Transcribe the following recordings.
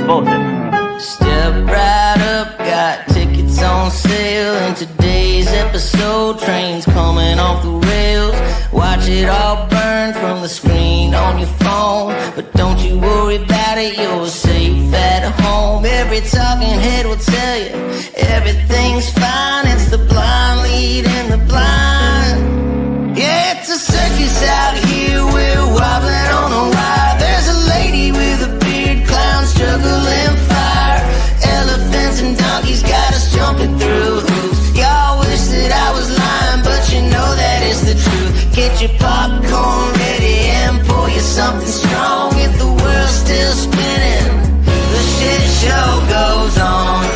bullshit. Step right up, got tickets on sale. In today's episode, trains coming off the rails. Watch it all burn from the screen on your phone. But don't you worry about it, you're safe at home. Every talking head will tell you everything's fine. It's the blind leading the blind. Yeah, it's a circus out here, we're wobbling on a wire. There's a lady with a beard, clowns juggling fire. Elephants and donkeys got us jumping through hoops. Y'all wish that I was lying, but you know that is the truth. Get your popcorn ready and pour you something strong. If the world's still spinning, the shit show goes on.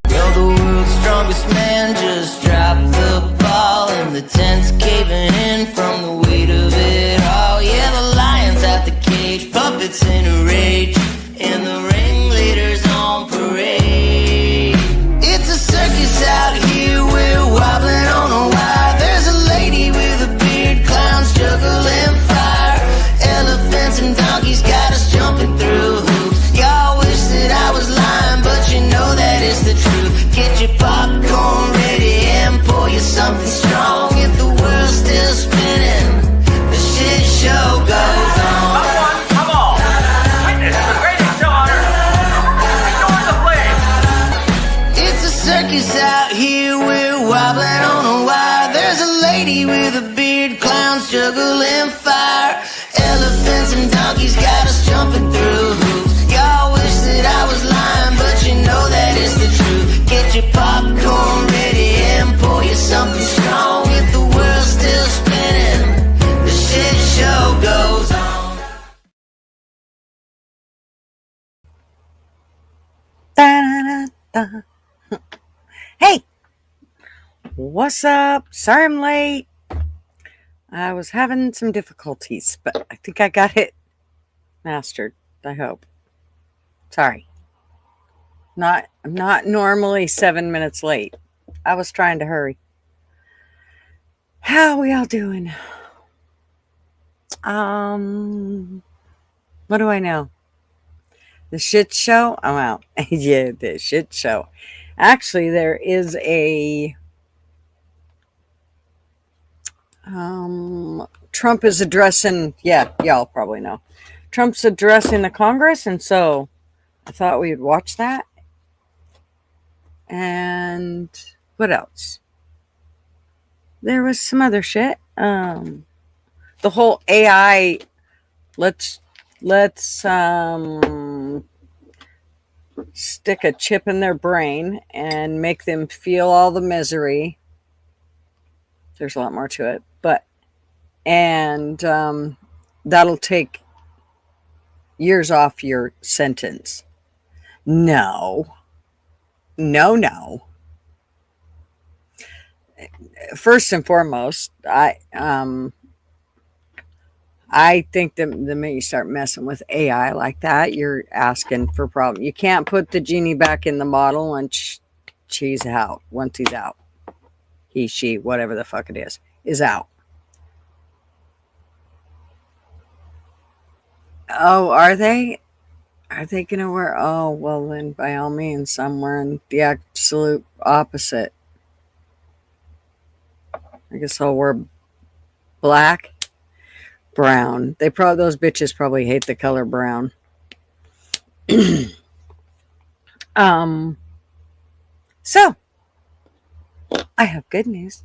Well, the world's strongest man just dropped the ball, and the tent's caving in from the weight of it all. Yeah, the lion's out the cage, puppets in a rage, and the ringleader's on parade. It's a circus out here, we're wobbling on a wire. There's a lady with a beard, clowns juggling fire. Elephants and donkeys got us jumping through hoops. Y'all wish that I was lying, but you know that is the truth. Get your popcorn ready and pour you something strong. If the world's still spinning, the shit show goes on. Come on! Witness the greatest show on earth! Ignore the flames! It's a circus out here, we're wobbling on a wire. There's a lady with a beard, clowns juggling fire. Elephants and donkeys got us jumping through hoops. Y'all wish that I was lying, but you know that is the truth. Get your popcorn ready and pour you something strong. If the world's still spinning, the shit show goes on. Da-da-da-da. Hey, what's up? Sorry I'm late. I was having some difficulties, but I think I got it mastered, I hope. Sorry. I'm not normally 7 minutes late. I was trying to hurry. How are we all doing? What do I know? The shit show? I'm out. Yeah, the shit show. Actually, there is a Trump is addressing, y'all probably know. Trump's addressing the Congress, and so I thought we would watch that. And what else? There was some other shit. The whole AI, let's stick a chip in their brain and make them feel all the misery. There's a lot more to it, and that'll take years off your sentence. No. First and foremost, I think that the minute you start messing with AI like that, you're asking for problems. You can't put the genie back in the bottle and she's out. Once he's out, he, she, whatever the fuck it is out. Oh, are they? Are they going to wear? Oh, well, then by all means, I'm wearing the absolute opposite. I guess I'll wear black, brown. Those bitches probably hate the color brown. So I have good news.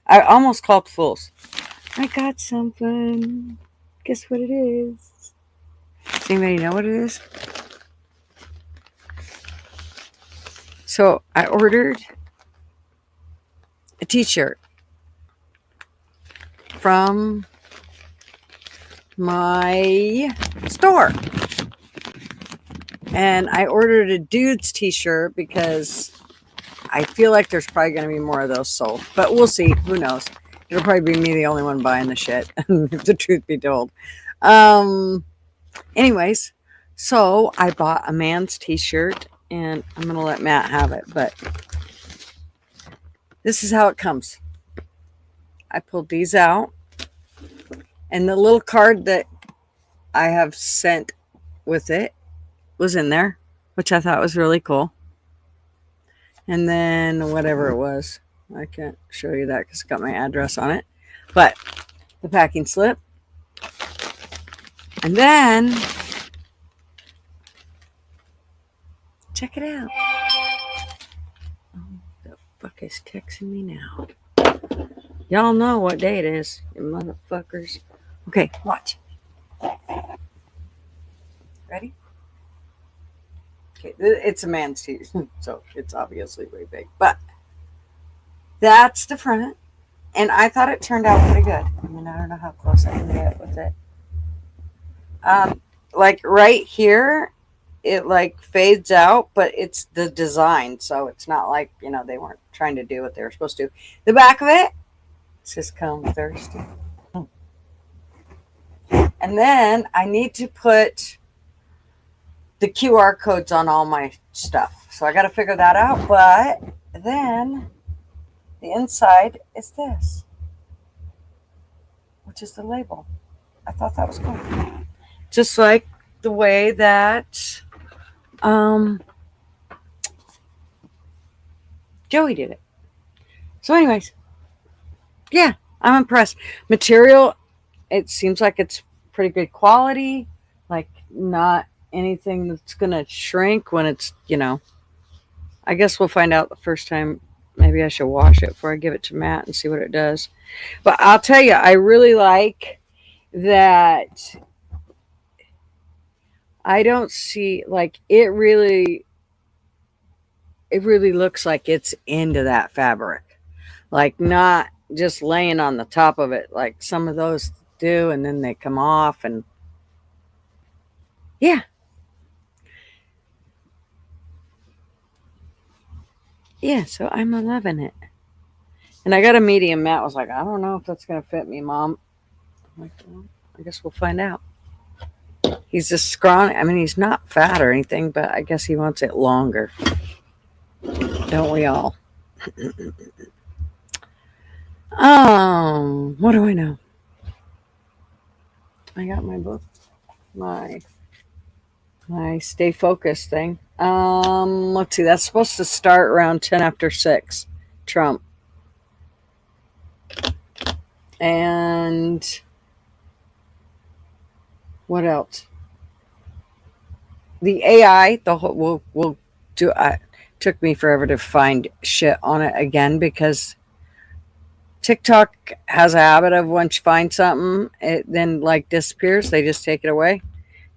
I almost called fools. I got something. Guess what it is? Does anybody know what it is? So I ordered a t-shirt from my store. And I ordered a dude's t-shirt because I feel like there's probably going to be more of those sold. But we'll see. Who knows? It'll probably be me the only one buying the shit, if the truth be told. Anyways, so I bought a man's t-shirt, and I'm going to let Matt have it. But this is how it comes. I pulled these out. And the little card that I have sent with it was in there, which I thought was really cool. And then whatever it was, I can't show you that because it's got my address on it. But the packing slip. And then, check it out. Oh, the fuck is texting me now? Y'all know what day it is, you motherfuckers. Okay, watch. Ready? Okay, it's a man's teeth, so it's obviously way big. But that's the front. And I thought it turned out pretty good. I mean, I don't know how close I can get with it. Like right here, it like fades out, but it's the design, so it's not like, they weren't trying to do what they were supposed to. The back of it says "Come thirsty," and then I need to put the QR codes on all my stuff, so I got to figure that out. But then the inside is this, which is the label. I thought that was cool, just like the way that Joey did it. So anyways, yeah, I'm impressed. Material, it seems like it's pretty good quality, like not anything that's gonna shrink when it's, I guess we'll find out the first time. Maybe I should wash it before I give it to Matt and see what it does. But I'll tell you, I really like that. I don't see, like, it really looks like it's into that fabric, like not just laying on the top of it like some of those do, and then they come off. And yeah, so I'm loving it. And I got a medium. Matt was like, I don't know if that's gonna fit me, Mom. I'm like, well, I guess we'll find out. He's just scrawny. I mean, he's not fat or anything, but I guess he wants it longer. Don't we all? What do I know? I got my book, my stay focused thing. Let's see. That's supposed to start around 10 after 6. Trump. And what else? The AI. The whole we'll do. Took me forever to find shit on it again because TikTok has a habit of once you find something, it then like disappears. They just take it away,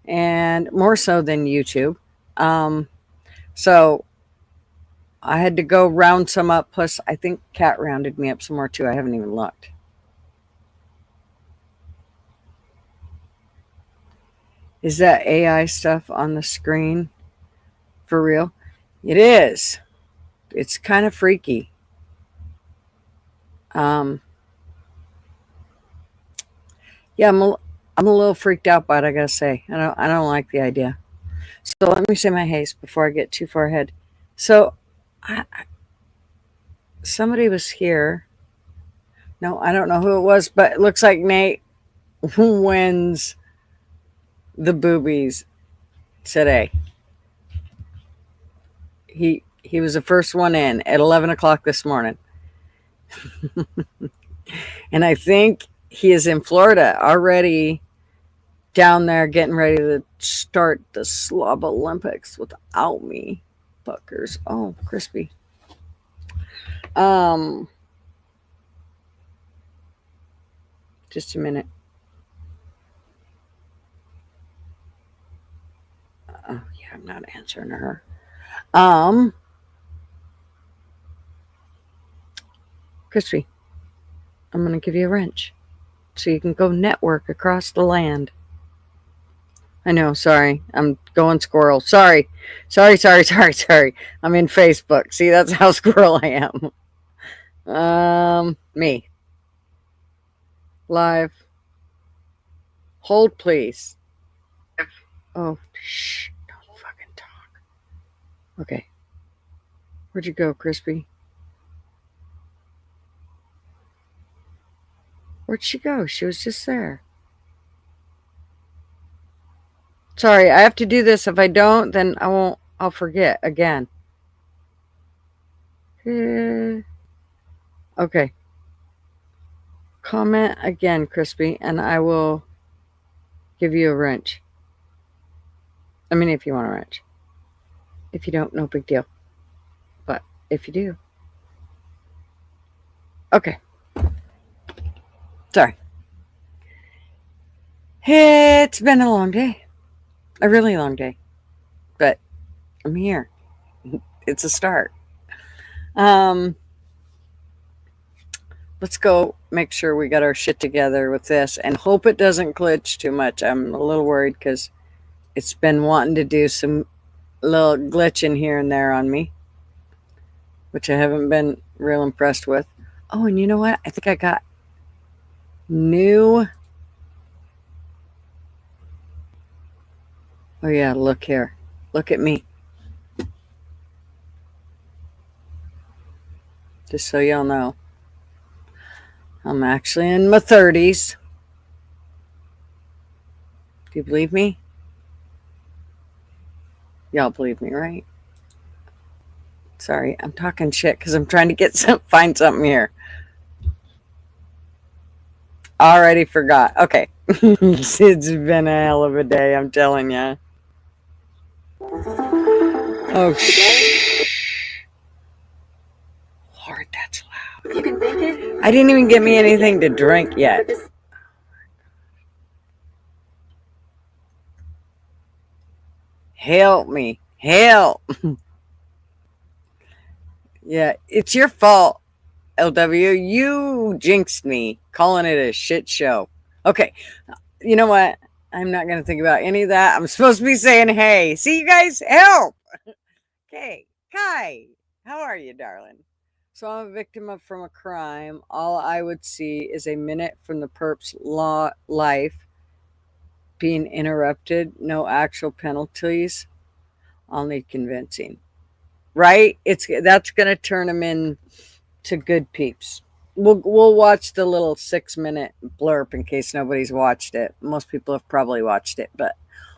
and more so than YouTube. So I had to go round some up. Plus, I think Kat rounded me up some more too. I haven't even looked. Is that AI stuff on the screen for real? It is. It's kind of freaky. Yeah, I'm a little freaked out by it. I gotta say, I don't like the idea. So let me say my haste before I get too far ahead. So, somebody was here. No, I don't know who it was, but it looks like Nate wins the boobies today. He was the first one in at 11 o'clock this morning. And I think he is in Florida already, down there getting ready to start the Slob Olympics without me. Fuckers. Oh, crispy. Just a minute. Oh yeah, I'm not answering her. Crispy, I'm gonna give you a wrench so you can go network across the land. I know, sorry. I'm going squirrel. Sorry. I'm in Facebook. See, that's how squirrel I am. Me. Live. Hold, please. Oh, shh. Don't fucking talk. Okay. Where'd you go, Crispy? Where'd she go? She was just there. Sorry, I have to do this. If I don't, then I'll forget again. Okay. Comment again, Crispy, and I will give you a wrench. I mean, if you want a wrench. If you don't, no big deal. But if you do. Okay. Sorry. It's been a long day. A really long day. But I'm here. It's a start. Let's go make sure we got our shit together with this and hope it doesn't glitch too much. I'm a little worried because it's been wanting to do some little glitching here and there on me, which I haven't been real impressed with. Oh, and you know what? I think I got new. Oh, yeah, look here. Look at me. Just so y'all know. I'm actually in my 30s. Do you believe me? Y'all believe me, right? Sorry, I'm talking shit because I'm trying to find something here. Already forgot. Okay. It's been a hell of a day, I'm telling you. Oh, Lord, that's loud. You can bake it. I didn't even get me anything to drink yet. Help me. Help. Yeah, it's your fault, LW. You jinxed me calling it a shit show. Okay, you know what? I'm not going to think about any of that. I'm supposed to be saying, hey, see you guys? Help. Okay, Kai, how are you, darling? So I'm a victim from a crime. All I would see is a minute from the perp's life being interrupted. No actual penalties. I'll need convincing. Right? That's going to turn them into good peeps. We'll watch the little 6-minute blurb in case nobody's watched it. Most people have probably watched it, but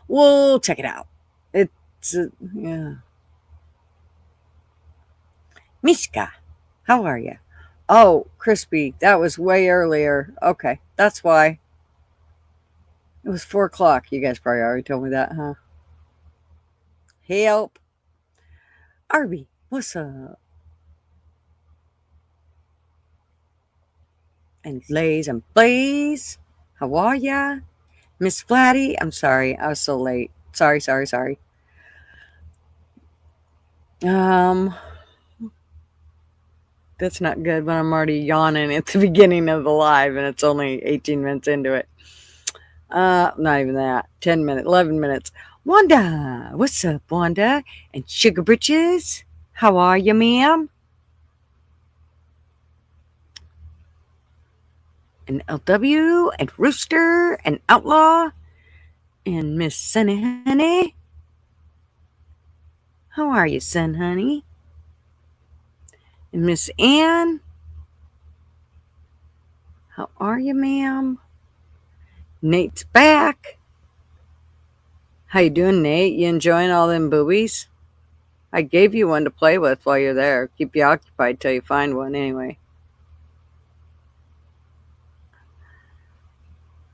we'll check it out. It's yeah. Mishka, how are you? Oh, Crispy, that was way earlier. Okay, that's why. It was 4 o'clock. You guys probably already told me that, huh? Help. Arby, what's up? And Blaze and Blaze, how are ya? Miss Flatty, I'm sorry, I was so late. Sorry. That's not good when I'm already yawning at the beginning of the live and it's only 18 minutes into it. Not even that. 10 minutes, 11 minutes. Wanda, what's up, Wanda? And Sugar Britches, how are you, ma'am? And LW, and Rooster, and Outlaw, and Miss Sunny Honey. How are you, Sun Honey? And Miss Ann, how are you, ma'am? Nate's back. How you doing, Nate? You enjoying all them boobies? I gave you one to play with while you're there. Keep you occupied till you find one, anyway.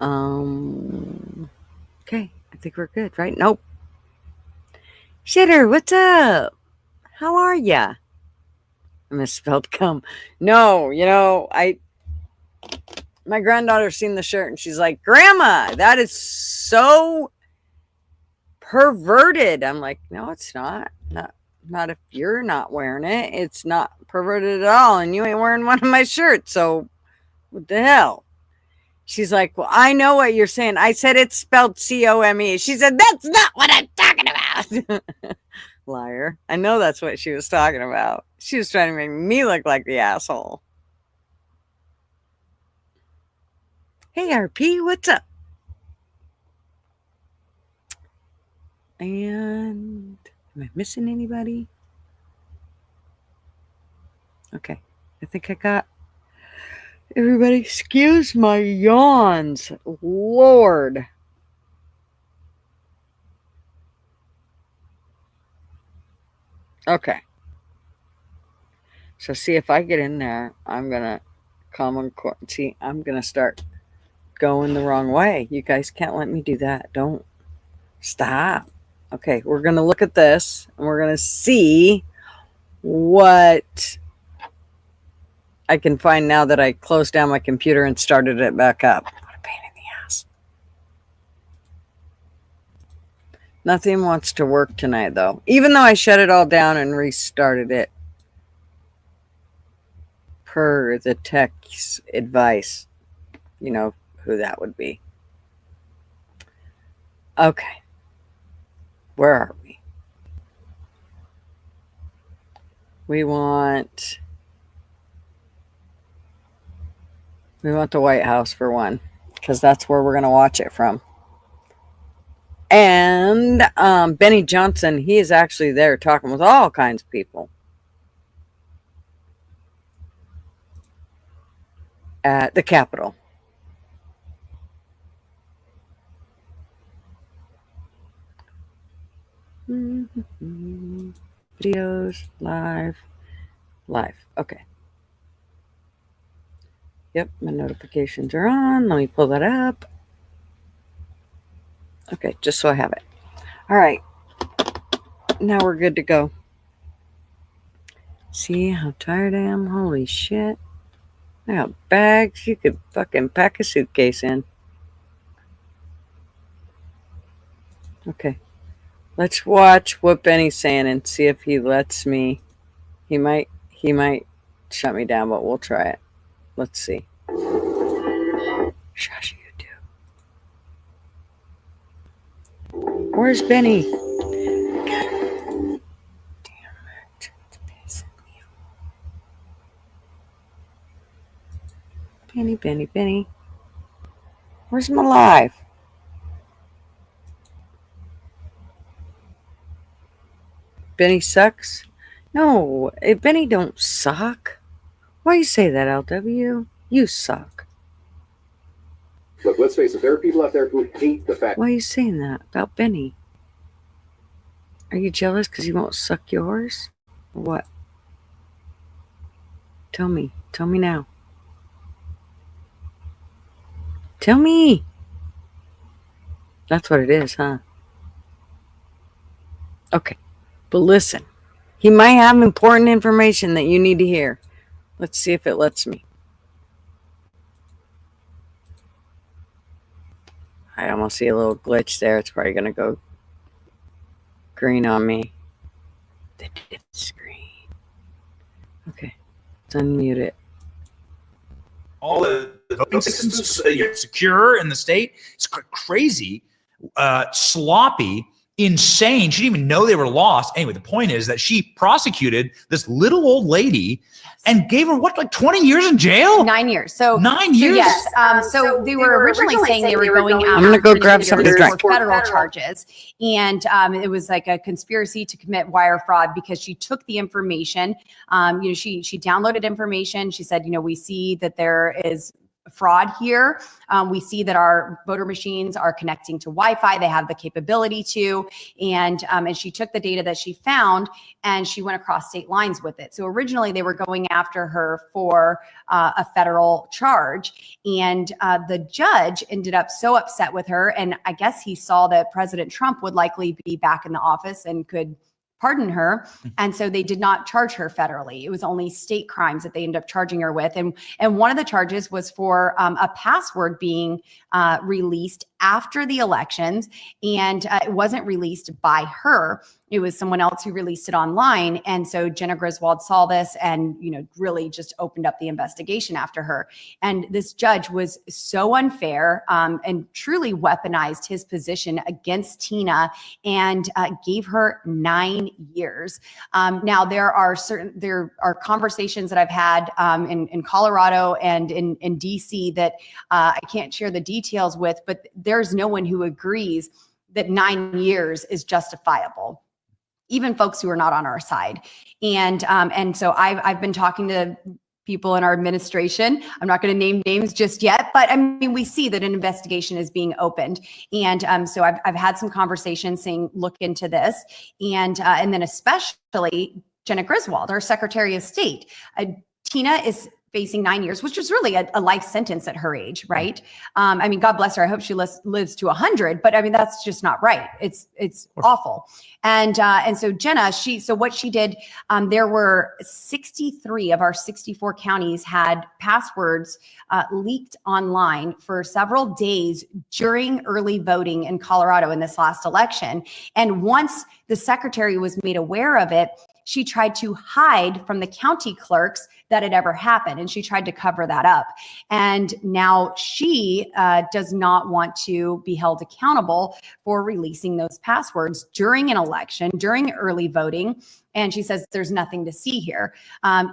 Okay, I think we're good, right? Nope. Shitter, what's up? How are ya? I misspelled come. No, my granddaughter's seen the shirt and she's like, Grandma, that is so perverted. I'm like, no, it's not. Not if you're not wearing it. It's not perverted at all, and you ain't wearing one of my shirts. So, what the hell? She's like, well, I know what you're saying. I said it's spelled C-O-M-E. She said, that's not what I'm talking about. Liar. I know that's what she was talking about. She was trying to make me look like the asshole. Hey, RP, what's up? And am I missing anybody? Okay. I think I got everybody. Excuse my yawns. Lord. Okay. So see if I get in there, I'm gonna see. I'm gonna start going the wrong way. You guys can't let me do that. Don't stop. Okay, we're gonna look at this and we're gonna see what I can find now that I closed down my computer and started it back up. What a pain in the ass. Nothing wants to work tonight though. Even though I shut it all down and restarted it per the tech's advice. You know who that would be. Okay. Where are we? We want the White House for one, because that's where we're going to watch it from. And Benny Johnson, he is actually there talking with all kinds of people at the Capitol. Videos, live. Okay. Yep, my notifications are on. Let me pull that up. Okay, just so I have it. All right. Now we're good to go. See how tired I am? Holy shit. I got bags you could fucking pack a suitcase in. Okay. Let's watch what Benny's saying and see if he lets me. He might shut me down, but we'll try it. Let's see. Shush, you do. Where's Benny? God damn it. It's pissing me off. Benny. Where's my live? Benny sucks? No, Benny don't suck. Why you say that, LW? You suck. Look, let's face it, there are people out there who hate the fact. Why are you saying that about Benny? Are you jealous because he won't suck yours? Or what? Tell me now. Tell me. That's what it is, huh? Okay, but listen. He might have important information that you need to hear. Let's see if it lets me. I almost see a little glitch there. It's probably going to go green on me. The screen. Okay, let's unmute it. All the voting systems secure in the state. It's crazy, sloppy, insane. She didn't even know they were lost. Anyway, the point is that she prosecuted this little old lady and gave her what, like 20 years in jail? 9 years. So 9 years. Yes. So they were originally saying they were going out. I'm gonna go grab something to drink. For federal charges, and it was like a conspiracy to commit wire fraud because she took the information. She downloaded information. She said, we see that there is fraud here. We see that our voter machines are connecting to Wi-Fi. They have the capability to, and she took the data that she found and she went across state lines with it. So originally they were going after her for a federal charge, and the judge ended up so upset with her, and I guess he saw that President Trump would likely be back in the office and could pardon her. And so they did not charge her federally. It was only state crimes that they ended up charging her with. And one of the charges was for a password being released after the elections. And it wasn't released by her. It was someone else who released it online. And so Jenna Griswold saw this and, really just opened up the investigation after her. And this judge was so unfair and truly weaponized his position against Tina and gave her 9 years. Now there are conversations that I've had in Colorado and in DC that I can't share the details with, but there's no one who agrees that 9 years is justifiable, even folks who are not on our side. And so I've been talking to people in our administration. I'm not going to name names just yet, but I mean, we see that an investigation is being opened. And so I've had some conversations saying, look into this. And then especially Jenna Griswold, our Secretary of State. Tina is facing 9 years, which is really a life sentence at her age, right? I mean, God bless her. I hope she lives to 100, but I mean, that's just not right. It's awful. And so Jenna, so what she did, there were 63 of our 64 counties had passwords leaked online for several days during early voting in Colorado in this last election. And once the secretary was made aware of it, she tried to hide from the county clerks that it ever happened. And she tried to cover that up. And now she does not want to be held accountable for releasing those passwords during an election, during early voting. And she says there's nothing to see here.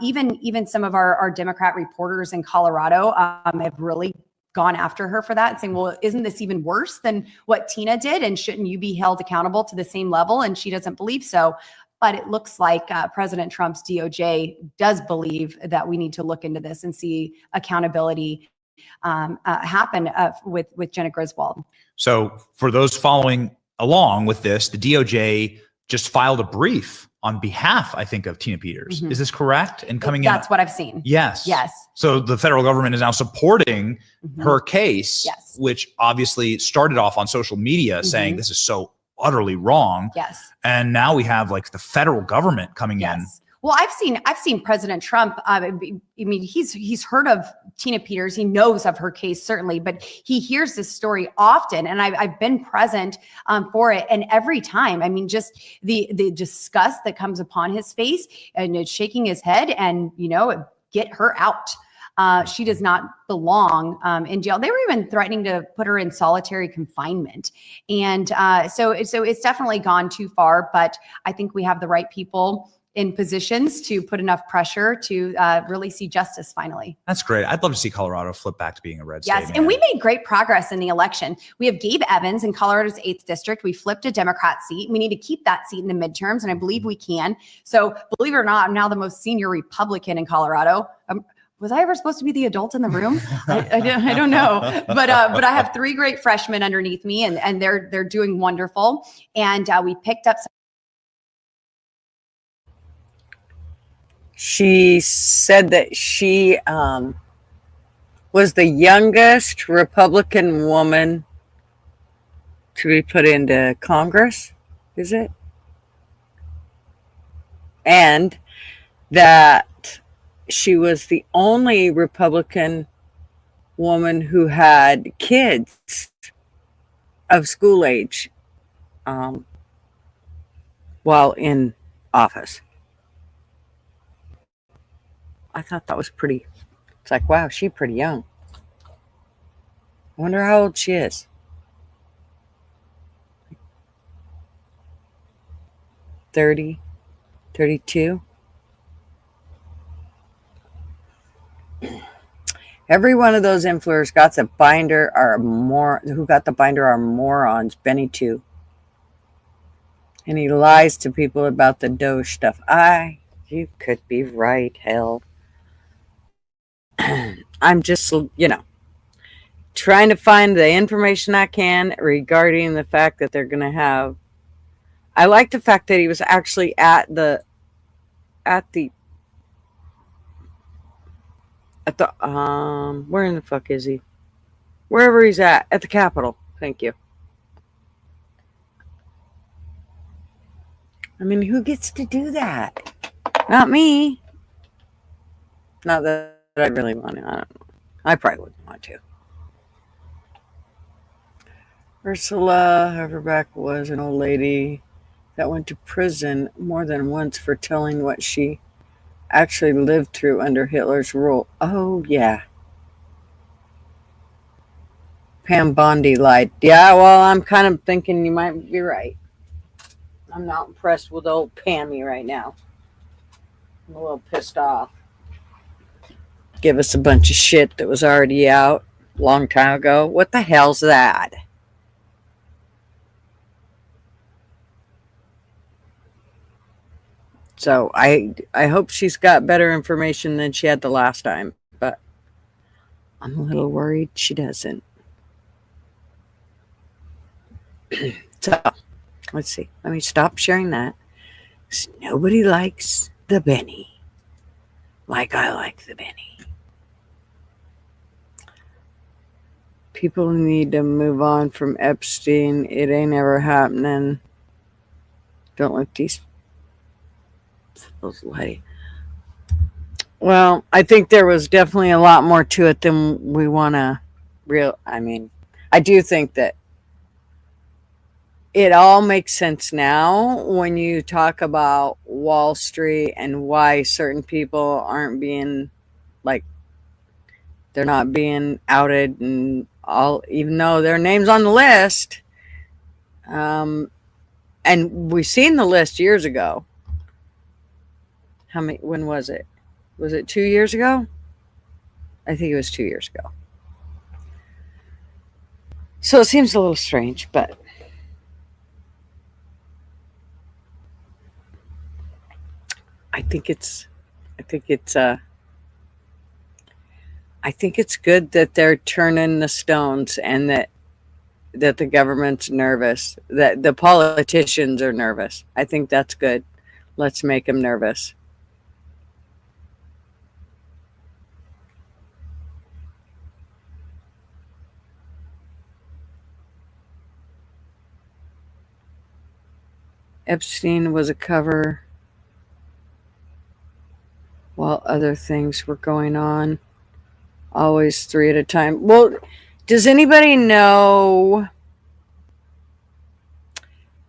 Even some of our Democrat reporters in Colorado have really gone after her for that and saying, well, isn't this even worse than what Tina did? And shouldn't you be held accountable to the same level? And she doesn't believe so. But it looks like President Trump's DOJ does believe that we need to look into this and see accountability happen with Jenna Griswold. So for those following along with this, the DOJ just filed a brief on behalf, I think, of Tina Peters. Is this correct? And coming in, that's what I've seen. Yes. Yes. So the federal government is now supporting her case, Yes. which obviously started off on social media saying this is so utterly wrong. Yes. And now we have like the federal government coming in. Well, I've seen President Trump. I mean, he's heard of Tina Peters. He knows of her case, certainly, but he hears this story often. And I've been present for it. And every time, I mean, just the disgust that comes upon his face and shaking his head and, get her out. She does not belong in jail. They were even threatening to put her in solitary confinement. And so it's definitely gone too far. But I think we have the right people in positions to put enough pressure to really see justice finally. That's great. I'd love to see Colorado flip back to being a red state. Yes, and we made great progress in the election. We have Gabe Evans in Colorado's 8th district. We flipped a Democrat seat. We need to keep that seat in the midterms, and I believe we can. So believe it or not, I'm now the most senior Republican in Colorado. Was I ever supposed to be the adult in the room? I don't know, but I have 3 great freshmen underneath me, and they're doing wonderful. And we picked up. She said that she was the youngest Republican woman to be put into Congress. Is it? And that she was the only Republican woman who had kids of school age while in office. I thought that was pretty. It's like, wow, she's pretty young. I wonder how old she is. 30, 32. Every one of those influencers got the binder who got the binder are morons. Benny too. And he lies to people about the D.O.G.E stuff. You could be right, hell. I'm just, trying to find the information I can regarding the fact that they're going to have. I like the fact that he was actually at the where in the fuck is he? Wherever he's at the Capitol. Thank you. I mean, who gets to do that? Not me. Not that I really want to. I don't know. I probably wouldn't want to. Ursula Haverback was an old lady that went to prison more than once for telling what she actually lived through under Hitler's rule. Oh, yeah. Pam Bondi lied. Yeah, well, I'm kind of thinking you might be right. I'm not impressed with old Pammy right now. I'm a little pissed off. Give us a bunch of shit that was already out a long time ago. What the hell's that? So I hope she's got better information than she had the last time, but I'm a little worried she doesn't. So let's see. Let me stop sharing that. 'Cause nobody likes the Benny like I like the Benny. People need to move on from Epstein. It ain't ever happening. Don't let these lie. Well, I think there was definitely a lot more to it than we want to I mean, I do think that it all makes sense now when you talk about Wall Street and why certain people aren't being like, they're not being outed and all, even though their name's on the list. And we've seen the list years ago. When was it? Was it 2 years ago? I think it was 2 years ago. So it seems a little strange, but I think it's good that they're turning the stones, and that the government's nervous, that the politicians are nervous. I think that's good. Let's make them nervous. Epstein was a cover while other things were going on. Always 3 at a time. Well, does anybody know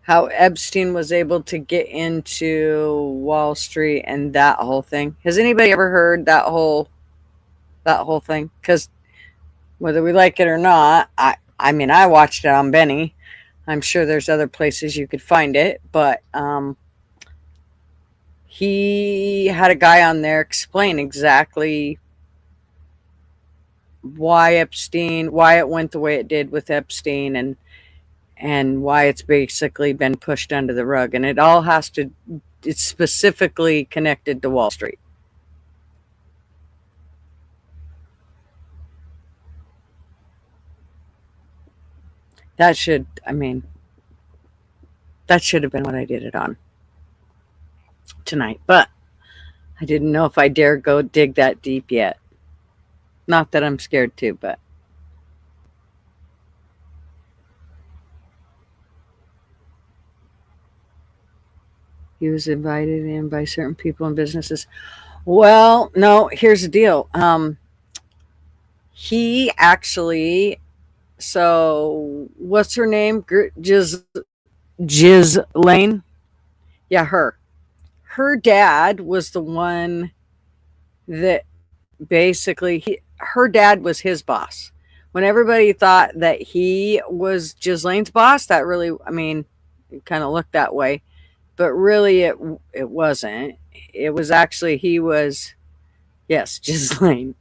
how Epstein was able to get into Wall Street and that whole thing? Has anybody ever heard that whole thing? Because whether we like it or not, I mean, I watched it on Benny. I'm sure there's other places you could find it, but he had a guy on there explain exactly why it went the way it did with Epstein, and why it's basically been pushed under the rug. And it's specifically connected to Wall Street. That should have been what I did it on tonight, but I didn't know if I dare go dig that deep yet. Not that I'm scared to, but he was invited in by certain people and businesses. Well, no, here's the deal. He actually, so what's her name? Jiz Lane? Yeah, her. Her dad was the one that basically, her dad was his boss. When everybody thought that he was Ghislaine's boss, that really, I mean, it kind of looked that way, but really it wasn't. It was actually, he was, yes, Ghislaine.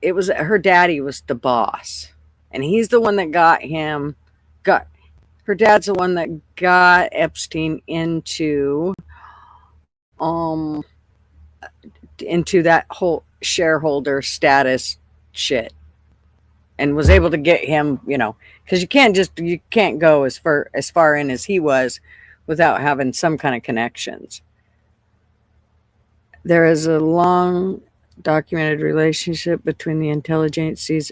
It was her daddy was the boss, and he's the one that got her dad's the one that got Epstein um into that whole shareholder status shit, and was able to get him, because you can't go as far in as he was without having some kind of connections. There is a long documented relationship between the intelligences,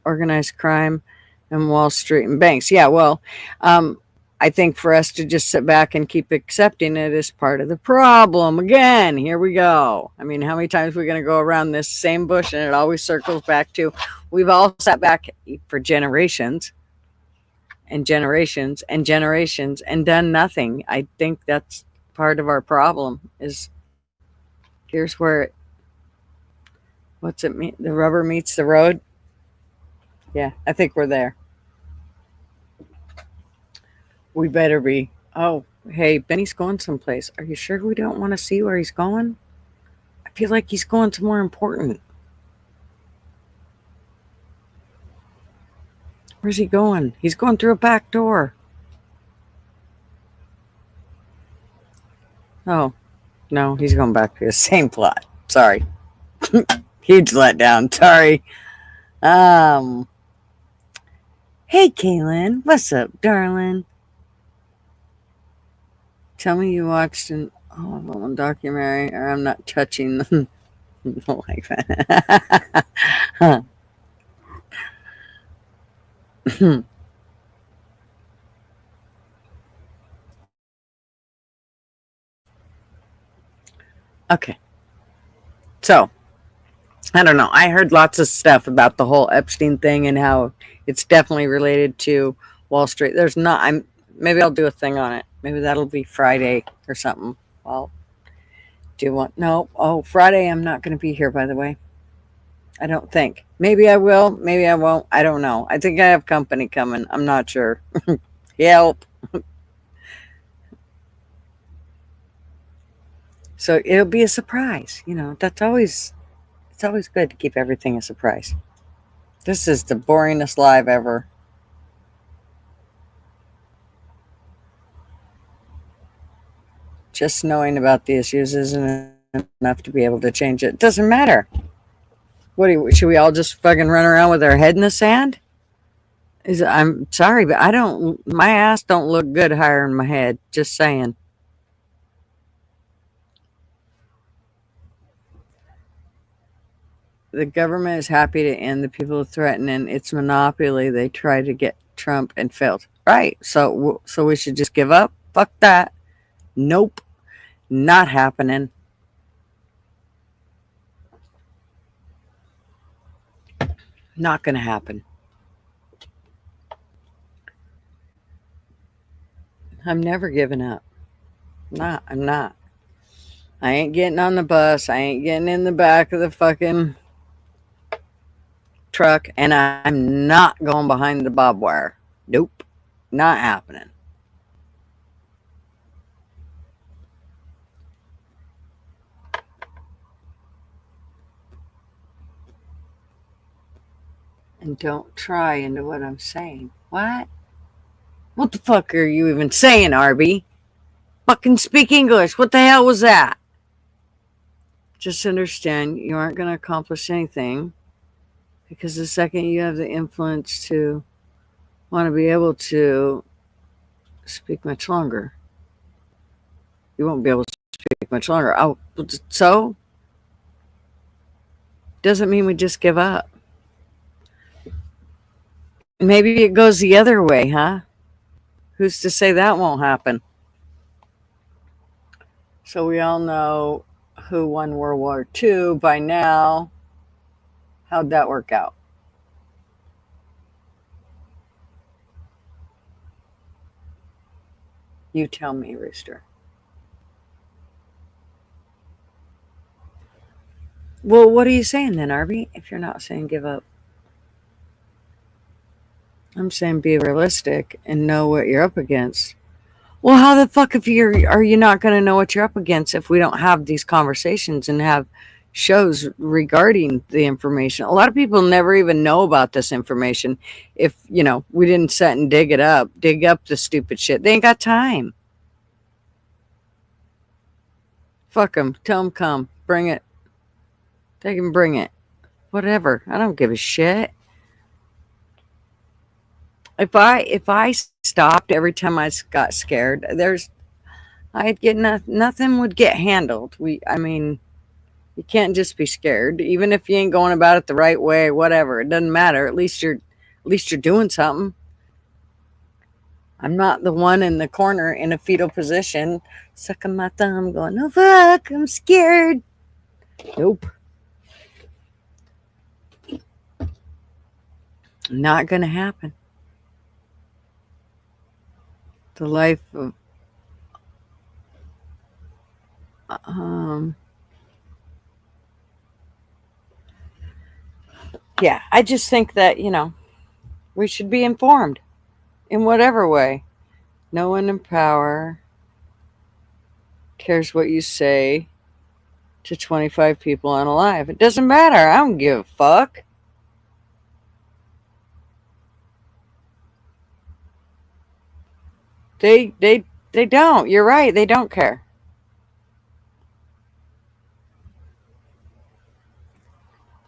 organized crime, and Wall Street and banks. Yeah, well, I think for us to just sit back and keep accepting it is part of the problem. Again, here we go. I mean, how many times are we going to go around this same bush, and it always circles back to, we've all sat back for generations and generations and generations and done nothing. I think that's part of our problem. Is here's where what's it mean? The rubber meets the road. Yeah, I think we're there. We better be. Oh, hey, Benny's going someplace. Are you sure we don't want to see where he's going? I feel like he's going somewhere important. Where's he going? He's going through a back door. Oh, no, he's going back to the same plot. Sorry. Huge letdown. Sorry. Um, hey, Kaylin. What's up, darling? Tell me you watched an documentary, or I'm not touching them like that. Okay. So, I don't know. I heard lots of stuff about the whole Epstein thing and how it's definitely related to Wall Street. There's not, maybe I'll do a thing on it. Maybe that'll be Friday or something. Well, do you want, no. Oh, Friday, I'm not going to be here, by the way. I don't think. Maybe I will. Maybe I won't. I don't know. I think I have company coming. I'm not sure. Help. So it'll be a surprise. It's always good to keep everything a surprise. This is the boringest live ever. Just knowing about the issues isn't enough to be able to change it. It doesn't matter. Should we all just fucking run around with our head in the sand? I'm sorry, but my ass don't look good higher in my head. Just saying. The government is happy to end the people threatening its monopoly. They tried to get Trump and failed. Right. So we should just give up? Fuck that. Nope. Not happening. Not going to happen. I'm never giving up. I'm not. I ain't getting on the bus. I ain't getting in the back of the fucking truck. And I'm not going behind the barbed wire. Nope. Not happening. And don't try into what I'm saying. What? What the fuck are you even saying, Arby? Fucking speak English. What the hell was that? Just understand you aren't going to accomplish anything because the second you have the influence to want to be able to speak much longer, you won't be able to speak much longer. Oh, so doesn't mean we just give up. Maybe it goes the other way, huh? Who's to say that won't happen? So we all know who won World War II by now. How'd that work out? You tell me, Rooster. Well, what are you saying then, Arby, if you're not saying give up? I'm saying be realistic and know what you're up against. Well, how the fuck are you not going to know what you're up against if we don't have these conversations and have shows regarding the information? A lot of people never even know about this information if, we didn't sit and dig up the stupid shit. They ain't got time. Fuck them. Tell them come. Bring it. They can bring it. Whatever. I don't give a shit. If I stopped every time I got scared, I'd get nothing would get handled. You can't just be scared, even if you ain't going about it the right way. Whatever, it doesn't matter. At least you're doing something. I'm not the one in the corner in a fetal position, sucking my thumb, going, "Oh fuck, I'm scared." Nope, not gonna happen. The life of yeah, I just think that we should be informed in whatever way. No one in power cares what you say to 25 people unalive. It doesn't matter. I don't give a fuck. They don't. You're right. They don't care.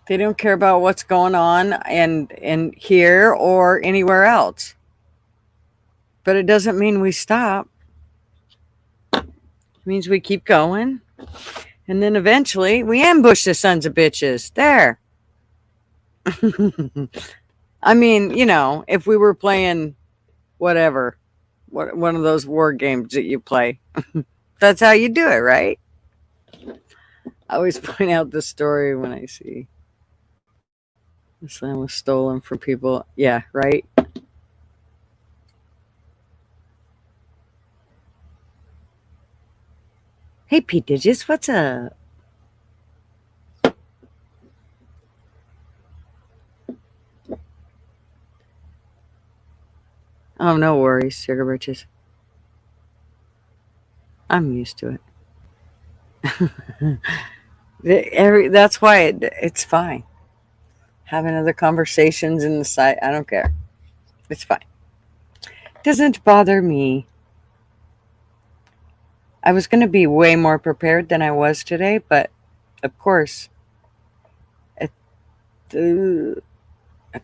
They don't care about what's going on and here or anywhere else. But it doesn't mean we stop. It means we keep going. And then eventually we ambush the sons of bitches. There. I mean, you know, if we were playing whatever, one of those war games that you play, that's how you do it, right? I always point out this story when I see this land was stolen from people. Yeah, right? Hey, Pete Digits, what's up? Oh, no worries, sugar britches. I'm used to it. That's why it's fine. Having other conversations in the site, I don't care. It's fine. Doesn't bother me. I was going to be way more prepared than I was today, but of course, at the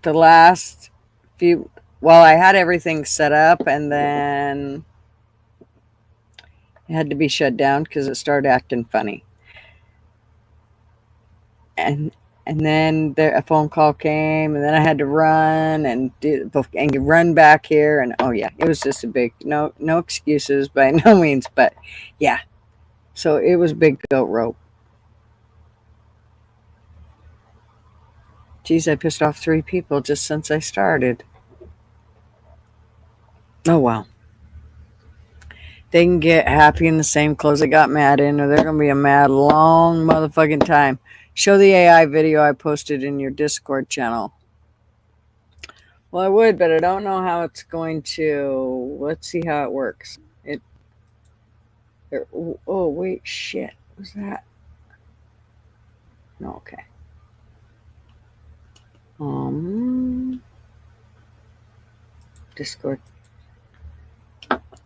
last few, well, I had everything set up and then it had to be shut down because it started acting funny. And then a phone call came, and then I had to run and run back here, and oh yeah, it was just a big no excuses by no means, but yeah. So it was big goat rope. Geez, I pissed off 3 people just since I started. Oh well. They can get happy in the same clothes they got mad in, or they're gonna be a mad long motherfucking time. Show the AI video I posted in your Discord channel. Well, I would, but I don't know how it's going to. Let's see how it works. Oh, wait, shit. What was that? No, okay. Discord.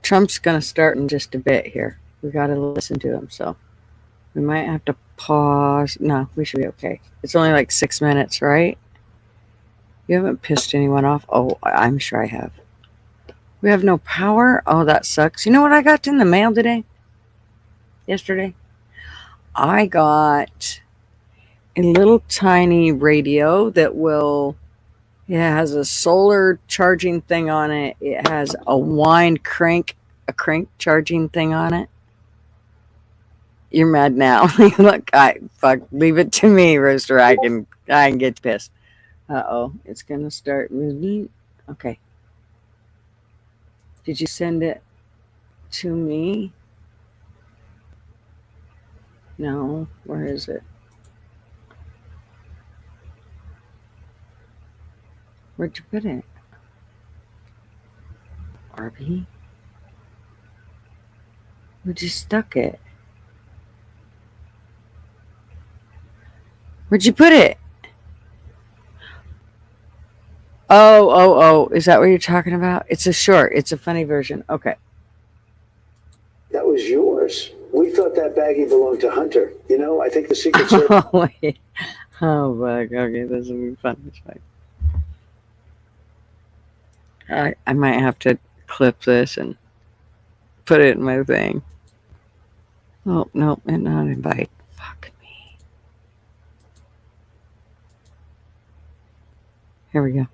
Trump's going to start in just a bit here. We got to listen to him, so we might have to pause. No, we should be okay. It's only like 6 minutes, right? You haven't pissed anyone off? Oh, I'm sure I have. We have no power? Oh, that sucks. You know what I got in the mail today? Yesterday? I got a little tiny radio that it has a solar charging thing on it. It has a crank charging thing on it. You're mad now. Look, leave it to me, Rooster. I can get pissed. Uh-oh, it's gonna start moving. Okay. Did you send it to me? No. Where is it? Where'd you put it? RB? Where'd you stuck it? Where'd you put it? Oh. Is that what you're talking about? It's a short. It's a funny version. Okay. That was yours. We thought that baggie belonged to Hunter. You know, I think the Secret Service. Oh, wait. Oh, fuck. Okay, this will be fun. It's fine. I might have to clip this and put it in my thing. Oh, no, and not invite. Fuck me. Here we go.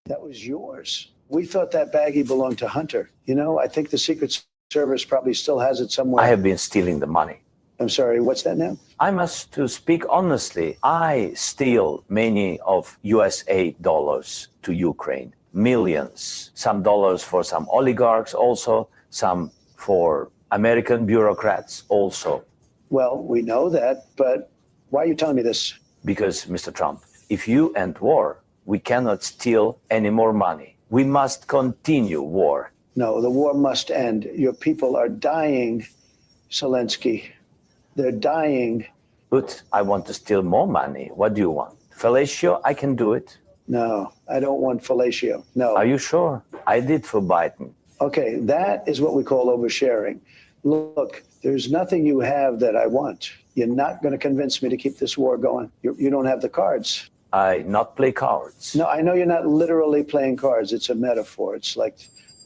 That was yours. We thought that baggie belonged to Hunter. You know, I think the Secret Service probably still has it somewhere. I have been stealing the money. I'm sorry, what's that now? I must to speak honestly. I steal many of USA dollars to Ukraine, millions. Some dollars for some oligarchs also, some for American bureaucrats also. Well, we know that, but why are you telling me this? Because, Mr. Trump, if you end war, we cannot steal any more money. We must continue war. No, the war must end. Your people are dying, Zelensky. They're dying. But I want to steal more money. What do you want? Fellatio? I can do it. No, I don't want fellatio. No. Are you sure? I did for Biden. Okay, that is what we call oversharing. Look, there's nothing you have that I want. You're not going to convince me to keep this war going. You don't have the cards. I not play cards. No, I know you're not literally playing cards. It's a metaphor. It's like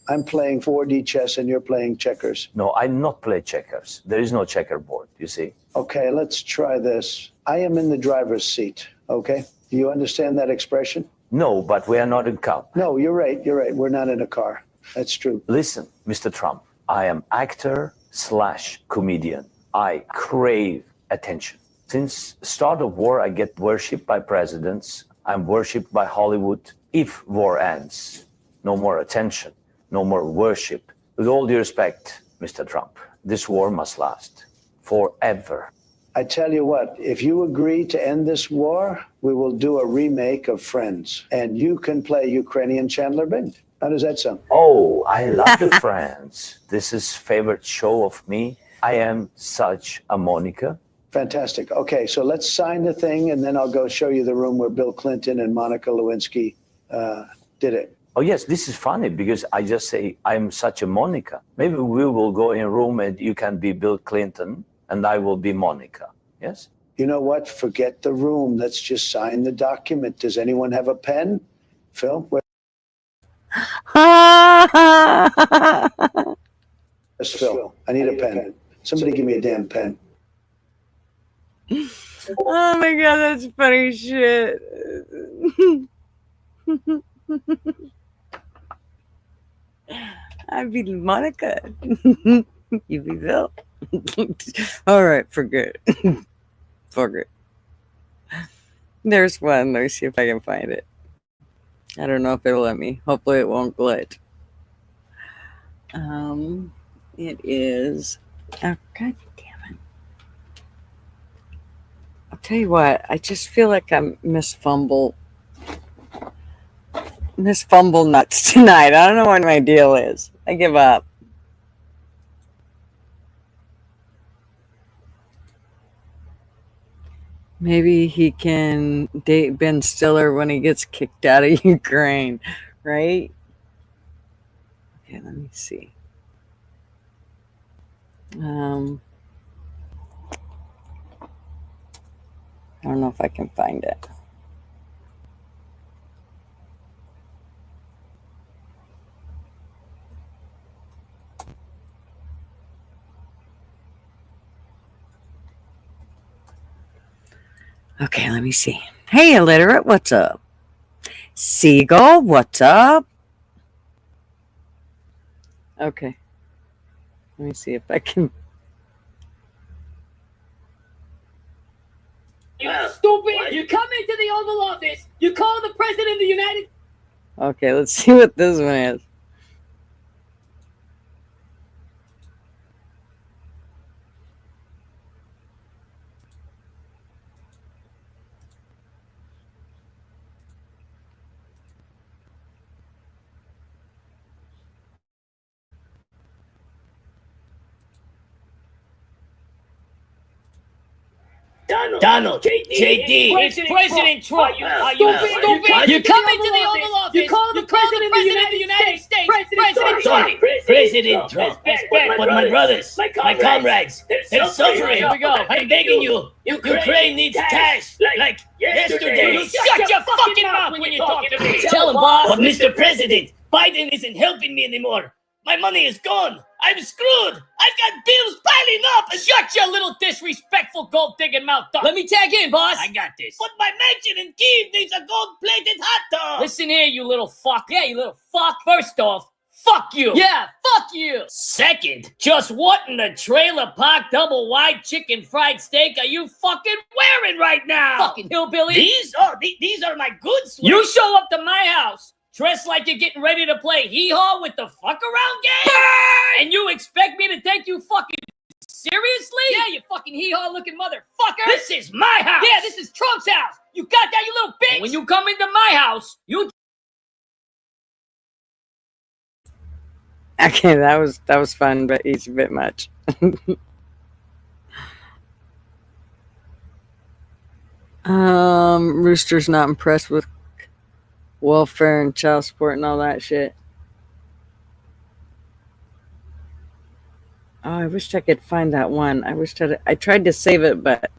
I'm playing 4D chess and you're playing checkers. No, I not play checkers. There is no checkerboard, you see. Okay, let's try this. I am in the driver's seat, okay? Do you understand that expression? No, but we are not in car. No, you're right. You're right. We're not in a car. That's true. Listen, Mr. Trump, I am actor/comedian. I crave attention. Since the start of war, I get worshipped by presidents. I'm worshipped by Hollywood. If war ends, no more attention, no more worship. With all due respect, Mr. Trump, this war must last forever. I tell you what, if you agree to end this war, we will do a remake of Friends, and you can play Ukrainian Chandler Bing. How does that sound? Oh, I love the Friends. This is favorite show of me. I am such a Monica. Fantastic. Okay, so let's sign the thing, and then I'll go show you the room where Bill Clinton and Monica Lewinsky did it. Oh, yes, this is funny because I just say I'm such a Monica. Maybe we will go in a room and you can be Bill Clinton and I will be Monica. Yes? You know what? Forget the room. Let's just sign the document. Does anyone have a pen? Phil? Where's Phil? I need a pen. Somebody give me a damn pen. Oh my god, that's funny shit. I'd be Monica. You be Bill. All right, forget it. Forget it. There's one. Let me see if I can find it. I don't know if it'll let me. Hopefully it won't glitch. It is. Oh, god damn it. I'll tell you what. I just feel like I'm Miss Fumble nuts tonight. I don't know what my deal is. I give up. Maybe he can date Ben Stiller when he gets kicked out of Ukraine, right? Okay, let me see. I don't know if I can find it. Okay, let me see. Hey, illiterate, what's up? Seagull, what's up? Okay. Let me see if I can. You stupid! You come into the Oval Office, you call the President of the United... Okay, let's see what this one is. Donald, JD, it's President Trump. Are you stupid? You come into the Oval Office, you call the President of the United States, President Trump. President Trump. But my brothers, my comrades, they're suffering. Here we go. I'm begging you. Ukraine needs cash, like yesterday. You shut your fucking mouth when you're talking to me. Tell him, boss. But Mr. President, Biden isn't helping me anymore. My money is gone. I'm screwed. I've got bills piling up. Shut your little disrespectful gold-digging mouth up. Let me tag in, boss. I got this. But my mansion in Kyiv needs a gold-plated hot tub. Listen here, you little fuck. Yeah, you little fuck. First off, fuck you. Yeah, fuck you. Second, just what in the trailer park double-wide chicken fried steak are you fucking wearing right now? Fucking hillbilly. These are my good sweats. You show up to my house dressed like you're getting ready to play hee-haw with the fuck around game? Burn! And you expect me to take you fucking seriously? Yeah, you fucking hee-haw looking motherfucker. This is my house. Yeah, this is Trump's house. You got that, you little bitch? And when you come into my house, you... Okay, that was fun, but he's a bit much. Rooster's not impressed with welfare and child support and all that shit. Oh, I wished I could find that one. I tried to save it, but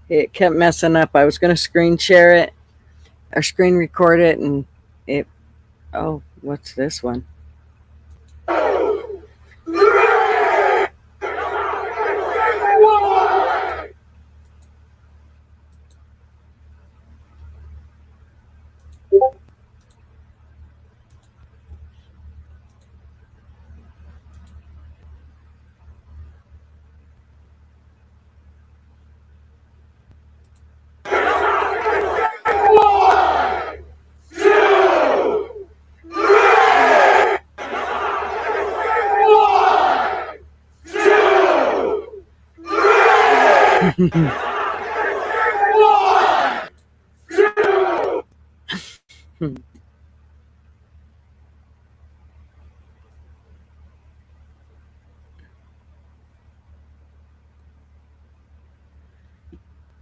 it kept messing up. I was going to screen share it or screen record it, and it. Oh, what's this one?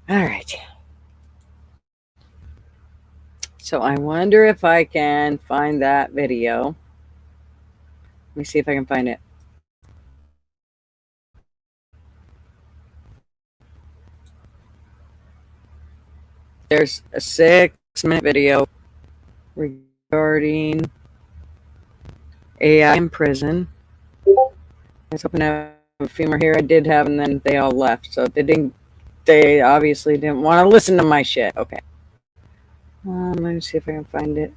All right. So I wonder if I can find that video. Let me see if I can find it. There's a 6-minute video regarding AI in prison. I was hoping to have a few more here. I did have, and then they all left. So they obviously didn't want to listen to my shit. Okay. Let me see if I can find it.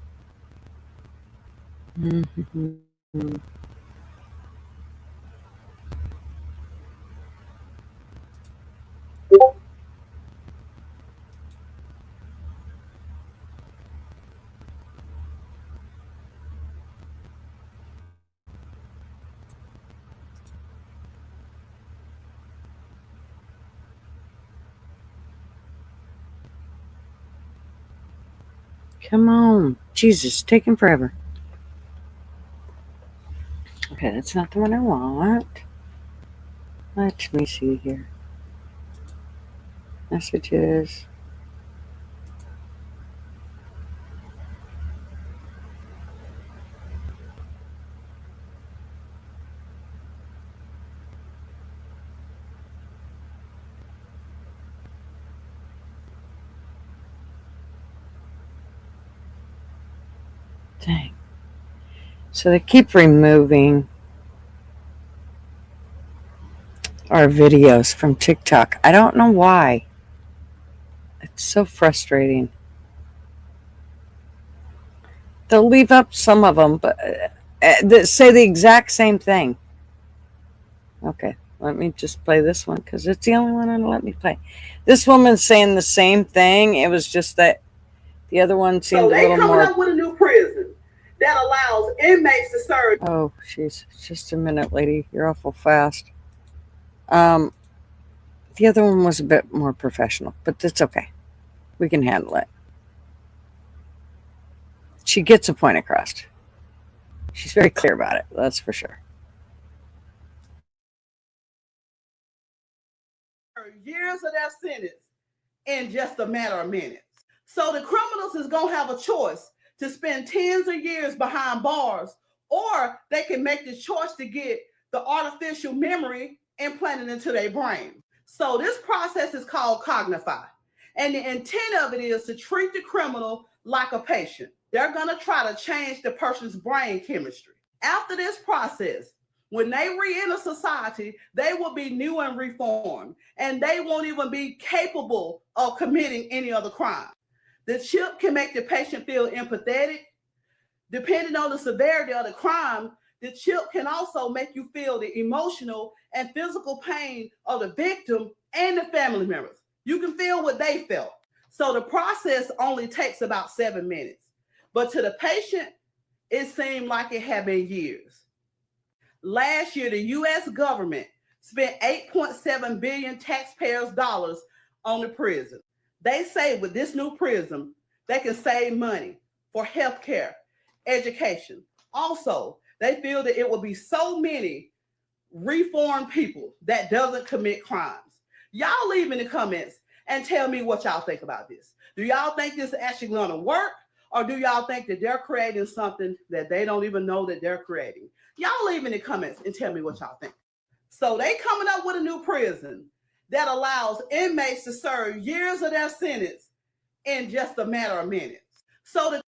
Come on. Jesus, taking forever. Okay, that's not the one I want. Let me see here. Messages. Dang. So they keep removing our videos from TikTok. I don't know why. It's so frustrating. They'll leave up some of them, but that say the exact same thing. Okay, let me just play this one because it's the only one that'll let me play. This woman's saying the same thing. It was just that the other one seemed a little more. So they coming up with a new prison that allows inmates to serve. Oh, jeez. Just a minute, lady. You're awful fast. The other one was a bit more professional, but that's okay. We can handle it. She gets a point across. She's very clear about it. That's for sure. Years of their sentence in just a matter of minutes. So the criminals is going to have a choice to spend tens of years behind bars, or they can make the choice to get the artificial memory implanted into their brain. So this process is called Cognify. And the intent of it is to treat the criminal like a patient. They're going to try to change the person's brain chemistry. After this process, when they re-enter society, they will be new and reformed, and they won't even be capable of committing any other crime. The chip can make the patient feel empathetic. Depending on the severity of the crime, the chip can also make you feel the emotional and physical pain of the victim and the family members. You can feel what they felt. So the process only takes about 7 minutes. But to the patient, it seemed like it had been years. Last year, the U.S. government spent $8.7 billion taxpayers' dollars on the prison. They say with this new prison, they can save money for healthcare, education. Also, they feel that it will be so many reformed people that doesn't commit crimes. Y'all leave in the comments, and tell me what y'all think about this. Do y'all think this is actually going to work? Or do y'all think that they're creating something that they don't even know that they're creating? Y'all leave in the comments and tell me what y'all think. So they coming up with a new prison that allows inmates to serve years of their sentence in just a matter of minutes. So the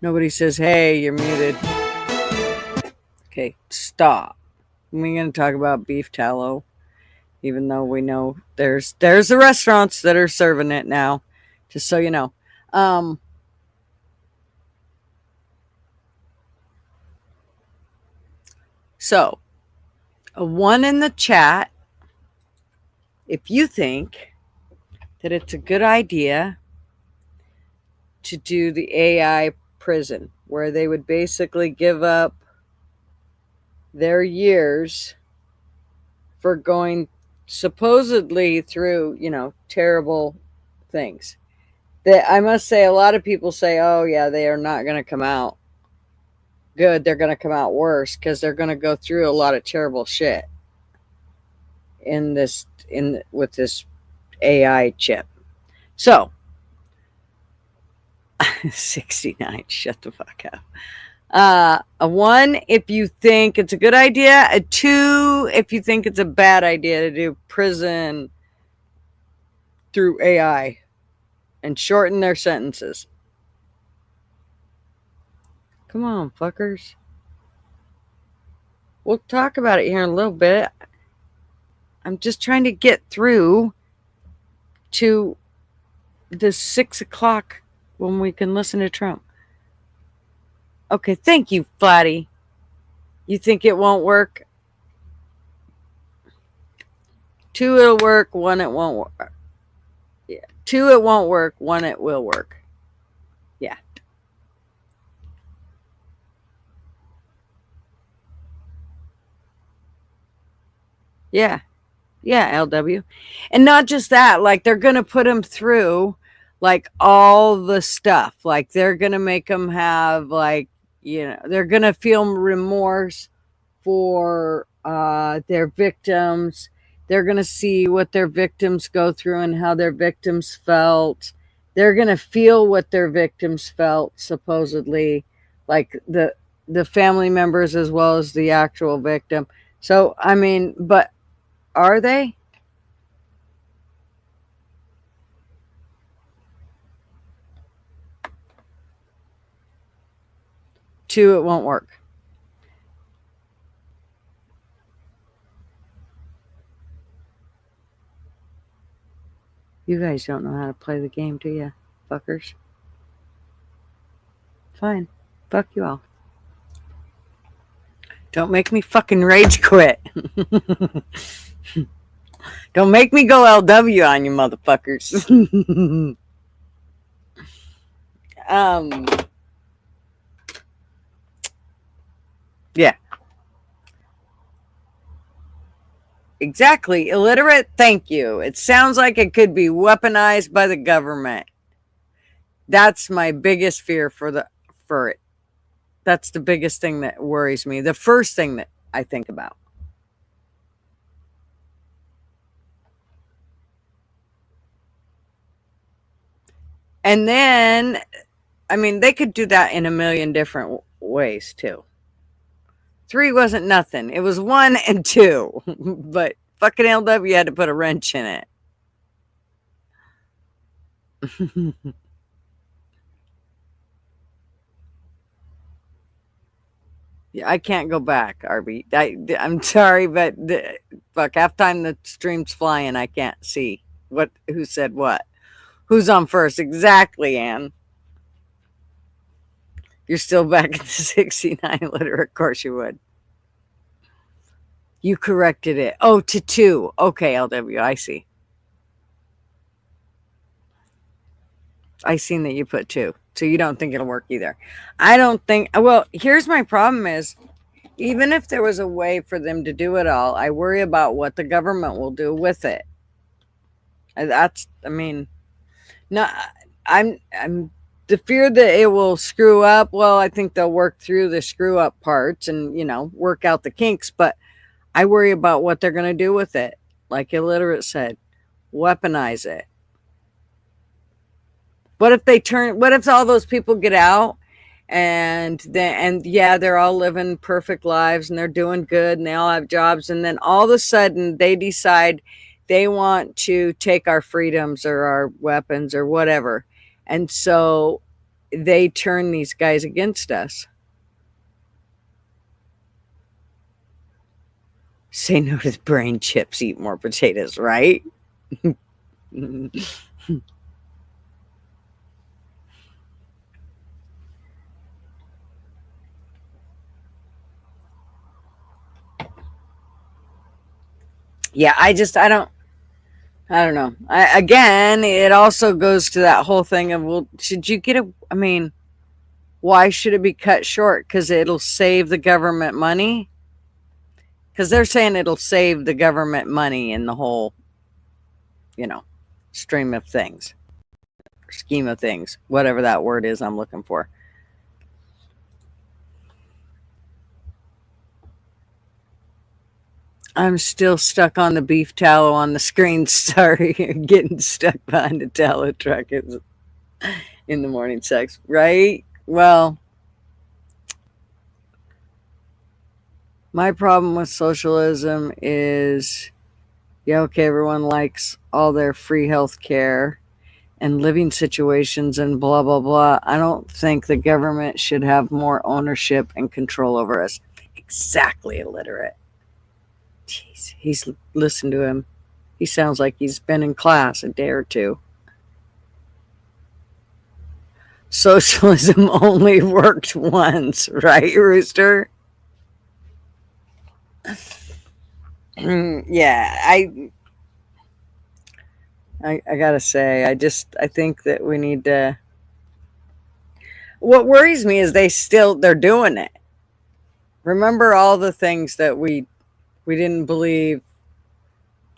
Nobody says, hey, you're muted. Okay, stop. We're going to talk about beef tallow, even though we know there's the restaurants that are serving it now, just so you know. So, a 1 in the chat if you think that it's a good idea to do the AI prison, where they would basically give up their years for going supposedly through, terrible things. That I must say, a lot of people say, oh, yeah, they are not going to come out good. They're going to come out worse because they're going to go through a lot of terrible shit with this AI chip. So, 69, shut the fuck up. A 1 if you think it's a good idea. A 2 if you think it's a bad idea to do prison through AI and shorten their sentences. Come on, fuckers. We'll talk about it here in a little bit. I'm just trying to get through to the 6 o'clock when we can listen to Trump. Okay, thank you, Flatty. You think it won't work? 2, it'll work. 1, it won't work. Yeah. 2, it won't work. 1, it will work. Yeah. Yeah. Yeah, LW. And not just that, like they're going to put them through like all the stuff. Like they're going to make them have they're going to feel remorse for their victims. They're going to see what their victims go through and how their victims felt. They're going to feel what their victims felt, supposedly, like the family members as well as the actual victim. So, I mean, but are they? Two, it won't work. You guys don't know how to play the game, do you, fuckers? Fine. Fuck you all. Don't make me fucking rage quit. Don't make me go LW on you motherfuckers. Yeah. Exactly. Illiterate, thank you. It sounds like it could be weaponized by the government. That's my biggest fear for it. That's the biggest thing that worries me. The first thing that I think about. And then, I mean, they could do that in a million different ways too. 3 wasn't nothing. It was 1 and 2. But fucking LW had to put a wrench in it. Yeah, I can't go back, Arby. I'm sorry, but fuck, half time the stream's flying, I can't see who said what. Who's on first? Exactly, Ann. You're still back in the 69 literate. Of course you would. You corrected it. Oh, to 2. Okay, LW, I see. I seen that you put 2. So you don't think it'll work either. I don't think, well, here's my problem is, even if there was a way for them to do it all, I worry about what the government will do with it. No, I'm the fear that it will screw up. Well, I think they'll work through the screw up parts and, work out the kinks, but I worry about what they're going to do with it. Like Illiterate said, weaponize it. What if all those people get out and they're all living perfect lives and they're doing good and they all have jobs, and then all of a sudden they decide they want to take our freedoms or our weapons or whatever. And so they turn these guys against us. Say no to the brain chips, eat more potatoes, right? Yeah, I don't know. Again, it also goes to that whole thing of, well, should you get why should it be cut short? Because it'll save the government money? Because they're saying it'll save the government money in the whole, stream of things, scheme of things, whatever that word is I'm looking for. I'm still stuck on the beef tallow on the screen. Sorry, getting stuck behind a tallow truck in the morning sex, right? Well, my problem with socialism is, yeah, okay, everyone likes all their free health care and living situations and blah, blah, blah. I don't think the government should have more ownership and control over us. Exactly, Illiterate. Jeez, listen to him. He sounds like he's been in class a day or two. Socialism only worked once, right, Rooster? Yeah, I gotta say, I think that we need to. What worries me is they're doing it. Remember all the things that we didn't believe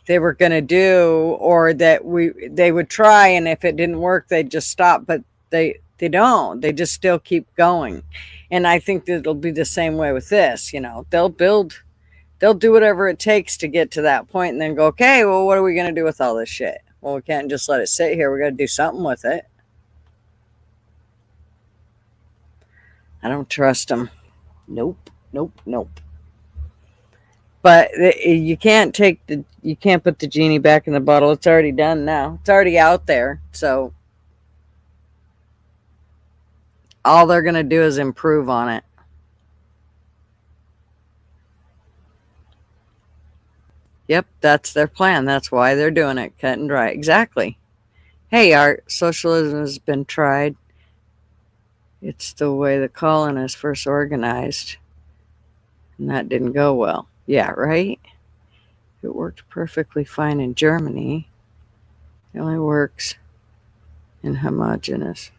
they were going to do, or that they would try, and if it didn't work, they'd just stop. But they don't. They just still keep going. And I think that it'll be the same way with this. They'll do whatever it takes to get to that point, and then go, okay, well, what are we going to do with all this shit? Well, we can't just let it sit here. We got to do something with it. I don't trust them. Nope. But you can't put the genie back in the bottle. It's already done now. It's already out there. So all they're going to do is improve on it. Yep, that's their plan. That's why they're doing it. Cut and dry. Exactly. Hey, Art, socialism has been tried. It's the way the colonists first organized. And that didn't go well. Yeah, right? It worked perfectly fine in Germany. It only works in homogenous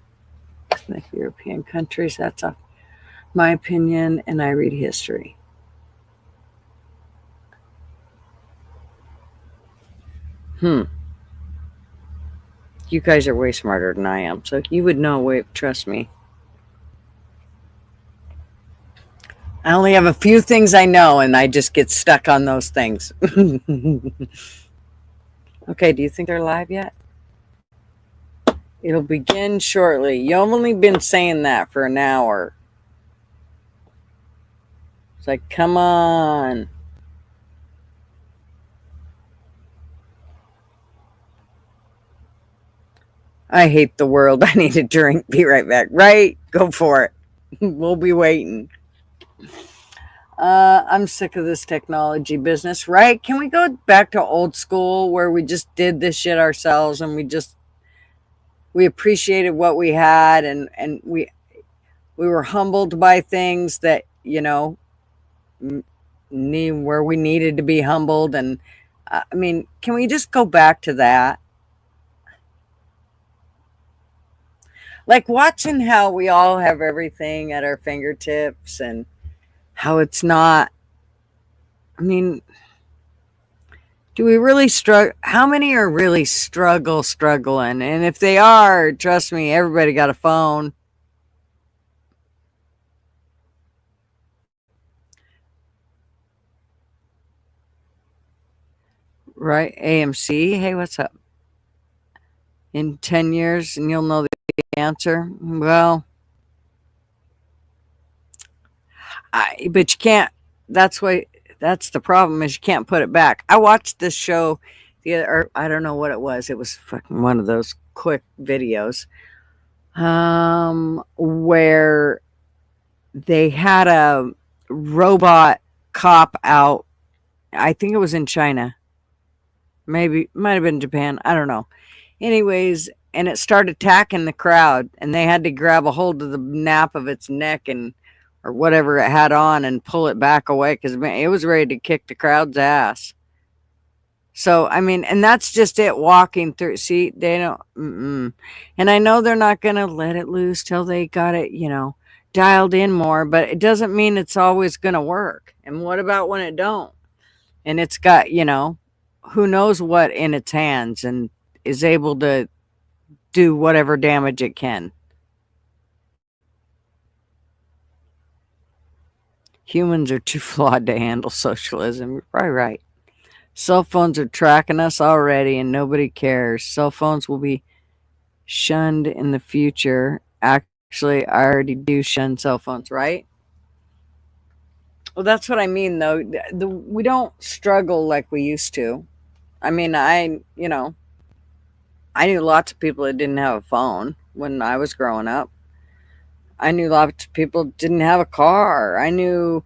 ethnic European countries. That's my opinion, and I read history. You guys are way smarter than I am, so you would know. Trust me. I only have a few things I know, and I just get stuck on those things. Okay, do you think they're live yet? It'll begin shortly. You've only been saying that for an hour. It's like, come on. I hate the world. I need a drink. Be right back. Right? Go for it. We'll be waiting. I'm sick of this technology business, right? Can we go back to old school where we just did this shit ourselves and we appreciated what we had, and We were humbled by things that, where we needed to be humbled. And I mean, can we just go back to that? Like watching how we all have everything at our fingertips and how it's not. I mean, do we really struggle? How many are really struggling? And if they are, trust me, everybody got a phone. Right? AMC. Hey, what's up? In 10 years and you'll know the answer. Well, but you can't. That's the problem is you can't put it back. I watched this show or I don't know what it was. It was fucking one of those quick videos where they had a robot cop out. I think it was in China. Maybe might have been Japan. I don't know. Anyways, and it started attacking the crowd, and they had to grab a hold of the nape of its neck or whatever it had on and pull it back away because it was ready to kick the crowd's ass. So, I mean, and that's just it walking through. See, they don't, and I know they're not going to let it loose till they got it, dialed in more, but it doesn't mean it's always going to work. And what about when it don't? And it's got, who knows what in its hands and is able to do whatever damage it can. Humans are too flawed to handle socialism. You're probably right. Cell phones are tracking us already and nobody cares. Cell phones will be shunned in the future. Actually, I already do shun cell phones, right? Well, that's what I mean, though. We don't struggle like we used to. I mean, I knew lots of people that didn't have a phone when I was growing up. I knew lots of people didn't have a car. I knew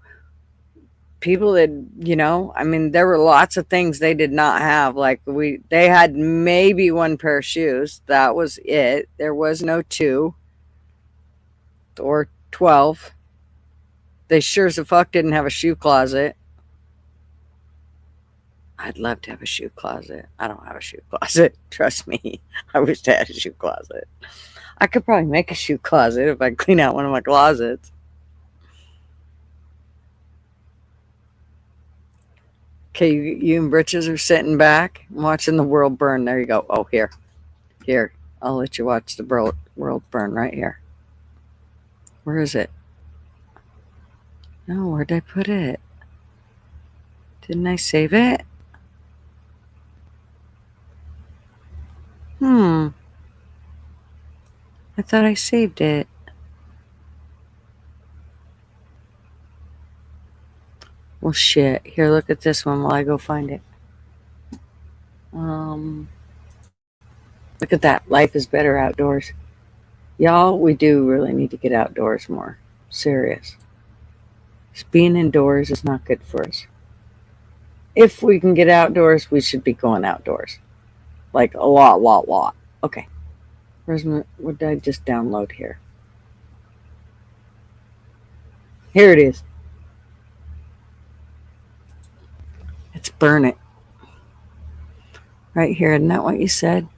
people that, I mean, there were lots of things they did not have. Like they had maybe one pair of shoes. That was it. There was no 2 or 12. They sure as the fuck didn't have a shoe closet. I'd love to have a shoe closet. I don't have a shoe closet. Trust me. I wish I had a shoe closet. I could probably make a shoe closet if I clean out one of my closets. Okay, you and Britches are sitting back watching the world burn. There you go. Oh, here. I'll let you watch the world burn right here. Where is it? No, where'd I put it? Didn't I save it? I thought I saved it. Well, shit. Here, look at this one while I go find it. Look at that. Life is better outdoors. Y'all, we do really need to get outdoors more. Serious. Being indoors is not good for us. If we can get outdoors, we should be going outdoors. Like a lot. Okay. What did I just download here? Here it is. Let's burn it. Right here. Isn't that what you said?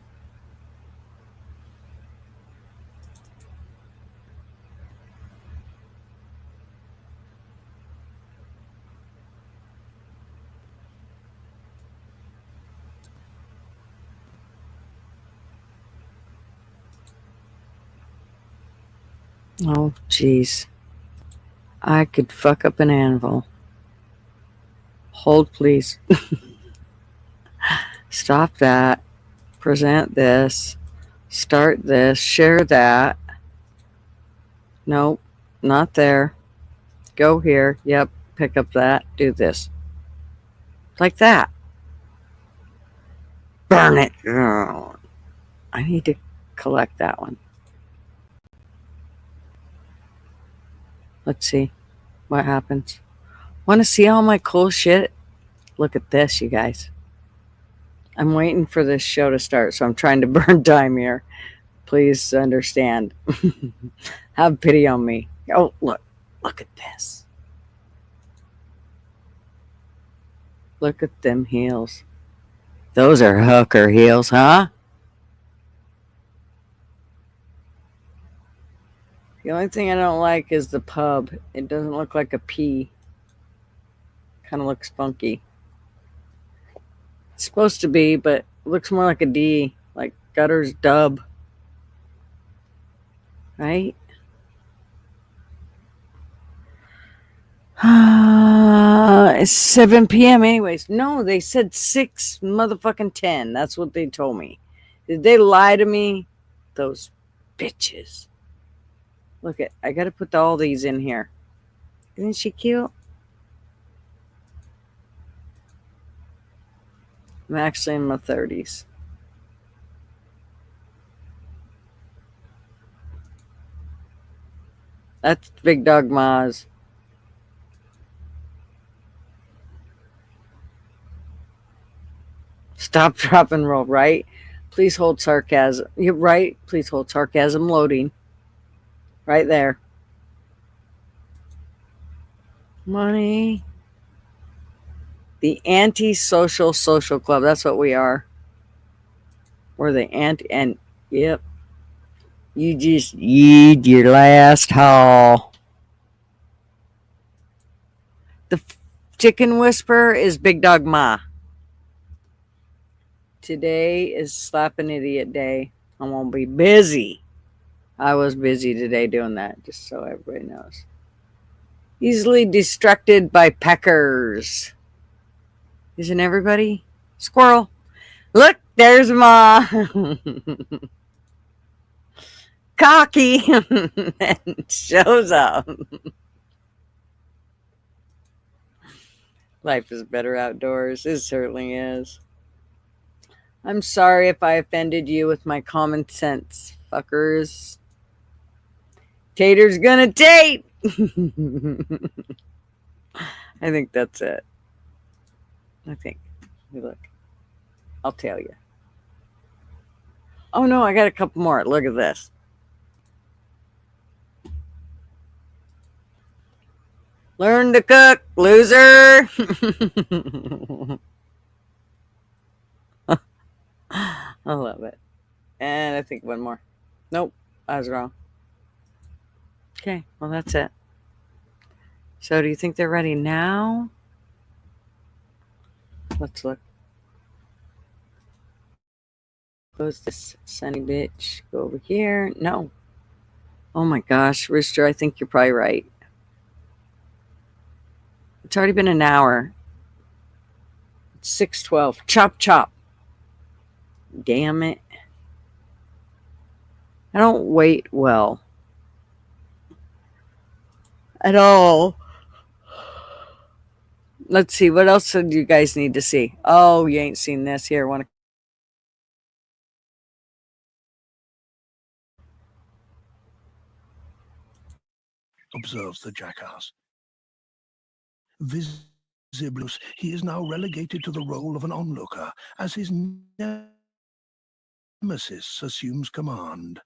Oh, jeez. I could fuck up an anvil. Hold, please. Stop that. Present this. Start this. Share that. Nope. Not there. Go here. Yep. Pick up that. Do this. Like that. Burn it. Oh, I need to collect that one. Let's see what happens. Want to see all my cool shit? Look at this, you guys. I'm waiting for this show to start, so I'm trying to burn time here. Please understand. Have pity on me. Oh, look at this. Look at them heels. Those are hooker heels, huh? The only thing I don't like is the pub. It doesn't look like a P. Kind of looks funky. It's supposed to be, but it looks more like a D, like Gutter's dub. Right? It's 7 p.m. anyways. No, they said 6 motherfucking 10. That's what they told me. Did they lie to me? Those bitches. Look at, I gotta put all these in here. Isn't she cute? I'm actually in my 30s. That's Big Dog Ma's. Stop, drop, and roll, right? Please hold sarcasm. You're right. Please hold sarcasm loading. Right there. Money. The anti-social social club. That's what we are. We're the and yep. You just yeed your last haul. The chicken whisperer is Big Dog Ma. Today is Slap an Idiot Day. I'm gonna be busy. I was busy today doing that, just so everybody knows. Easily distracted by peckers. Isn't everybody? Squirrel. Look, there's Ma. Cocky. And shows up. Life is better outdoors. It certainly is. I'm sorry if I offended you with my common sense, fuckers. Tater's gonna tate. I think that's it. I think. Look. I'll tell you. Oh no, I got a couple more. Look at this. Learn to cook, loser. I love it. And I think one more. Nope, I was wrong. Okay, well, that's it. So, do you think they're ready now? Let's look. Close this sunny bitch. Go over here. No. Oh my gosh, Rooster, I think you're probably right. It's already been an hour. It's 6:12. Chop, chop. Damn it. I don't wait well. At all. Let's see. What else do you guys need to see? Oh, you ain't seen this. Here, want to. Observes the jackass. Visiblus, he is now relegated to the role of an onlooker as his nemesis assumes command,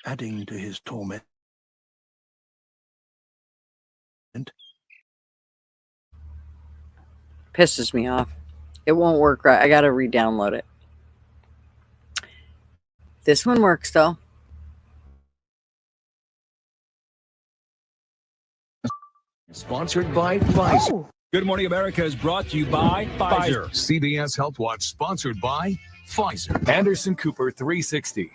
adding to his torment. Pisses me off. It won't work right. I got to re-download it. This one works, though. Sponsored by Pfizer. Oh. Good Morning America is brought to you by Pfizer. CBS Health Watch sponsored by Pfizer. Anderson Cooper 360.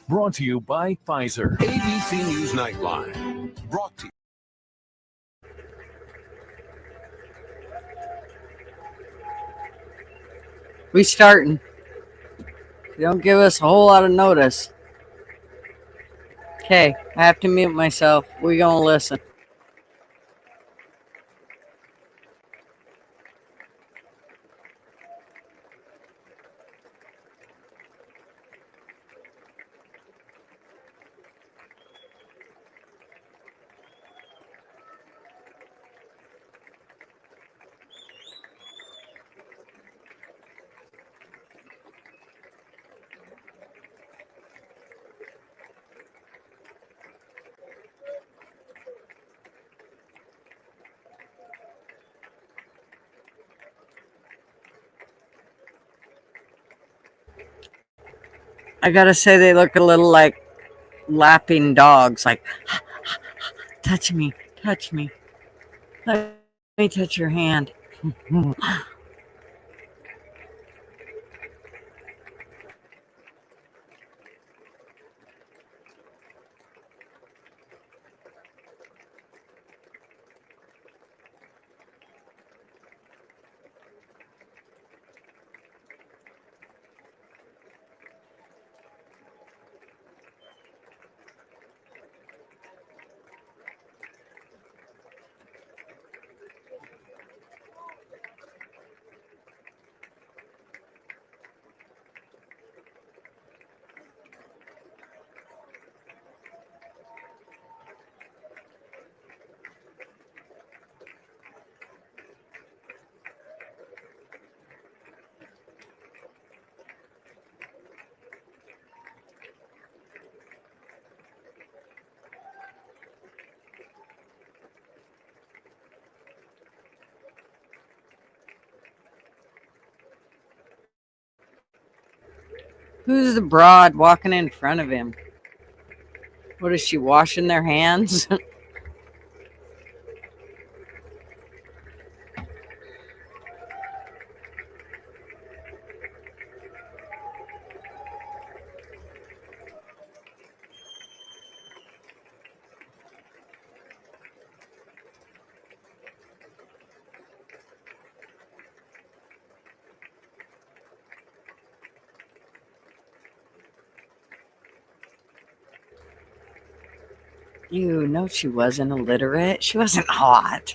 Brought to you by Pfizer. ABC News Nightline. Brought to you. We starting. You don't give us a whole lot of notice. Okay, I have to mute myself. We're going to listen. I gotta say, they look a little like lapping dogs, like, touch me, touch me. Let me touch your hand. Who's the broad walking in front of him? What is she, washing their hands? You know she wasn't illiterate. She wasn't hot.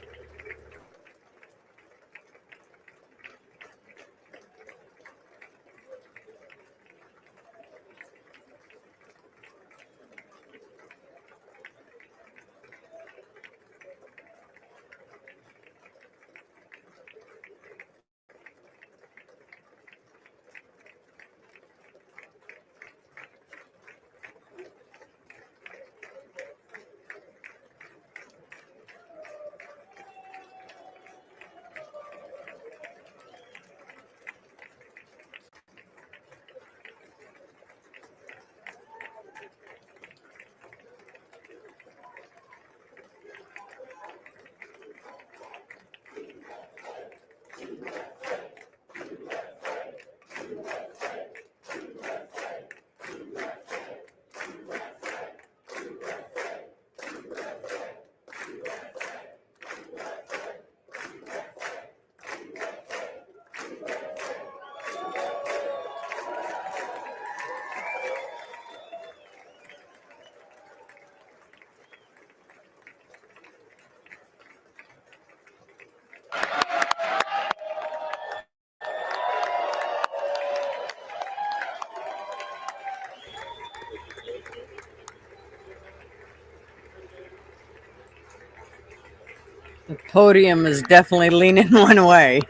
The podium is definitely leaning one way.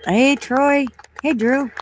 Hey, Troy. Hey, Drew.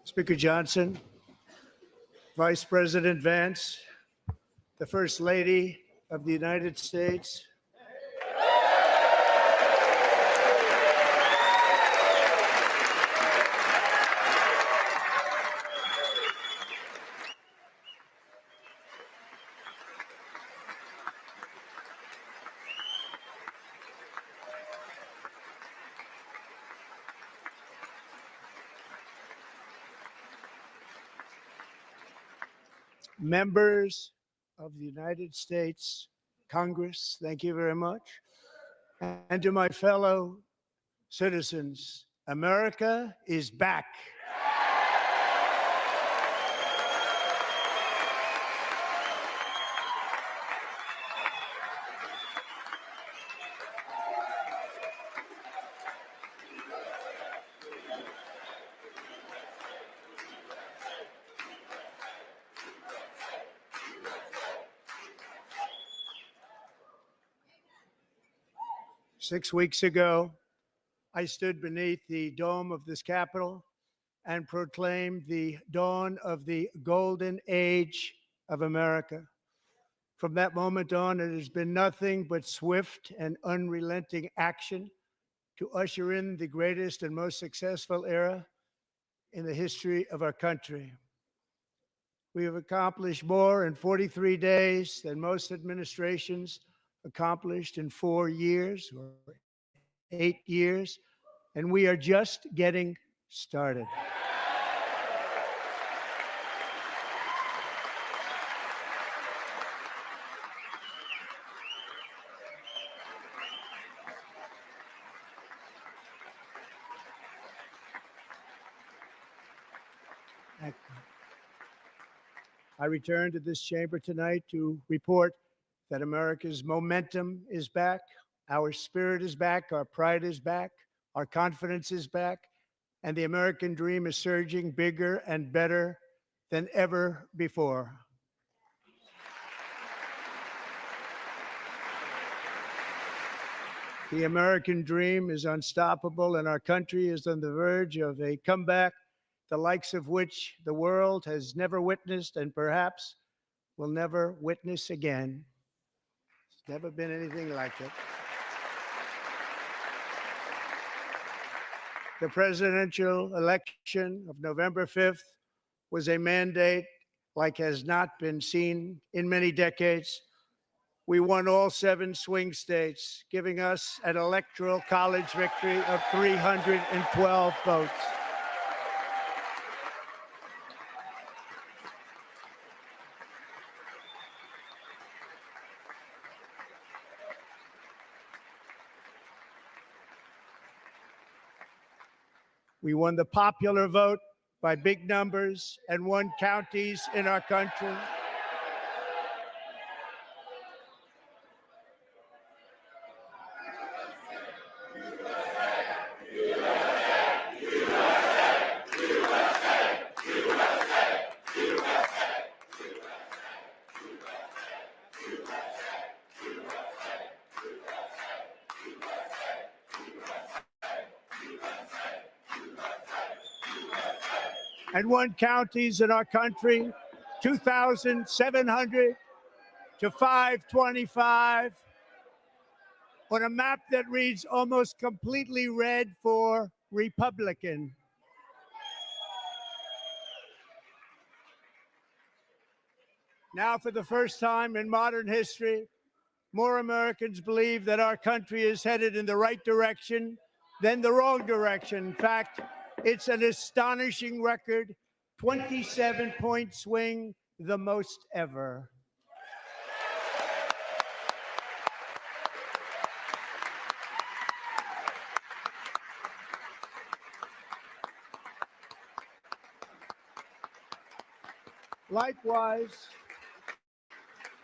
Speaker Johnson, Vice President Vance, the First Lady of the United States, Members of the United States Congress, thank you very much. And to my fellow citizens, America is back. 6 weeks ago, I stood beneath the dome of this Capitol and proclaimed the dawn of the golden age of America. From that moment on, it has been nothing but swift and unrelenting action to usher in the greatest and most successful era in the history of our country. We have accomplished more in 43 days than most administrations accomplished in 4 years or 8 years, and we are just getting started. I return to this chamber tonight to report that America's momentum is back, our spirit is back, our pride is back, our confidence is back, and the American dream is surging bigger and better than ever before. The American dream is unstoppable, and our country is on the verge of a comeback, the likes of which the world has never witnessed and perhaps will never witness again. There's never been anything like it. The presidential election of November 5th was a mandate like has not been seen in many decades. We won all 7 swing states, giving us an electoral college victory of 312 votes. We won the popular vote by big numbers and won counties in our country. And won counties in our country, 2,700 to 525, on a map that reads almost completely red for Republican. Now, for the first time in modern history, more Americans believe that our country is headed in the right direction than the wrong direction. In fact, it's an astonishing record, 27-point swing, the most ever. Likewise,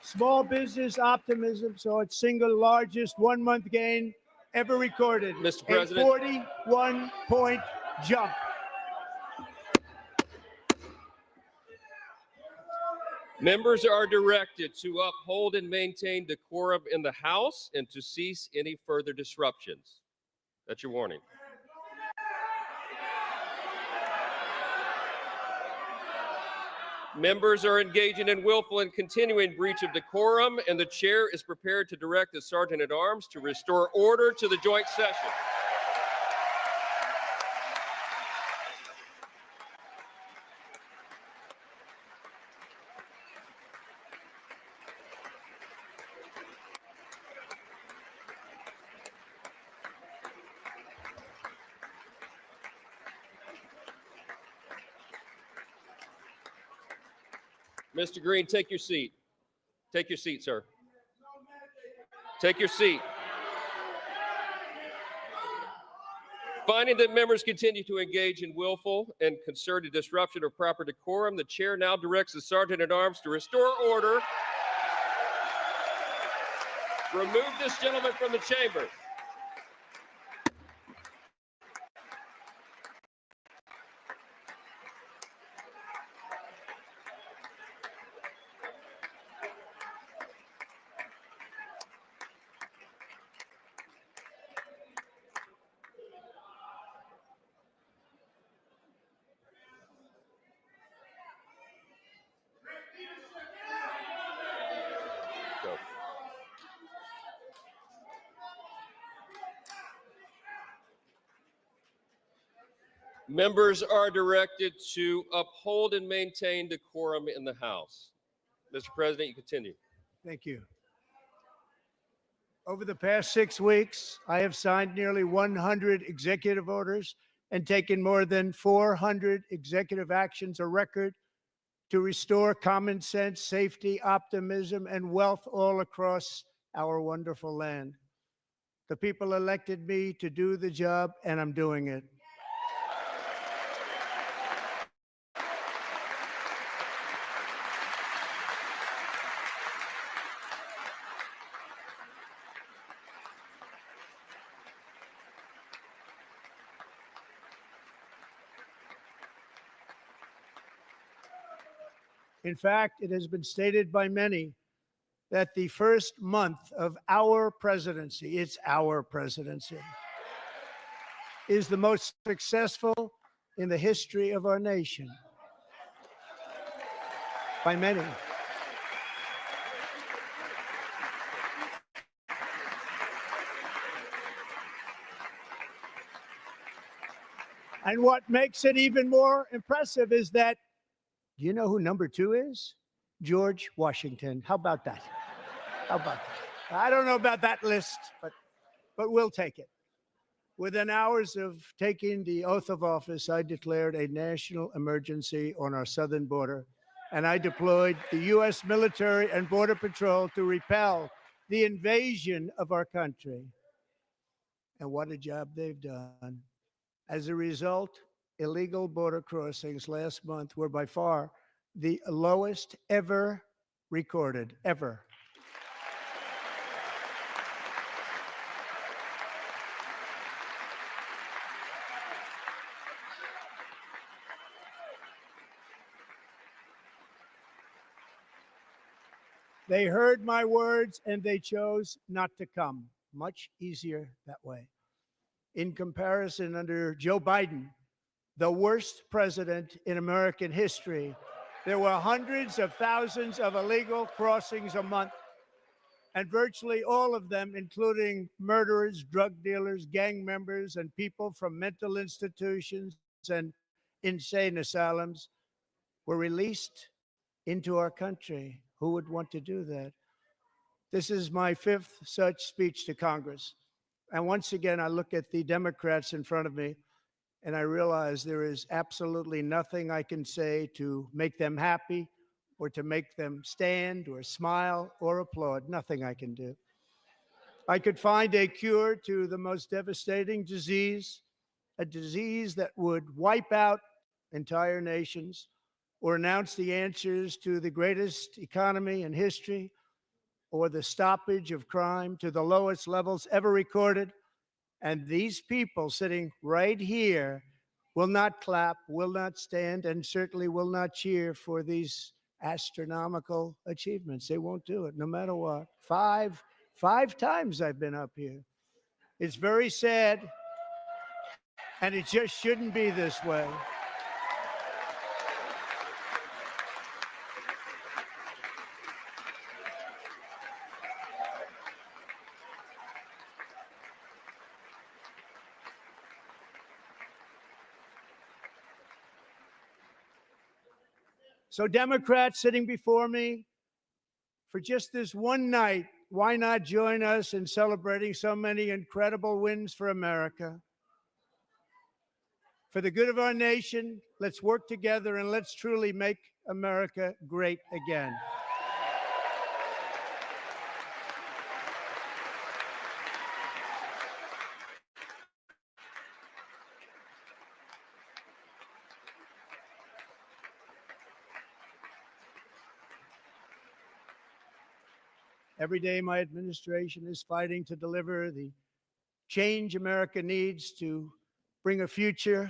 small business optimism saw its single largest one-month gain ever recorded. Mr. President. A 41-point jump. Members are directed to uphold and maintain decorum in the House and to cease any further disruptions. That's your warning. Members are engaging in willful and continuing breach of decorum, and the chair is prepared to direct the Sergeant at Arms to restore order to the joint session. Mr. Green, take your seat. Take your seat, sir. Take your seat. Finding that members continue to engage in willful and concerted disruption of proper decorum, the chair now directs the Sergeant at Arms to restore order. Remove this gentleman from the chamber. Go. Members are directed to uphold and maintain decorum in the House. Mr. President, you continue. Thank you. Over the past 6 weeks, I have signed nearly 100 executive orders and taken more than 400 executive actions, a record to restore common sense, safety, optimism, and wealth all across our wonderful land. The people elected me to do the job, and I'm doing it. In fact, it has been stated by many that the first month of our presidency, it's our presidency, is the most successful in the history of our nation. By many. And what makes it even more impressive is that, do you know who number 2 is? George Washington. How about that? How about that? I don't know about that list, but we'll take it. Within hours of taking the oath of office, I declared a national emergency on our southern border, and I deployed the U.S. military and Border Patrol to repel the invasion of our country. And what a job they've done. As a result, illegal border crossings last month were by far the lowest ever recorded, ever. They heard my words and they chose not to come. Much easier that way. In comparison, under Joe Biden, the worst president in American history, there were hundreds of thousands of illegal crossings a month, and virtually all of them, including murderers, drug dealers, gang members, and people from mental institutions and insane asylums, were released into our country. Who would want to do that? This is my 5th such speech to Congress. And once again, I look at the Democrats in front of me, and I realize there is absolutely nothing I can say to make them happy or to make them stand or smile or applaud. Nothing I can do. I could find a cure to the most devastating disease, a disease that would wipe out entire nations, or announce the answers to the greatest economy in history, or the stoppage of crime to the lowest levels ever recorded. And these people sitting right here will not clap, will not stand, and certainly will not cheer for these astronomical achievements. They won't do it, no matter what. Five times I've been up here. It's very sad, and it just shouldn't be this way. So Democrats sitting before me, for just this one night, why not join us in celebrating so many incredible wins for America? For the good of our nation, let's work together and let's truly make America great again. Every day, my administration is fighting to deliver the change America needs to bring a future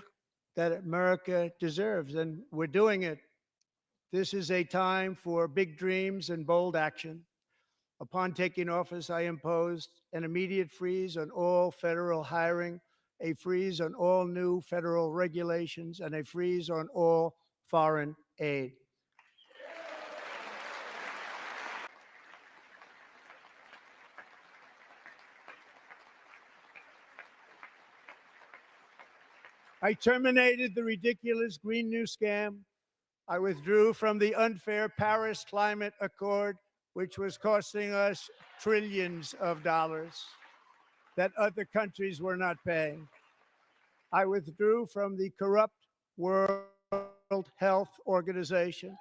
that America deserves, and we're doing it. This is a time for big dreams and bold action. Upon taking office, I imposed an immediate freeze on all federal hiring, a freeze on all new federal regulations, and a freeze on all foreign aid. I terminated the ridiculous Green New Scam. I withdrew from the unfair Paris Climate Accord, which was costing us trillions of dollars that other countries were not paying. I withdrew from the corrupt World Health Organization.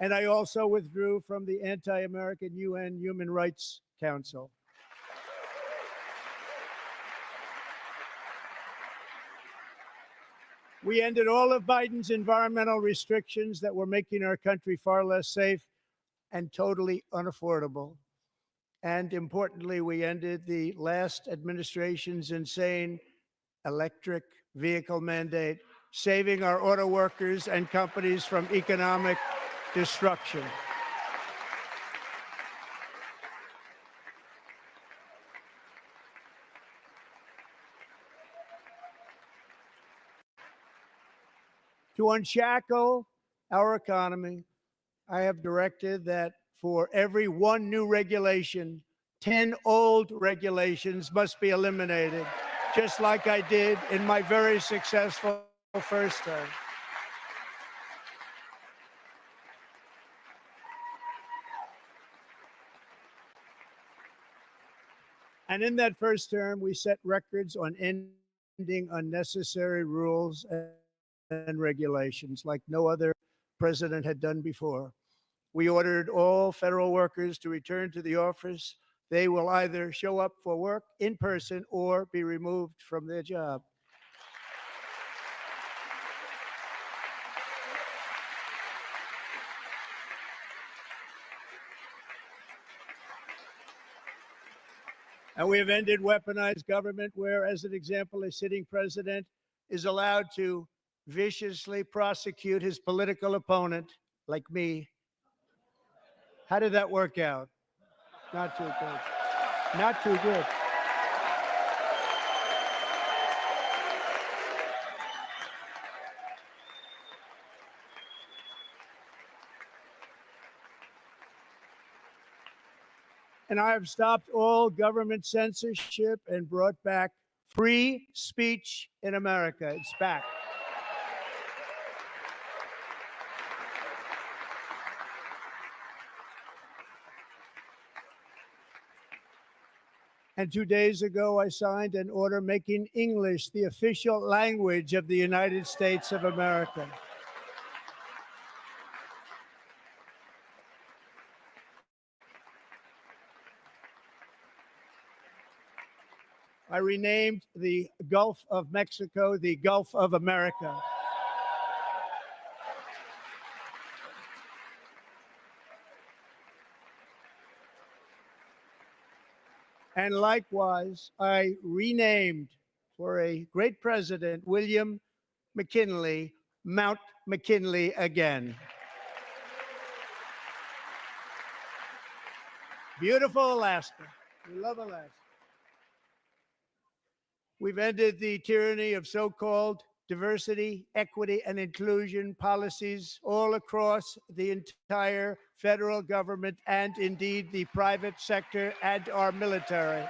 And I also withdrew from the anti-American UN Human Rights Council. We ended all of Biden's environmental restrictions that were making our country far less safe and totally unaffordable. And importantly, we ended the last administration's insane electric vehicle mandate, saving our auto workers and companies from economic destruction. To unshackle our economy, I have directed that for every one new regulation, 10 old regulations must be eliminated, just like I did in my very successful first term. And in that first term, we set records on ending unnecessary rules and regulations like no other president had done before. We ordered all federal workers to return to the office. They will either show up for work in person or be removed from their job. And we have ended weaponized government where, as an example, a sitting president is allowed to viciously prosecute his political opponent, like me. How did that work out? Not too good. Not too good. And I have stopped all government censorship and brought back free speech in America. It's back. And 2 days ago, I signed an order making English the official language of the United States of America. I renamed the Gulf of Mexico the Gulf of America. And likewise, I renamed, for a great president, William McKinley, Mount McKinley again. Beautiful Alaska. We love Alaska. We've ended the tyranny of so-called diversity, equity, and inclusion policies all across the entire federal government and indeed the private sector and our military.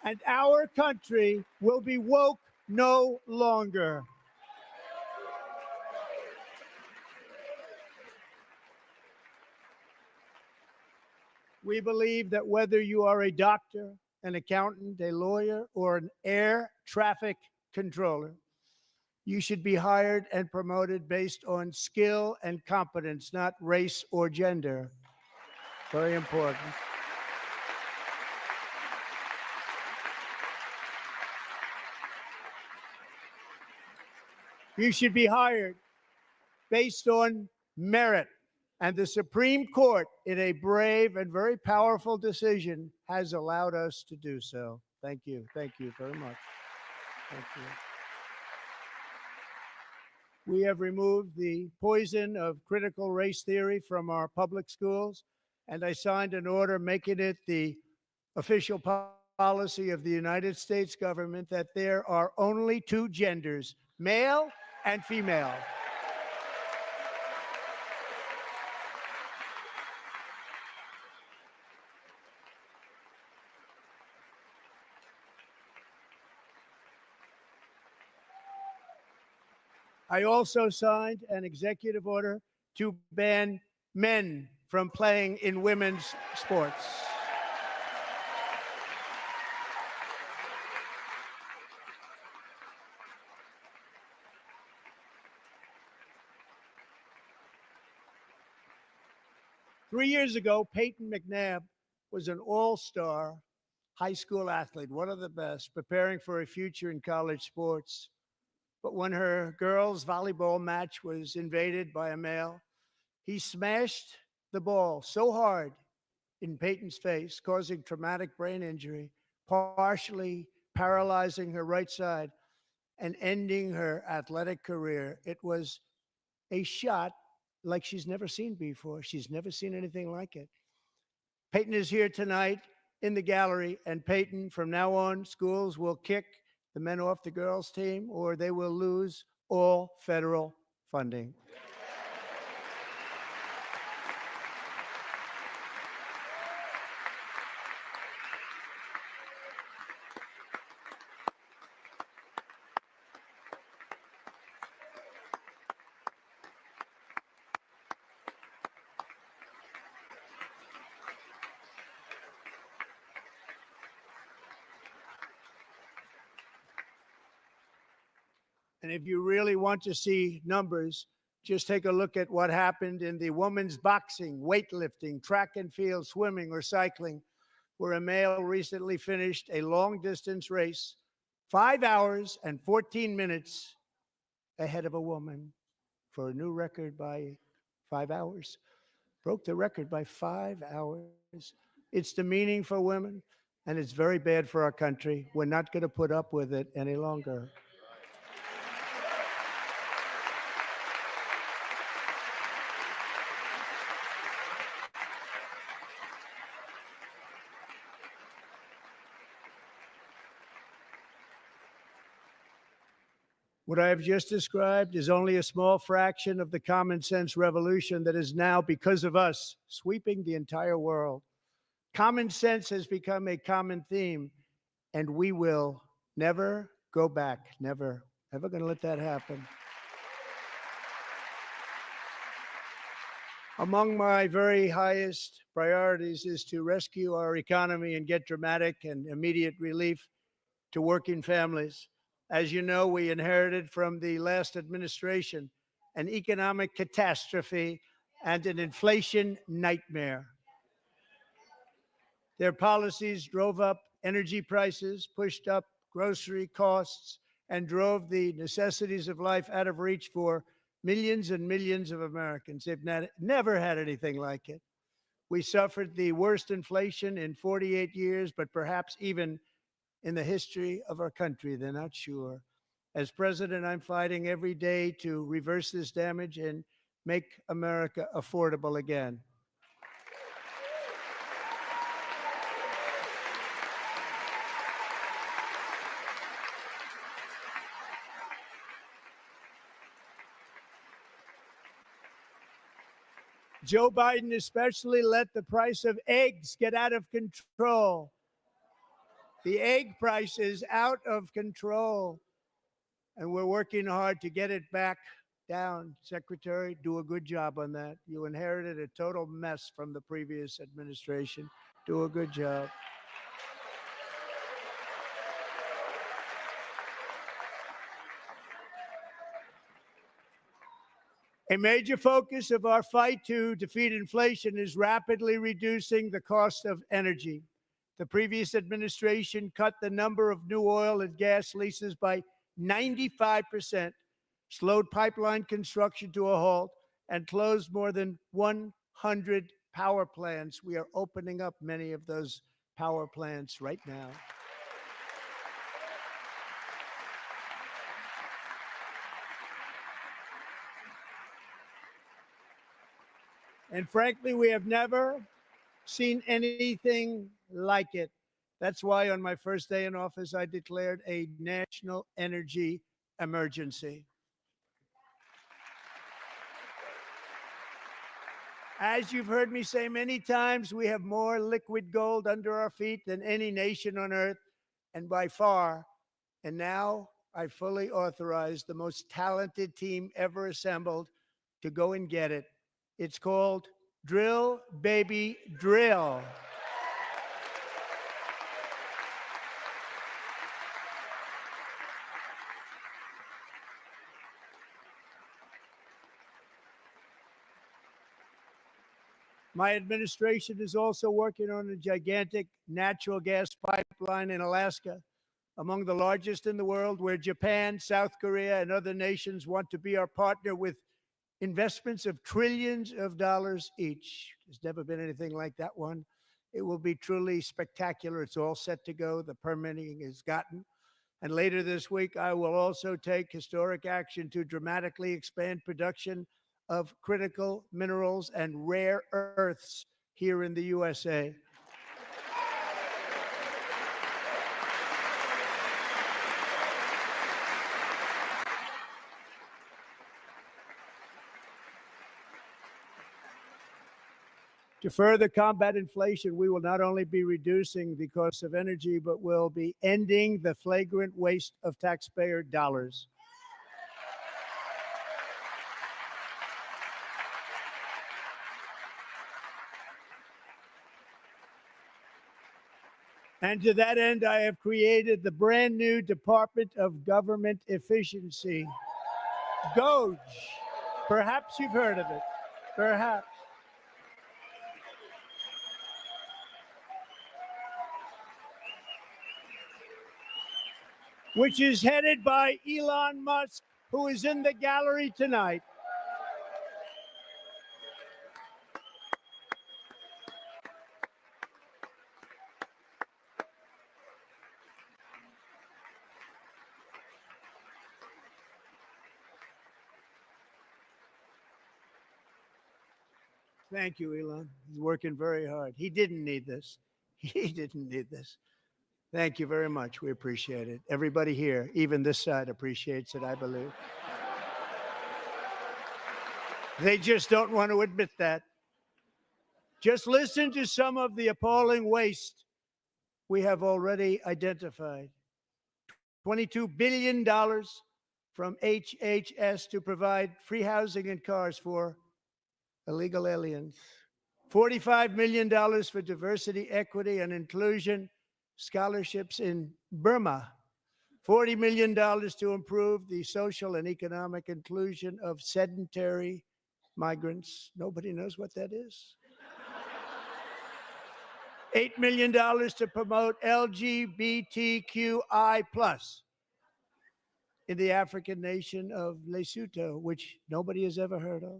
And our country will be woke no longer. We believe that whether you are a doctor, an accountant, a lawyer, or an air traffic controller. You should be hired and promoted based on skill and competence, not race or gender. Very important. You should be hired based on merit. And the Supreme Court, in a brave and very powerful decision, has allowed us to do so. Thank you. Thank you very much. Thank you. We have removed the poison of critical race theory from our public schools, and I signed an order making it the official policy of the United States government that there are only two genders, male and female. I also signed an executive order to ban men from playing in women's sports. Three years ago, Peyton McNabb was an all-star high school athlete, one of the best, preparing for a future in college sports. But when her girls' volleyball match was invaded by a male, he smashed the ball so hard in Peyton's face, causing traumatic brain injury, partially paralyzing her right side and ending her athletic career. It was a shot like she's never seen before. She's never seen anything like it. Peyton is here tonight in the gallery, and Peyton, from now on, schools will kick the men off the girls' team, or they will lose all federal funding. And if you really want to see numbers, just take a look at what happened in the women's boxing, weightlifting, track and field, swimming, or cycling, where a male recently finished a long-distance race 5 hours and 14 minutes ahead of a woman for a new record by 5 hours. Broke the record by 5 hours. It's demeaning for women, and it's very bad for our country. We're not going to put up with it any longer. What I have just described is only a small fraction of the common sense revolution that is now, because of us, sweeping the entire world. Common sense has become a common theme, and we will never go back. Never. Never going to let that happen. Among my very highest priorities is to rescue our economy and get dramatic and immediate relief to working families. As you know, we inherited from the last administration an economic catastrophe and an inflation nightmare. Their policies drove up energy prices, pushed up grocery costs, and drove the necessities of life out of reach for millions and millions of Americans. They've never had anything like it. We suffered the worst inflation in 48 years, but perhaps even in the history of our country. They're not sure. As president, I'm fighting every day to reverse this damage and make America affordable again. Joe Biden especially let the price of eggs get out of control. The egg price is out of control, and we're working hard to get it back down. Secretary, do a good job on that. You inherited a total mess from the previous administration. Do a good job. A major focus of our fight to defeat inflation is rapidly reducing the cost of energy. The previous administration cut the number of new oil and gas leases by 95%, slowed pipeline construction to a halt, and closed more than 100 power plants. We are opening up many of those power plants right now. And frankly, we have never seen anything like it. That's why on my first day in office, I declared a national energy emergency. As you've heard me say many times, we have more liquid gold under our feet than any nation on earth, and by far. And now I fully authorize the most talented team ever assembled to go and get it. It's called Drill, Baby, Drill. My administration is also working on a gigantic natural gas pipeline in Alaska, among the largest in the world, where Japan, South Korea, and other nations want to be our partner with investments of trillions of dollars each. There's never been anything like that one. It will be truly spectacular. It's all set to go. The permitting is gotten. And later this week, I will also take historic action to dramatically expand production of critical minerals and rare earths here in the USA. To further combat inflation, we will not only be reducing the cost of energy, but will be ending the flagrant waste of taxpayer dollars. And to that end, I have created the brand new Department of Government Efficiency, D.O.G.E. Perhaps you've heard of it. Perhaps. Which is headed by Elon Musk, who is in the gallery tonight. Thank you, Elon. He's working very hard. He didn't need this. He didn't need this. Thank you very much. We appreciate it. Everybody here, even this side, appreciates it, I believe. They just don't want to admit that. Just listen to some of the appalling waste we have already identified. $22 billion from HHS to provide free housing and cars for illegal aliens. $45 million for diversity, equity, and inclusion scholarships in Burma. $40 million to improve the social and economic inclusion of sedentary migrants. Nobody knows what that is. $8 million to promote LGBTQI+ in the African nation of Lesotho, which nobody has ever heard of.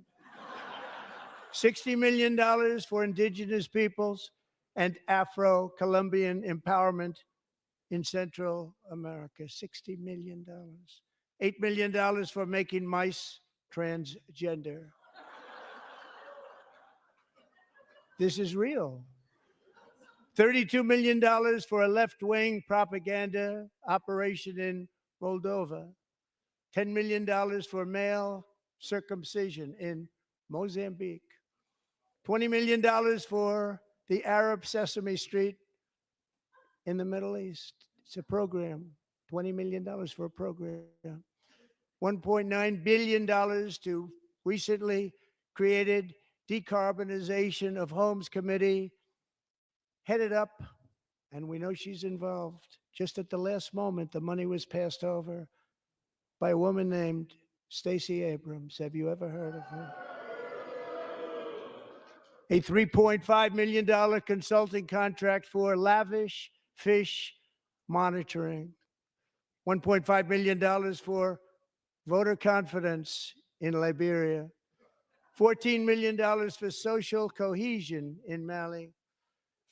$60 million for indigenous peoples and Afro-Colombian empowerment in Central America. $60 million. $8 million for making mice transgender. This is real. $32 million for a left-wing propaganda operation in Moldova. $10 million for male circumcision in Mozambique. $20 million for the Arab Sesame Street in the Middle East. It's a program. $20 million for a program. $1.9 billion to recently created Decarbonization of Homes Committee, headed up, and we know she's involved. Just at the last moment, the money was passed over by a woman named Stacey Abrams. Have you ever heard of her? A $3.5 million consulting contract for lavish fish monitoring. $1.5 million for voter confidence in Liberia. $14 million for social cohesion in Mali.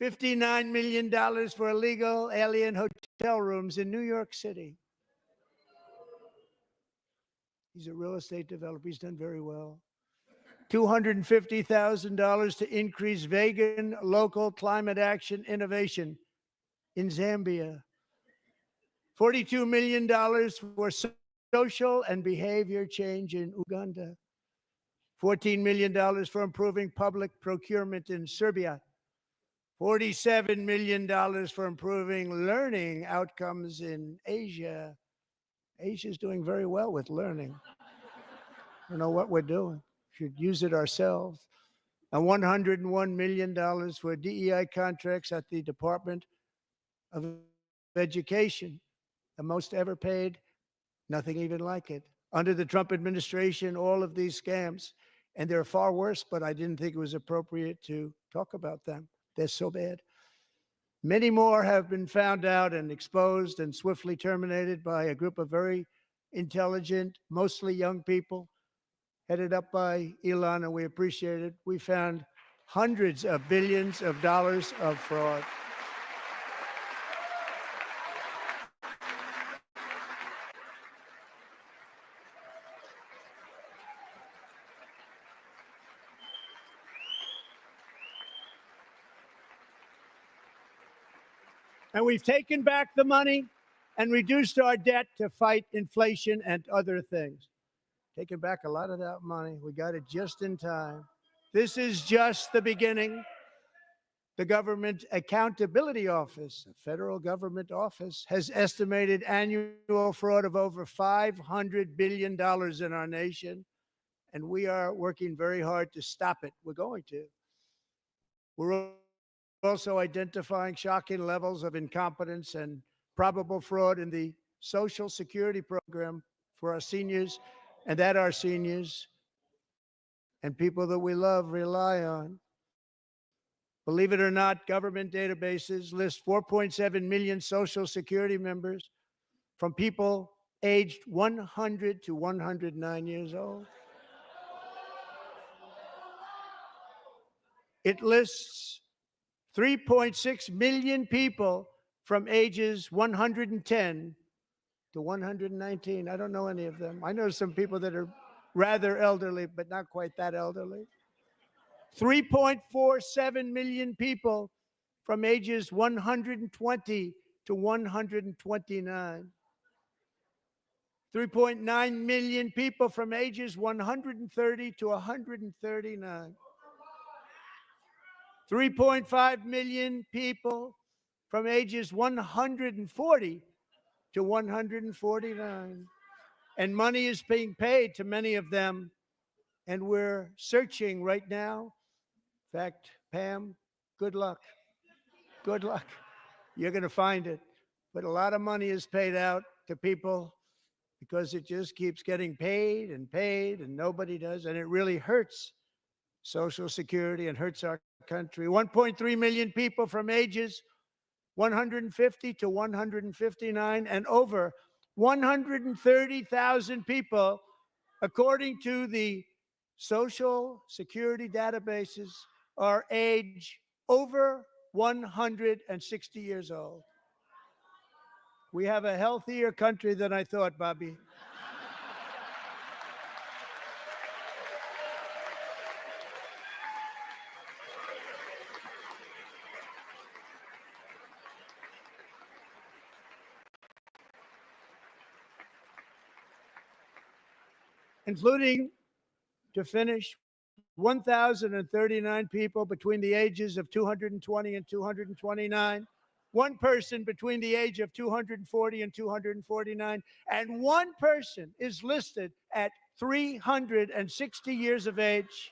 $59 million for illegal alien hotel rooms in New York City. He's a real estate developer. He's done very well. $250,000 to increase vegan local climate action innovation in Zambia. $42 million for social and behavior change in Uganda. $14 million for improving public procurement in Serbia. $47 million for improving learning outcomes in Asia. Asia's doing very well with learning. I don't know what we're doing. Should use it ourselves. And $101 million for DEI contracts at the Department of Education, the most ever paid, nothing even like it. Under the Trump administration, all of these scams, and they're far worse, but I didn't think it was appropriate to talk about them. They're so bad. Many more have been found out and exposed and swiftly terminated by a group of very intelligent, mostly young people, headed up by Elon, and we appreciate it. We found hundreds of billions of dollars of fraud. And we've taken back the money and reduced our debt to fight inflation and other things. Taken back a lot of that money. We got it just in time. This is just the beginning. The Government Accountability Office, a federal government office, has estimated annual fraud of over $500 billion in our nation, and we are working very hard to stop it. We're going to. We're also identifying shocking levels of incompetence and probable fraud in the Social Security program for our seniors, and that our seniors and people that we love rely on. Believe it or not, government databases list 4.7 million Social Security members from people aged 100 to 109 years old. It lists 3.6 million people from ages 110 to 119. I don't know any of them. I know some people that are rather elderly, but not quite that elderly. 3.47 million people from ages 120 to 129. 3.9 million people from ages 130 to 139. 3.5 million people from ages 140 to 149. And money is being paid to many of them, and we're searching right now. In fact, Pam, good luck. Good luck. You're going to find it. But a lot of money is paid out to people because it just keeps getting paid, and nobody does. And it really hurts Social Security and hurts our country. 1.3 million people from ages 150 to 159, and over 130,000 people, according to the Social Security databases, are age over 160 years old. We have a healthier country than I thought, Bobby. Including, to finish, 1,039 people between the ages of 220 and 229, one person between the age of 240 and 249, and one person is listed at 360 years of age.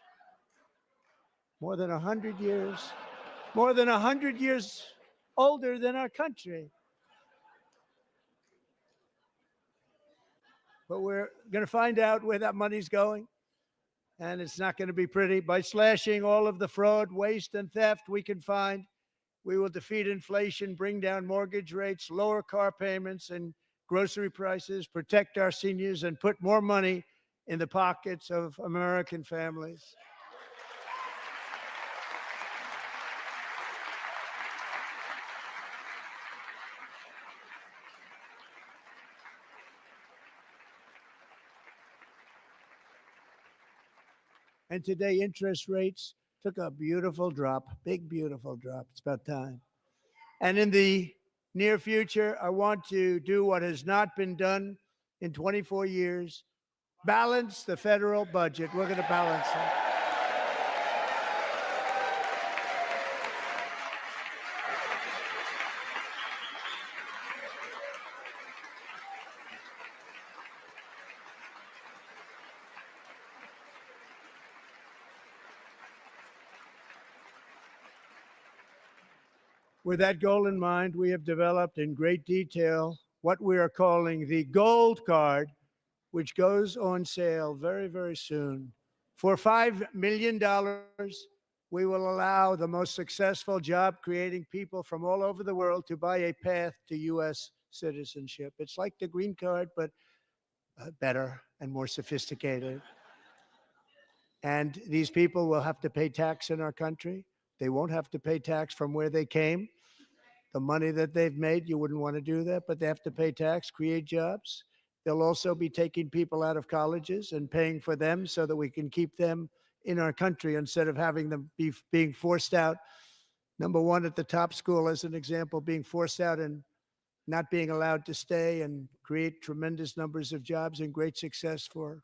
More than 100 years, more than 100 years older than our country. but we're going to find out where that money's going. And it's not going to be pretty. By slashing all of the fraud, waste, and theft we can find, we will defeat inflation, bring down mortgage rates, lower car payments and grocery prices, protect our seniors, and put more money in the pockets of American families. And today, interest rates took a beautiful drop, big, beautiful drop. It's about time. And in the near future, I want to do what has not been done in 24 years, balance the federal budget. We're going to balance it. With that goal in mind, we have developed in great detail what we are calling the Gold Card, which goes on sale very, very soon. For $5 million, we will allow the most successful job-creating people from all over the world to buy a path to U.S. citizenship. It's like the green card, but better and more sophisticated. And these people will have to pay tax in our country. They won't have to pay tax from where they came. The money that they've made, you wouldn't want to do that, but they have to pay tax, create jobs. They'll also be taking people out of colleges and paying for them so that we can keep them in our country instead of having them being forced out. Number one, at the top school, as an example, being forced out and not being allowed to stay and create tremendous numbers of jobs and great success for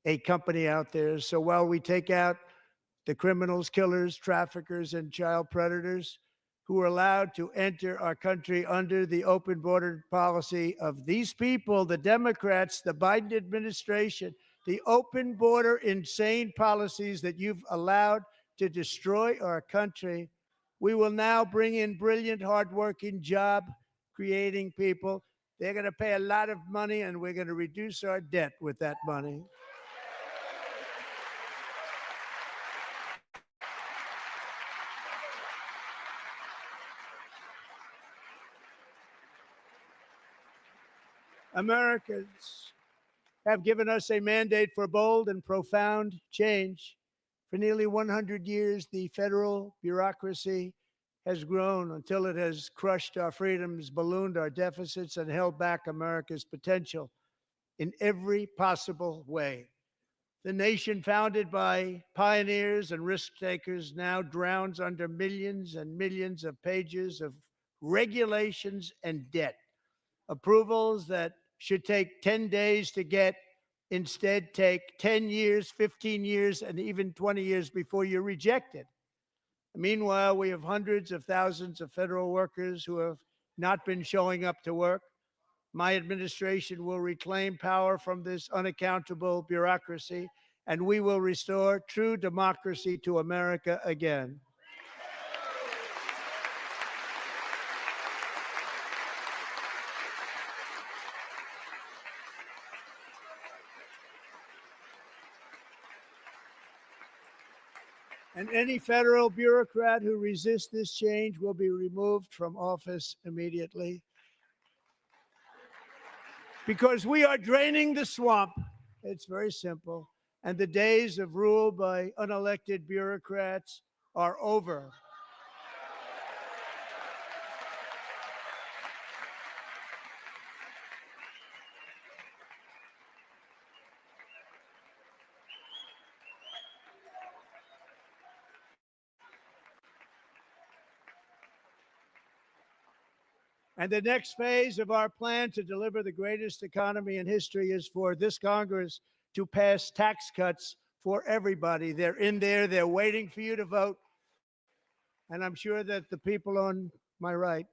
a company out there. So while we take out the criminals, killers, traffickers, and child predators who are allowed to enter our country under the open border policy of these people, the Democrats, the Biden administration, the open border insane policies that you've allowed to destroy our country, we will now bring in brilliant, hardworking, job-creating people. They're going to pay a lot of money, and we're going to reduce our debt with that money. Americans have given us a mandate for bold and profound change. For nearly 100 years, the federal bureaucracy has grown until it has crushed our freedoms, ballooned our deficits, and held back America's potential in every possible way. The nation founded by pioneers and risk takers now drowns under millions and millions of pages of regulations and debt. Approvals that should take 10 days to get instead take 10 years, 15 years, and even 20 years before you're rejected. Meanwhile, we have hundreds of thousands of federal workers who have not been showing up to work. My administration will reclaim power from this unaccountable bureaucracy, and we will restore true democracy to America again. And any federal bureaucrat who resists this change will be removed from office immediately. Because we are draining the swamp. It's very simple. And the days of rule by unelected bureaucrats are over. And the next phase of our plan to deliver the greatest economy in history is for this Congress to pass tax cuts for everybody. They're in there. They're waiting for you to vote. And I'm sure that the people on my right,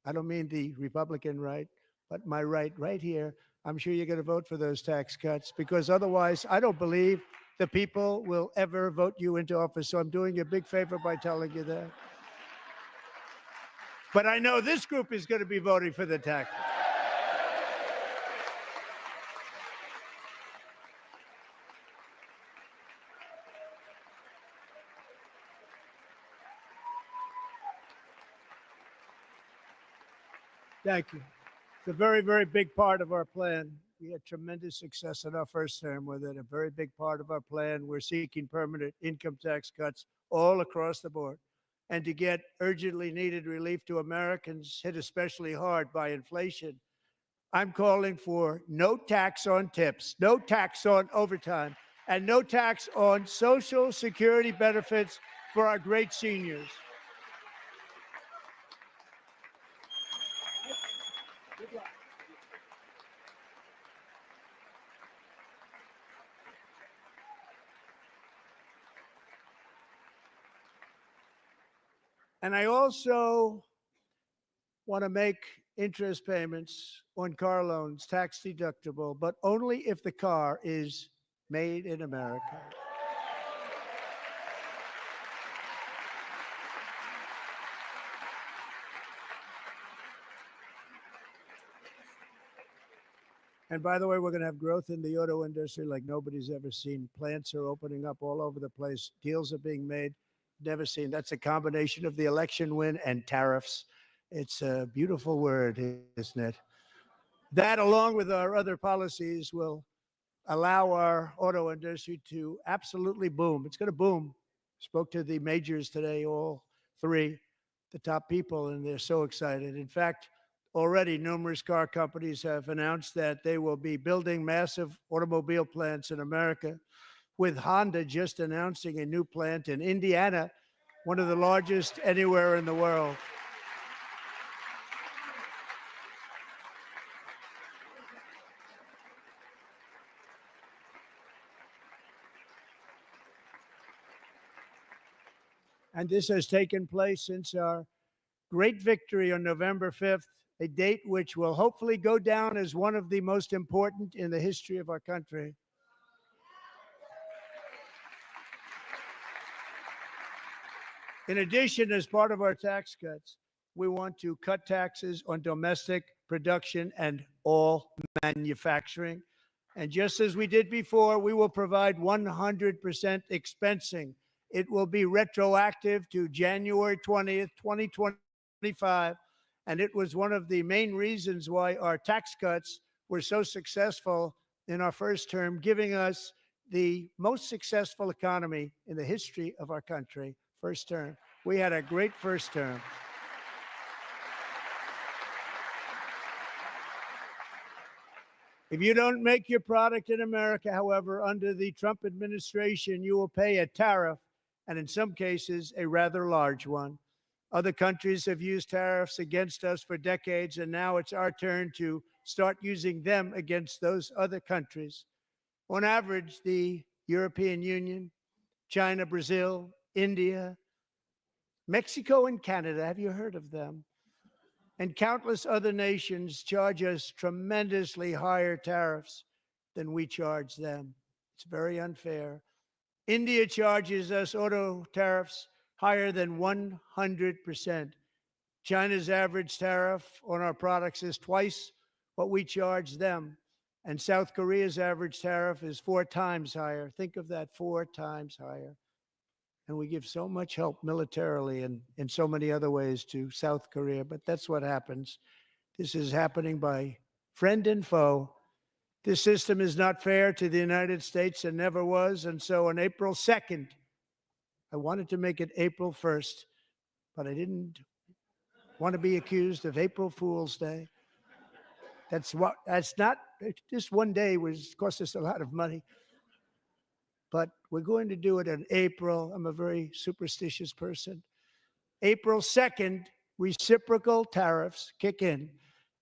I don't mean the Republican right, but my right here, I'm sure you're going to vote for those tax cuts, because otherwise I don't believe the people will ever vote you into office. So I'm doing you a big favor by telling you that. But I know this group is going to be voting for the tax. Thank you. It's a very, very big part of our plan. We had tremendous success in our first term with it. A very big part of our plan. We're seeking permanent income tax cuts all across the board. And to get urgently needed relief to Americans hit especially hard by inflation, I'm calling for no tax on tips, no tax on overtime, and no tax on Social Security benefits for our great seniors. And I also want to make interest payments on car loans tax deductible, but only if the car is made in America. And by the way, we're going to have growth in the auto industry like nobody's ever seen. Plants are opening up all over the place. Deals are being made. Never seen. That's a combination of the election win and tariffs. It's a beautiful word, isn't it? That, along with our other policies, will allow our auto industry to absolutely boom. It's going to boom. Spoke to the majors today, all three, the top people, and they're so excited. In fact, already numerous car companies have announced that they will be building massive automobile plants in America, with Honda just announcing a new plant in Indiana, one of the largest anywhere in the world. And this has taken place since our great victory on November 5th, a date which will hopefully go down as one of the most important in the history of our country. In addition, as part of our tax cuts, we want to cut taxes on domestic production and all manufacturing. And just as we did before, we will provide 100% expensing. It will be retroactive to January 20th, 2025. And it was one of the main reasons why our tax cuts were so successful in our first term, giving us the most successful economy in the history of our country. First term. We had a great first term. If you don't make your product in America, however, under the Trump administration, you will pay a tariff, and in some cases, a rather large one. Other countries have used tariffs against us for decades, and now it's our turn to start using them against those other countries. On average, the European Union, China, Brazil, India, Mexico, and Canada, have you heard of them? And countless other nations charge us tremendously higher tariffs than we charge them. It's very unfair. India charges us auto tariffs higher than 100%. China's average tariff on our products is twice what we charge them. And South Korea's average tariff is 4 times higher. Think of that, 4 times higher. And we give so much help militarily and in so many other ways to South Korea, but that's what happens. This is happening by friend and foe. This system is not fair to the United States and never was. And so on April 2nd, I wanted to make it April 1st, but I didn't want to be accused of April Fool's Day. That's not, just one day cost us a lot of money. But we're going to do it in April. I'm a very superstitious person. April 2nd, reciprocal tariffs kick in.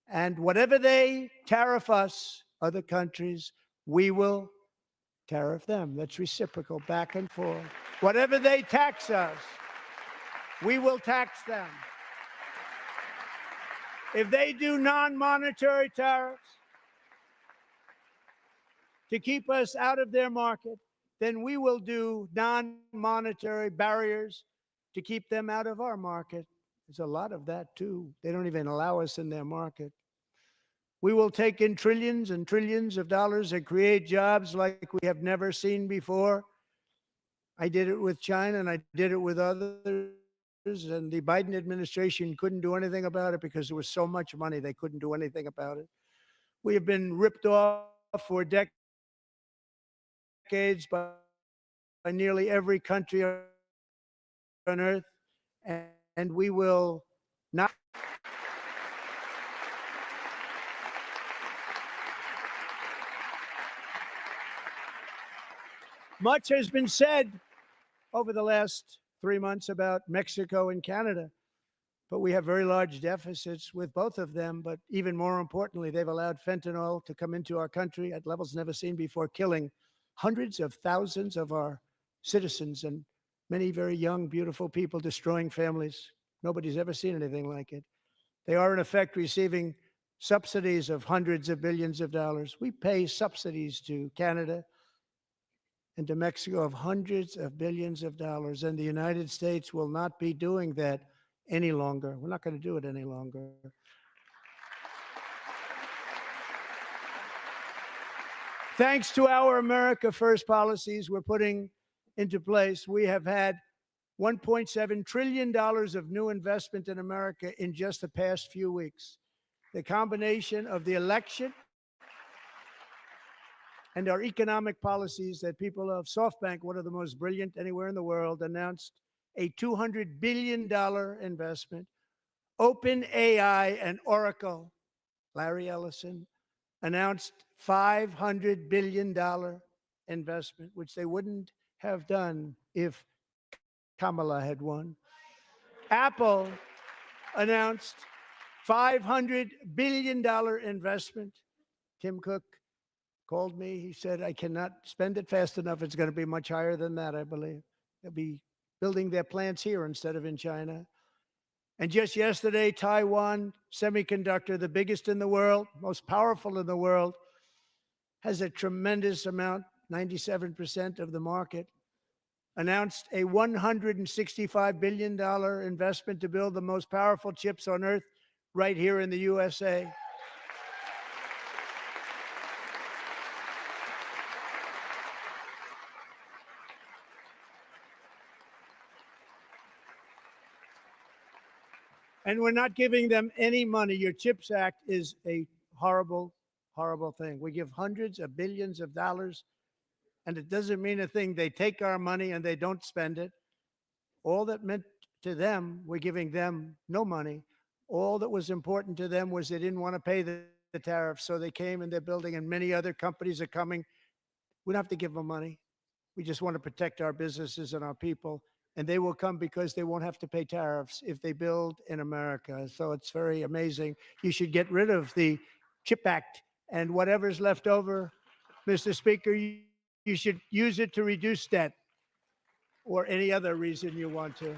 And whatever they tariff us, other countries, we will tariff them. That's reciprocal, back and forth. Whatever they tax us, we will tax them. If they do non-monetary tariffs to keep us out of their market, then we will do non-monetary barriers to keep them out of our market. There's a lot of that, too. They don't even allow us in their market. We will take in trillions and trillions of dollars and create jobs like we have never seen before. I did it with China, and I did it with others. and the Biden administration couldn't do anything about it because there was so much money they couldn't do anything about it. We have been ripped off for decades by nearly every country on earth, and we will not. Much has been said over the last 3 months about Mexico and Canada, but we have very large deficits with both of them. But even more importantly, they've allowed fentanyl to come into our country at levels never seen before, killing hundreds of thousands of our citizens and many very young, beautiful people, destroying families. Nobody's ever seen anything like it. They are, in effect, receiving subsidies of hundreds of billions of dollars. We pay subsidies to Canada and to Mexico of hundreds of billions of dollars, and the United States will not be doing that any longer. We're not going to do it any longer. Thanks to our America First policies we're putting into place, we have had $1.7 trillion of new investment in America in just the past few weeks. The combination of the election and our economic policies that people of SoftBank, one of the most brilliant anywhere in the world, announced a $200 billion investment. OpenAI and Oracle, Larry Ellison, announced $500 billion investment, which they wouldn't have done if Kamala had won. Apple announced $500 billion investment. Tim Cook called me. He said, I cannot spend it fast enough. It's going to be much higher than that, I believe. They'll be building their plants here instead of in China. And just yesterday, Taiwan Semiconductor, the biggest in the world, most powerful in the world, has a tremendous amount, 97% of the market, announced a $165 billion investment to build the most powerful chips on earth right here in the USA. And we're not giving them any money. Your CHIPS Act is a horrible, horrible thing. We give hundreds of billions of dollars, and it doesn't mean a thing. They take our money and they don't spend it. All that meant to them, we're giving them no money. All that was important to them was they didn't want to pay the tariffs, so they came and they're building, and many other companies are coming. We don't have to give them money. We just want to protect our businesses and our people. And they will come because they won't have to pay tariffs if they build in America. So it's very amazing. You should get rid of the CHIP Act, and whatever's left over, Mr. Speaker, you should use it to reduce debt or any other reason you want to.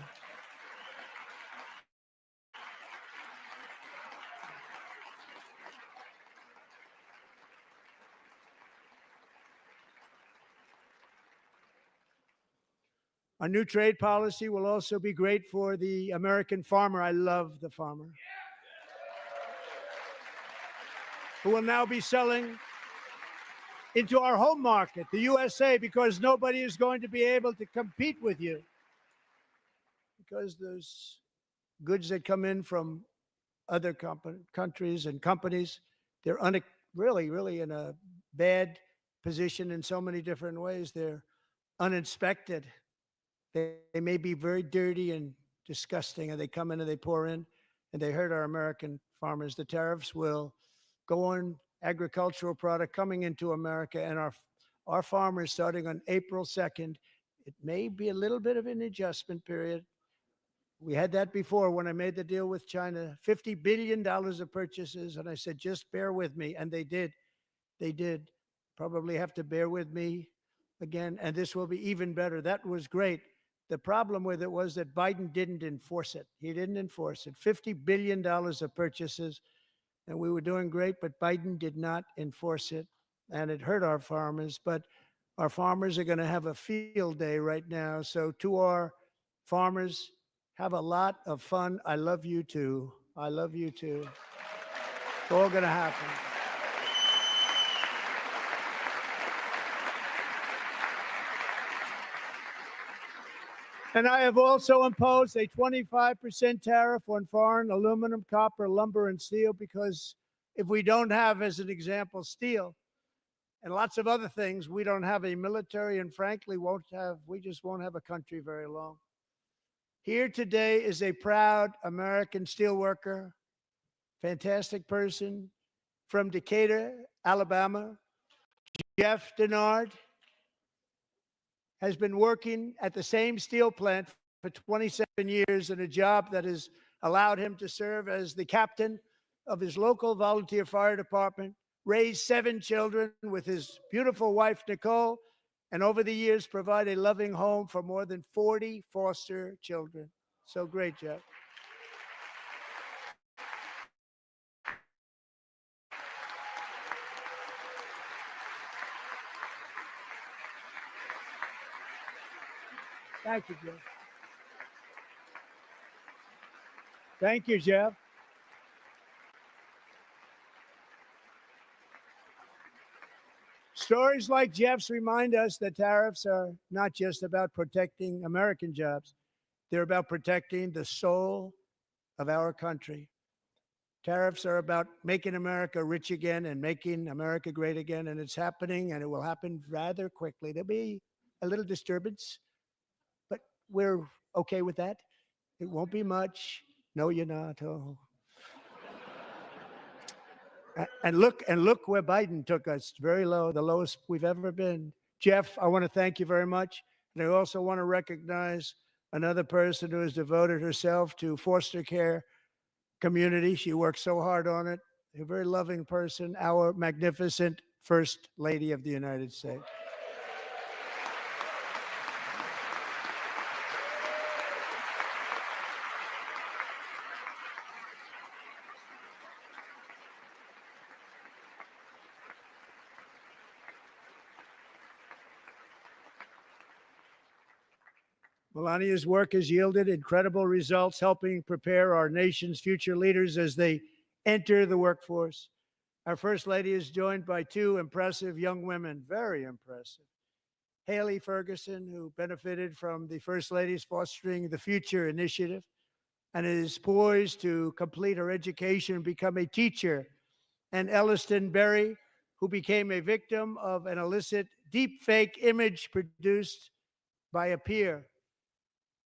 Our new trade policy will also be great for the American farmer. I love the farmer, who will now be selling into our home market, the USA, because nobody is going to be able to compete with you. Because those goods that come in from other countries and companies, they're really in a bad position in so many different ways. They're uninspected. They may be very dirty and disgusting, and they come in and they pour in, and they hurt our American farmers. The tariffs will go on agricultural product coming into America, and our farmers, starting on April 2nd, it may be a little bit of an adjustment period. We had that before when I made the deal with China, $50 billion of purchases, and I said, just bear with me, and they did. They did. Probably have to bear with me again, and this will be even better. That was great. The problem with it was that Biden didn't enforce it. He didn't enforce it. $50 billion of purchases, and we were doing great, but Biden did not enforce it, and it hurt our farmers. But our farmers are going to have a field day right now. So to our farmers, have a lot of fun. I love you too. I love you too. It's all going to happen. And I have also imposed a 25% tariff on foreign aluminum, copper, lumber, and steel, because if we don't have, as an example, steel and lots of other things, we don't have a military, and frankly, we just won't have a country very long. Here today is a proud American steelworker, fantastic person from Decatur, Alabama. Jeff Denard has been working at the same steel plant for 27 years in a job that has allowed him to serve as the captain of his local volunteer fire department, raise 7 children with his beautiful wife, Nicole, and over the years provide a loving home for more than 40 foster children. So great, Jeff. Thank you, Jeff. Thank you, Jeff. Stories like Jeff's remind us that tariffs are not just about protecting American jobs. They're about protecting the soul of our country. Tariffs are about making America rich again and making America great again, and it's happening, and it will happen rather quickly. There'll be a little disturbance, but we're okay with that. It won't be much. No, you're not. Oh. And look where Biden took us. Very low, the lowest we've ever been. Jeff, I want to thank you very much. And I also want to recognize another person who has devoted herself to foster care community. She works so hard on it. A very loving person, our magnificent First Lady of the United States. Melania's work has yielded incredible results, helping prepare our nation's future leaders as they enter the workforce. Our First Lady is joined by 2 impressive young women, very impressive. Haley Ferguson, who benefited from the First Lady's Fostering the Future initiative and is poised to complete her education and become a teacher. And Elliston Berry, who became a victim of an illicit deepfake image produced by a peer.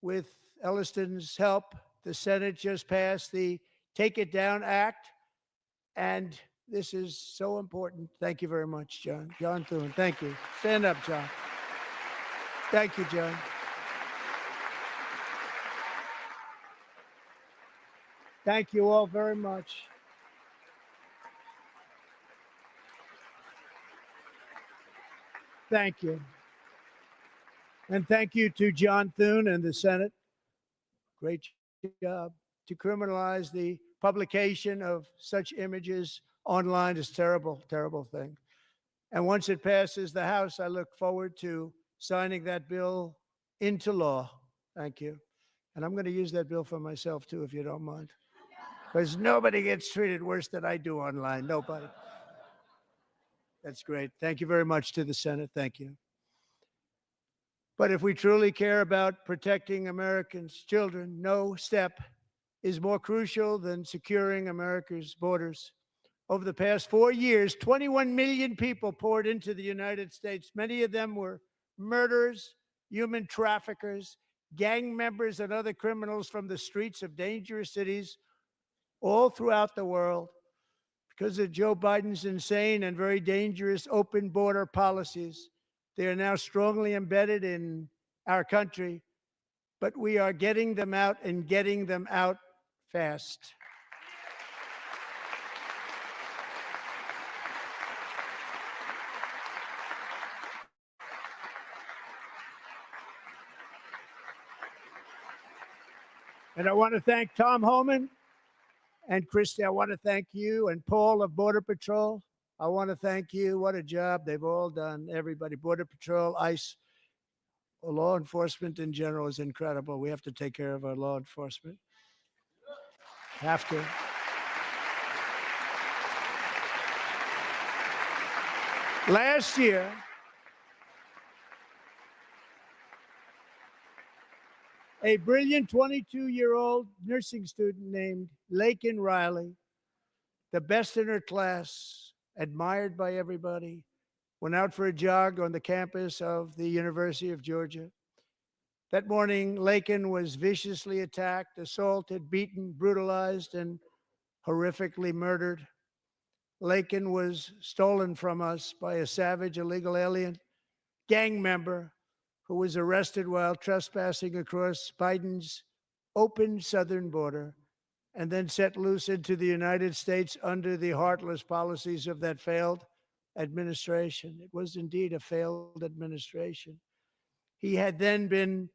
With Elliston's help, the Senate just passed the Take It Down Act, and this is so important. Thank you very much, John. John Thune, thank you. Stand up, John. Thank you, John. Thank you all very much. Thank you. And thank you to John Thune and the Senate. Great job. To criminalize the publication of such images online is terrible, terrible thing. And once it passes the House, I look forward to signing that bill into law. Thank you. And I'm going to use that bill for myself, too, if you don't mind. Because nobody gets treated worse than I do online. Nobody. That's great. Thank you very much to the Senate. Thank you. But if we truly care about protecting Americans' children, no step is more crucial than securing America's borders. Over the past 4 years, 21 million people poured into the United States. Many of them were murderers, human traffickers, gang members, and other criminals from the streets of dangerous cities all throughout the world. Because of Joe Biden's insane and very dangerous open border policies, they are now strongly embedded in our country, but we are getting them out and getting them out fast. And I want to thank Tom Homan and Christy. I want to thank you and Paul of Border Patrol. I want to thank you. What a job they've all done. Everybody, Border Patrol, ICE, law enforcement in general is incredible. We have to take care of our law enforcement. Have to. Last year, A brilliant 22-year-old nursing student named Laken Riley, the best in her class, admired by everybody, went out for a jog on the campus of the University of Georgia. That morning, Laken was viciously attacked, assaulted, beaten, brutalized, and horrifically murdered. Laken was stolen from us by a savage illegal alien gang member who was arrested while trespassing across Biden's open southern border and then set loose into the United States under the heartless policies of that failed administration. It was indeed a failed administration. He had then been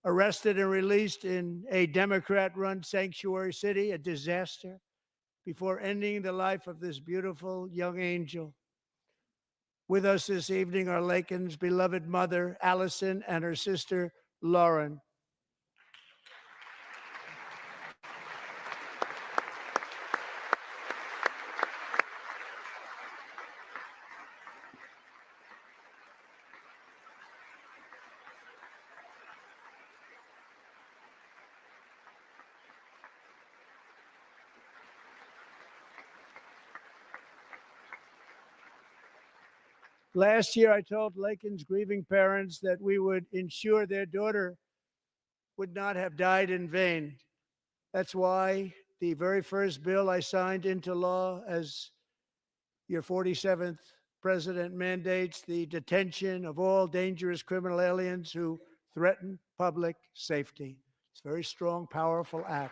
arrested and released in a Democrat-run sanctuary city, a disaster, before ending the life of this beautiful young angel. With us this evening are Laken's beloved mother, Allison, and her sister, Lauren. Last year, I told Laken's grieving parents that we would ensure their daughter would not have died in vain. That's why the very first bill I signed into law as your 47th president mandates the detention of all dangerous criminal aliens who threaten public safety. It's a very strong, powerful act.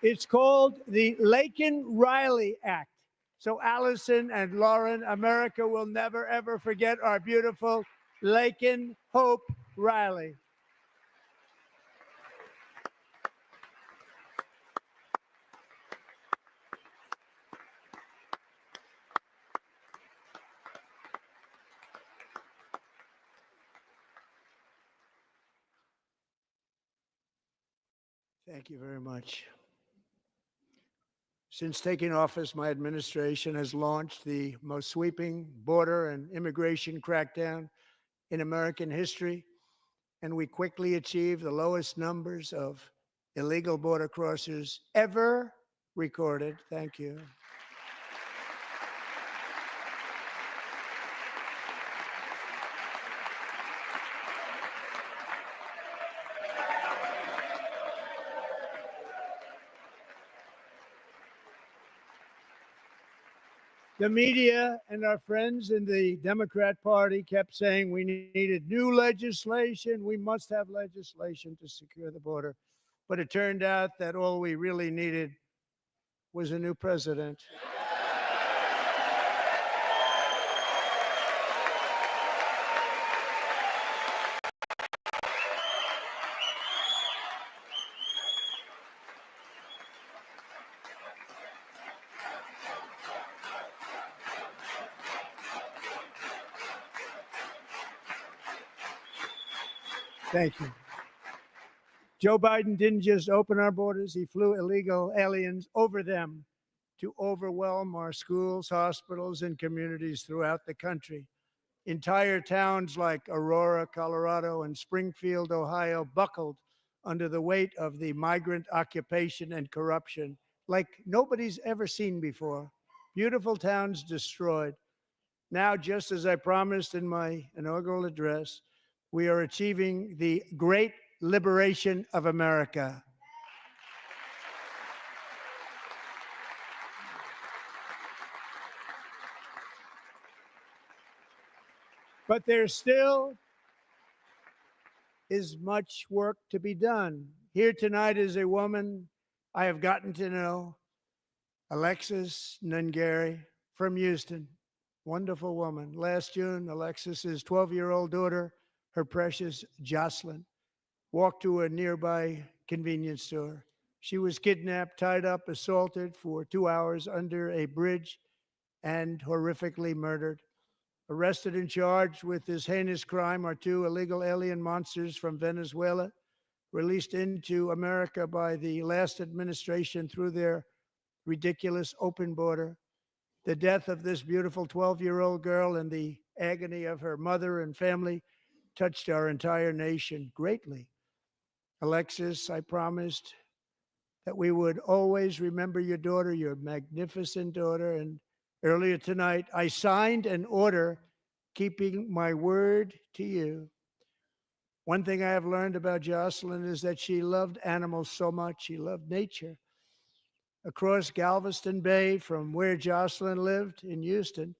It's called the Laken-Riley Act. So Allison and Lauren, America will never, ever forget our beautiful Laken Hope Riley. Thank you very much. Since taking office, my administration has launched the most sweeping border and immigration crackdown in American history, and we quickly achieved the lowest numbers of illegal border crossers ever recorded. Thank you. The media and our friends in the Democrat Party kept saying we needed new legislation. We must have legislation to secure the border. But it turned out that all we really needed was a new president. Thank you. Joe Biden didn't just open our borders, he flew illegal aliens over them to overwhelm our schools, hospitals, and communities throughout the country. Entire towns like Aurora, Colorado, and Springfield, Ohio, buckled under the weight of the migrant occupation and corruption like nobody's ever seen before. Beautiful towns destroyed. Now, just as I promised in my inaugural address, we are achieving the great liberation of America. But there still is much work to be done. Here tonight is a woman I have gotten to know, Alexis Nungary from Houston. Wonderful woman. Last June, Alexis's 12-year-old daughter, her precious Jocelyn, walked to a nearby convenience store. She was kidnapped, tied up, assaulted for 2 hours under a bridge, and horrifically murdered. Arrested and charged with this heinous crime are two illegal alien monsters from Venezuela released into America by the last administration through their ridiculous open border. The death of this beautiful 12-year-old girl and the agony of her mother and family touched our entire nation greatly. Alexis, I promised that we would always remember your daughter, your magnificent daughter. And earlier tonight, I signed an order keeping my word to you. One thing I have learned about Jocelyn is that she loved animals so much. She loved nature. Across Galveston Bay, from where Jocelyn lived in Houston,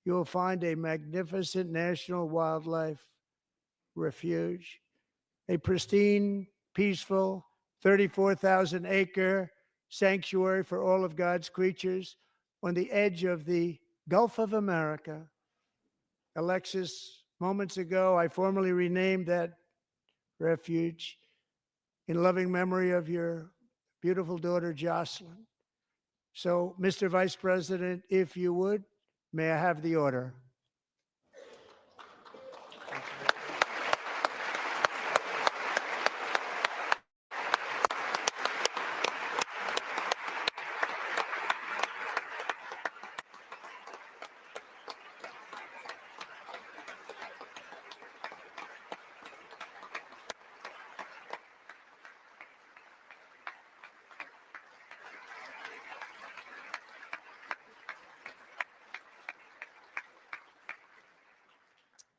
you will find a magnificent national wildlife refuge, a pristine, peaceful, 34,000-acre sanctuary for all of God's creatures on the edge of the Gulf of America. Alexis, moments ago, I formally renamed that refuge in loving memory of your beautiful daughter, Jocelyn. So, Mr. Vice President, if you would, may I have the order?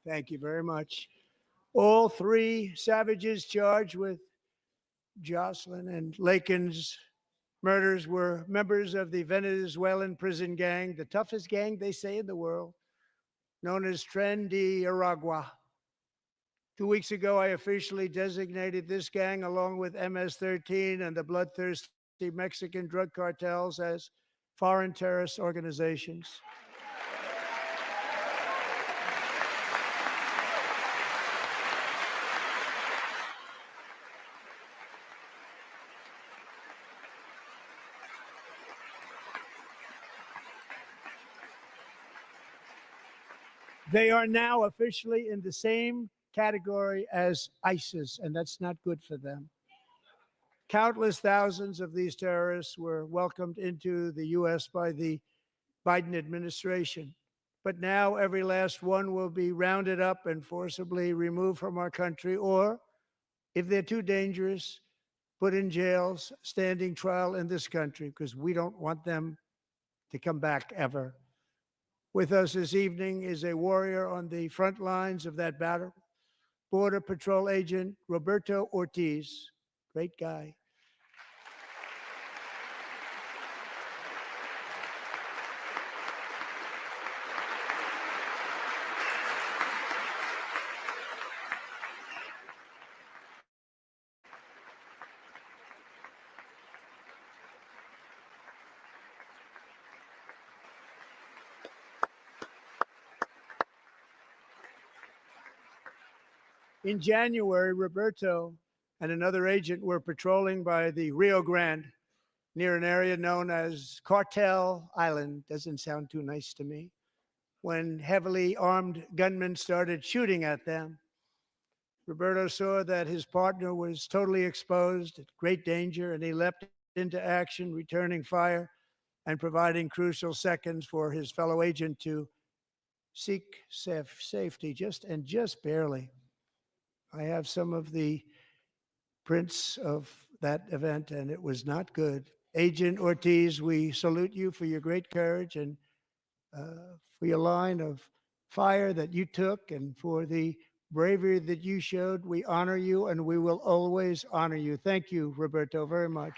Thank you very much. All three savages charged with Jocelyn and Lakin's murders were members of the Venezuelan prison gang, the toughest gang, they say, in the world, known as Tren de Aragua. 2 weeks ago, I officially designated this gang, along with MS-13 and the bloodthirsty Mexican drug cartels, as foreign terrorist organizations. They are now officially in the same category as ISIS, and that's not good for them. Countless thousands of these terrorists were welcomed into the U.S. by the Biden administration. But now every last one will be rounded up and forcibly removed from our country, or, if they're too dangerous, put in jails, standing trial in this country, because we don't want them to come back ever. With us this evening is a warrior on the front lines of that battle, Border Patrol Agent Roberto Ortiz. Great guy. In January, Roberto and another agent were patrolling by the Rio Grande near an area known as Cartel Island. Doesn't sound too nice to me. When heavily armed gunmen started shooting at them, Roberto saw that his partner was totally exposed, at great danger, and he leapt into action, returning fire and providing crucial seconds for his fellow agent to seek safety, just barely. I have some of the prints of that event, and it was not good. Agent Ortiz, we salute you for your great courage and for your line of fire that you took and for the bravery that you showed. We honor you, and we will always honor you. Thank you, Roberto, very much.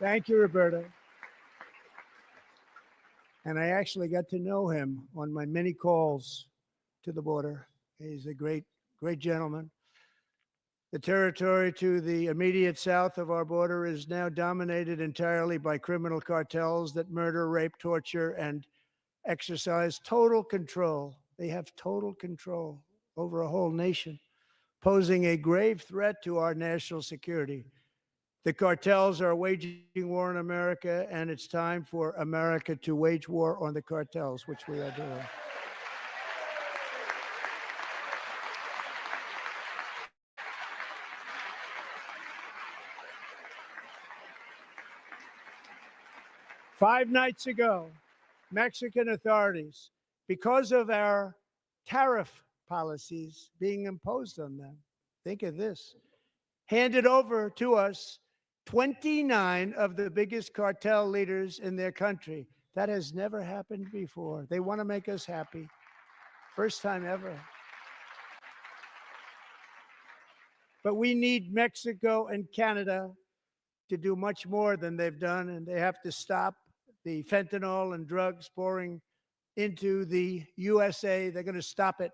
Thank you, Roberto. And I actually got to know him on my many calls to the border. He's a great gentleman. The territory to the immediate south of our border is now dominated entirely by criminal cartels that murder, rape, torture, and exercise total control. They have total control over a whole nation. posing a grave threat to our national security. The cartels are waging war in America, and it's time for America to wage war on the cartels, which we are doing. Five nights ago, Mexican authorities, because of our tariff policies being imposed on them, think of this, handed over to us 29 of the biggest cartel leaders in their country. That has never happened before. They want to make us happy. First time ever. But we need Mexico and Canada to do much more than they've done, and they have to stop the fentanyl and drugs pouring into the USA. They're going to stop it.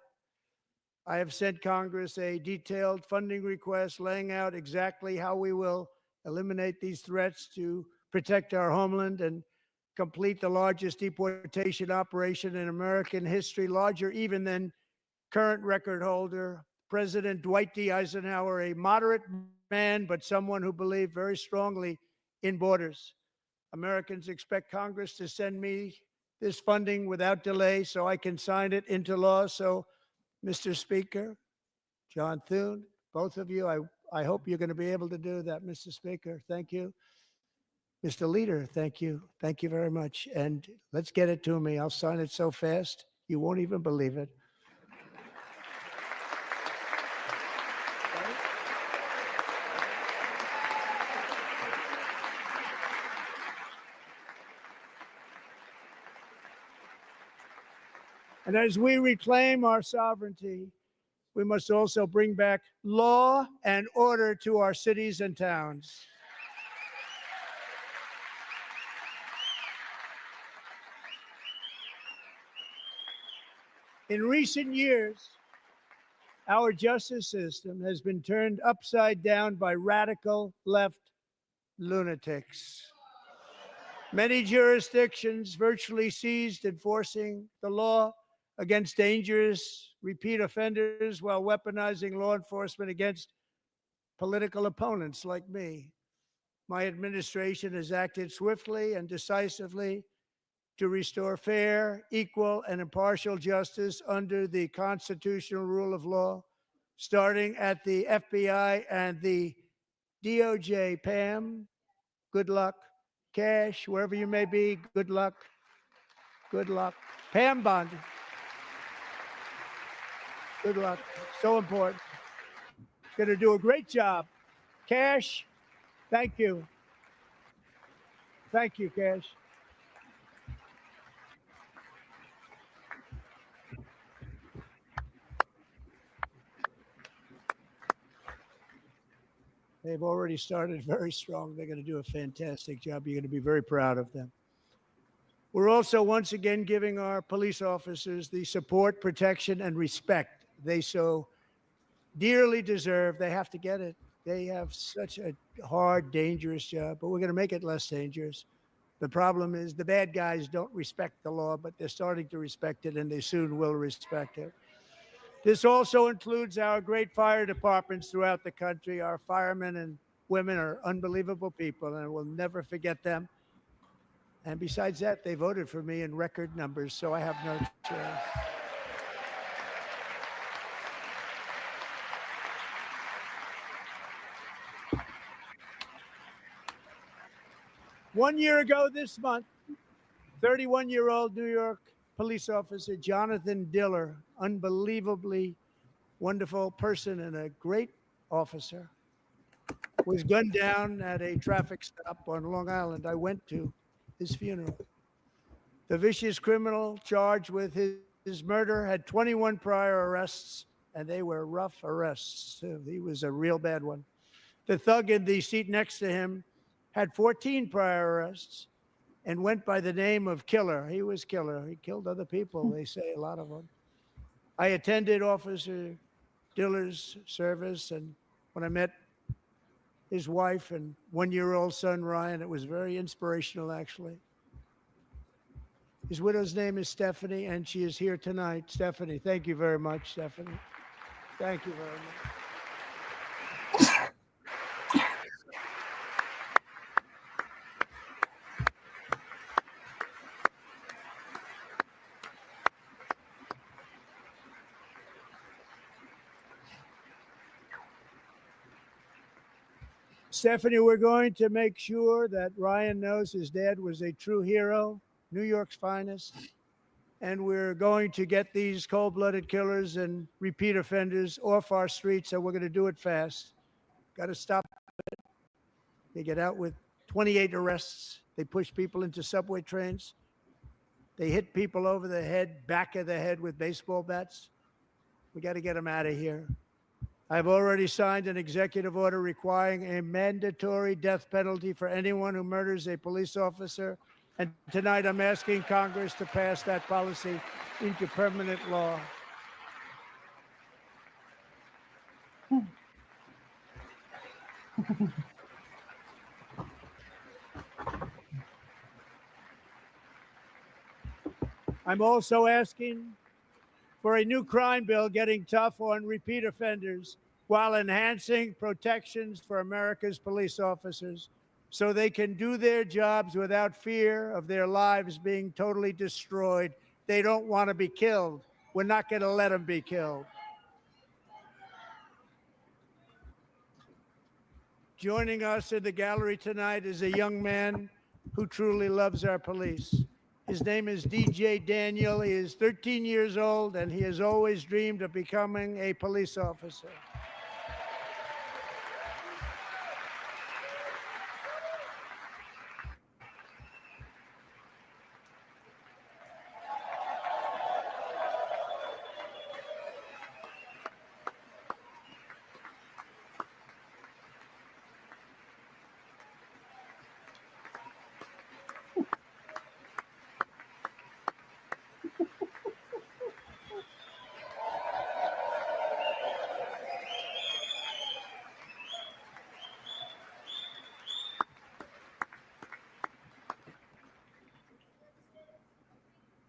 I have sent Congress a detailed funding request laying out exactly how we will eliminate these threats to protect our homeland and complete the largest deportation operation in American history, larger even than current record holder President Dwight D. Eisenhower, a moderate man, but someone who believed very strongly in borders. Americans expect Congress to send me this funding without delay so I can sign it into law. So, Mr. Speaker, John Thune, both of you, I hope you're going to be able to do that, Mr. Speaker. Thank you. Mr. Leader, thank you. Thank you very much. And let's get it to me. I'll sign it so fast, you won't even believe it. And as we reclaim our sovereignty, we must also bring back law and order to our cities and towns. In recent years, our justice system has been turned upside down by radical left lunatics. Many jurisdictions virtually ceased enforcing the law against dangerous repeat offenders while weaponizing law enforcement against political opponents like me. My administration has acted swiftly and decisively to restore fair, equal, and impartial justice under the constitutional rule of law, starting at the FBI and the D.O.G.E. Pam, good luck. Cash, wherever you may be, good luck. Good luck. Pam Bondi. Good luck. So important. Going to do a great job. Cash, thank you. Thank you, Cash. They've already started very strong. They're going to do a fantastic job. You're going to be very proud of them. We're also once again giving our police officers the support, protection, and respect they so dearly deserve. They have to get it. They have such a hard, dangerous job, but we're going to make it less dangerous. The problem is the bad guys don't respect the law, but they're starting to respect it, and they soon will respect it. This also includes our great fire departments throughout the country. Our firemen and women are unbelievable people, and we'll never forget them. And besides that, they voted for me in record numbers, so I have no choice. One year ago this month, 31-year-old New York police officer Jonathan Diller, unbelievably wonderful person and a great officer, was gunned down at a traffic stop on Long Island. I went to his funeral. The vicious criminal charged with his murder had 21 prior arrests, and they were rough arrests, too. He was a real bad one. The thug in the seat next to him had 14 prior arrests and went by the name of Killer. He was Killer. He killed other people, they say, a lot of them. I attended Officer Diller's service, and when I met his wife and one-year-old son, Ryan, it was very inspirational, actually. His widow's name is Stephanie, and she is here tonight. Stephanie, thank you very much, Stephanie. Thank you very much. Stephanie, we're going to make sure that Ryan knows his dad was a true hero, New York's finest. And we're going to get these cold-blooded killers and repeat offenders off our streets, so we're going to do it fast. Got to stop it. They get out with 28 arrests. They push people into subway trains. They hit people over the head, back of the head with baseball bats. We got to get them out of here. I've already signed an executive order requiring a mandatory death penalty for anyone who murders a police officer. And tonight I'm asking Congress to pass that policy into permanent law. I'm also asking for a new crime bill getting tough on repeat offenders while enhancing protections for America's police officers so they can do their jobs without fear of their lives being totally destroyed. They don't want to be killed. We're not going to let them be killed. Joining us in the gallery tonight is a young man who truly loves our police. His name is D.J. Daniel. He is 13 years old, and he has always dreamed of becoming a police officer.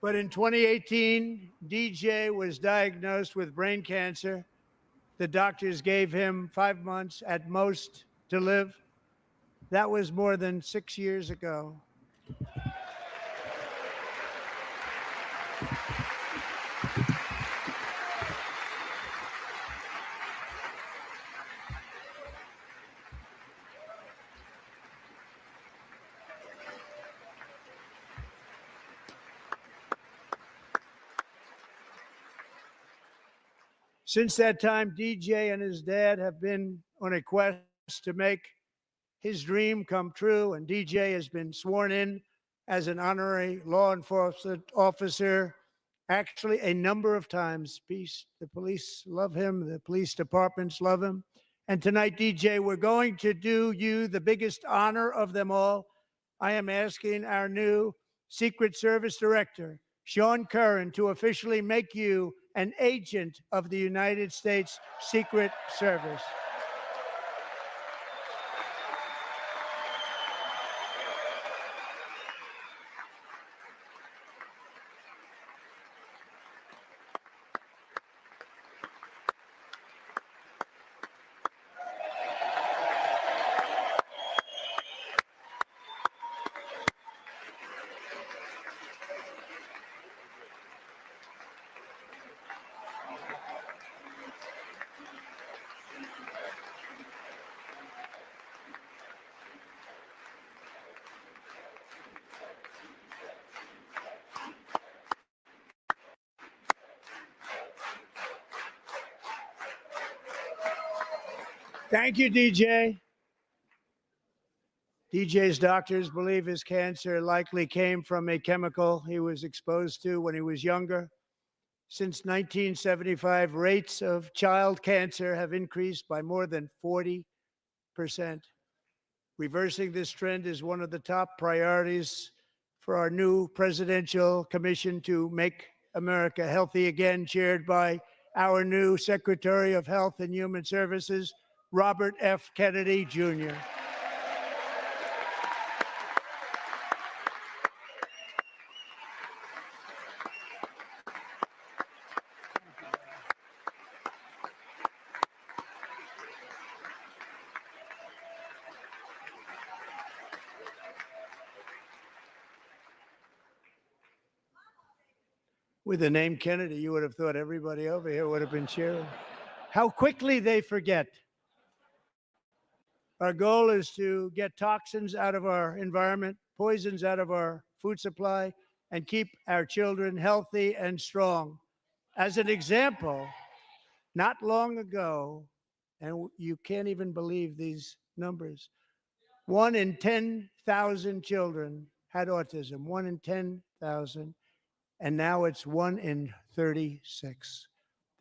But in 2018, DJ was diagnosed with brain cancer. The doctors gave him 5 months at most to live. That was more than 6 years ago. Since that time, DJ and his dad have been on a quest to make his dream come true, and DJ has been sworn in as an honorary law enforcement officer actually a number of times. The police love him, the police departments love him. And tonight, DJ, we're going to do you the biggest honor of them all. I am asking our new Secret Service Director, Sean Curran, to officially make you an agent of the United States Secret Service. Thank you, DJ. DJ's doctors believe his cancer likely came from a chemical he was exposed to when he was younger. Since 1975, rates of child cancer have increased by more than 40%. Reversing this trend is one of the top priorities for our new presidential commission to make America healthy again, chaired by our new Secretary of Health and Human Services, Robert F. Kennedy, Jr. With the name Kennedy, you would have thought everybody over here would have been cheering. How quickly they forget. Our goal is to get toxins out of our environment, poisons out of our food supply, and keep our children healthy and strong. As an example, not long ago, and you can't even believe these numbers, 1 in 10,000 children had autism, 1 in 10,000, and now it's 1 in 36.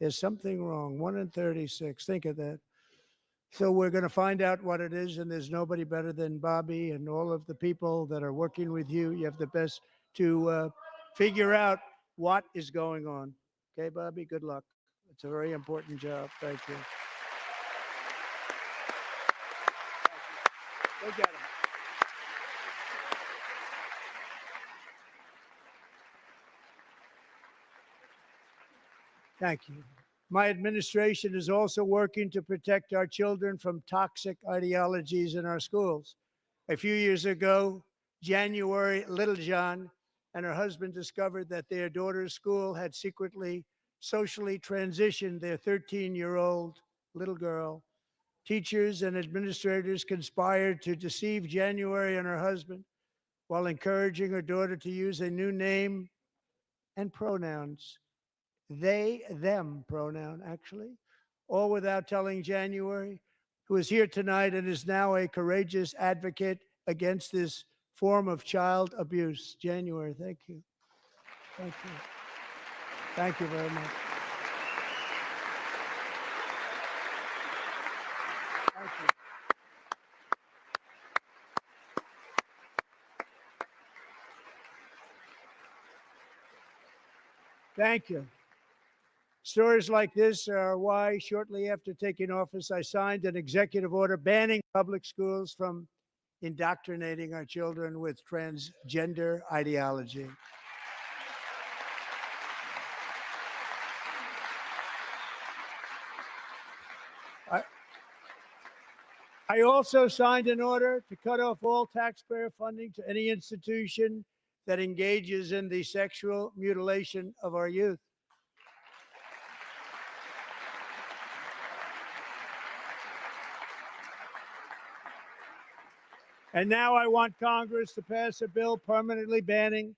There's something wrong, 1 in 36. Think of that. So we're going to find out what it is, and there's nobody better than Bobby and all of the people that are working with you. You have the best to figure out what is going on. Okay, Bobby, good luck. It's a very important job. Thank you. Go get him. Thank you. My administration is also working to protect our children from toxic ideologies in our schools. A few years ago, January Littlejohn and her husband discovered that their daughter's school had secretly socially transitioned their 13-year-old little girl. Teachers and administrators conspired to deceive January and her husband while encouraging her daughter to use a new name and pronouns. They, them pronoun, actually, all without telling January, who is here tonight and is now a courageous advocate against this form of child abuse. January, thank you. Thank you. Thank you very much. Thank you. Thank you. Stories like this are why, shortly after taking office, I signed an executive order banning public schools from indoctrinating our children with transgender ideology. I also signed an order to cut off all taxpayer funding to any institution that engages in the sexual mutilation of our youth. And now I want Congress to pass a bill permanently banning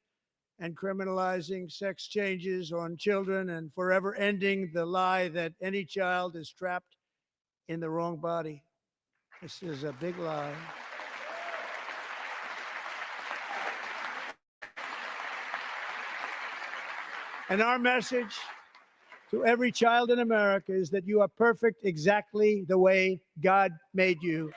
and criminalizing sex changes on children and forever ending the lie that any child is trapped in the wrong body. This is a big lie. And our message to every child in America is that you are perfect exactly the way God made you.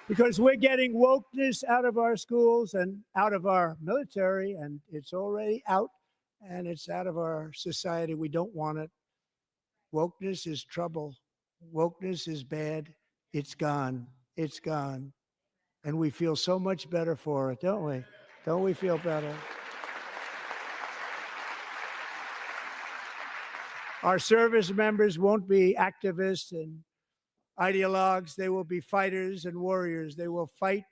Because we're getting wokeness out of our schools and out of our military, and it's already out, and it's out of our society. We don't want it. Wokeness is trouble. Wokeness is bad. It's gone. It's gone. And we feel so much better for it, don't we? Don't we feel better? Our service members won't be activists and ideologues. They will be fighters and warriors. They will fight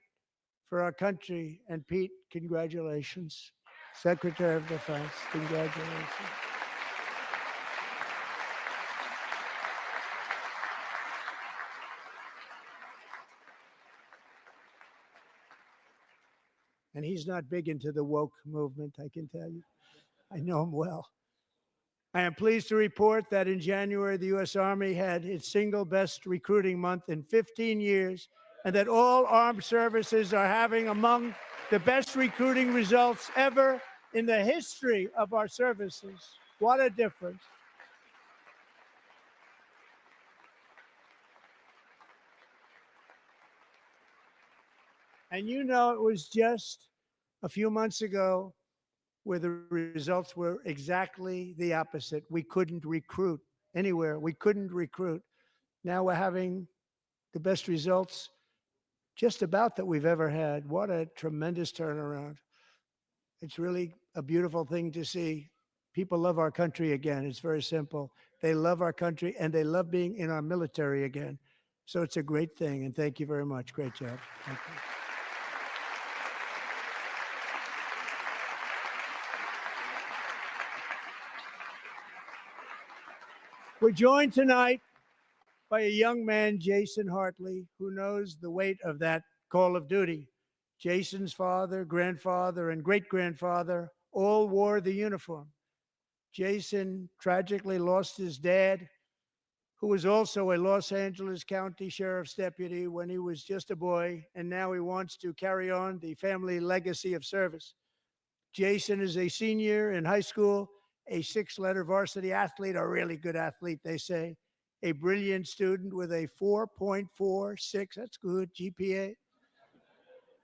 for our country. And Pete, congratulations. Secretary of Defense, congratulations. And he's not big into the woke movement, I can tell you. I know him well. I am pleased to report that in January, the U.S. Army had its single best recruiting month in 15 years, and that all armed services are having among the best recruiting results ever in the history of our services. What a difference. And you know, it was just a few months ago where the results were exactly the opposite. We couldn't recruit anywhere. We couldn't recruit. Now we're having the best results just about that we've ever had. What a tremendous turnaround. It's really a beautiful thing to see. People love our country again. It's very simple. They love our country and they love being in our military again. So it's a great thing. And thank you very much. Great job. Thank you. We're joined tonight by a young man, Jason Hartley, who knows the weight of that call of duty. Jason's father, grandfather, and great-grandfather all wore the uniform. Jason tragically lost his dad, who was also a Los Angeles County Sheriff's deputy when he was just a boy, and now he wants to carry on the family legacy of service. Jason is a senior in high school, a 6-letter varsity athlete, a really good athlete, they say, a brilliant student with a 4.46, that's good, GPA.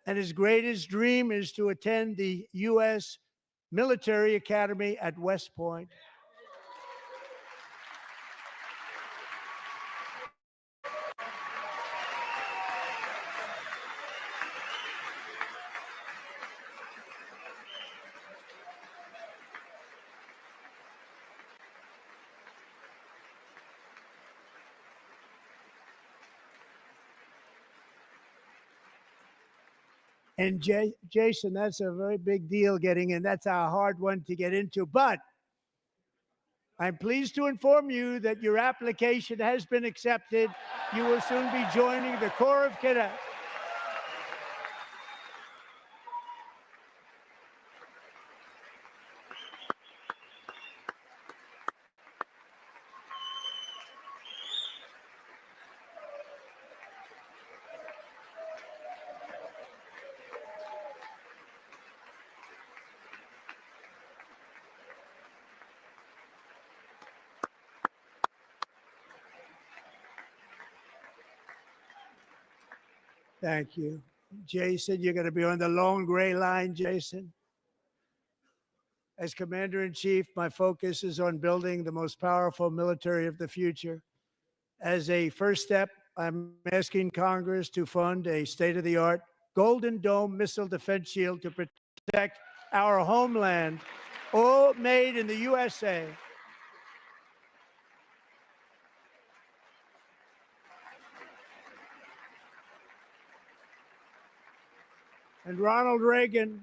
And his greatest dream is to attend the U.S. Military Academy at West Point. And Jason, that's a very big deal getting in. That's a hard one to get into. But I'm pleased to inform you that your application has been accepted. You will soon be joining the Corps of Cadets. Thank you. Jason, you're going to be on the long gray line, Jason. As Commander-in-Chief, my focus is on building the most powerful military of the future. As a first step, I'm asking Congress to fund a state-of-the-art Golden Dome missile defense shield to protect our homeland, all made in the USA. And Ronald Reagan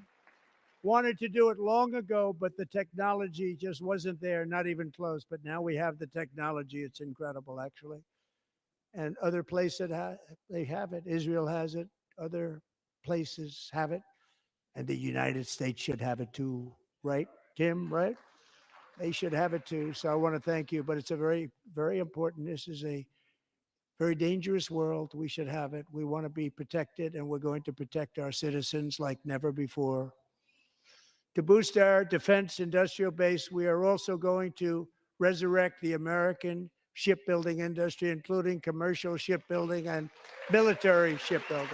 wanted to do it long ago, but the technology just wasn't there, not even close. But now we have the technology. It's incredible, actually. And other places, they have it. Israel has it. Other places have it. And the United States should have it too, right, Tim, right? They should have it too. So I want to thank you. But it's a very, very important. This is a very dangerous world. We should have it. We want to be protected, and we're going to protect our citizens like never before. To boost our defense industrial base, we are also going to resurrect the American shipbuilding industry, including commercial shipbuilding and military shipbuilding.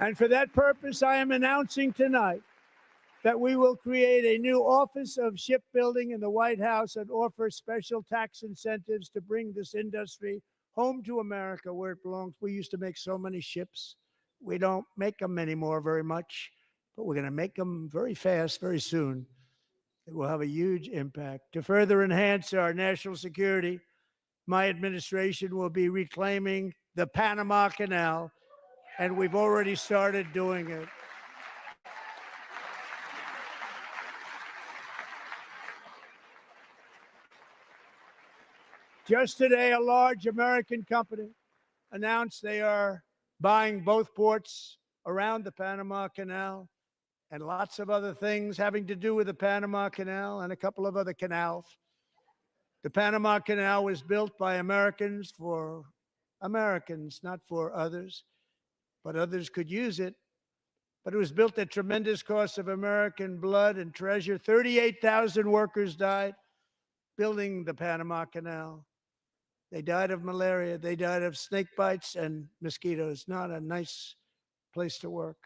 And for that purpose, I am announcing tonight that we will create a new Office of Shipbuilding in the White House and offer special tax incentives to bring this industry home to America where it belongs. We used to make so many ships. We don't make them anymore very much, but we're going to make them very fast, very soon. It will have a huge impact. To further enhance our national security, my administration will be reclaiming the Panama Canal, and we've already started doing it. Just today, a large American company announced they are buying both ports around the Panama Canal and lots of other things having to do with the Panama Canal and a couple of other canals. The Panama Canal was built by Americans for Americans, not for others, but others could use it. But it was built at tremendous cost of American blood and treasure. 38,000 workers died building the Panama Canal. They died of malaria. They died of snake bites and mosquitoes. Not a nice place to work.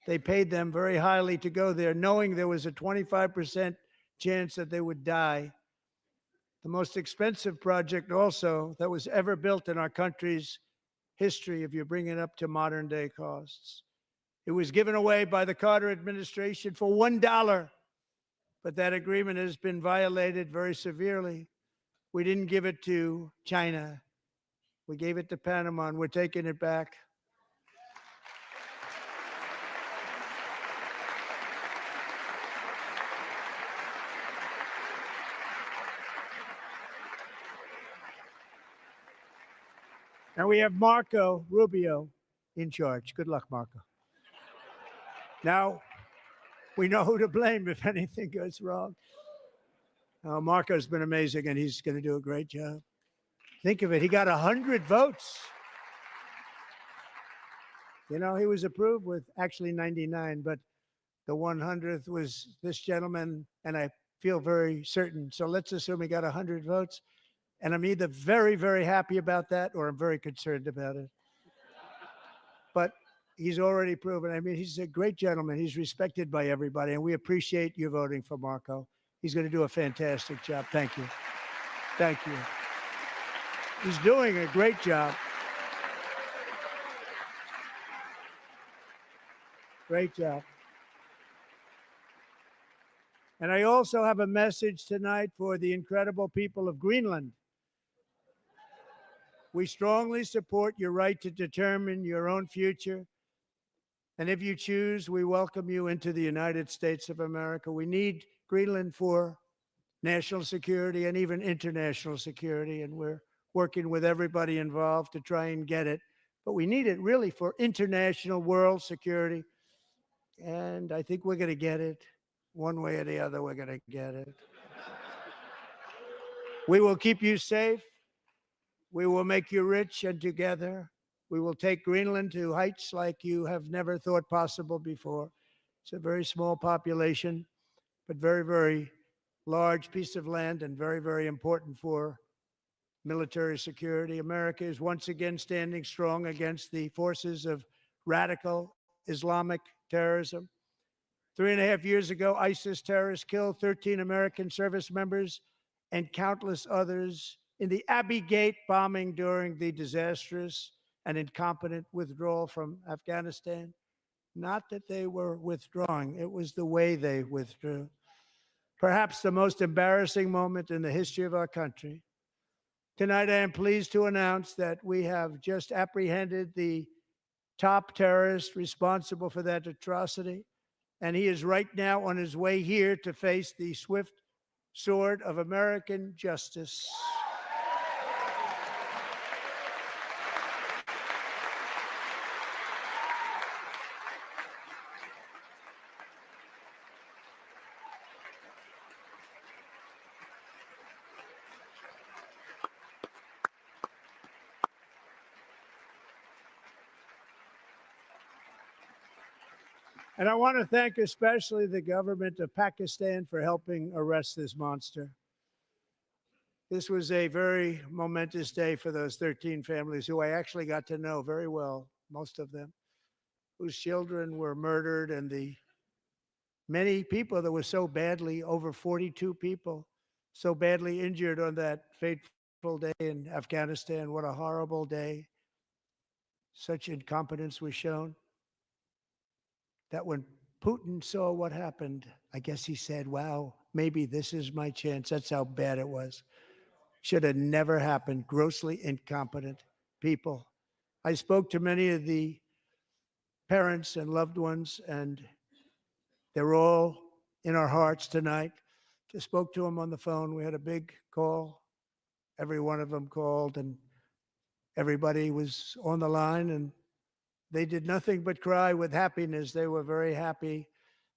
They paid them very highly to go there, knowing there was a 25% chance that they would die. The most expensive project also that was ever built in our country's history, if you bring it up to modern day costs. It was given away by the Carter administration for $1, but that agreement has been violated very severely. We didn't give it to China. We gave it to Panama, and we're taking it back. And we have Marco Rubio in charge. Good luck, Marco. Now, we know who to blame if anything goes wrong. Marco's been amazing, and he's going to do a great job. Think of it. He got 100 votes. You know, he was approved with actually 99, but the 100th was this gentleman, and I feel very certain. So let's assume he got 100 votes. And I'm either very, very happy about that or I'm very concerned about it. But he's already proven. I mean, he's a great gentleman. He's respected by everybody, and we appreciate you voting for Marco. He's going to do a fantastic job. Thank you. Thank you. He's doing a great job. Great job. And I also have a message tonight for the incredible people of Greenland. We strongly support your right to determine your own future. And if you choose, we welcome you into the United States of America. We need Greenland for national security and even international security. And we're working with everybody involved to try and get it. But we need it really for international world security. And I think we're going to get it. One way or the other, we're going to get it. We will keep you safe. We will make you rich, and together we will take Greenland to heights like you have never thought possible before. It's a very small population, but very, very large piece of land and very, very important for military security. America is once again standing strong against the forces of radical Islamic terrorism. 3.5 years ago, ISIS terrorists killed 13 American service members and countless others in the Abbey Gate bombing during the disastrous and incompetent withdrawal from Afghanistan. Not that they were withdrawing, it was the way they withdrew. Perhaps the most embarrassing moment in the history of our country. Tonight, I am pleased to announce that we have just apprehended the top terrorist responsible for that atrocity, and he is right now on his way here to face the swift sword of American justice. And I want to thank especially the government of Pakistan for helping arrest this monster. This was a very momentous day for those 13 families who I actually got to know very well, most of them, whose children were murdered, and the many people that were so badly, over 42 people, so badly injured on that fateful day in Afghanistan. What a horrible day. Such incompetence was shown. That when Putin saw what happened, I guess he said, wow, maybe this is my chance. That's how bad it was. Should have never happened. Grossly incompetent people. I spoke to many of the parents and loved ones, and they're all in our hearts tonight. Just spoke to them on the phone. We had a big call. Every one of them called, and everybody was on the line, and they did nothing but cry with happiness. They were very happy,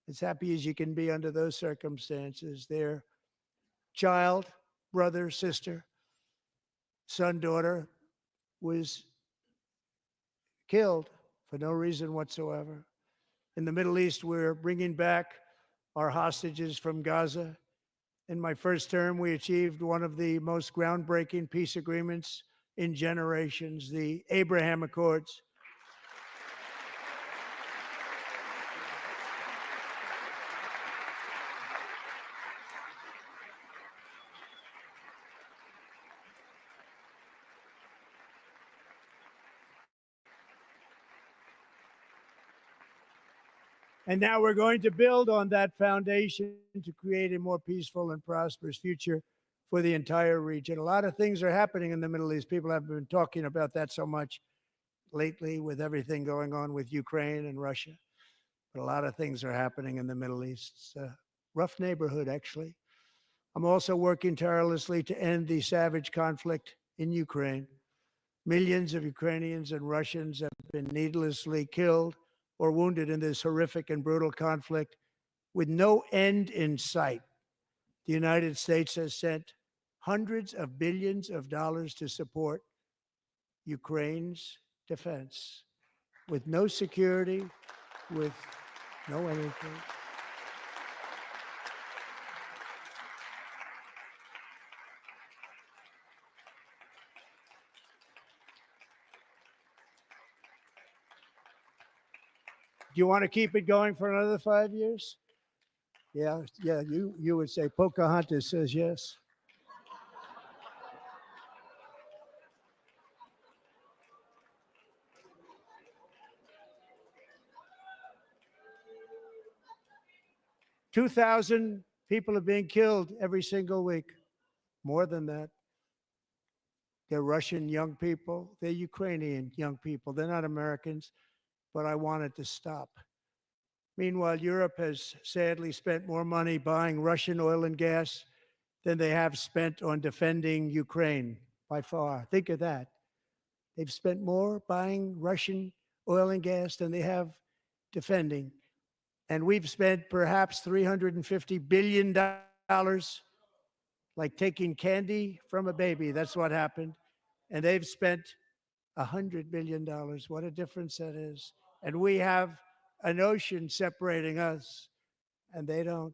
as happy as you can be under those circumstances. Their child, brother, sister, son, daughter was killed for no reason whatsoever. In the Middle East, we're bringing back our hostages from Gaza. In my first term, we achieved one of the most groundbreaking peace agreements in generations, the Abraham Accords. And now we're going to build on that foundation to create a more peaceful and prosperous future for the entire region. A lot of things are happening in the Middle East. People have been talking about that so much lately with everything going on with Ukraine and Russia. But a lot of things are happening in the Middle East. It's a rough neighborhood, actually. I'm also working tirelessly to end the savage conflict in Ukraine. Millions of Ukrainians and Russians have been needlessly killed or wounded in this horrific and brutal conflict with no end in sight. The United States has sent hundreds of billions of dollars to support Ukraine's defense with no security, with no anything. Do you want to keep it going for another 5 years? Yeah, you would say Pocahontas says yes. $2,000 people are being killed every single week. More than that. They're Russian young people. They're Ukrainian young people. They're not Americans, but I want it to stop. Meanwhile, Europe has sadly spent more money buying Russian oil and gas than they have spent on defending Ukraine by far. Think of that. They've spent more buying Russian oil and gas than they have defending. And we've spent perhaps $350 billion like taking candy from a baby. That's what happened. And they've spent $100 billion. What a difference that is. And we have an ocean separating us, and they don't.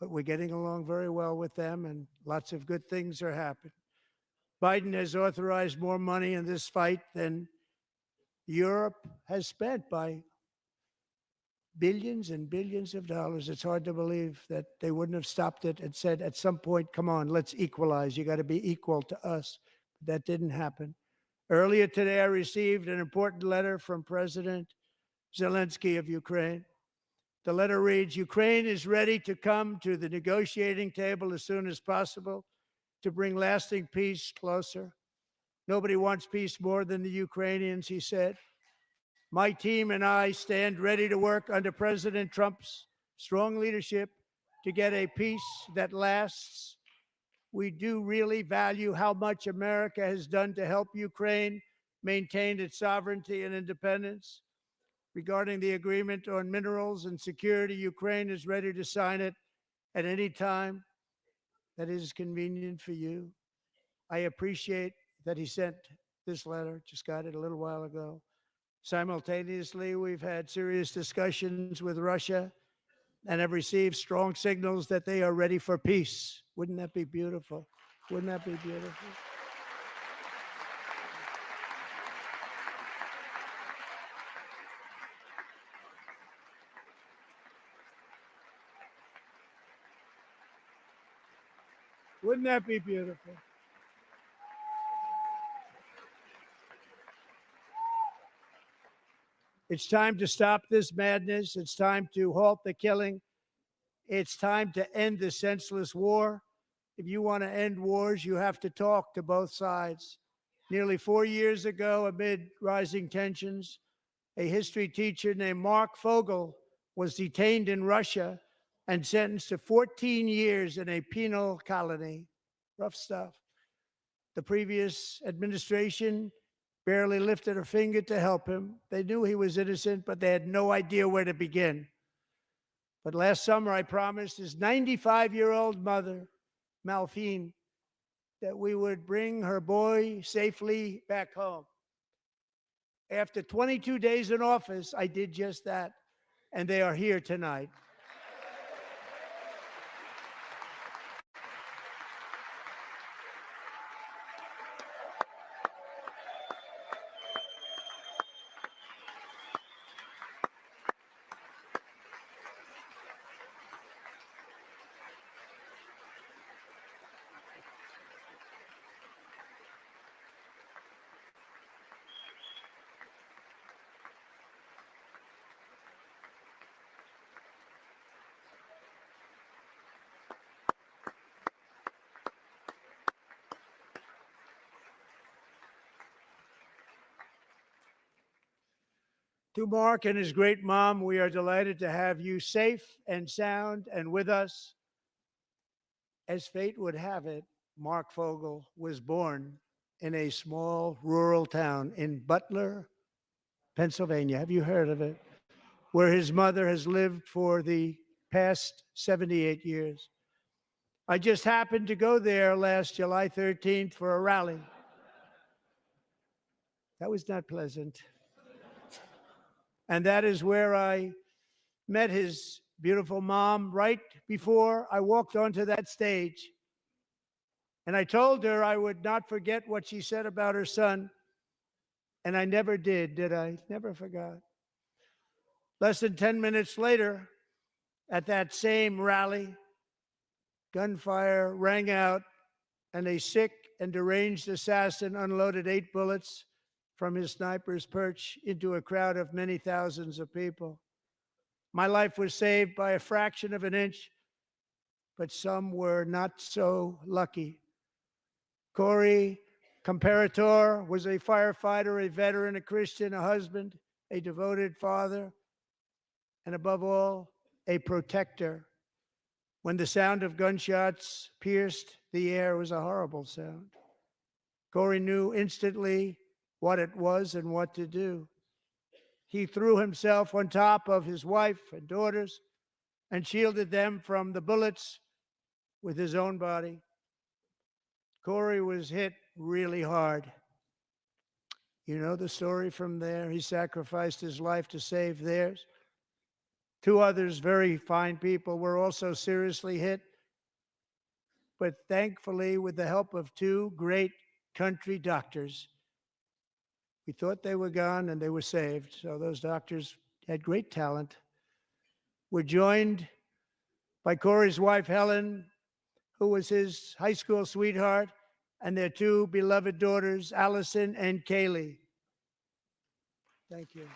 But we're getting along very well with them, and lots of good things are happening. Biden has authorized more money in this fight than Europe has spent by billions and billions of dollars. It's hard to believe that they wouldn't have stopped it and said at some point, come on, let's equalize. You got to be equal to us. That didn't happen. Earlier today, I received an important letter from President Zelensky of Ukraine. The letter reads, Ukraine is ready to come to the negotiating table as soon as possible to bring lasting peace closer. Nobody wants peace more than the Ukrainians, he said. My team and I stand ready to work under President Trump's strong leadership to get a peace that lasts. We do really value how much America has done to help Ukraine maintain its sovereignty and independence. Regarding the agreement on minerals and security, Ukraine is ready to sign it at any time that is convenient for you. I appreciate that he sent this letter, just got it a little while ago. Simultaneously, we've had serious discussions with Russia and have received strong signals that they are ready for peace. Wouldn't that be beautiful? Wouldn't that be beautiful? Wouldn't that be beautiful? It's time to stop this madness. It's time to halt the killing. It's time to end the senseless war. If you want to end wars, you have to talk to both sides. Nearly 4 years ago, amid rising tensions, a history teacher named Mark Fogel was detained in Russia and sentenced to 14 years in a penal colony. Rough stuff. The previous administration barely lifted a finger to help him. They knew he was innocent, but they had no idea where to begin. But last summer, I promised his 95-year-old mother, Malphine, that we would bring her boy safely back home. After 22 days in office, I did just that, and they are here tonight. To Mark and his great mom, we are delighted to have you safe and sound and with us. As fate would have it, Mark Fogel was born in a small rural town in Butler, Pennsylvania. Have you heard of it? Where his mother has lived for the past 78 years. I just happened to go there last July 13th for a rally. That was not pleasant. And that is where I met his beautiful mom right before I walked onto that stage. And I told her I would not forget what she said about her son. And I never did I? Never forgot. Less than 10 minutes later, at that same rally, gunfire rang out, and a sick and deranged assassin unloaded 8 bullets from his sniper's perch into a crowd of many thousands of people. My life was saved by a fraction of an inch, but some were not so lucky. Corey Comparator was a firefighter, a veteran, a Christian, a husband, a devoted father, and above all, a protector. When the sound of gunshots pierced the air, it was a horrible sound. Corey knew instantly what it was and what to do. He threw himself on top of his wife and daughters and shielded them from the bullets with his own body. Corey was hit really hard. You know the story from there. He sacrificed his life to save theirs. 2 others, very fine people, were also seriously hit. But thankfully, with the help of 2 great country doctors, we thought they were gone and they were saved. So those doctors had great talent. We're joined by Corey's wife, Helen, who was his high school sweetheart, and their 2 beloved daughters, Allison and Kaylee. Thank you.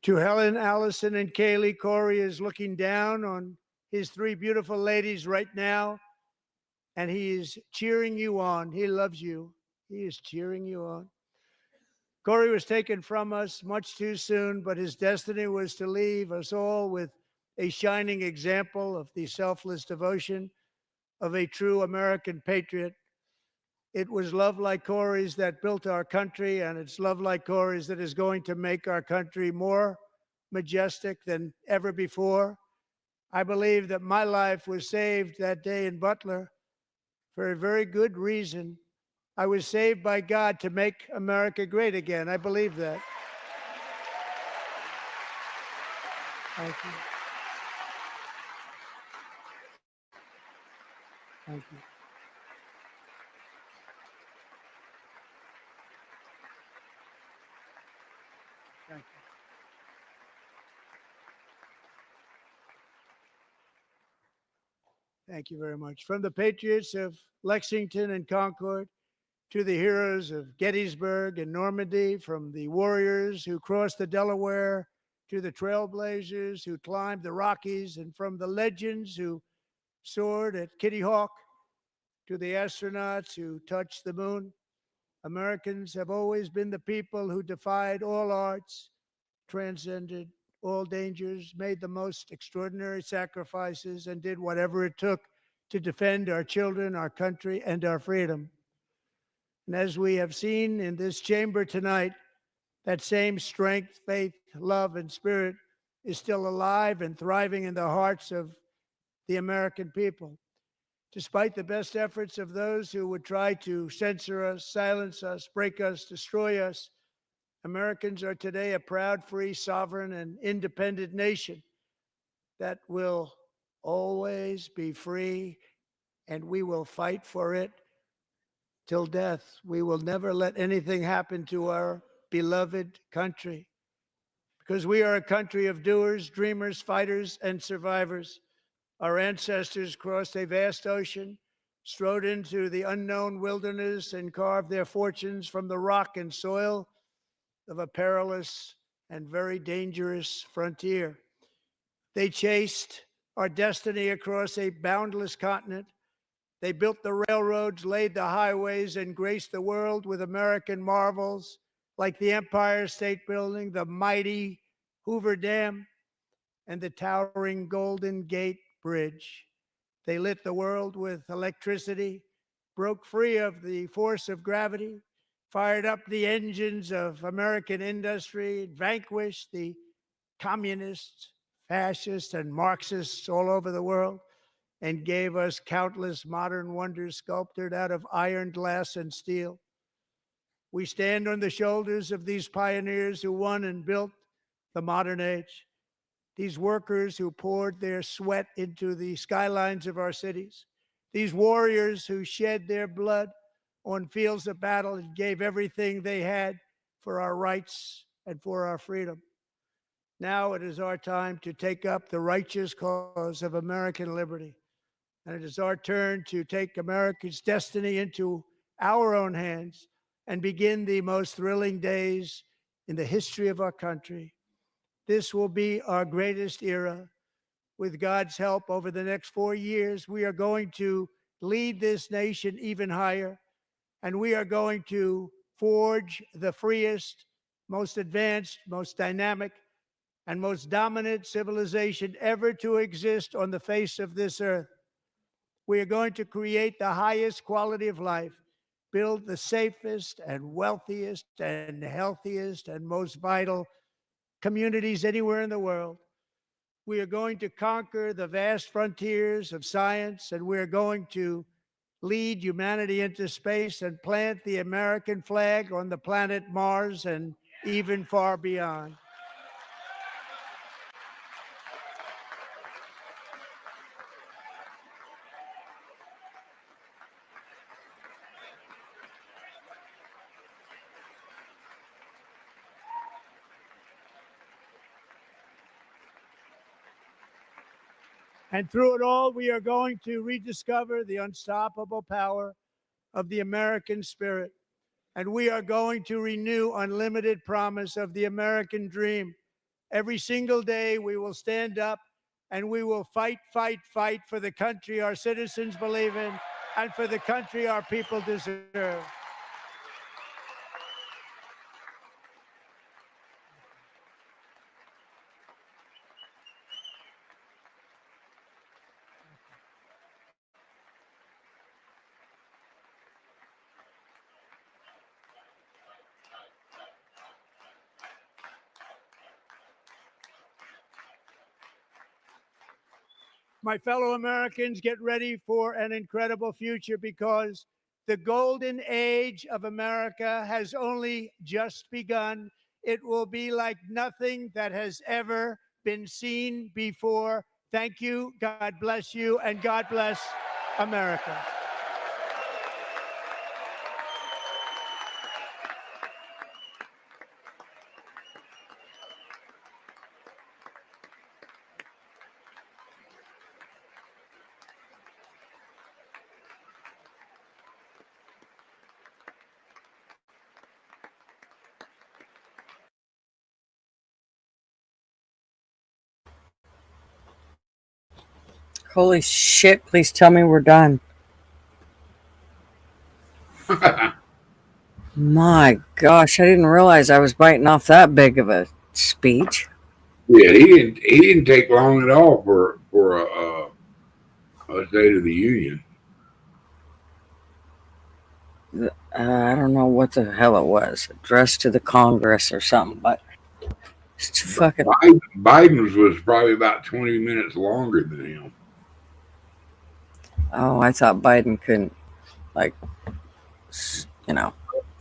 To Helen, Allison, and Kaylee, Corey is looking down on his 3 beautiful ladies right now, and he is cheering you on. He loves you. He is cheering you on. Corey was taken from us much too soon, but his destiny was to leave us all with a shining example of the selfless devotion of a true American patriot. It was love like Corey's that built our country, and it's love like Corey's that is going to make our country more majestic than ever before. I believe that my life was saved that day in Butler for a very good reason. I was saved by God to make America great again. I believe that. Thank you. Thank you. Thank you. Thank you very much. From the patriots of Lexington and Concord to the heroes of Gettysburg and Normandy, from the warriors who crossed the Delaware to the trailblazers who climbed the Rockies, and from the legends who soared at Kitty Hawk to the astronauts who touched the moon, Americans have always been the people who defied all odds, transcended all dangers, made the most extraordinary sacrifices, and did whatever it took to defend our children, our country, and our freedom. And as we have seen in this chamber tonight, that same strength, faith, love, and spirit is still alive and thriving in the hearts of the American people. Despite the best efforts of those who would try to censor us, silence us, break us, destroy us, Americans are today a proud, free, sovereign, and independent nation that will always be free, and we will fight for it till death. We will never let anything happen to our beloved country, because we are a country of doers, dreamers, fighters, and survivors. Our ancestors crossed a vast ocean strode into the unknown wilderness and carved their fortunes from the rock and soil of a perilous and very dangerous frontier. They chased our destiny across a boundless continent. They built the railroads, laid the highways, and graced the world with American marvels like the Empire State Building, the mighty Hoover Dam, and the towering Golden Gate Bridge. They lit the world with electricity, broke free of the force of gravity, fired up the engines of American industry, vanquished the communists, fascists, and Marxists all over the world, and gave us countless modern wonders sculptured out of iron, glass, and steel. We stand on the shoulders of these pioneers who won and built the modern age. These workers who poured their sweat into the skylines of our cities. These warriors who shed their blood on fields of battle and gave everything they had for our rights and for our freedom. Now it is our time to take up the righteous cause of American liberty. And it is our turn to take America's destiny into our own hands and begin the most thrilling days in the history of our country. This will be our greatest era. With God's help, over the next 4 years, we are going to lead this nation even higher, and we are going to forge the freest, most advanced, most dynamic, and most dominant civilization ever to exist on the face of this earth. We are going to create the highest quality of life, build the safest and wealthiest and healthiest and most vital communities anywhere in the world. We are going to conquer the vast frontiers of science, and we are going to lead humanity into space and plant the American flag on the planet Mars and even far beyond. And through it all, we are going to rediscover the unstoppable power of the American spirit. And we are going to renew unlimited promise of the American dream. Every single day, we will stand up and we will fight, fight, fight for the country our citizens believe in and for the country our people deserve. My fellow Americans, get ready for an incredible future, because the golden age of America has only just begun. It will be like nothing that has ever been seen before. Thank you. God bless you, and God bless America. Holy shit, please tell me we're done. My gosh, I didn't realize I was biting off that big of a speech. Yeah, he didn't take long at all for a State of the Union. I don't know what the hell it was. Address to the Congress or something, but it's too fucking... Biden's was probably about 20 minutes longer than him. Oh, I thought Biden couldn't, like,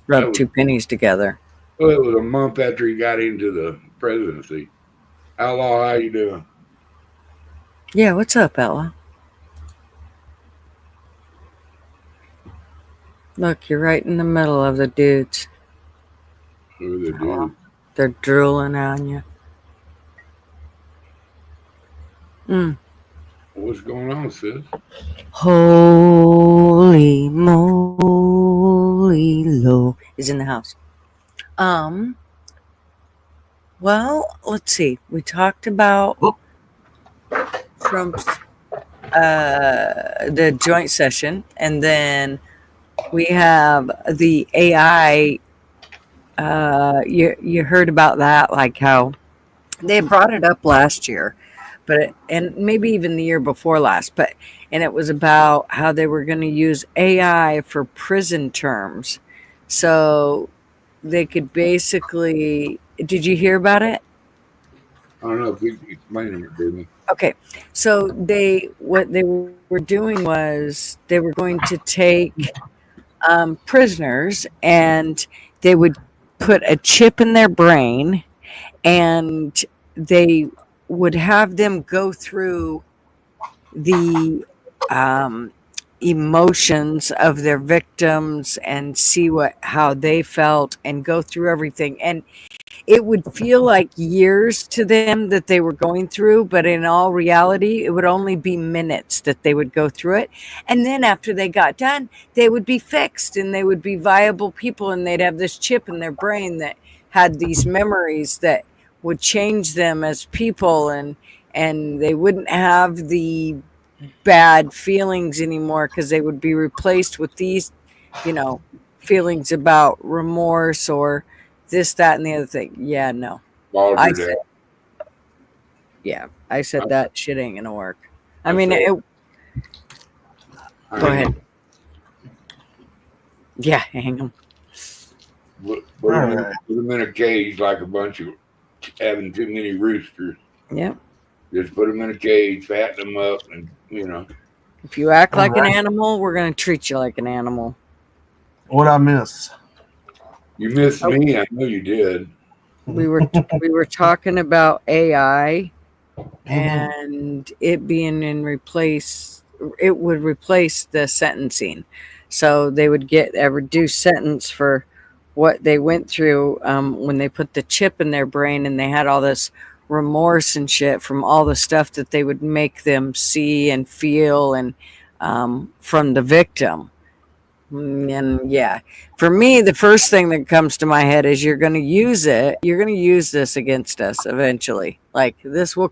rub two pennies together. Well, it was a month after he got into the presidency. Outlaw, how you doing? Yeah, what's up, Ella? Look, you're right in the middle of the dudes. Who are the dudes? They're drooling on you. What's going on, sis? Holy Holy moly, low is in the house. Well, let's see. We talked about Trump's the joint session, and then we have the AI. You heard about that, like how they brought it up last year, and maybe even the year before last, and it was about how they were going to use AI for prison terms, so they could basically. Did you hear about it? I don't know if we can explain it to me. Okay, so what they were doing was they were going to take prisoners, and they would put a chip in their brain, and they would have them go through the emotions of their victims and see how they felt and go through everything, and it would feel like years to them that they were going through, but in all reality, it would only be minutes that they would go through it. And then after they got done, they would be fixed and they would be viable people, and they'd have this chip in their brain that had these memories that would change them as people, and they wouldn't have the bad feelings anymore because they would be replaced with these, feelings about remorse or this, that, and the other thing. Yeah, no. I said that shit ain't gonna work. I mean, go ahead. Yeah, hang them. Put them in a cage like a bunch of having too many roosters. Yep. Just put them in a cage, fatten them up, and If you act like an animal, we're gonna treat you like an animal. What'd I miss? You missed me. I know you did. We were talking about AI and it being it would replace the sentencing, so they would get a reduced sentence for what they went through when they put the chip in their brain, and they had all this remorse and shit from all the stuff that they would make them see and feel, and from the victim. And yeah, for me, the first thing that comes to my head is you're going to use this against us eventually. Like, this will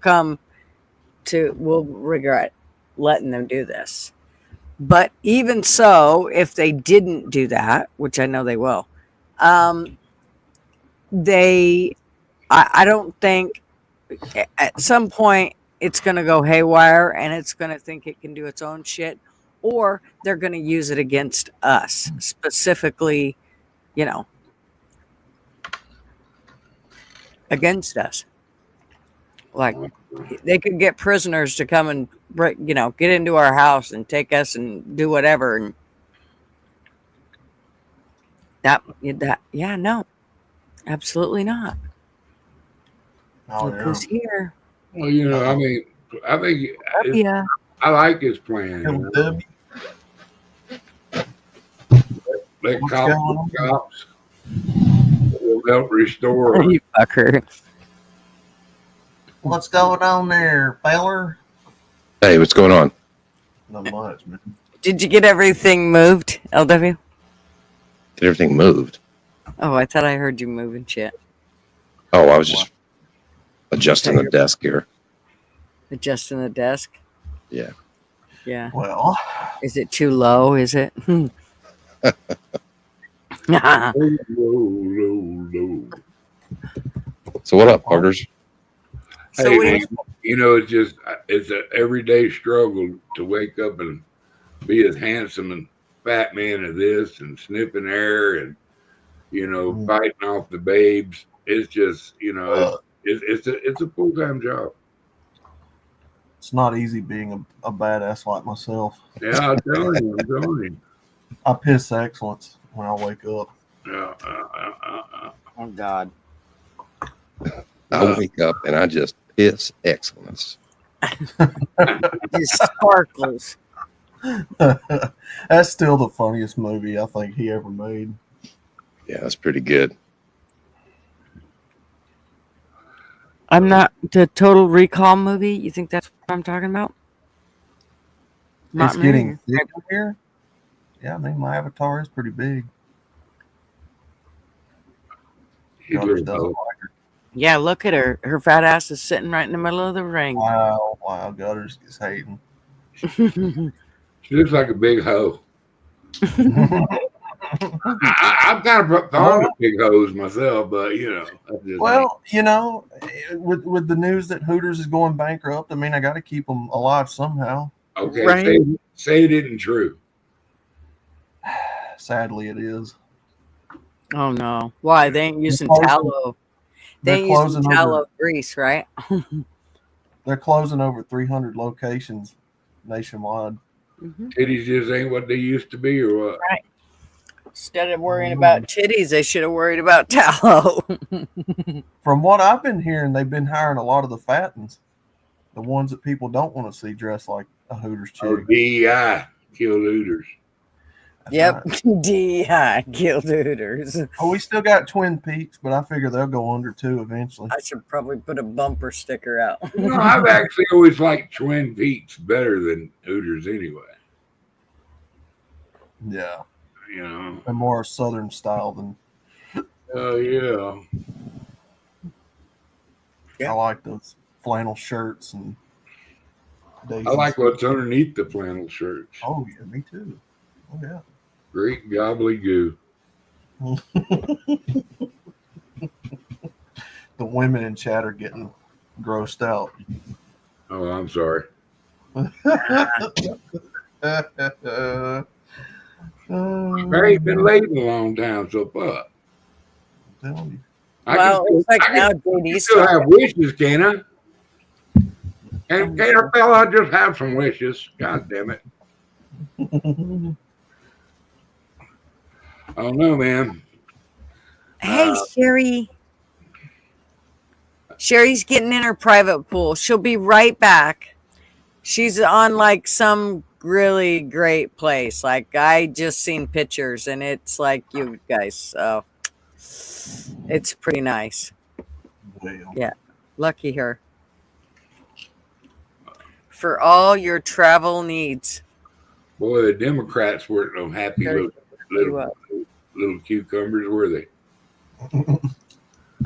we'll regret letting them do this. But even so, if they didn't do that, which I know they will, I don't think at some point it's going to go haywire and it's going to think it can do its own shit, or they're going to use it against us specifically, against us. Like, they could get prisoners to come and get into our house and take us and do whatever, and no, absolutely not. Look who's here. Well, I mean, I think I like his plan. Let cops will help restore. You fucker. What's going on there, feller? Hey, what's going on? Not much, man. Did you get everything moved, LW? Did everything moved? Oh, I thought I heard you moving shit. Oh, I was just adjusting the desk here. Adjusting the desk? Yeah. Yeah. Well, is it too low? Is it? So what up, partners? Hey, it's an everyday struggle to wake up and be as handsome and fat man as this and sniffing air and, fighting off the babes. It's just, it's a full-time job. It's not easy being a badass like myself. Yeah, I'm telling you. I piss excellence when I wake up. Oh, God. I wake up and I just piss excellence. Just sparkles. That's still the funniest movie I think he ever made. Yeah, that's pretty good. I'm not the Total Recall movie. You think that's what I'm talking about? It's getting thicker here. Yeah, I mean, my avatar is pretty big. Gutters doesn't like her. Yeah, look at her. Her fat ass is sitting right in the middle of the ring. Wow, Gutters is hating. She looks like a big hoe. I'm kind of fond of big hoes myself, but Well, with the news that Hooters is going bankrupt, I mean, I got to keep them alive somehow. Okay, Right. say it isn't true. Sadly, it is. Oh no! Why they ain't using closing- tallow? They They're ain't using closing tallow over. grease, right? They're closing over 300 locations nationwide. Titties just ain't what they used to be, or what? Right. Instead of worrying about titties, they should have worried about tallow. From what I've been hearing, they've been hiring a lot of the fattens, the ones that people don't want to see dressed like a Hooters chick. Oh, DEI killed Hooters. Yep, DEI killed Hooters. Oh, we still got Twin Peaks, but I figure they'll go under too eventually. I should probably put a bumper sticker out. I've actually always liked Twin Peaks better than Hooters anyway. Yeah. They're more Southern style than. Oh yeah. I like those flannel shirts and. I like what's underneath the flannel shirts. Oh yeah, me too. Oh yeah. Great gobbledygoo. The women in chat are getting grossed out. Oh, I'm sorry. Mary's been late in a long time, so fuck. Well, it's like now JD's still have wishes, can I? And can a fella just have some wishes? God damn it. I don't know, man. Hey, Sherry. Sherry's getting in her private pool. She'll be right back. She's on like some really great place. Like I just seen pictures and it's like you guys. So it's pretty nice. Well. Yeah. Lucky her. For all your travel needs. Boy, the Democrats weren't no happy little cucumbers, were they?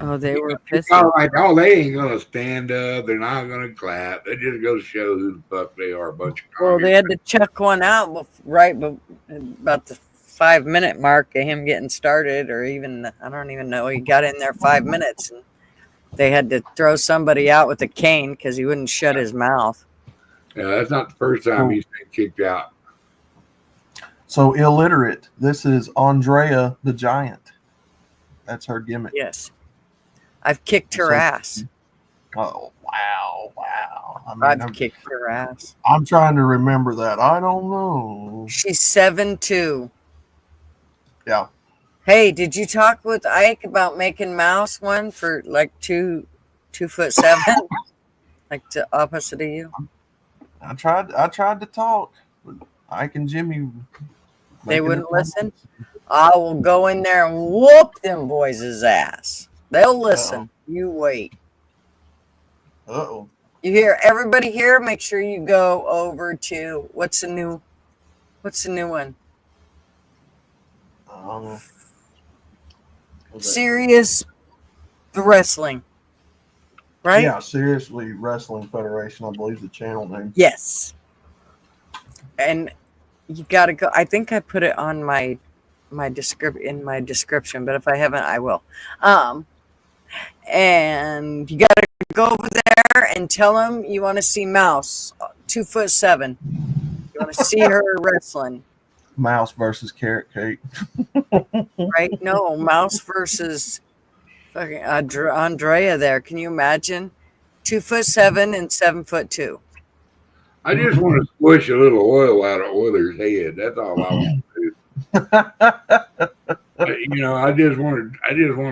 Oh, they were pissed. Like, oh, they ain't gonna stand up. They're not gonna clap. They just go show who the fuck they are. A bunch of Well, they had to chuck one out about the 5-minute mark of him getting started, or even I don't even know. He got in there 5 minutes, and they had to throw somebody out with a cane because he wouldn't shut his mouth. Yeah, that's not the first time he's been kicked out. So illiterate. This is Andrea the Giant. That's her gimmick. Yes. I've kicked her ass. Oh, wow. I mean, I've kicked her ass. I'm trying to remember that. I don't know. She's 7'2". Yeah. Hey, did you talk with Ike about making Mouse one for like 2'7"? Like the opposite of you? I tried to talk, but Ike and Jimmy. They wouldn't listen. I will go in there and whoop them boys' ass. They'll listen. You wait. Uh-oh. You hear everybody here? Make sure you go over to what's the new one? Serious Wrestling. Right? Yeah, Seriously Wrestling Federation, I believe the channel name. Yes. And you gotta go. I think I put it on my description, but if I haven't, I will. And you gotta go over there and tell them you want to see Mouse, 2'7". You want to see her wrestling, Mouse versus Carrot Cake. right? No, Mouse versus fucking Andrea. There, can you imagine? 2'7" and 7'2". I just want to squish a little oil out of Oiler's head. That's all I want to do. I just want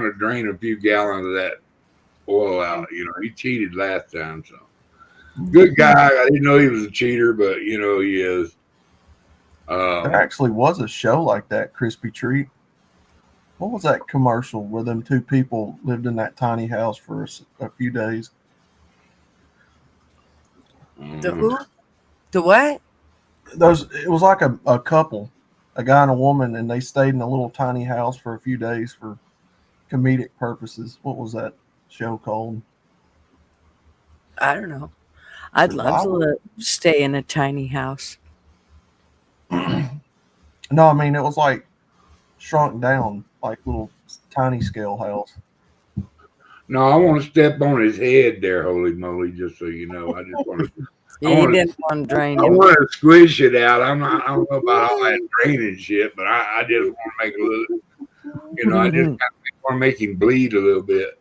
to drain a few gallons of that oil out. He cheated last time, so good guy. I didn't know he was a cheater, but he is. There actually was a show like that, Crispy Treat. What was that commercial where them two people lived in that tiny house for a few days? The who? The what? It was like a couple, a guy and a woman, and they stayed in a little tiny house for a few days for comedic purposes. What was that show called? I don't know. I'd love to stay in a tiny house. No, I mean, it was like shrunk down, like little tiny scale house. No, I want to step on his head there, holy moly, just so you know. I just want to. He didn't want to drain I him. want to squish it out. I don't know about all that draining shit, but I just want to make a little, I just want to make him bleed a little bit.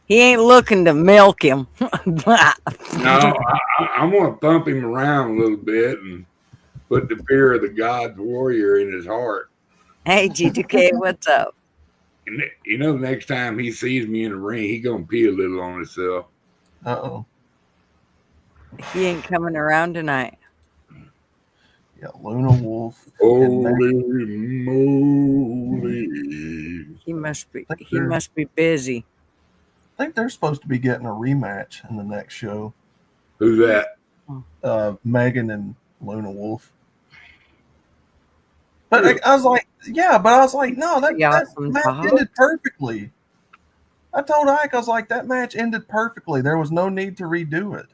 He ain't looking to milk him. No, I want to pump him around a little bit and put the fear of the God's warrior in his heart. Hey, G2K, what's up? And next time he sees me in the ring, he gonna pee a little on himself. Uh-oh. He ain't coming around tonight. Yeah, Luna Wolf. Holy moly. He must be busy. I think they're supposed to be getting a rematch in the next show. Who's that? Megan and Luna Wolf. But I was like, no, that match ended perfectly. I told Ike, I was like, that match ended perfectly. There was no need to redo it.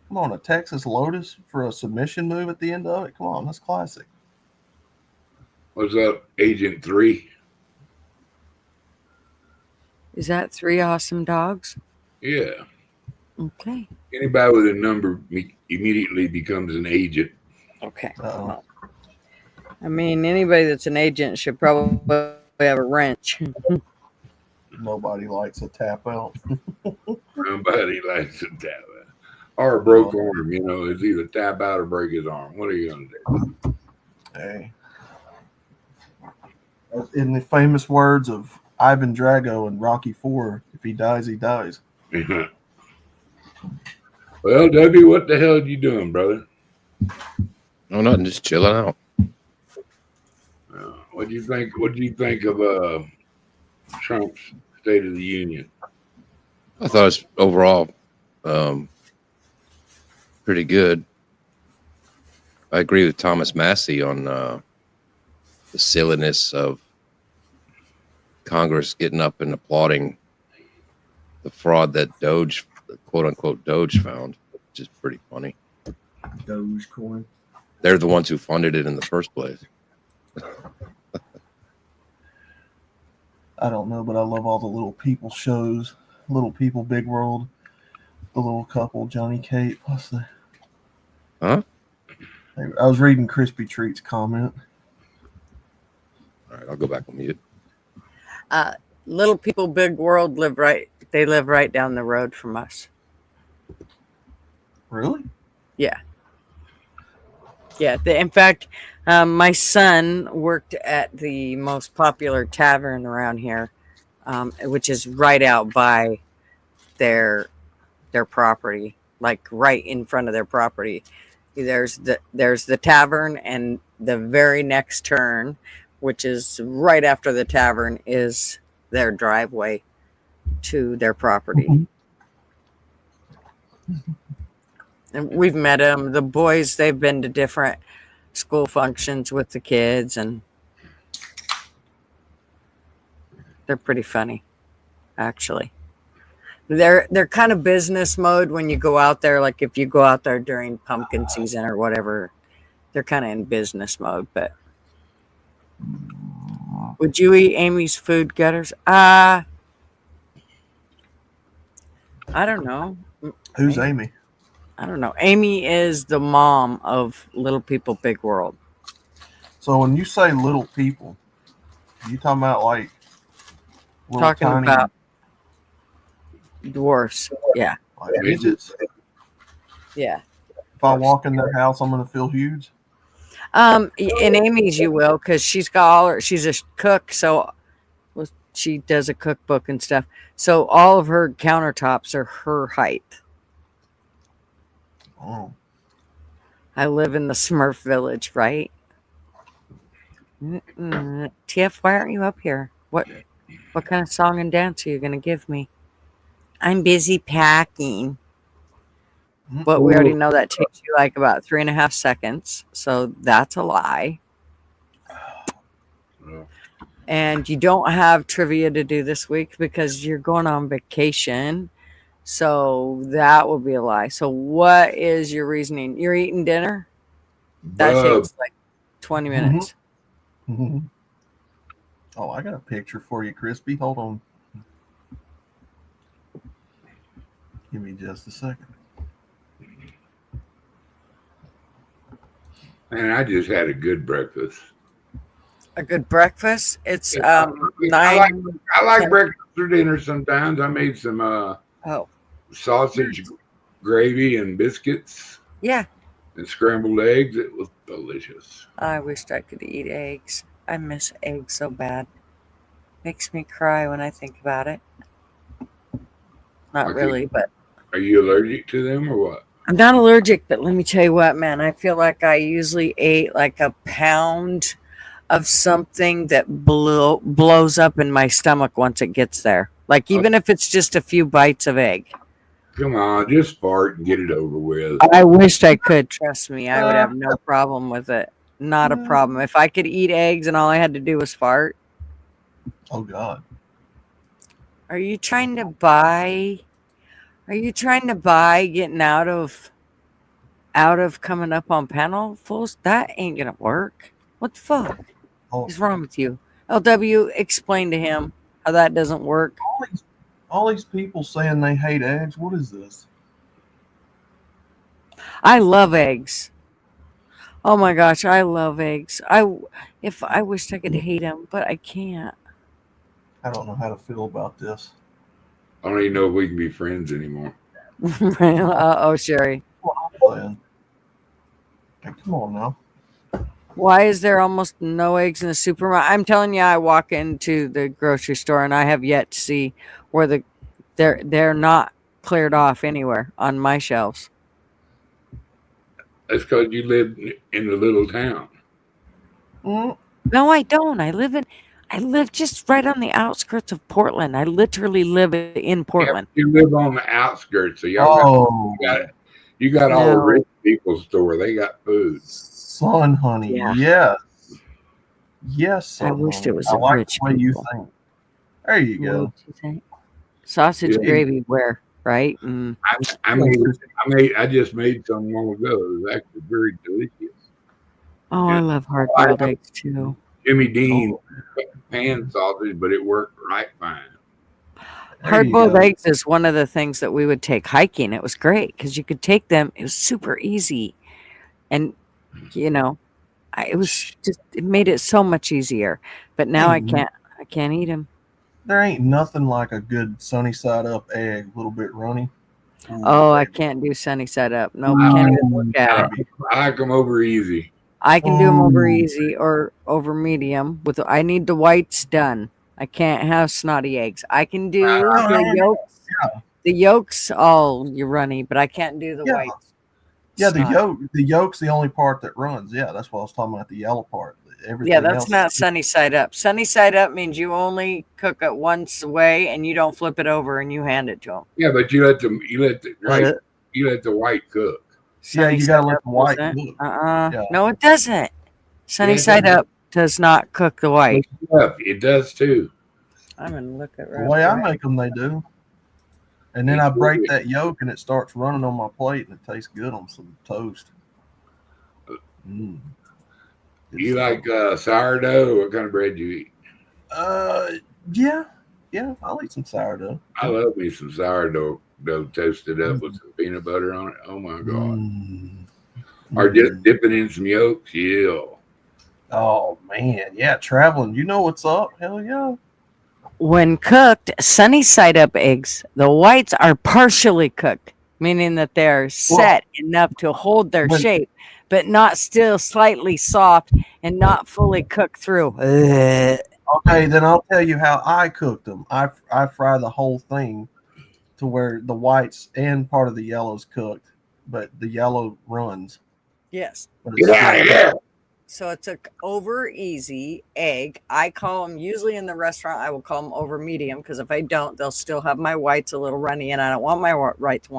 Come on, a Texas Lotus for a submission move at the end of it? Come on, that's classic. What's up, Agent 3? Is that 3 awesome dogs? Yeah. Okay. Anybody with a number immediately becomes an agent. Okay. Well, I mean, anybody that's an agent should probably have a wrench. Nobody likes a tap out. Nobody likes a tap out. Or a broke arm, it's either tap out or break his arm. What are you going to do? Hey. In the famous words of Ivan Drago and Rocky IV, if he dies, he dies. Well, W, what the hell are you doing, brother? No, nothing, just chilling out. What do you think? What do you think of Trump's State of the Union? I thought it was overall pretty good. I agree with Thomas Massey on the silliness of Congress getting up and applauding the fraud that D.O.G.E, quote unquote D.O.G.E, found, which is pretty funny. Dogecoin. They're the ones who funded it in the first place. I don't know, but I love all the Little People shows. Little People, Big World, the little couple, Johnny Kate. What's the? Huh? I was reading Crispy Treat's comment. All right, I'll go back on mute. Little People, Big World live right down the road from us. Really? Yeah. Yeah. In fact, my son worked at the most popular tavern around here, which is right out by their property, like right in front of their property. There's the tavern, and the very next turn, which is right after the tavern, is their driveway to their property. And we've met them. The boys, they've been to different school functions with the kids, and they're pretty funny, actually. They're kind of business mode when you go out there. Like if you go out there during pumpkin season or whatever, they're kind of in business mode. But would you eat Amy's food, Gutters? I don't know. Who's Amy? I don't know. Amy is the mom of Little People, Big World. So when you say little people, you talking about like talking tiny, about dwarfs? Yeah. Like midgets? Yeah. If I walk in their house, I'm gonna feel huge. In Amy's, you will, because she's got she's a cook, so she does a cookbook and stuff. So all of her countertops are her height. Oh. I live in the Smurf village, right? TF, why aren't you up here? What kind of song and dance are you going to give me? I'm busy packing. But we already know that takes you like about 3.5 seconds. So that's a lie. And you don't have trivia to do this week because you're going on vacation. So that would be a lie. So what is your reasoning? You're eating dinner? That Bub. takes like 20 minutes. Oh, I got a picture for you, Crispy. Hold on. Give me just a second. Man, I just had a good breakfast. A good breakfast? It's I 9. like breakfast or dinner sometimes. I made some sausage gravy and biscuits. Yeah. And scrambled eggs. It was delicious. I wished I could eat eggs. I miss eggs so bad. Makes me cry when I think about it. Not really, but Are you allergic to them or what? I'm not allergic, but let me tell you what, man. I feel like I usually ate like a pound of something that blows up in my stomach once it gets there. Like even if it's just a few bites of egg. Come on, just fart and get it over with. I wished I could. Trust me, I would have no problem with it. Not a problem. If I could eat eggs and all I had to do was fart. Oh God. Are you trying to buy getting out of coming up on panelfuls? That ain't gonna work. What the fuck is wrong with you? LW, explain to him how that doesn't work. All these people saying they hate eggs. What is this? I love eggs. Oh my gosh, I love eggs. I wished I could hate them, but I can't. I don't know how to feel about this. I don't even know if we can be friends anymore. Uh-oh, Sherry. Hey, come on now. Why is there almost no eggs in the supermarket? I'm telling you, I walk into the grocery store and I have yet to see where they're not cleared off anywhere on my shelves. That's because you live in a little town. No, I don't. I live just right on the outskirts of Portland. I literally live in Portland. Yeah, you live on the outskirts, so you got all the rich people's store. They got food. Son, honey, yes. Yes, son, I wished it was I a like rich the way you people. think. There you What go. would you think? Sausage gravy, where? Right? I just made some long ago. It was actually very delicious. Oh, I love hard-boiled eggs too. Jimmy Dean pan sausage, but it worked right fine. Hard-boiled eggs is one of the things that we would take hiking. It was great because you could take them. It was super easy, and it made it so much easier. But now I can't eat them. There ain't nothing like a good sunny side up egg, a little bit runny. Oh, I can't do sunny side up. No, can't even look at it. I like them over easy. I can do them over easy or over medium. I need the whites done. I can't have snotty eggs. I can do the yolks. The yolks, you're runny, but I can't do the whites. Yeah, the yolk's the only part that runs. Yeah, that's what I was talking about, the yellow part. Everything That's else not sunny side up. Sunny side up means you only cook it once away and you don't flip it over and you hand it to them. Yeah, but you let the white cook. Sunny you gotta let the white cook. Yeah. No, it doesn't. Sunny side up does not cook the white. It does too. I'm gonna look at the way I make them, they do. And then I break that yolk and it starts running on my plate and it tastes good on some toast. You like sourdough? What kind of bread do you eat? Yeah, I'll eat some sourdough. I love me some sourdough toasted up with some peanut butter on it. Oh my god! Or just dipping in some yolks. Yeah. Oh man, yeah, traveling. You know what's up? Hell yeah. When cooked, sunny side up eggs, the whites are partially cooked, meaning that they're set enough to hold their shape, but not still slightly soft and not fully cooked through. Okay, then I'll tell you how I cooked them. I fry the whole thing to where the whites and part of the yellow's cooked, but the yellow runs. Yes. Get out of here. So it's a over easy egg. I call them, usually in the restaurant, I will call them over medium because if I don't, they'll still have my whites a little runny and I don't want my whites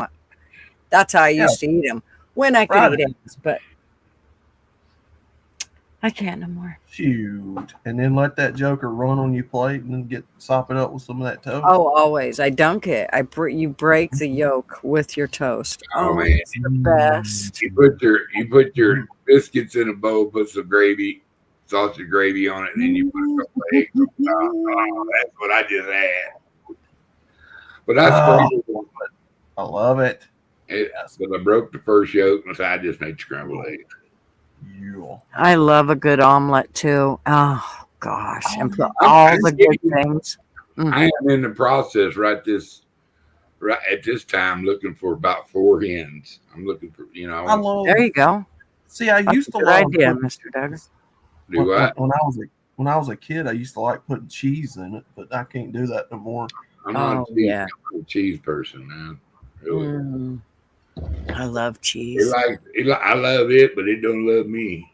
That's how I used to eat them when I could Fried eat eggs, but I can't no more. Shoot. And then let that joker run on your plate and then sop it up with some of that toast. Oh, always. I dunk it. You break the yolk with your toast. Oh, man, it's the best. You put your biscuits in a bowl, put some gravy, sausage gravy on it, and then you put a couple of eggs on top. Oh, that's what I just had. But that's great. I love it. But I broke the first yolk, and so I just made scrambled eggs. I love a good omelet too. Oh gosh, and put I'm all the good things. I am in the process right at this time looking for about 4 hens. I'm looking for, There you go. See, I That's used a to good love idea, putting- Mr. Duggar. Do what? When I was a kid, I used to like putting cheese in it, but I can't do that no more. I'm not a cheese person, man. Really. I love cheese. I love it, but it don't love me.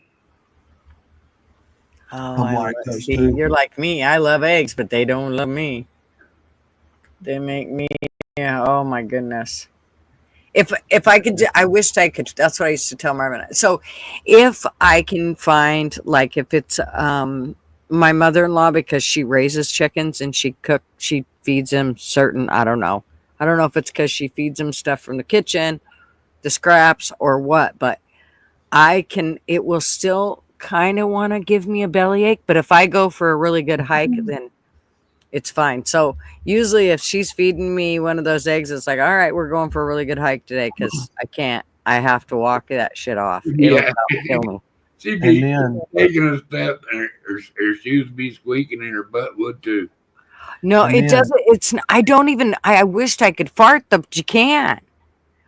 Oh, see, you're like me. I love eggs, but they don't love me. They make me. Yeah. Oh my goodness. If I could, I wished I could. That's what I used to tell Marvin. So, if I can find, like, if it's my mother-in-law, because she raises chickens and she feeds them certain. I don't know if it's because she feeds them stuff from the kitchen, the scraps, or what. But it will still kind of want to give me a bellyache. But if I go for a really good hike, then it's fine. So usually if she's feeding me one of those eggs, it's like, all right, we're going for a really good hike today, because I have to walk that shit off. It'll about kill me. She'd be taking a step and her shoes be squeaking and her butt would too. No, it doesn't. I wished I could fart, but you can't.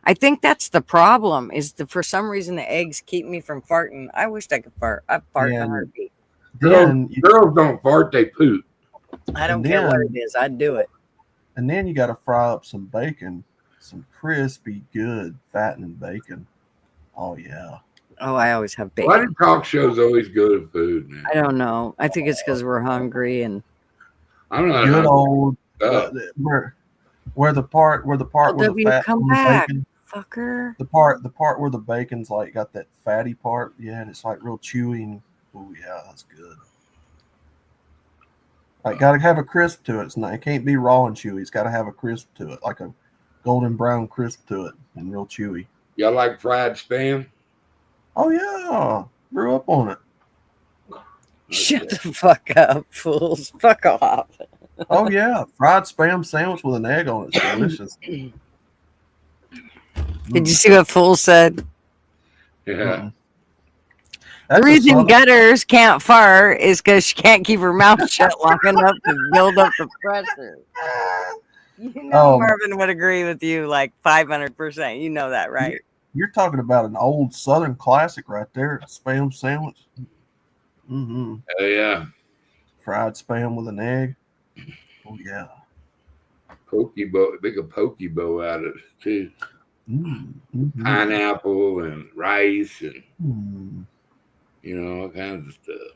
I think that's the problem, is for some reason the eggs keep me from farting. I wished I could fart. I fart in a heartbeat. Girls don't fart, they poop. I don't care what it is. I'd do it. And then you got to fry up some bacon, some crispy, good, fattening bacon. Oh, yeah. Oh, I always have bacon. Why do talk shows always go to food, man? I don't know. I think it's because we're hungry and I'm not good old where the part where the fat come from the back, bacon, fucker. the part where the bacon's like got that fatty part, yeah, and it's like real chewy. And oh yeah, that's good. Like, gotta have a crisp to it. It can't be raw and chewy. It's got to have a crisp to it, like a golden brown crisp to it, and real chewy. Y'all like fried spam? Oh yeah, grew up on it. Shut the fuck up, fools! Fuck off. Oh yeah, fried spam sandwich with an egg on it. It's delicious. Did you see what Fool said? Yeah. The reason gutters can't fart is because she can't keep her mouth shut long enough to build up the pressure. You know, Marvin would agree with you like 500%. You know that, right? You're talking about an old Southern classic right there, a spam sandwich. Mm-hmm. Oh yeah. Fried spam with an egg. Oh yeah. Poke bowl, make a poke bowl out of it too. Mm-hmm. Pineapple and rice and all kinds of stuff.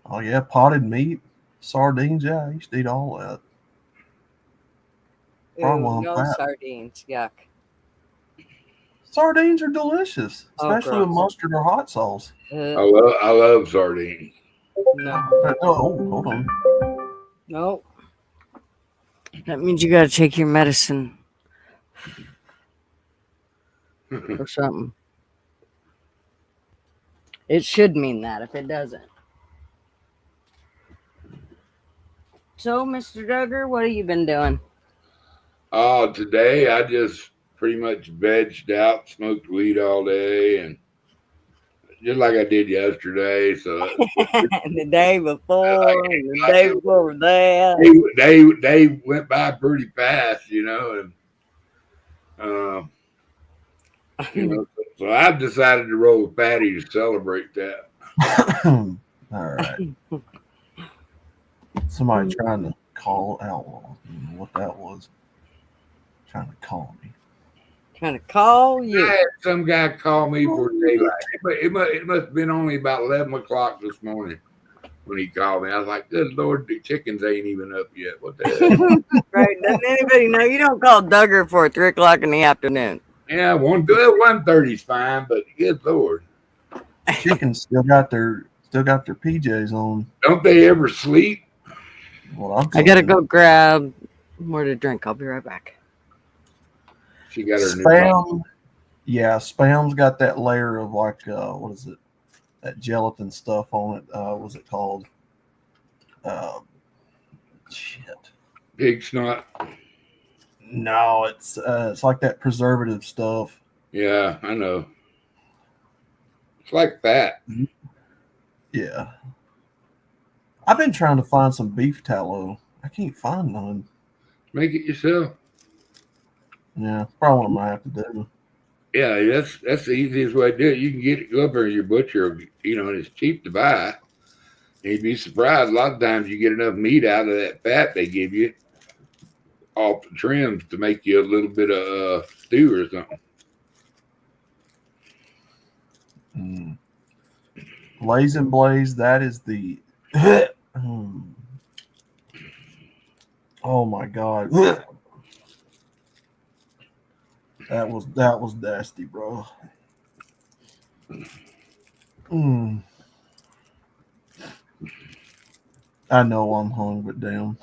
Oh yeah, potted meat, sardines. Yeah, I used to eat all that. No sardines. Yuck. Sardines are delicious, especially with gross. mustard or hot sauce. I love sardines. No. Oh, hold on. Nope. That means you got to take your medicine or something. It should mean that if it doesn't. So, Mr. Duggar, what have you been doing? Today I just pretty much vegged out, smoked weed all day, and just like I did yesterday. So the day before, and the day before that. They went by pretty fast, and so I've decided to roll with Patty to celebrate that. All right. Somebody trying to call Outlaw. I don't know what that was. Trying to call me. Trying to call you. I had some guy call me for daylight. It must have been only about 11 o'clock this morning. when he called me. I was like, good Lord, the chickens ain't even up yet. What the hell? Right? Doesn't anybody know you don't call Duggar for 3 o'clock in the afternoon? Yeah, 1:30 is fine, but good Lord. Chickens still got their PJs on. Don't they ever sleep? Well, I'm I gotta saying. go grab more to drink. I'll be right back. She got her new Spam. Yeah, Spam's got that layer of like what is it? That gelatin stuff on it. What's it called? Shit. pig snot. No, it's like that preservative stuff. Yeah, I know. It's like that. Yeah. I've been trying to find some beef tallow. I can't find none. Make it yourself. Yeah, probably what I'm gonna have to do. Yeah, that's the easiest way to do it. You can get it, go up there to your butcher, you know, and it's cheap to buy. And you'd be surprised. A lot of times you get enough meat out of that fat they give you off the trims to make you a little bit of stew or something. Blaze and Blaze, that is the oh my god. That was nasty, bro. I know I'm hungry, damn.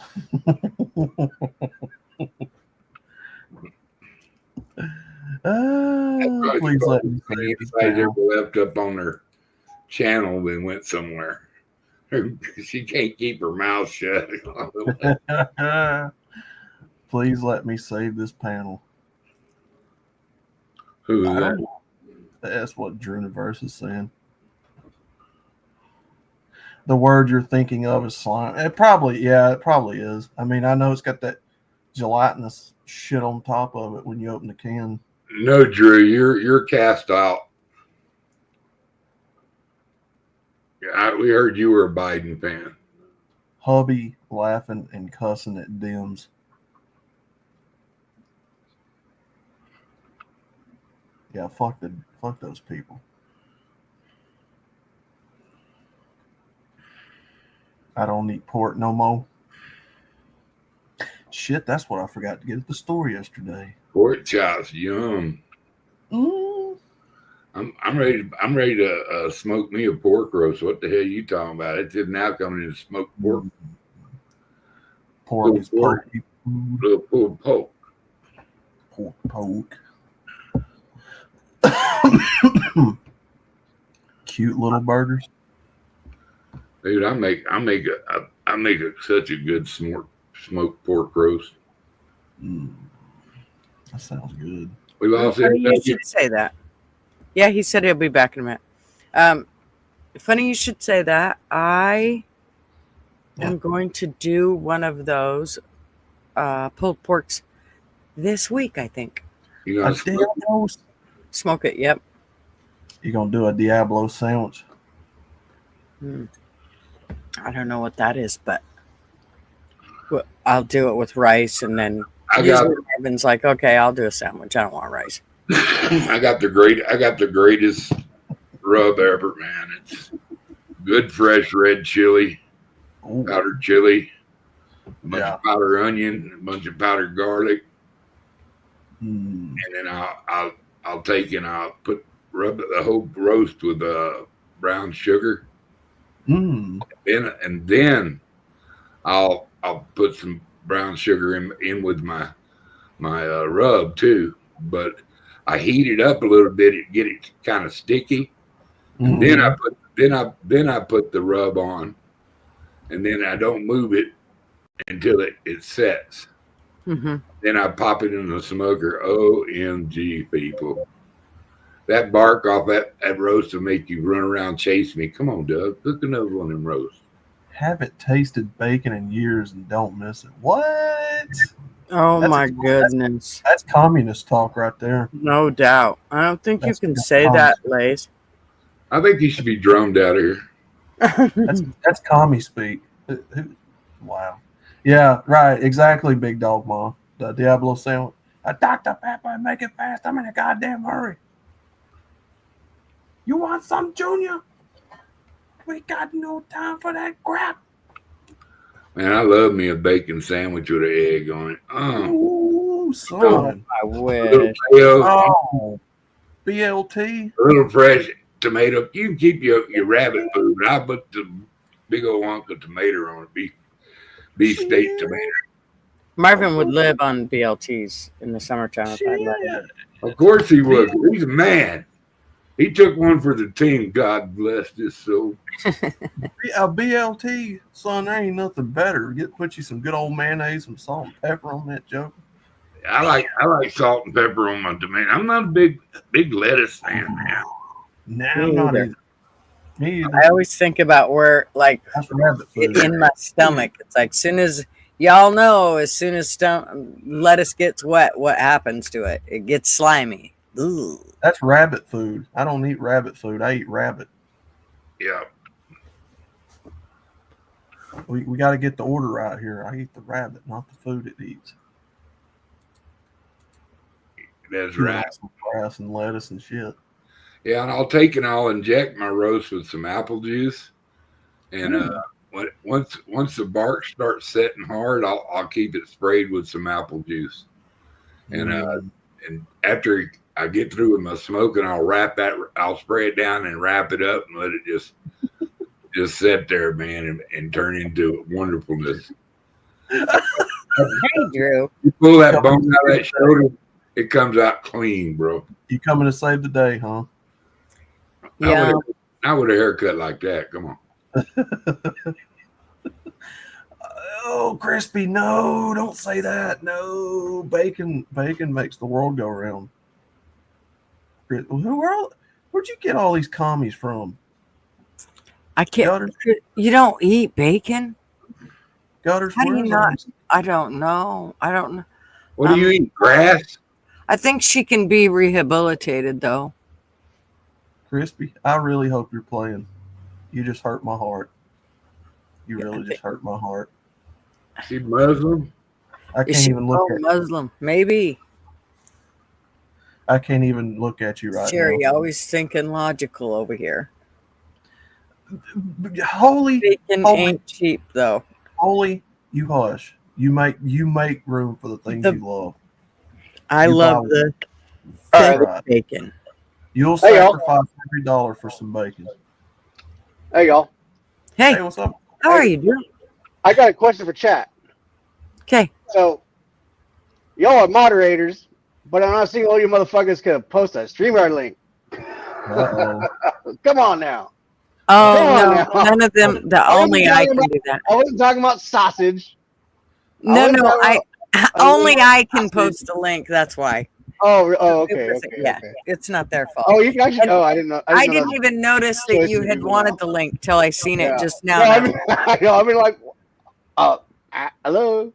Please let me see. Anybody ever left up on their channel and went somewhere. She can't keep her mouth shut. Please let me save this panel. Who is I that? don't know. That's what Druniverse is saying. The word you're thinking of is slime. It probably is. I mean, I know it's got that gelatinous shit on top of it when you open the can. No, Drew, you're cast out. We heard you were a Biden fan. Hubby laughing and cussing at Dems. Yeah, fuck those people. I don't eat pork no more. Shit, that's what I forgot to get at the store yesterday. Pork chops, yum. I'm ready to smoke me a pork roast. What the hell are you talking about? It's just now coming in smoked pork. Pork is pork. Little poke. Pork. Cute little burgers. Dude, I make such a good smoked pork roast. That sounds good. We lost Funny you it. should say that. Yeah, he said he'll be back in a minute. Funny you should say that. I am going to do one of those pulled porks this week, I think. You gonna smoke it? Yep. You gonna do a Diablo sandwich? I don't know what that is, but I'll do it with rice, and then Marvin's like, "Okay, I'll do a sandwich. I don't want rice." I got the greatest rub ever, man. It's good fresh red chili, powdered chili, a bunch of powdered onion, a bunch of powdered garlic, and then I'll take and I'll rub the whole roast with brown sugar. And then I'll put some brown sugar in with my rub too, but I heat it up a little bit to get it kind of sticky. And then I put the rub on, and then I don't move it until it sets. Then I pop it in the smoker. OMG, people. That bark off that roast will make you run around chase me. Come on, Doug. Cook another one of them roasts. Haven't tasted bacon in years and don't miss it. What? Oh my goodness. That's communist talk right there. No doubt. I don't think you can say that, Lace. I think he should be drummed out of here. That's commie speak. Wow. Yeah, right. Exactly, Big Dog Ma. The Diablo sandwich. Dr. Pepper, make it fast. I'm in a goddamn hurry. You want some, Junior? We got no time for that crap. Man, I love me a bacon sandwich with an egg on it. Ooh, son. I A wish. little mayo, Oh, BLT. a little fresh tomato. You can keep your rabbit food, but I put the big old hunk of tomato on it. Beef steak tomato. Marvin would live on BLTs in the summertime if I let him. Of course he would. He's a man. He took one for the team. God bless his soul. A BLT, son, there ain't nothing better. Put you some good old mayonnaise, some salt and pepper on that joke. I like salt and pepper on my tomato. I'm not a big lettuce fan, man. Nah, I'm not either. Me either. I always think about where, like, That's rabbit food. in my stomach. It's like, as soon as lettuce gets wet, what happens to it? It gets slimy. Ooh. That's rabbit food. I don't eat rabbit food. I eat rabbit. Yeah. We got to get the order right here. I eat the rabbit, not the food it eats. That's right. Some grass and lettuce and shit. Yeah, and I'll inject my roast with some apple juice. And once the bark starts setting hard, I'll keep it sprayed with some apple juice. And after I get through with my smoking, I'll spray it down and wrap it up and let it just sit there, man, and turn into wonderfulness. Hey, Drew. You pull that bone out of that shoulder, it comes out clean, bro. You coming to save the day, huh? Yeah. Not with a haircut like that. Come on. Oh, Crispy, no, don't say that. No, bacon makes the world go round. Where'd you get all these commies from? I can't. You don't eat bacon? Gutters, How do you where's not? I don't know. What do you eat? Grass? I think she can be rehabilitated, though. Crispy, I really hope you're playing. You just hurt my heart. You really just hurt my heart. She Muslim? I can't even look at Muslim, maybe. I can't even look at you right Sherry, now. always thinking logical over here. Bacon ain't cheap, though. Holy, you hush. You make room for the things you love. I love the thick bacon. You'll Hey, y'all. sacrifice every dollar for some bacon. Hey, y'all. Hey, what's up? How are you doing? I got a question for chat. Okay. So, y'all are moderators, but I'm not seeing all you motherfuckers can post a StreamYard link. Come on now. Oh, Come on no, now. none of them. Only I can do that. I wasn't talking about sausage. No, only I can post a link. That's why. Oh, okay. Yeah, it's not their fault. Oh, you can actually. I didn't know. I didn't even notice that you had wanted the link till I seen it just now. No, I mean, like, hello.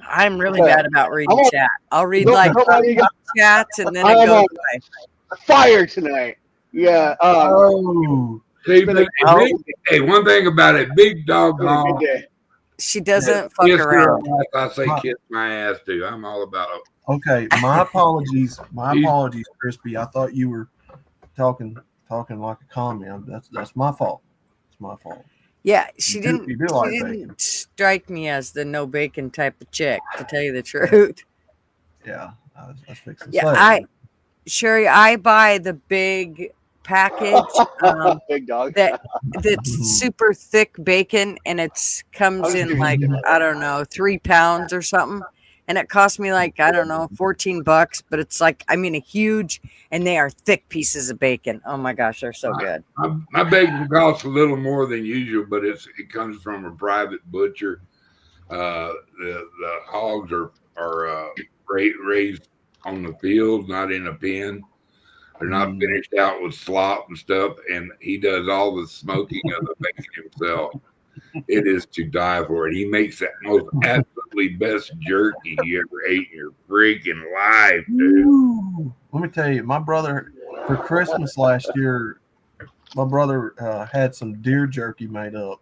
I'm really bad about reading chat. I'll read chats and then it I'm goes on away. fire tonight. Yeah. See, hey, one thing about it, Big Dog Mom. She doesn't fuck around. I say kiss my ass too. I'm all about it. Okay, my apologies. My apologies, Crispy. I thought you were talking like a commie. That's my fault. It's my fault. Yeah, she didn't bacon. strike me as the no bacon type of chick, to tell you the truth. Yeah, I was fixing to Yeah, say. Sherry, I buy the big package Big dog. that's super thick bacon, and it comes in like, I don't know, 3 pounds or something, and it cost me like, I don't know, $14, but it's like, I mean, a huge, and they are thick pieces of bacon. Oh my gosh, they're so good. My bacon costs a little more than usual, but it comes from a private butcher. The hogs are raised on the field, not in a pen. They're not finished out with slop and stuff, and he does all the smoking of the bacon himself. It is to die for. It. He makes that most absolutely best jerky you ever ate in your freaking life, dude. Ooh. Let me tell you, my brother, for Christmas last year, my brother had some deer jerky made up.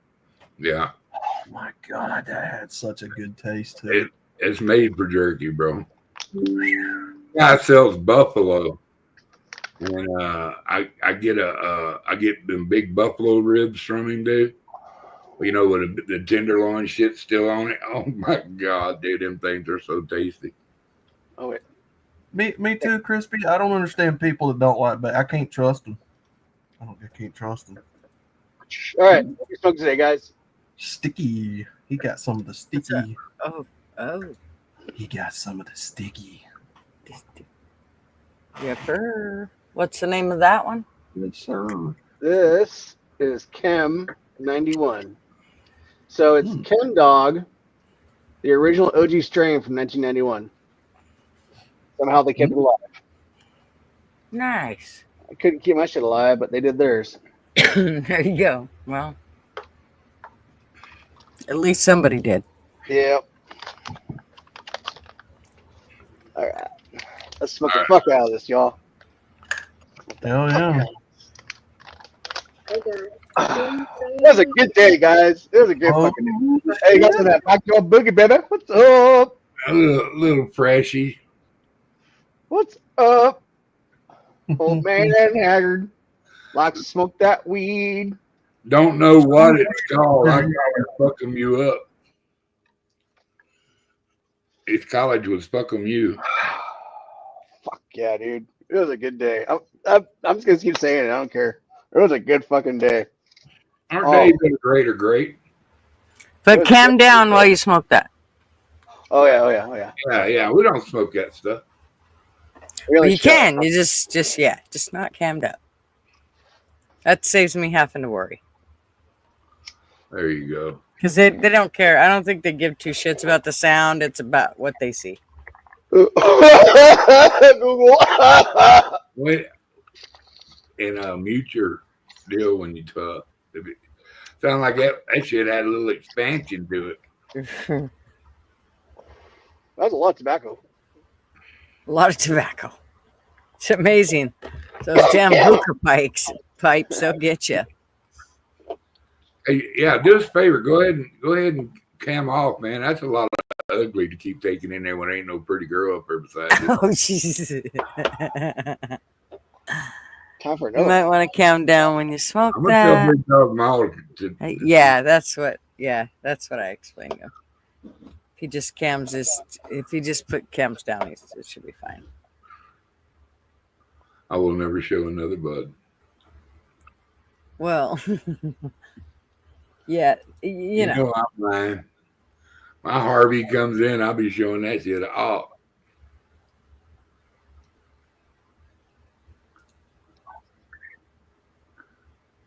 Yeah. Oh my God, that had such a good taste to it. It's made for jerky, bro. Guy sells buffalo And I get them big buffalo ribs from him, dude. You know, with the tenderloin shit still on it. Oh my god, dude, them things are so tasty. Oh wait. Me too, Crispy. I don't understand people that don't like, but I can't trust them. I can't trust them. All right, what we smoke today, guys? Sticky. He got some of the sticky. Oh. He got some of the sticky. Yepper. What's the name of that one? Yes, sir. This is Chem 91. So it's Chem Dog, the original OG strain from 1991. Somehow they kept it alive. Nice. I couldn't keep my shit alive, but they did theirs. There you go. Well, at least somebody did. Yep. All right. Let's smoke the fuck out of this, y'all. Hell yeah. That was a good day, guys. It was a good fucking day. Hey, you got some of that backyard boogie, baby. What's up? A little freshy. What's up? Old man Haggard likes to smoke that weed. Don't know what it's called. I gotta fuck 'em you up. It's college was fuck 'em you. Fuck yeah, dude. It was a good day. I'm just gonna keep saying it. I don't care. It was a good fucking day. Our days are great or great. But calm down while you smoke that. Oh yeah. Yeah. We don't smoke that stuff. Well, you can. You just not cammed up. That saves me having to worry. There you go. Because they don't care. I don't think they give two shits about the sound. It's about what they see. Google. Wait, and mute your deal when you talk. Sound like that shit had a little expansion to it. That was a lot of tobacco. A lot of tobacco. It's amazing. Those damn hookah pipes, they'll get you. Hey, yeah, do us a favor. Go ahead and cam off, man. That's a lot of ugly to keep taking in there when there ain't no pretty girl up there beside you. Oh, Jesus. Time for You might want to calm down when you smoke I'm gonna tell that. Big Dog Mall to Yeah, that's what I explained to him. If he just put cams down, it should be fine. I will never show another bud. Well, yeah, you know. I'm lying. My Harvey comes in, I'll be showing that shit off.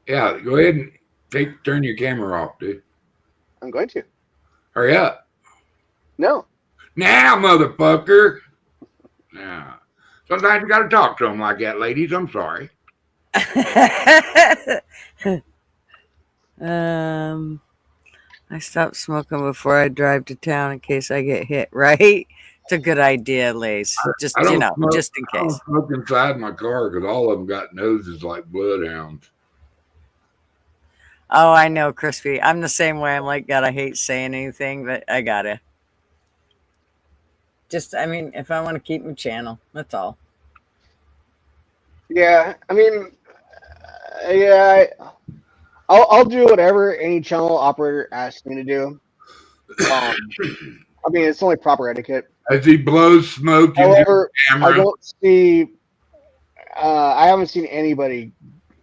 Yeah, go ahead and turn your camera off, dude. I'm going to. Hurry up. No. Now, motherfucker. Now. Sometimes you got to talk to them like that, ladies. I'm sorry. I stopped smoking before I drive to town in case I get hit, right? It's a good idea, Lace. Just I don't smoke, just in I don't case. smoke inside my car because all of them got noses like bloodhounds. Oh, I know, Crispy. I'm the same way. I'm like, God, I hate saying anything, but I gotta. If I want to keep my channel, that's all. Yeah, I mean, yeah, I'll do whatever any channel operator asks me to do. I mean, it's only proper etiquette. As he blows smoke, However, I don't see. I haven't seen anybody.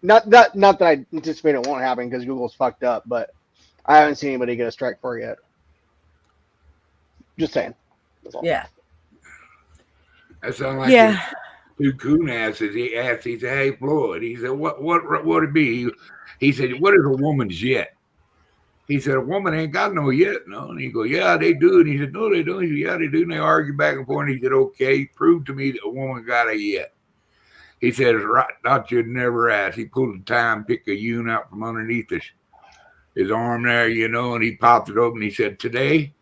Not that I anticipate it won't happen because Google's fucked up, but I haven't seen anybody get a strike for it yet. Just saying. That's all. Yeah. That sounds like two coon asses. He asked, he said, "Hey, Floyd," he said, what would it be? He said, "What is a woman's yet?" He said, "A woman ain't got no yet, no." And he go, "Yeah, they do." And he said, "No, they don't." He said, "Yeah, they do." And they argue back and forth. And he said, "Okay, prove to me that a woman got a yet." He said, "Right, thought you'd never ask." He pulled the time, picked a uni out from underneath his arm there, and he popped it open. He said, "Today,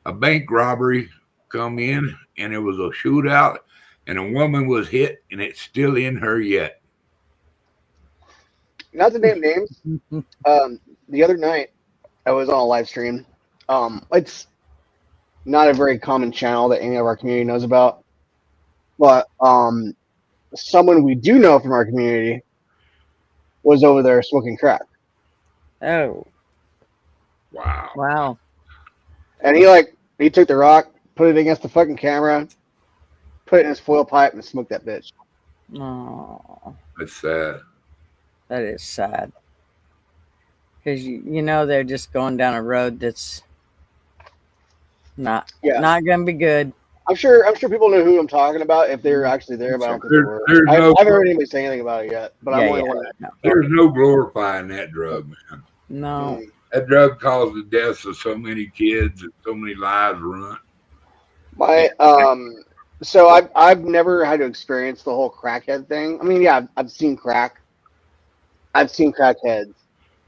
a bank robbery come in, and it was a shootout, and a woman was hit, and it's still in her yet." Not to name names. The other night, I was on a live stream. It's not a very common channel that any of our community knows about, but someone we do know from our community was over there smoking crack. Oh. Wow. Wow. And he took the rock, put it against the fucking camera, put it in his foil pipe, and smoked that bitch. Oh, That's sad. that is sad. Because you know they're just going down a road that's not going to be good. I'm sure people know who I'm talking about if they're actually there, but I don't think they were. I haven't heard anybody say anything about it yet, but I'm only one. There's no glorifying that drug, man. No. That drug caused the deaths of so many kids and so many lives ruined. So I've never had to experience the whole crackhead thing. I mean, yeah, I've seen crack. I've seen crackheads.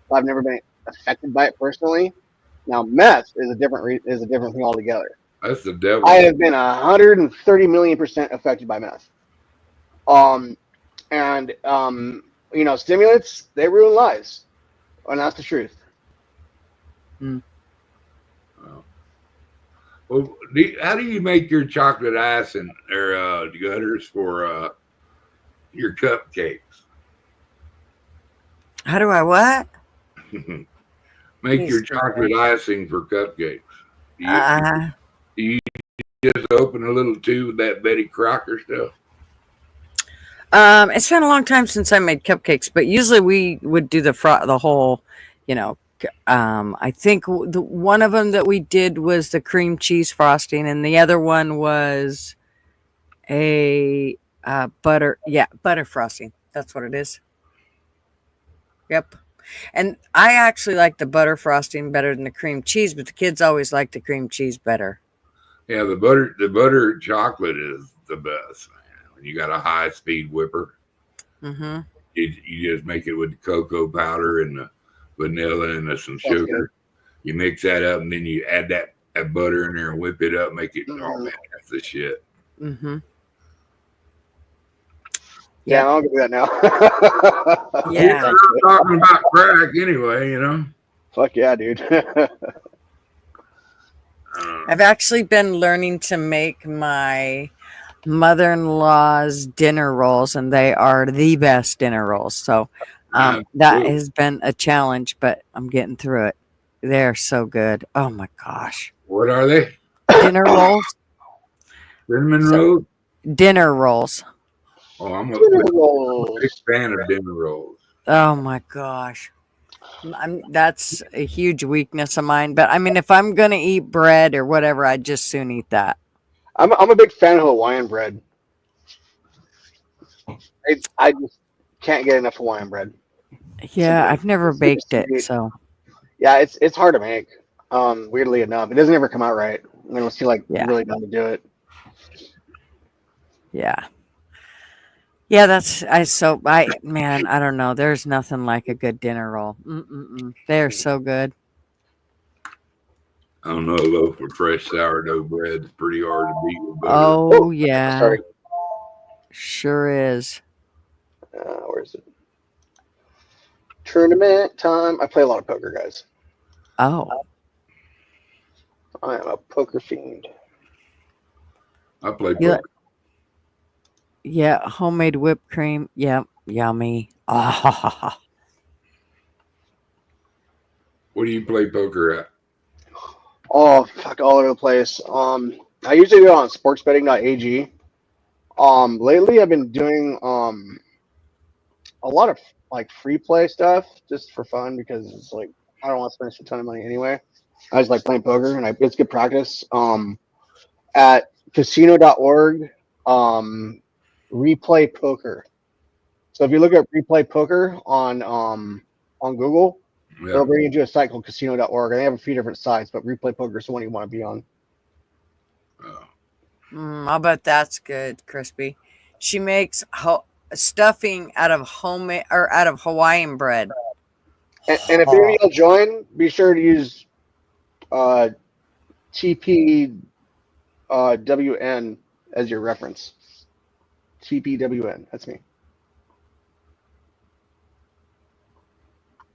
But I've never been affected by it personally. Now, meth is a different thing altogether. That's the devil. I have been 130 million% affected by meth. Stimulants, they ruin lives, and that's the truth. Well, how do you make your chocolate icing or gutters for your cupcakes? How do I what? Make your chocolate icing for cupcakes. Do you just open a little tube with that Betty Crocker stuff? It's been a long time since I made cupcakes, but usually we would do the whole, I think one of them that we did was the cream cheese frosting, and the other one was a butter frosting. That's what it is. Yep. And I actually like the butter frosting better than the cream cheese, but the kids always like the cream cheese better. Yeah, the butter chocolate is the best, man. When you got a high speed whipper, you just make it with the cocoa powder and the vanilla and some sugar. You mix that up, and then you add that butter in there and whip it up, make it. Oh man, that's the shit. Yeah, I'll do that now. Yeah, we're talking about crack anyway, Fuck yeah, dude. I've actually been learning to make my mother-in-law's dinner rolls, and they are the best dinner rolls. So that has been a challenge, but I'm getting through it. They're so good. Oh my gosh. What are they? Dinner rolls. Cinnamon rolls? Dinner rolls. Oh, I'm a big fan of dinner rolls. Oh my gosh. That's a huge weakness of mine. But I mean, if I'm going to eat bread or whatever, I'd just soon eat that. I'm a big fan of Hawaiian bread. I just can't get enough Hawaiian bread. Yeah, I've never baked it, so. Yeah, it's hard to make. Weirdly enough, it doesn't ever come out right unless you really know how to do it. Yeah. Yeah, I don't know. There's nothing like a good dinner roll. They're so good. I don't know, a loaf of fresh sourdough bread is pretty hard to beat with butter. Oh, yeah. Sure is. Where is it? Tournament time. I play a lot of poker, guys. Oh. I am a poker fiend. I play poker. Yeah, homemade whipped cream. Yep, yummy. Ah. What do you play poker at? Oh, fuck, all over the place. I usually do it on sportsbetting.ag. Lately I've been doing a lot of free play stuff just for fun because it's I don't want to spend a ton of money anyway. I just like playing poker and it's good practice. At casino.org, replay poker. So if you look at replay poker on Google, it'll bring you to a site called casino.org. And they have a few different sites, but replay poker is the one you want to be on. I'll bet that's good, Crispy. She makes stuffing out of Hawaiian bread. And if any of y'all join, be sure to use TPWN as your reference. TPWN, that's me.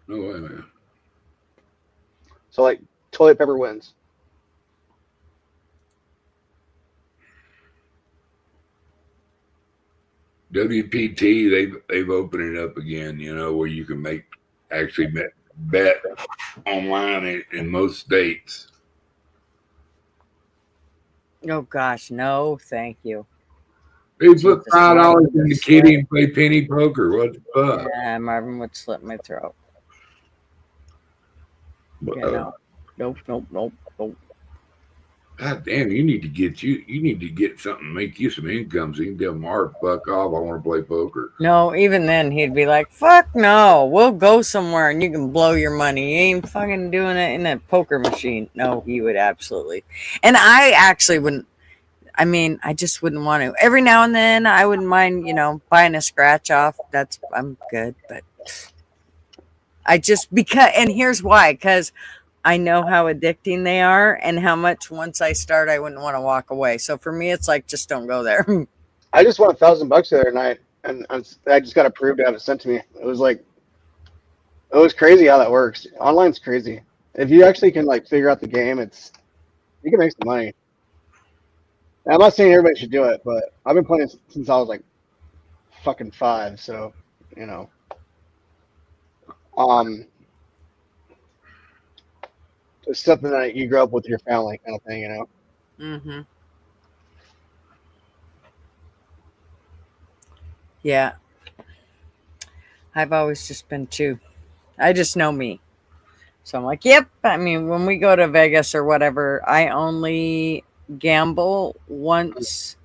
No way, man. So toilet paper wins. WPT, they've opened it up again, you know, where you can actually bet online in most states. Oh gosh, no, thank you. They put $5 in the kitty and play penny poker. What the fuck? Yeah, Marvin would slit my throat. Yeah, no. Nope. God damn, you need to get something to make you some income so you can tell Mark, fuck off, I want to play poker. No, even then he'd be like, fuck no, we'll go somewhere and you can blow your money. You ain't fucking doing it in a poker machine. No, he would absolutely. And I actually wouldn't. I mean, I just wouldn't want to. Every now and then I wouldn't mind, you know, buying a scratch off. I'm good. But I just, and here's why, because I know how addicting they are and how much once I start, I wouldn't want to walk away. So for me, it's like, just don't go there. I just won $1,000 the other night, and I just got approved to have it sent to me. It was crazy how that works. Online's crazy. If you actually can like figure out the game, you can make some money. And I'm not saying everybody should do it, but I've been playing since I was like fucking 5. So, you know, it's something that you grow up with your family kind of thing, you know. Mm-hmm. Yeah. I've always just been too. I just know me. So I'm like, yep. I mean, when we go to Vegas or whatever, I only gamble once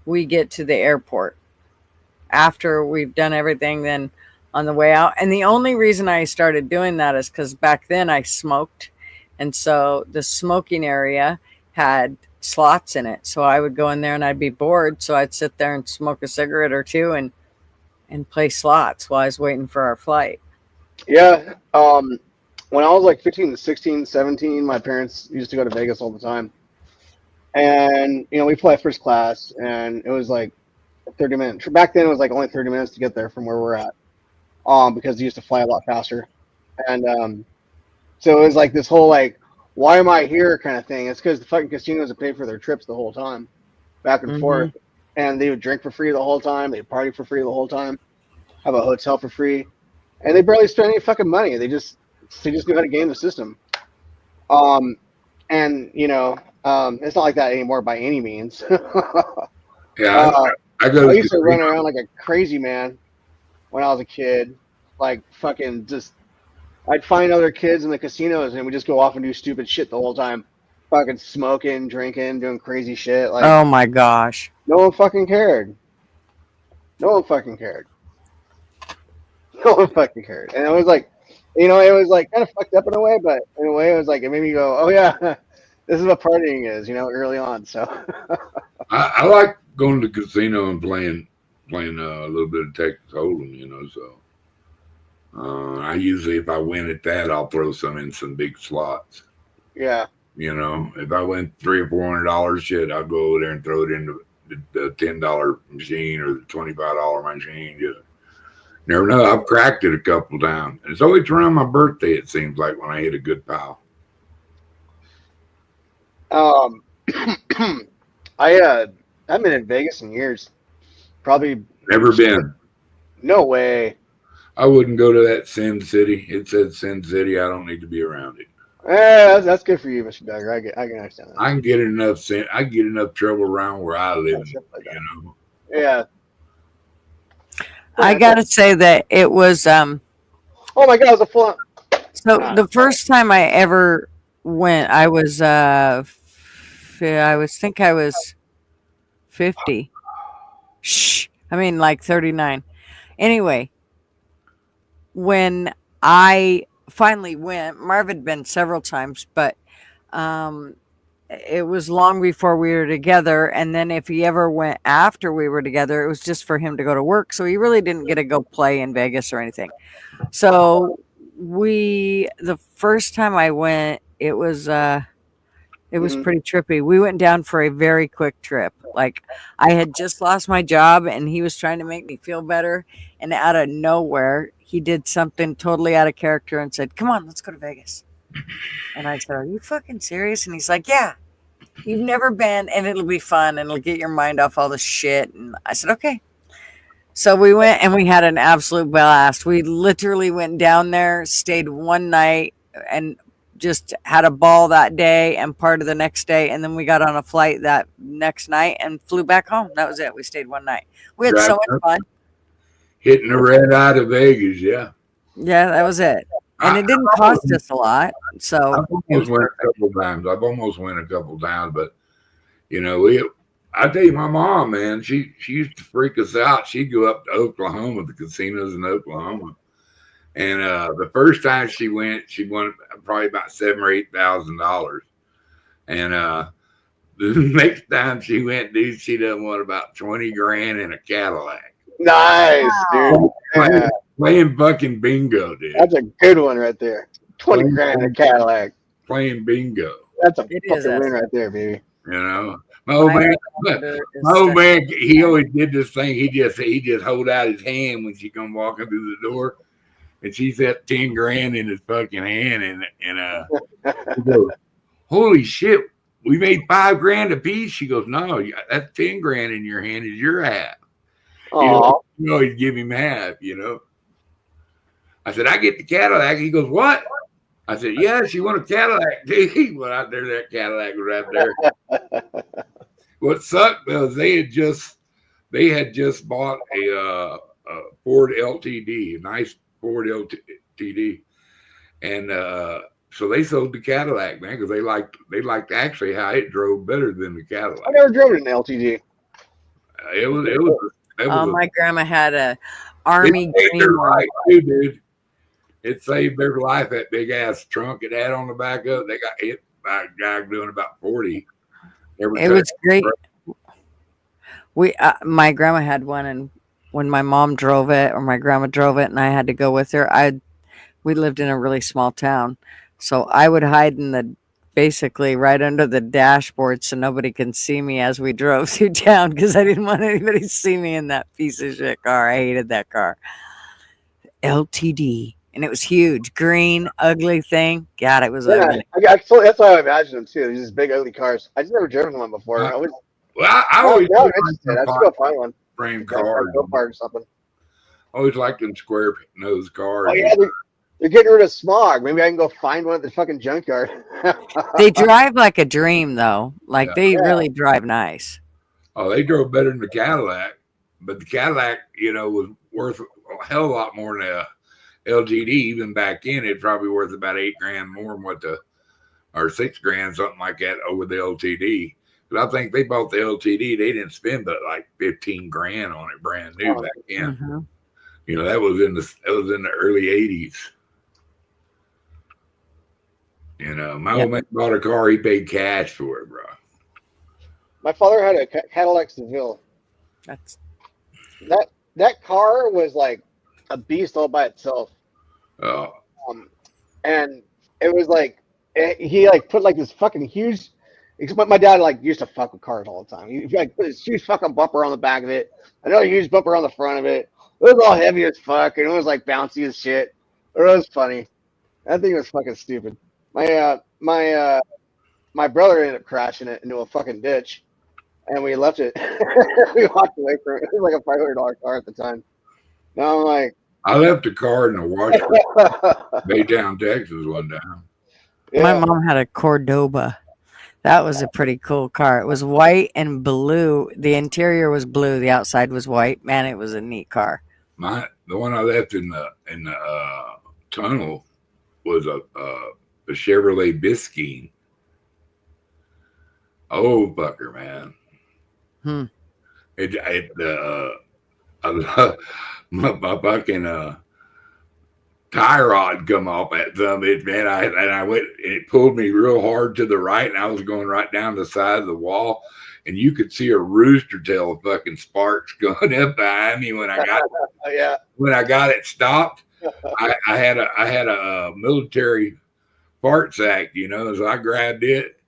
we get to the airport. After we've done everything, then on the way out. And the only reason I started doing that is because back then I smoked. And so the smoking area had slots in it. So I would go in there and I'd be bored. So I'd sit there and smoke a cigarette or two and play slots while I was waiting for our flight. Yeah. When I was like 15, 16, 17, my parents used to go to Vegas all the time. And, you know, we fly first class and it was like 30 minutes. Back then it was like only 30 minutes to get there from where we're at. Because they used to fly a lot faster. And so it was like this whole like, why am I here kind of thing. It's because the fucking casinos would pay for their trips the whole time, back and forth. And they would drink for free the whole time. They'd party for free the whole time, have a hotel for free. And they barely spend any fucking money. They just knew how to game the system. And you know, it's not like that anymore by any means. Yeah, I used to run around like a crazy man when I was a kid, like fucking just. I'd find other kids in the casinos and we'd just go off and do stupid shit the whole time, fucking smoking, drinking, doing crazy shit. Like, oh my gosh, no one fucking cared. No one fucking cared. No one fucking cared. And it was like, you know, it was like kind of fucked up in a way, but in a way it was like, it made me go, oh yeah, this is what partying is, you know, early on. So I like going to the casino and playing a little bit of Texas Hold'em, you know, so. I usually, if I win at that, I'll throw some big slots. Yeah. You know, if I win $300 or $400, shit, I'll go over there and throw it into the $10 machine or the $25 machine. Just never know. I've cracked it a couple times. It's always around my birthday. It seems like when I hit a good pile. I haven't been in Vegas in years. Probably Never been. No way. I wouldn't go to that Sin City. It said Sin City. I don't need to be around it. That's good for you, Mr. Duggar. I can understand that. I can get enough trouble around where I live. You know. Yeah. I gotta say that it was oh my god, it was a full. So the first time I ever went, I was 50. Shh. I mean like 39. Anyway, when I finally went, Marv had been several times, but it was long before we were together. And then if he ever went after we were together, it was just for him to go to work. So he really didn't get to go play in Vegas or anything. So the first time I went, it was pretty trippy. We went down for a very quick trip. Like I had just lost my job and he was trying to make me feel better. And out of nowhere, he did something totally out of character and said, come on, let's go to Vegas. And I said, are you fucking serious? And he's like, yeah, you've never been and it'll be fun and it'll get your mind off all the shit. And I said, okay. So we went and we had an absolute blast. We literally went down there, stayed one night, and just had a ball that day and part of the next day. And then we got on a flight that next night and flew back home. That was it. We stayed one night. We had so much fun. Hitting the red eye to Vegas, yeah. Yeah, that was it. And it didn't cost us a lot. So I've almost went a couple times. But you know, I tell you, my mom, man, she used to freak us out. She'd go up to Oklahoma, the casinos in Oklahoma. And the first time she went, she won probably about $7,000 or $8,000. And the next time she went, dude, she done won about 20 grand in a Cadillac. Nice, dude. Yeah. Playing fucking bingo, dude. That's a good one right there. 20 grand in a Cadillac. Playing bingo. That's a fucking win right there, baby. You know, my old man, he always did this thing. He just hold out his hand when she come walking through the door, and she set 10 grand in his fucking hand, and he goes, "Holy shit, we made 5 grand a piece." She goes, "No, that's 10 grand in your hand is your half." You know, he'd give him half. You know, I said, "I get the Cadillac." He goes, "What?" I said, "Yeah, she won a Cadillac." He went out there, that Cadillac was right there. What sucked was they had just bought a Ford LTD, a nice Ford LTD, and so they sold the Cadillac, man, because they liked actually how it drove better than the Cadillac. I never drove an LTD. My grandma had a Army green one. Too, dude. It saved their life, that big ass trunk it had on the back of it. They got hit by a guy doing about 40. It was great. My grandma had one, and when my mom drove it or my grandma drove it and I had to go with her, we lived in a really small town. So I would hide basically right under the dashboard so nobody can see me as we drove through town, because I didn't want anybody to see me in that piece of shit car. I hated that car. LTD. And it was huge, green, ugly thing. God, it was ugly. That's how I imagine them too. These big ugly cars. I just never driven one before. I always interested. I just go find one. Frame car or something. Always liked them square nose cars. Oh yeah, they're getting rid of smog. Maybe I can go find one at the fucking junkyard. They drive like a dream, though. Like they really drive nice. Oh, they drove better than the Cadillac, but the Cadillac, you know, was worth a hell of a lot more than a LTD. Even back in, it's probably worth about 8 grand more than or 6 grand, something like that, over the LTD. But I think they bought the LTD. They didn't spend but like 15 grand on it, brand new back in. Mm-hmm. You know, that was in the early 80s. You know, my old man bought a car. He paid cash for it, bro. My father had a Cadillac Seville. That car was like a beast all by itself. Oh. And it was like he like put like this fucking huge. My dad like used to fuck with cars all the time. He like put this huge fucking bumper on the back of it, another huge bumper on the front of it. It was all heavy as fuck, and it was like bouncy as shit. It was funny. That thing was fucking stupid. My brother ended up crashing it into a fucking ditch, and we left it. We walked away from it. It was like a $500 car at the time. Now I'm like, I left a car in the washer, Baytown, Texas, one time. Yeah. My mom had a Cordoba. That was a pretty cool car. It was white and blue. The interior was blue. The outside was white. Man, it was a neat car. The one I left in the tunnel was a Chevrolet Biscayne. Oh, fucker, man. My fucking tie rod come off at some bitch, man. I went, and it pulled me real hard to the right, and I was going right down the side of the wall, and you could see a rooster tail of fucking sparks going up behind me when I got when I got it stopped. I had a military fart sack, you know, so I grabbed it,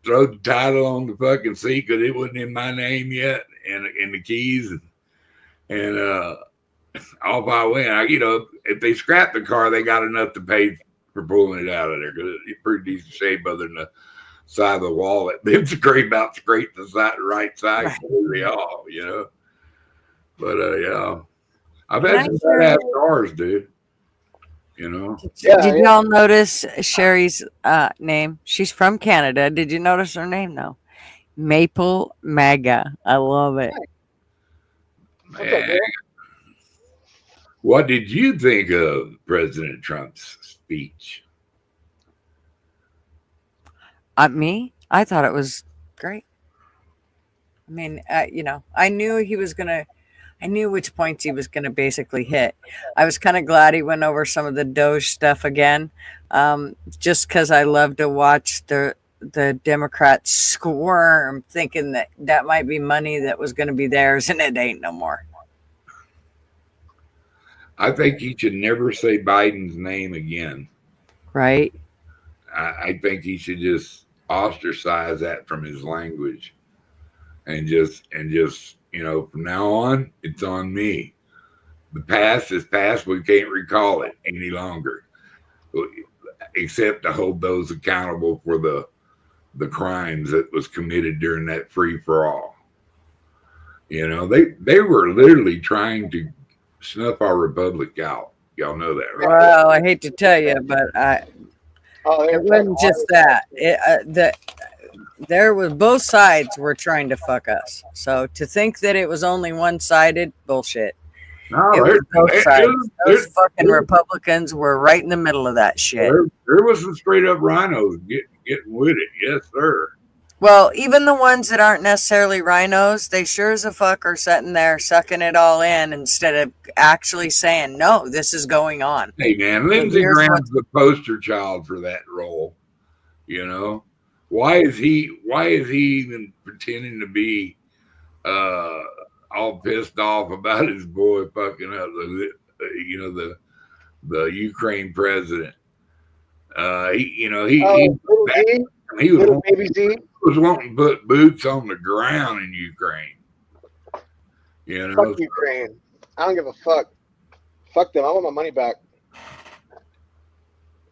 threw the title on the fucking seat because it wasn't in my name yet, and the keys, and off I went. You know, if they scrapped the car, they got enough to pay for pulling it out of there because it's pretty decent shape other than the side of the wall. It scrape the right side completely off, you know. But yeah, I've Can had I some share- badass cars, dude. You know. Did y'all notice Sherry's name? She's from Canada. Did you notice her name though? Maple MAGA. I love it. Man, what did you think of President Trump's speech? Me? I thought it was great. I mean, I knew he was gonna. I knew which points he was gonna basically hit. I was kind of glad he went over some of the Doge stuff again, just because I love to watch the Democrats squirm, thinking that that might be money that was going to be theirs, and it ain't no more. I think he should never say Biden's name again. Right? I think he should just ostracize that from his language, and just from now on, it's on me. The past is past. We can't recall it any longer, except to hold those accountable for the crimes that was committed during that free for all. They were literally trying to snuff our republic out. Y'all know that, right? Well, I hate to tell you, but it wasn't just that. There was both sides were trying to fuck us. So to think that it was only one-sided, bullshit. No, It was both sides. Those fucking Republicans were right in the middle of that shit. There was some straight up rhinos getting with it. Yes, sir. Well, even the ones that aren't necessarily rhinos, they sure as a fuck are sitting there sucking it all in instead of actually saying, no, this is going on. Hey, man, Lindsey Graham's the poster child for that role. Why is he even pretending to be all pissed off about his boy fucking up the Ukraine president? He was wanting to put boots on the ground in Ukraine. Fuck Ukraine. I don't give a fuck. Fuck them. I want my money back.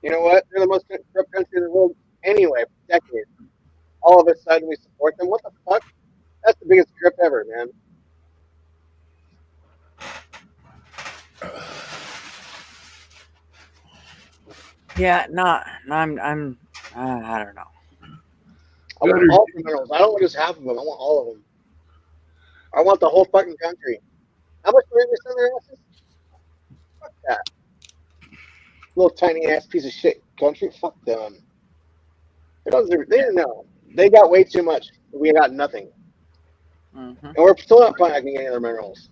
You know what? They're the most corrupt country in the world anyway, for decades. All of a sudden we support them. What the fuck? That's the biggest trip ever, man. Yeah, I'm I don't know. I want all the minerals. I don't want just half of them. I want all of them. I want the whole fucking country. How much money they send their asses? Fuck that. Little tiny ass piece of shit country. Fuck them. They didn't know. They got way too much. We got nothing. Mm-hmm. And we're still not finding any other minerals.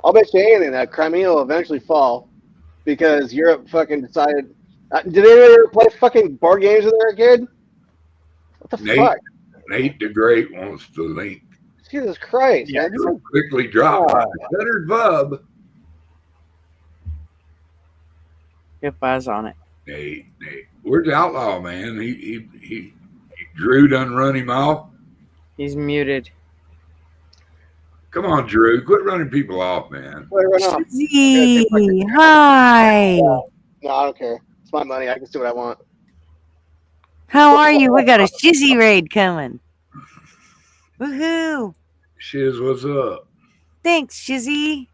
I'll bet you anything that Crimea will eventually fall because Europe fucking decided. Did they ever play fucking board games with their kid? What the fuck? Nate the Great wants to link. Jesus Christ. Yeah, man. Quickly drop gutterspub. Get eyes on it. Nate, where's the outlaw, man? He Drew done run him off. He's muted. Come on, Drew. Quit running people off, man. Shizzy, hi. No, I don't care. It's my money. I can do what I want. How are you? We got a Shizzy raid coming. Woohoo. Shiz, what's up? Thanks, Shizzy.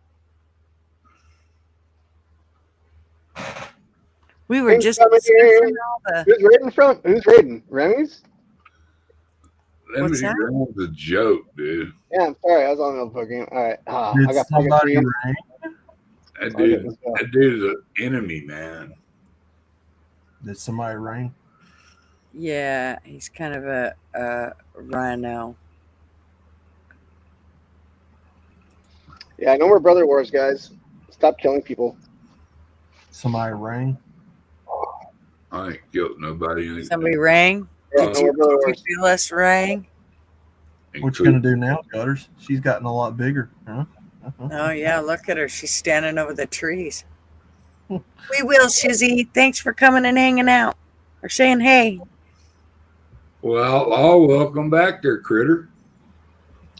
We were just Who's raiding from? Who's raiding? Remy's? What's that? That? A joke, dude. Yeah, I'm sorry. I was on the fucking. All right. Did I got somebody pocket raid? That dude's an enemy, man. Did somebody ring? Yeah, he's kind of a rhino. Yeah, no more brother wars, guys. Stop killing people. Somebody rang? I ain't killed nobody. Somebody rang? Yeah, Did you feel us rang? What you gonna do now, Gutters? She's gotten a lot bigger, huh? Oh yeah, look at her. She's standing over the trees. We will, Shizzy. Thanks for coming and hanging out. Or saying hey. Well, welcome back there, critter.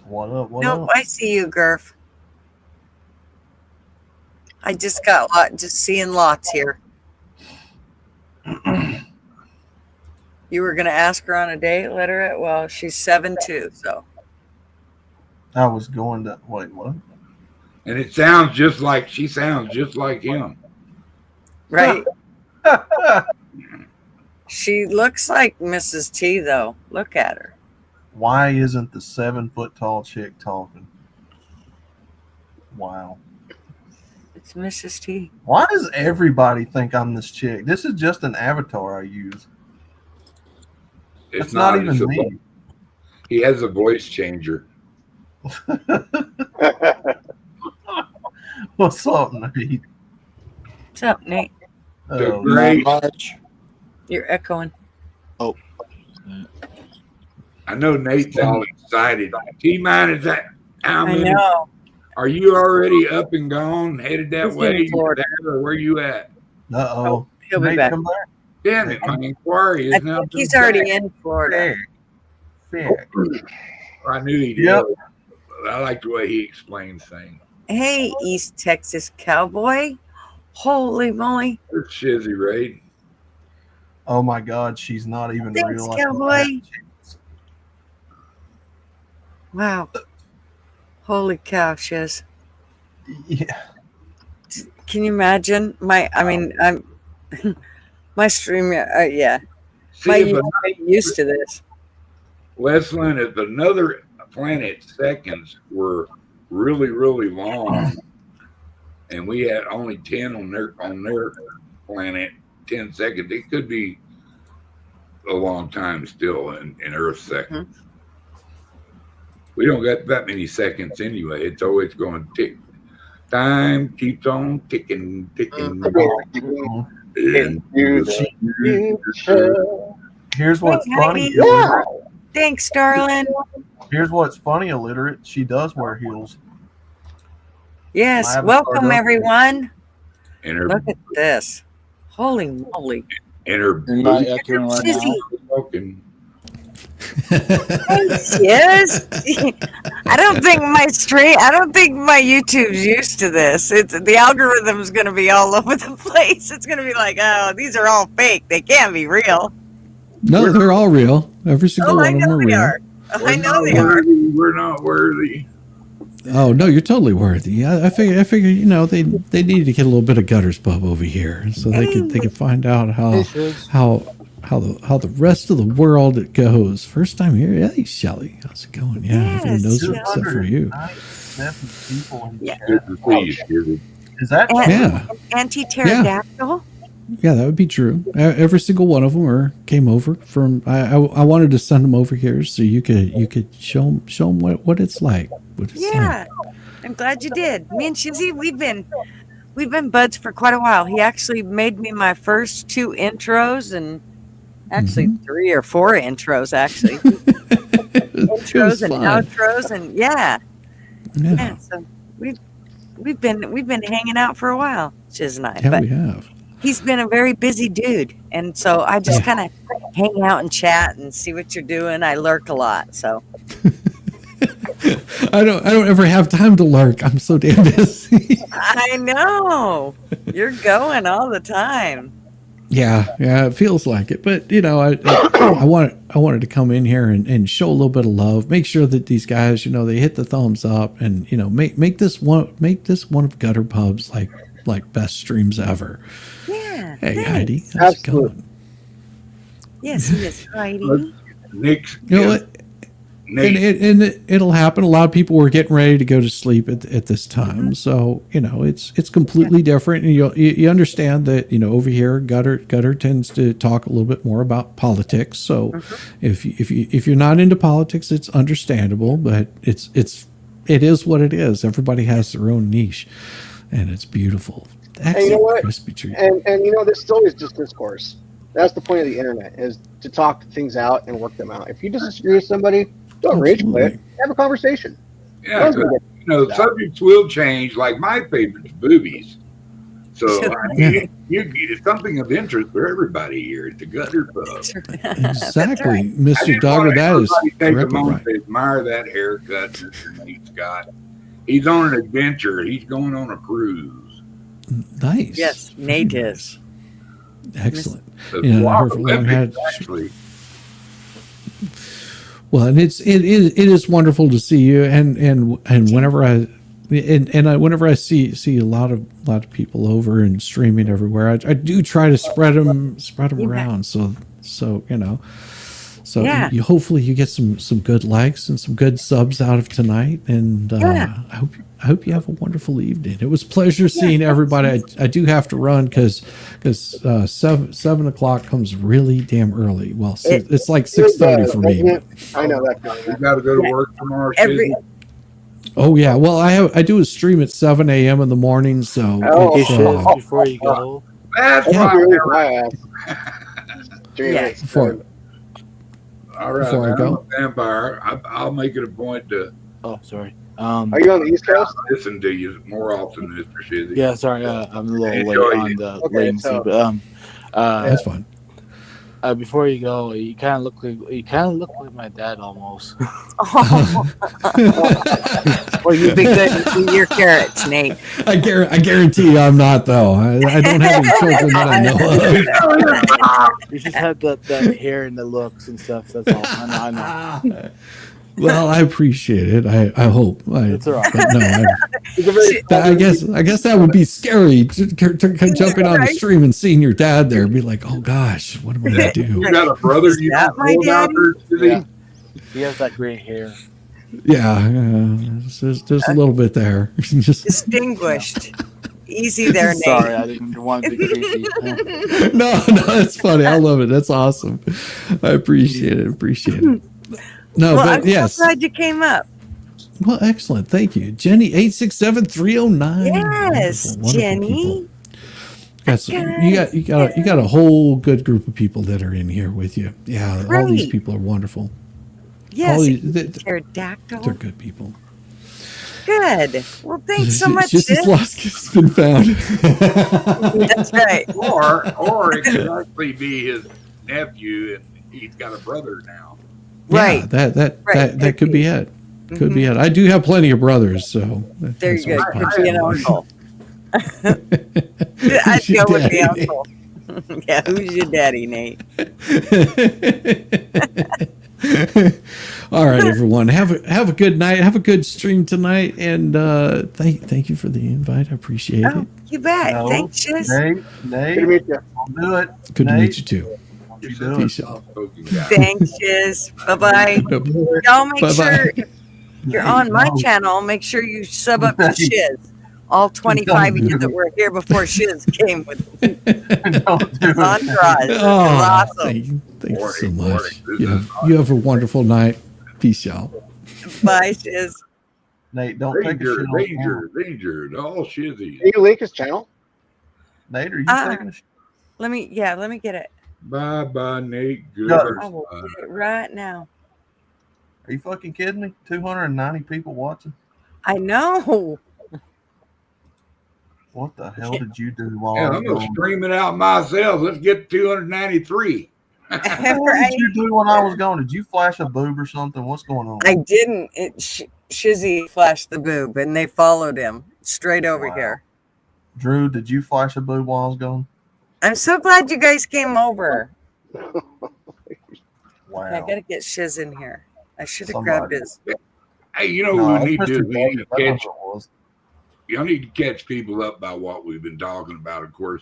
What up? Nope, I see you, Gurf. I just got just seeing lots here. You were gonna ask her on a date, let her at. Well, she's 7'2", so I was going to wait. What? And it sounds just like she sounds just like him. Right. She looks like Mrs. T, though. Look at her. Why isn't the 7-foot-tall chick talking? Wow. It's Mrs. T. Why does everybody think I'm this chick? This is just an avatar I use. It's not even it's me. He has a voice changer. What's up, Nate? What's up, Nate? The great. You're echoing. Oh. I know Nate's all excited. T-Man, is that how I many? know. Are you already up and gone, headed that He's way? in Florida. Or where you at? Uh-oh. He'll be Nate, back. come back. Damn it, my inquiry is I now. think he's already in Florida. I knew he did. Yep. I like the way he explains things. Hey, East Texas cowboy. Holy moly. There's Shizzy Ray. Oh my God, she's not even Thanks, real. cowboy. Wow. Holy cow, Shiz. Yeah. Can you imagine? I'm my stream, yeah. See, My if I'm used to this. Leslin, if another planet's seconds were really, really long, and we had only 10 on their planet, 10 seconds, it could be a long time still in Earth seconds. We don't got that many seconds anyway. It's always going tick. Time keeps on ticking, ticking. Here's what's funny. Yeah. Thanks, darling. Here's what's funny, illiterate. She does wear heels. Yes, My welcome avatar everyone. And her, Look at this. Holy moly. and her You're not echoing right now. smoking. Yes. I don't think my YouTube's used to this. The algorithm's going to be all over the place. It's going to be like, oh, these are all fake. They can't be real. No, they're all real. Every single one of them are real. I know they are. We're not worthy. Oh no, you're totally worthy. I figure they need to get a little bit of gutterspub over here so they can find out how the rest of the world goes. First time here, hey Shelly, how's it going? Yeah, everyone knows it except for you. Yeah. Is that anti-pterodactyl? Yeah, that would be true. Every single one of them came over from. I wanted to send them over here so you could show them what it's like. Yeah, I'm glad you did. Me and Shizzy, we've been buds for quite a while. He actually made me my first 2 intros and actually 3 or 4 intros actually. Intros and outros and yeah. So we've been hanging out for a while, Shiz and I. Yeah, but we have. He's been a very busy dude, and so I just kind of hang out and chat and see what you're doing. I lurk a lot, so. I don't ever have time to lurk. I'm so damn busy. I know. You're going all the time. Yeah, it feels like it. But I wanted to come in here and show a little bit of love. Make sure that these guys, they hit the thumbs up, and make this one of Gutter Pub's like best streams ever. Yeah. Hey thanks. Heidi, how's it going? Yes, he is Heidi. Nick's. And it'll happen. A lot of people were getting ready to go to sleep at this time, so it's completely different. And you understand that over here, Gutter tends to talk a little bit more about politics. So if you're not into politics, it's understandable, but it is what it is. Everybody has their own niche, and it's beautiful. Excellent, and you know what? Crispy treat. And this is always just discourse. That's the point of the internet, is to talk things out and work them out. If you disagree with somebody, don't rage quit. Have a conversation. Yeah, subjects will change. Like my favorite's boobies. So it's something of interest for everybody here at the Gutter Pub. Exactly, Mr. Dogger. That is take a moment to admire that haircut Mr. Nate's got. He's on an adventure. He's going on a cruise. Nice. Yes, Nate is. Excellent. Actually. Well, and it is wonderful to see you, and whenever whenever I see a lot of people over and streaming everywhere, I do try to spread them around. So Yeah. hopefully you get some good likes and some good subs out of tonight. And I hope you have a wonderful evening. It was a pleasure seeing everybody. I do have to run because 7 o'clock comes really damn early. Well, it's like 6:30 for me. But. I know that. You got to go to work tomorrow. Oh yeah, well I do a stream at 7 a.m. in the morning, so before you go. That's my ass. Before all right, before I man, go? I'm a vampire. I'll make it a point to. Oh, sorry. Are you on the East Coast? Listen to you more often, Mr. Shizzy. Yeah, sorry. I'm a little late Enjoy on it. the Okay, latency, so- but That's fine. Before you go, you kind of look like my dad almost. Well, you be good and eat your carrots, Nate. I guarantee you I'm not though. I don't have any children that I know of. You just have the hair and the looks and stuff. That's all. I know. Well, I appreciate it. I hope. It's all right. But no, I guess that would be scary to jumping on the stream and seeing your dad there. Be like, oh gosh, what am I gonna do? You got a brother you don't my know about, daddy? Shizzy? Yeah. He has that gray hair. Yeah, there's a little bit there. Just Distinguished. Easy there, Nate. Sorry, I didn't want to be creepy. no, that's funny. I love it. That's awesome. I appreciate it. No, Well, but I'm yes. so glad you came up. Well, excellent. Thank you. Jenny 867-309. Yes, Wonderful Jenny. You got a whole good group of people that are in here with you. Yeah, all these Great. people are wonderful. Yes, All these- pterodactyl. They're good people. Good. Well, thanks so much, Just as sis. lost has been found. That's right. Or it could actually be his nephew, and he's got a brother now. Right. Yeah, that could be it. Could be Mhm. it. I do have plenty of brothers, so There that's you go. always Could be an possible. uncle. I'd Who's your go with the daddy? uncle. Yeah, who's your daddy, Nate? All right, everyone. Have a good night. Have a good stream tonight, and thank you for the invite. I appreciate it. You bet. No, Thanks, Shiz. Nate, Good to meet you. I'll do it. Good to Nate, meet you too. you do Peace it. out. Thanks, Shiz. Bye-bye. Y'all make Bye-bye. sure if you're on my channel, make sure you sub up to Shiz. All 25 of you that were here before Shiz came with Entourage. It was awesome. Thank you so much. You have a wonderful night. Peace out. Bye, Shiz. Nate, don't take a shit on camera. Danger, all Shizzy. Can you link his channel? Nate, are you taking a shit? Let me get it. Bye, Nate. Good. I will get it right now. Are you fucking kidding me? 290 people watching. I know. What the hell did you do while Yeah, I was I'm gonna gone? stream it out myself. Let's get 293. What did you do when I was gone? Did you flash a boob or something? What's going on? I didn't. Shizzy flashed the boob, and they followed him straight over here. Drew, did you flash a boob while I was gone? I'm so glad you guys came over. Wow. I gotta get Shiz in here. I should have Somebody. grabbed his. Hey, you know No, what we need to do? Mr. We need to Davis, that's catch. what it was. Y'all need to catch people up by what we've been talking about. Of course,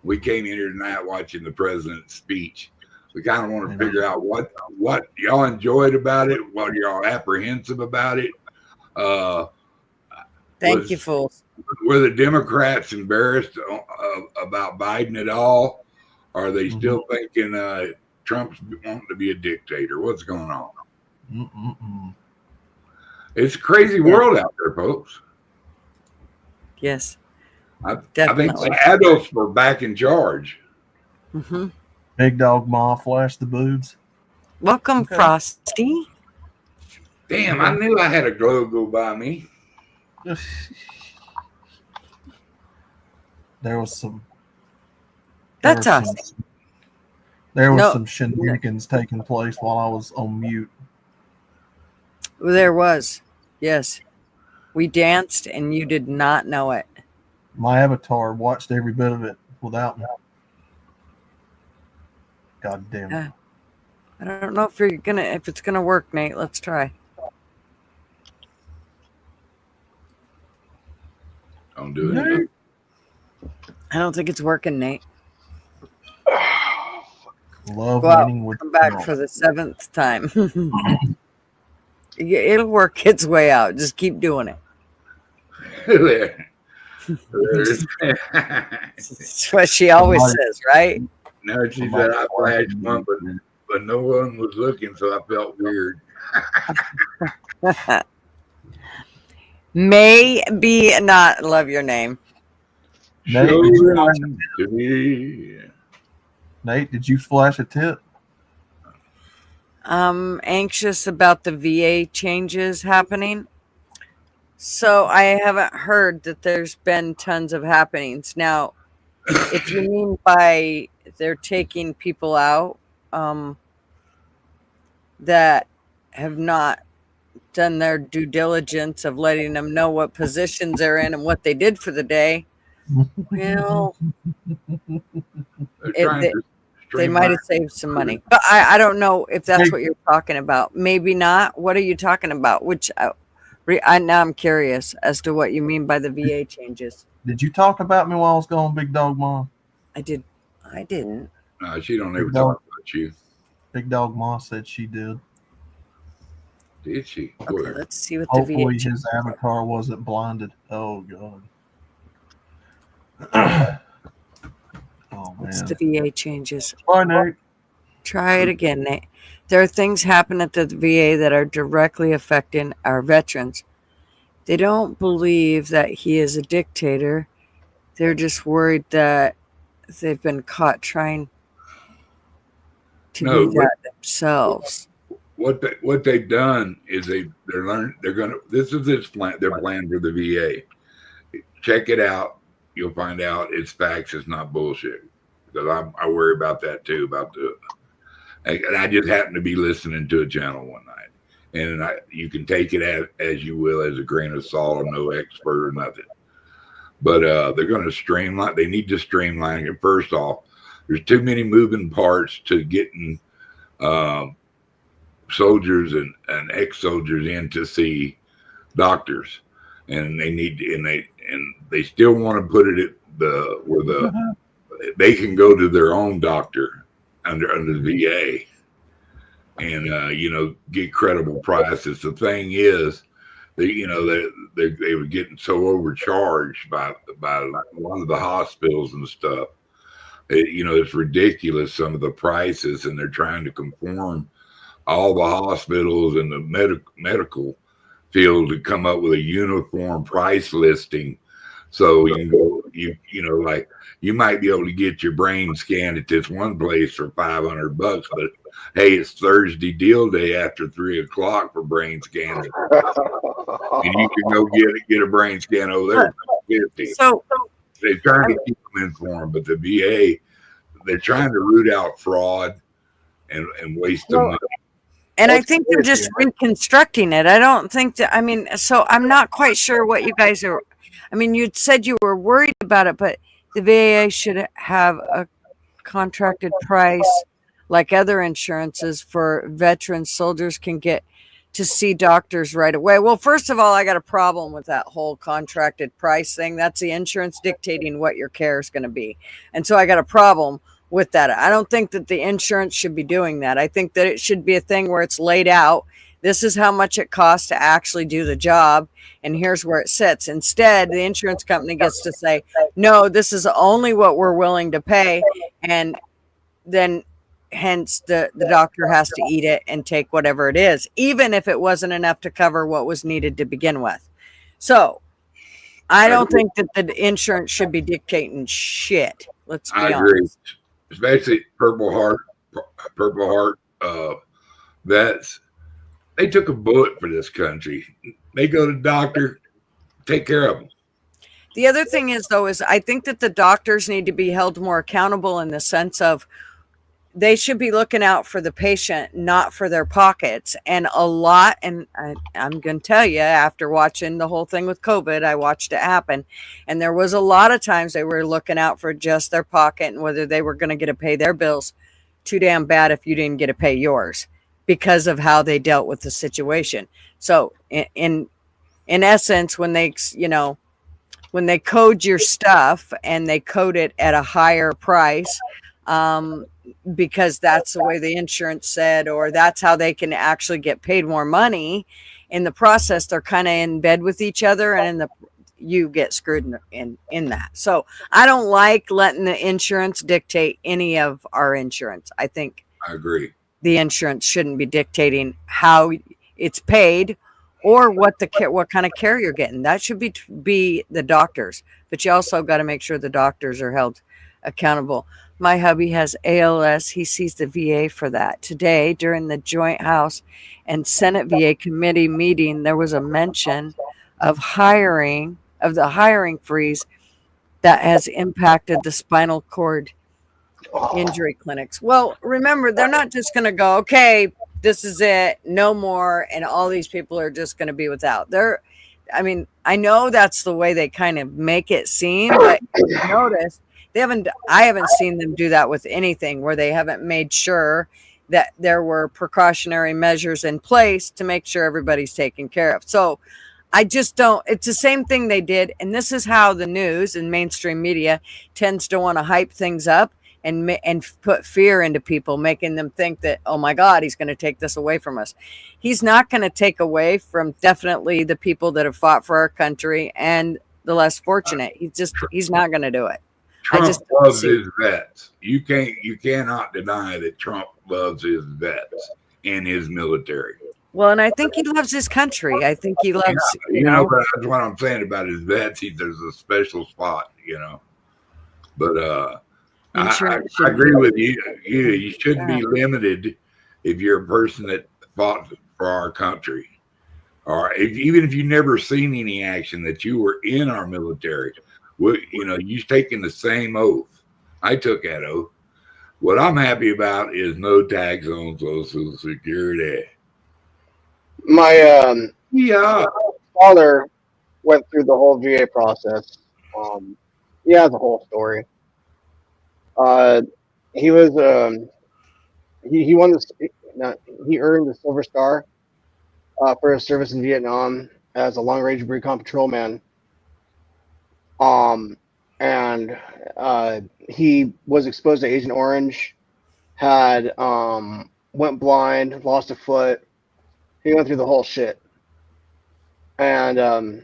we came in here tonight watching the president's speech. We kind of want to figure out what y'all enjoyed about it, what y'all apprehensive about it. Thank you, fools. Were the Democrats embarrassed about Biden at all? Are they still thinking Trump's wanting to be a dictator? What's going on? It's a crazy world out there, folks. Yes. I think Definitely. the adults were back in charge. Mm-hmm. Big Dog Ma flashed the boobs. Welcome, Frosty. Damn, I knew I had a glow go by me. There was some. That's there us. was some- There was No. some shenanigans taking place while I was on mute. There was. Yes. We danced, and you did not know it. My avatar watched every bit of it without me. God damn it. I don't know if it's gonna work, Nate. Let's try. Don't do it. I don't think it's working, Nate. Love Well, winning with come back for the 7th time. It'll work its way out. Just keep doing it. That's what she always says, right? No, she said I flashed one, but no one was looking, so I felt weird. Maybe not love your name. Nate, Show did you flash them to me. Nate, did you flash a tip? I'm anxious about the VA changes happening. So I haven't heard that there's been tons of happenings. Now, if you mean by they're taking people out that have not done their due diligence of letting them know what positions they're in and what they did for the day, well, they might have saved some money. But I don't know if that's what you're talking about. Maybe not. What are you talking about? Now I'm curious as to what you mean by the VA changes. Did you talk about me while I was gone, Big Dog Ma? I didn't. No, she don't ever Big talk Dog. about you. Big Dog Ma said she did. Did she? Okay, let's see what Hopefully the VA his avatar wasn't blinded. Oh God. Oh What's man. the VA changes? Bye, Nate. Try it again, Nate. There are things happen at the VA that are directly affecting our veterans. They don't believe that he is a dictator. They're just worried that they've been caught trying to be that themselves. What they've done is they're gonna this is their plan for the VA. Check it out. You'll find out it's facts. It's not bullshit. Because I worry about that too. And I just happened to be listening to a channel one night, and you can take it as you will, as a grain of salt. I'm no expert or nothing, but they're going to streamline. They need to streamline it. First off, there's too many moving parts to getting soldiers and ex-soldiers in to see doctors, and they still want to put it at where they can go to their own doctor under the VA and get credible prices. The thing is, they were getting so overcharged by a lot of the hospitals and stuff. It's ridiculous, some of the prices, and they're trying to conform all the hospitals and the medical field to come up with a uniform price listing. So you can go, like you might be able to get your brain scanned at this one place for $500, but hey, it's Thursday deal day after 3:00 for brain scans, and you can go get a brain scan over there for $50. So they're trying to keep them informed, but the VA, they're trying to root out fraud and waste of money. And I think they're just reconstructing it. I don't think that, so I'm not quite sure what you guys are. You said you were worried about it, but the VA should have a contracted price like other insurances for veterans. Soldiers can get to see doctors right away. Well, first of all, I got a problem with that whole contracted price thing. That's the insurance dictating what your care is going to be. And so I got a problem with that. I don't think that the insurance should be doing that. I think that it should be a thing where it's laid out. This is how much it costs to actually do the job, and here's where it sits. Instead, the insurance company gets to say, no, this is only what we're willing to pay, and then hence the doctor has to eat it and take whatever it is, even if it wasn't enough to cover what was needed to begin with. So I don't think that the insurance should be dictating shit. Let's be honest. Agree. Especially Purple Heart vets. They took a bullet for this country. They go to the doctor, take care of them. The other thing is, though, I think that the doctors need to be held more accountable in the sense of they should be looking out for the patient, not for their pockets. And I'm going to tell you, after watching the whole thing with COVID, I watched it happen. And there was a lot of times they were looking out for just their pocket and whether they were going to get to pay their bills. Too damn bad if you didn't get to pay yours because of how they dealt with the situation. So in essence, when they, when they code your stuff and they code it at a higher price, because that's the way the insurance said, or that's how they can actually get paid more money. In the process, they're kind of in bed with each other, and you get screwed in that. So I don't like letting the insurance dictate any of our insurance. I think I agree. the insurance shouldn't be dictating how it's paid or what kind of care you're getting. That should be the doctors, but you also got to make sure the doctors are held accountable. My hubby has ALS. He sees the VA for that. Today, during the joint House and Senate VA committee meeting, there was a mention of the hiring freeze that has impacted the spinal cord injury clinics. Well, remember, they're not just going to go, okay, this is it, no more, and all these people are just going to be without. I know that's the way they kind of make it seem, but notice I haven't seen them do that with anything where they haven't made sure that there were precautionary measures in place to make sure everybody's taken care of. So I just don't, it's the same thing they did. And this is how the news and mainstream media tends to want to hype things up and put fear into people, making them think that, oh my God, he's going to take this away from us. He's not going to take away from definitely the people that have fought for our country and the less fortunate. He's not going to do it. Trump loves his vets. You cannot deny that Trump loves his vets and his military. Well, and I think he loves his country. I think he loves, but that's what I'm saying about his vets. There's a special spot, But I agree with you. You shouldn't be limited if you're a person that fought for our country, or even if you've never seen any action, that you were in our military. You've taken the same oath. I took that oath. What I'm happy about is no tax on Social Security. My father went through the whole VA process. He has a whole story. He was he won he earned the Silver Star for his service in Vietnam as a long range recon patrolman. And he was exposed to Agent Orange, had went blind, lost a foot. He went through the whole shit. And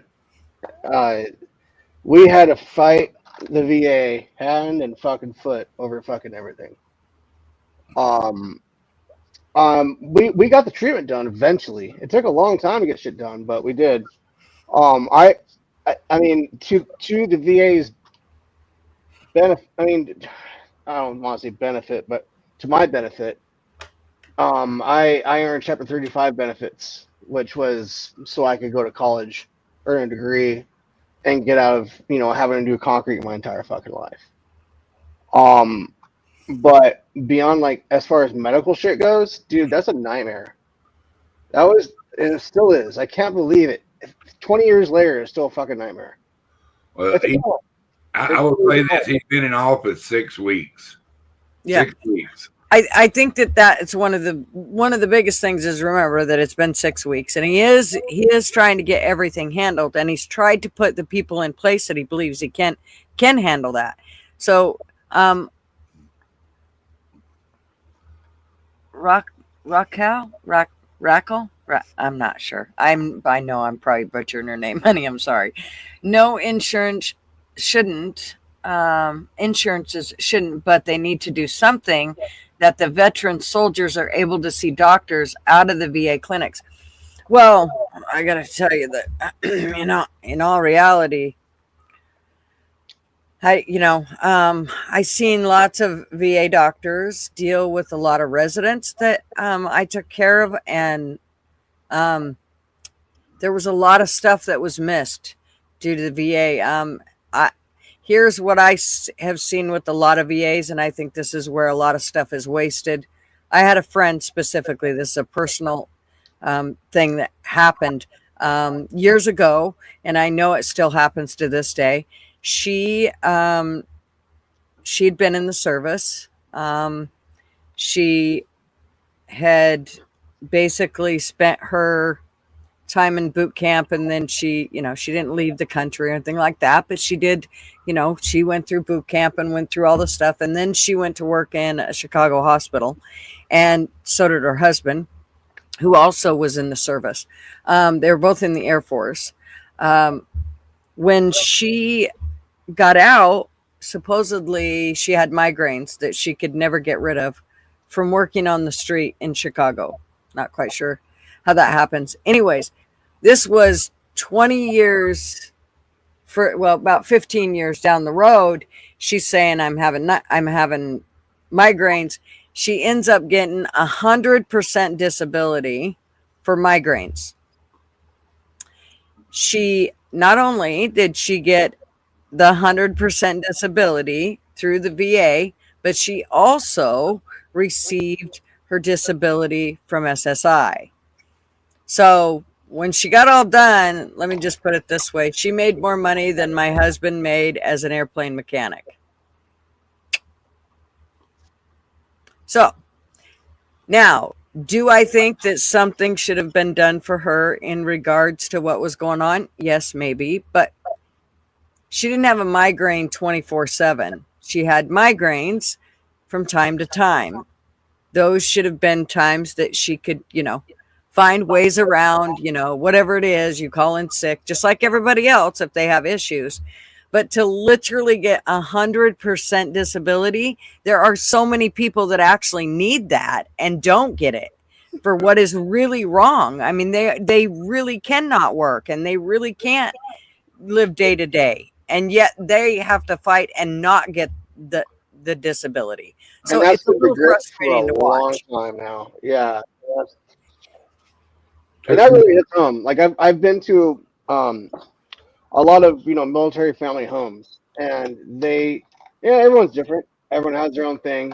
we had to fight the VA hand and fucking foot over fucking everything. We got the treatment done eventually. It took a long time to get shit done, but we did. I mean, to the VA's benefit, I don't want to say benefit, but to my benefit, I earned Chapter 35 benefits, which was so I could go to college, earn a degree, and get out of having to do concrete my entire fucking life. But beyond, as far as medical shit goes, dude, that's a nightmare. And it still is. I can't believe it. 20 years later, it's still a fucking nightmare. Well, I will say this: he's been in office 6 weeks. Yeah. 6 weeks. I think that it's one of the biggest things is remember that it's been 6 weeks, and he is trying to get everything handled, and he's tried to put the people in place that he believes he can handle that. So, Rackle. I'm not sure. I know I'm probably butchering her name, honey. I'm sorry. No, insurances shouldn't, but they need to do something that the veteran soldiers are able to see doctors out of the VA clinics. Well, I got to tell you that, in all reality, I seen lots of VA doctors deal with a lot of residents that I took care of, and there was a lot of stuff that was missed due to the VA. Here's what I have seen with a lot of VAs, and I think this is where a lot of stuff is wasted. I had a friend specifically, this is a personal thing that happened years ago, and I know it still happens to this day. She'd been in the service. She had basically spent her time in boot camp, and then she didn't leave the country or anything like that, but she did, she went through boot camp and went through all the stuff, and then she went to work in a Chicago hospital, and so did her husband, who also was in the service. They were both in the Air Force. When she got out, supposedly she had migraines that she could never get rid of from working on the street in Chicago. Not quite sure how that happens. Anyways, this was 20 years about 15 years down the road. She's saying I'm having migraines. She ends up getting 100% disability for migraines. She not only did she get the 100% disability through the VA, but she also received her disability from SSI. So when she got all done, let me just put it this way, she made more money than my husband made as an airplane mechanic. So now, do I think that something should have been done for her in regards to what was going on? Yes, maybe, but she didn't have a migraine 24/7. She had migraines from time to time. Those should have been times that she could, find ways around, whatever it is, you call in sick, just like everybody else if they have issues. But to literally get 100% disability, there are so many people that actually need that and don't get it for what is really wrong. I mean, they really cannot work, and they really can't live day to day, and yet they have to fight and not get the disability. So And that's it's a been the little grit for a frustrating to watch. long time now. Yeah. And that really hits home. Like I've been to a lot of military family homes, and everyone's different. Everyone has their own thing,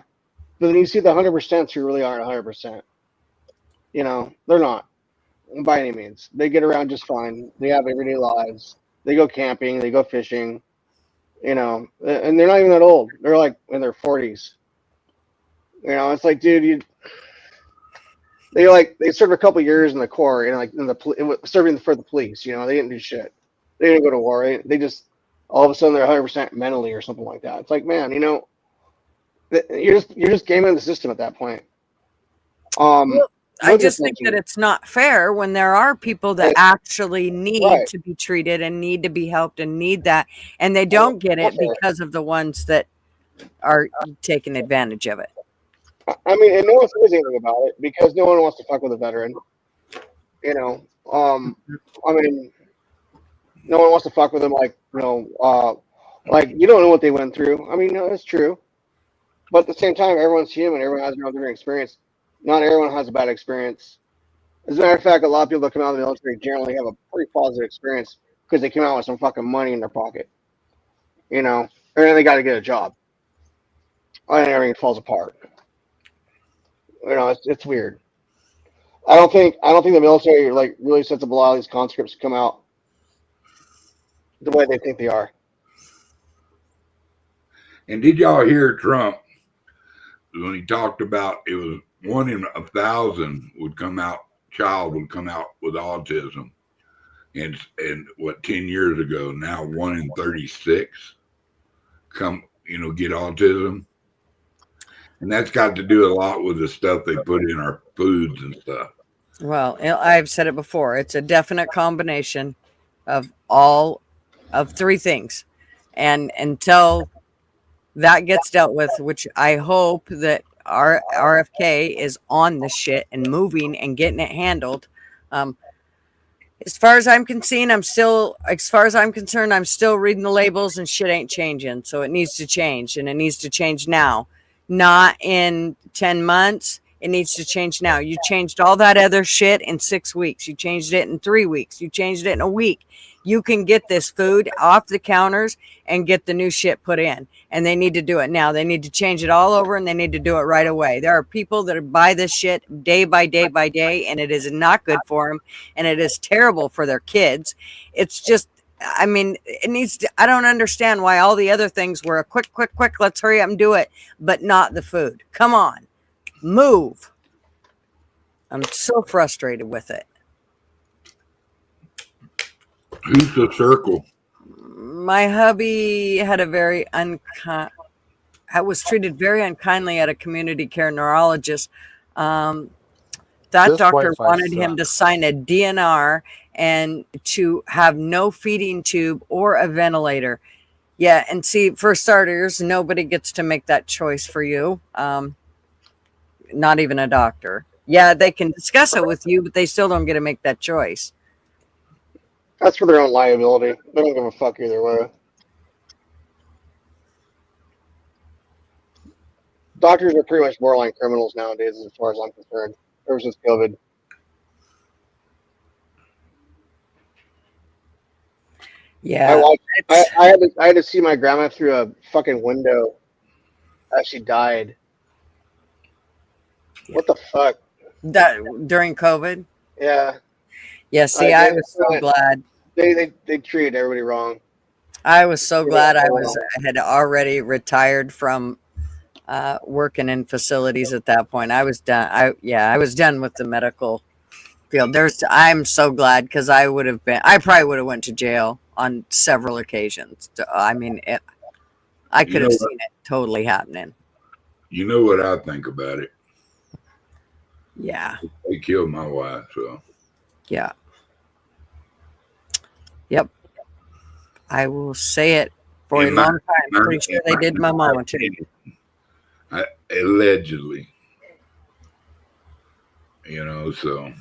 but then you see the 100% who really aren't 100%. They're not by any means. They get around just fine. They have everyday lives. They go camping. They go fishing. And they're not even that old. They're like in their 40s. It's like, dude, they served a couple years in the Corps and serving for the police. They didn't do shit. They didn't go to war. They just all of a sudden they're 100% mentally or something like that. It's like, man, you're just gaming the system at that point. I just think that it's not fair when there are people that actually need to be treated and need to be helped and need that, and they don't get it because of the ones that are taking advantage of it. I mean, and no one says anything about it because no one wants to fuck with a veteran. I mean, no one wants to fuck with them like you don't know what they went through. I mean, no, it's true. But at the same time, everyone's human. Everyone has their own different experience. Not everyone has a bad experience. As a matter of fact, a lot of people that come out of the military generally have a pretty positive experience because they came out with some fucking money in their pocket. And then they got to get a job. And everything falls apart. It's weird. I don't think the military really sets up a lot of these conscripts to come out the way they think they are. And did y'all hear Trump when he talked about it was 1 in 1,000 child would come out with autism, and 10 years ago, now 1 in 36 get autism, and that's got to do a lot with the stuff they put in our foods and stuff. Well, I've said it before. It's a definite combination of all of three things, and until that gets dealt with, which I hope that our RFK is on the shit and moving and getting it handled. As far as I'm concerned, I'm still reading the labels and shit ain't changing. So it needs to change, and it needs to change now, not in 10 months. It needs to change now. You changed all that other shit in 6 weeks. You changed it in 3 weeks. You changed it in a week. You can get this food off the counters and get the new shit put in. And they need to do it now. They need to change it all over, and they need to do it right away. There are people that buy this shit day by day by day, and it is not good for them, and it is terrible for their kids. It's just, I mean, it needs to, I don't understand why all the other things were a quick, let's hurry up and do it, but not the food. Come on, move. I'm so frustrated with it. Who's the circle? My hubby had a very I was treated very unkindly at a community care neurologist. That This doctor Wi-Fi wanted him to sucks. sign a DNR and to have no feeding tube or a ventilator. Yeah, and see, for starters, nobody gets to make that choice for you. Not even a doctor. Yeah, they can discuss it with you, but they still don't get to make that choice. That's for their own liability. They don't give a fuck either way. Doctors are pretty much borderline criminals nowadays, as far as I'm concerned. Ever since COVID. Yeah, I had to see my grandma through a fucking window as she died. What the fuck? that during COVID. Yeah. Yeah, see, I was so glad. They treated everybody wrong. I was so glad I had already retired from working in facilities at that point. I was done. I was done with the medical field. I'm so glad, because I probably would have went to jail on several occasions. I mean, I could have seen it totally happening. You know what I think about it? Yeah. They killed my wife, so. Yeah. Yep. I will say it for a long time. Pretty sure they did my mama too. Allegedly. You know, so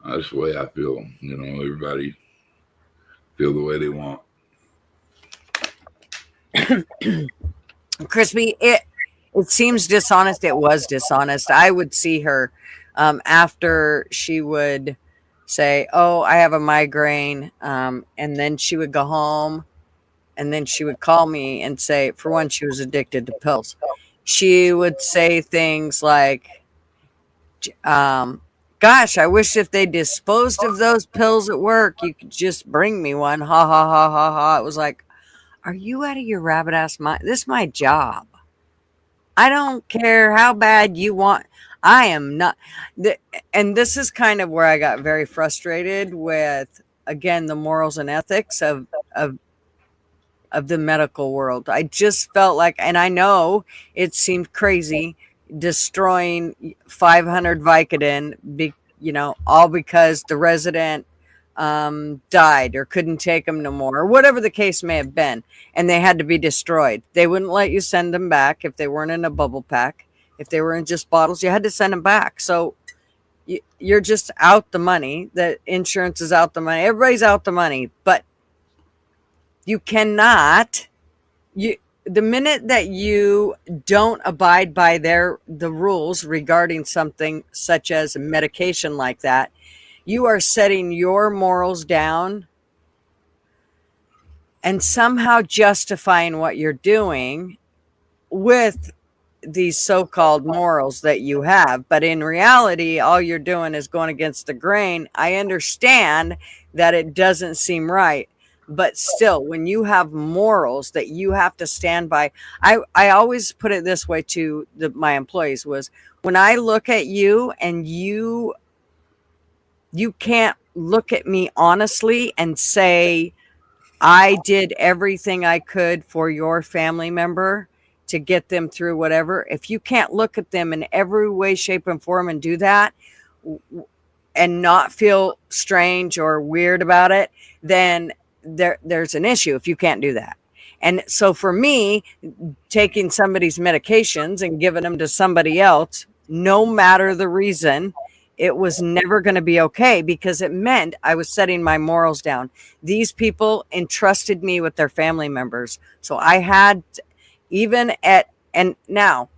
that's the way I feel. You know, everybody feel the way they want. Crispy, it seems dishonest. It was dishonest. I would see her after she would say, "Oh, I have a migraine," and then she would go home, and then she would call me and say, for one, she was addicted to pills. She would say things like, "Gosh, I wish if they disposed of those pills at work, you could just bring me one." Ha ha ha ha ha. It was like, are you out of your rabbit ass mind? This is my job. I don't care how bad you want. I am not. And this is kind of where I got very frustrated with, again, the morals and ethics of the medical world. I just felt like, and I know it seemed crazy, destroying 500 Vicodin, all because the resident died or couldn't take them no more, or whatever the case may have been, and they had to be destroyed. They wouldn't let you send them back if they weren't in a bubble pack. If they were in just bottles, you had to send them back. So you're just out the money. The insurance is out the money. Everybody's out the money, but you cannot. The minute that you don't abide by the rules regarding something such as a medication like that, you are setting your morals down and somehow justifying what you're doing with these so-called morals that you have. But in reality, all you're doing is going against the grain. I understand that it doesn't seem right, but still, when you have morals that you have to stand by, I always put it this way to my employees was, when I look at you and you can't look at me honestly and say, I did everything I could for your family member to get them through whatever. If you can't look at them in every way, shape, and form and do that and not feel strange or weird about it, then there's an issue if you can't do that. And so for me, taking somebody's medications and giving them to somebody else, no matter the reason, it was never going to be okay, because it meant I was setting my morals down. These people entrusted me with their family members. So I had, and now,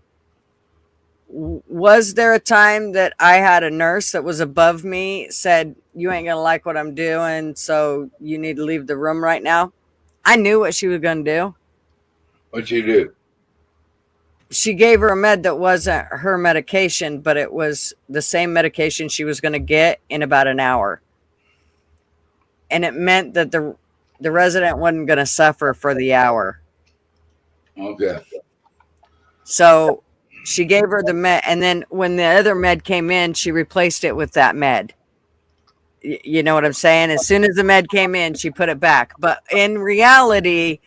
was there a time that I had a nurse that was above me said, "You ain't going to like what I'm doing, so you need to leave the room right now"? I knew what she was going to do. What'd you do? She gave her a med that wasn't her medication, but it was the same medication she was going to get in about an hour. And it meant that the resident wasn't going to suffer for the hour. Okay. So she gave her the med, and then when the other med came in, she replaced it with that med. You know what I'm saying? As soon as the med came in, she put it back. But in reality,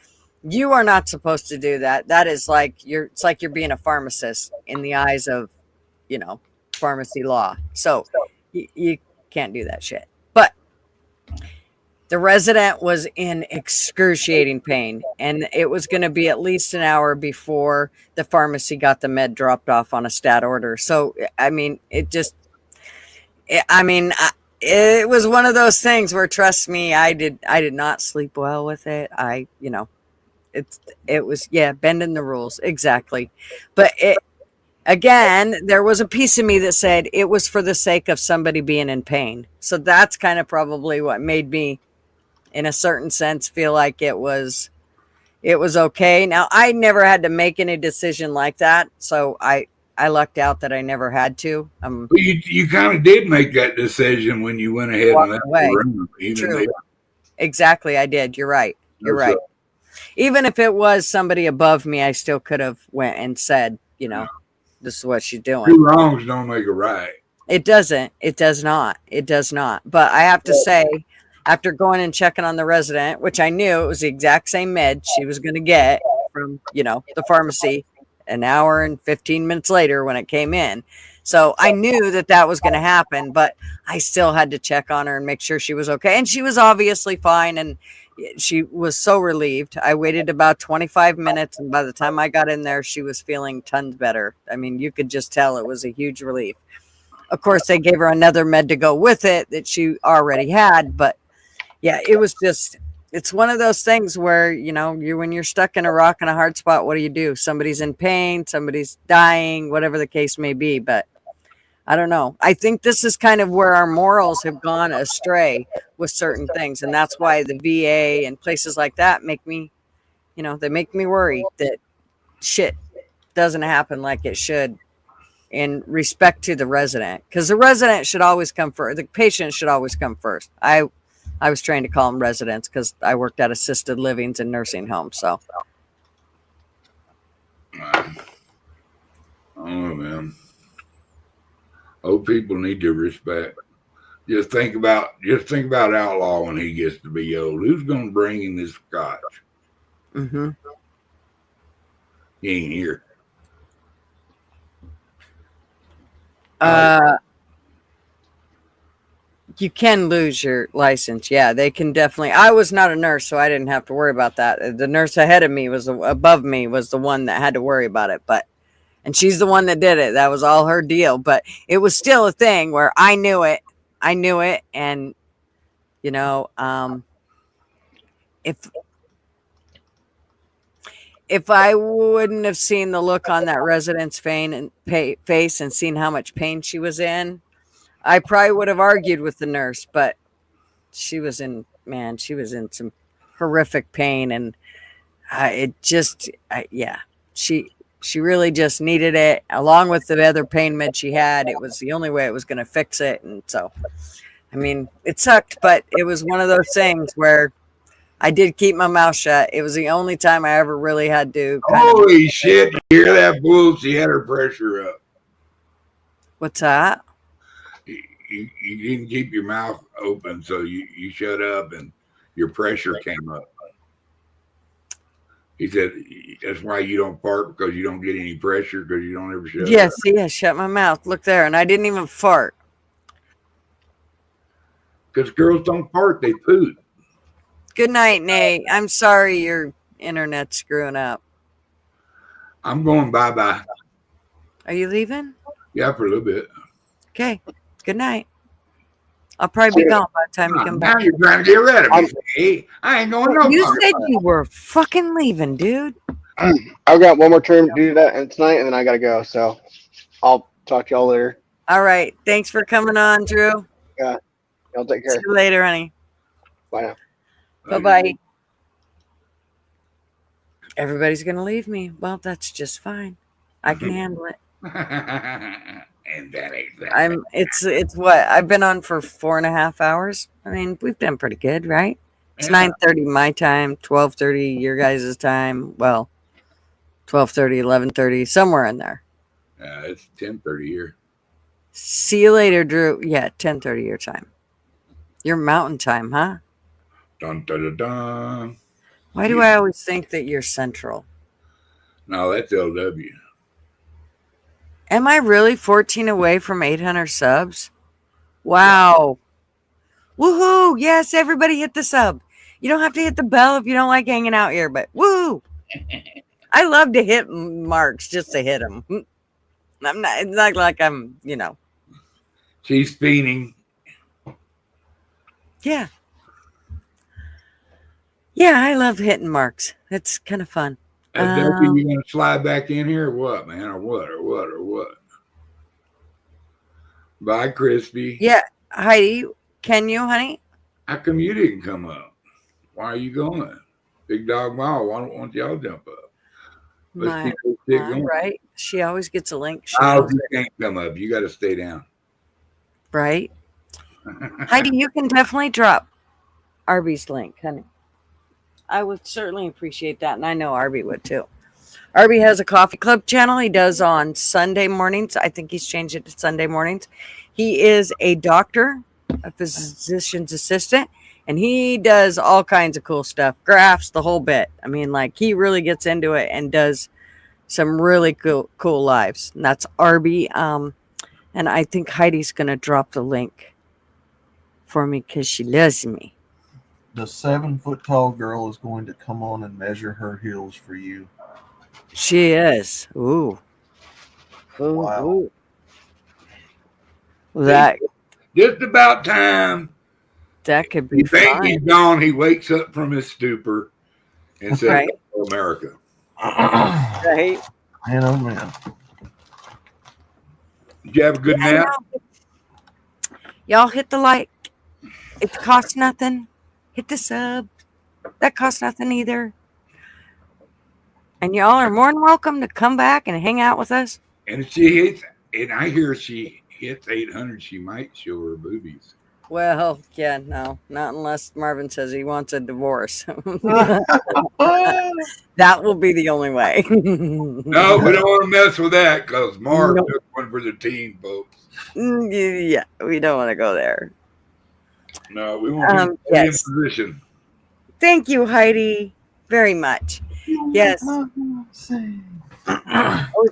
you are not supposed to do that. That is like it's like you're being a pharmacist in the eyes of, pharmacy law. So you can't do that shit. But the resident was in excruciating pain, and it was going to be at least an hour before the pharmacy got the med dropped off on a stat order. So, I mean, it was one of those things where, trust me, I did not sleep well with it. It was, bending the rules. Exactly. But again, there was a piece of me that said it was for the sake of somebody being in pain. So that's kind of probably what made me, in a certain sense, feel like it was okay. Now, I never had to make any decision like that, so I lucked out that I never had to. Well, you kind of did make that decision when you went ahead and left the room. True. Exactly, I did. You're right. You're right. Even if it was somebody above me, I still could have went and said, this is what she's doing. Two wrongs don't make a right. It doesn't. It does not. It does not. But I have to say, after going and checking on the resident, which I knew it was the exact same med she was going to get from, the pharmacy an hour and 15 minutes later when it came in. So I knew that was going to happen, but I still had to check on her and make sure she was okay. And she was obviously fine. And she was so relieved. I waited about 25 minutes. And by the time I got in there, she was feeling tons better. I mean, you could just tell it was a huge relief. Of course, they gave her another med to go with it that she already had, but yeah, it's one of those things where, when you're stuck in a rock and a hard spot, what do? Somebody's in pain, somebody's dying, whatever the case may be. But I don't know. I think this is kind of where our morals have gone astray with certain things. And that's why the VA and places like that make me, they make me worry that shit doesn't happen like it should in respect to the resident. Because the resident should always come first. The patient should always come first. I was trained to call them residents because I worked at assisted livings and nursing homes. So, I don't know, man. Old people need your respect. Just think about Outlaw when he gets to be old. Who's going to bring him this scotch? Mm-hmm. He ain't here. You can lose your license. Yeah, they can definitely. I was not a nurse, so I didn't have to worry about that. The nurse ahead of me above me was the one that had to worry about it. And she's the one that did it. That was all her deal. But it was still a thing where I knew it. And, if I wouldn't have seen the look on that resident's face and seen how much pain she was in, I probably would have argued with the nurse, but she was in some horrific pain. And she really just needed it along with the other pain med she had. It was the only way it was going to fix it. And so, I mean, it sucked, but it was one of those things where I did keep my mouth shut. It was the only time I ever really had to. Holy shit. You hear that bull? She had her pressure up. What's that? You didn't keep your mouth open, so you shut up and your pressure came up. He said that's why you don't fart, because you don't get any pressure, because you don't ever shut up. Yes, I shut my mouth. Look there, and I didn't even fart. Because girls don't fart, they poot. Good night, Nate. I'm sorry your internet's screwing up. I'm going bye-bye. Are you leaving? Yeah, for a little bit. Okay. Good night. I'll probably be gone by the time you come back. Now you're trying to get rid of me. Hey, I ain't going nowhere. You said you were fucking leaving, dude. I've got one more term to do that tonight, and then I got to go. So I'll talk to y'all later. All right. Thanks for coming on, Drew. Yeah. Y'all take care. See you later, honey. Bye now. Bye-bye. Everybody's going to leave me. Well, that's just fine. I can handle it. And that ain't that. It's what I've been on for 4.5 hours. I mean, we've done pretty good, right? It's 9:30 my time, 12:30 your guys' time. Well, 12:30, 11:30, somewhere in there. It's 10:30 here. See you later, Drew. Yeah, 10:30 your time. You're Mountain Time, huh? Dun dun dun dun. Why do I always think that you're Central? No, that's LW. Am I really 14 away from 800 subs? Wow. Woohoo! Yes, everybody hit the sub. You don't have to hit the bell if you don't like hanging out here, but woo! I love to hit marks just to hit them. I'm not. It's not like I'm. She's fiending. Yeah. Yeah, I love hitting marks. It's kind of fun. LW, you gonna slide back in here or what, man? Or what? Bye, Crispy. Yeah, Heidi, can you, honey? How come you didn't come up? Why are you going? Big Dog Mall, why don't y'all jump up? Let's keep this shit going. Right? She always gets a link. You can't come up. You got to stay down. Right? Heidi, you can definitely drop Arby's link, honey. I would certainly appreciate that, and I know Arby would too. Arby has a coffee club channel he does on Sunday mornings. I think he's changed it to Sunday mornings. He is a doctor, a physician's assistant, and he does all kinds of cool stuff, graphs, the whole bit. I mean, like, he really gets into it and does some really cool lives. And that's Arby. And I think Heidi's going to drop the link for me because she loves me. The 7-foot-tall girl is going to come on and measure her heels for you. She is. Ooh. Wow. Ooh. That just about time. That could be You think fun. he's gone? He wakes up from his stupor and says, Right. "Oh, America." Right. Man, oh man. Did you have a good nap? Y'all hit the like. It costs nothing. Hit the sub. That costs nothing either. And y'all are more than welcome to come back and hang out with us. And she hits, and I hear she hits 800. She might show her boobies. Well, yeah, no, not unless Marvin says he wants a divorce. That will be the only way. No, we don't want to mess with that because Marv Nope. took one for the teen folks. Yeah, we don't want to go there. No, we want to be yes. in position. Thank you, Heidi, very much. Yes. Oh, is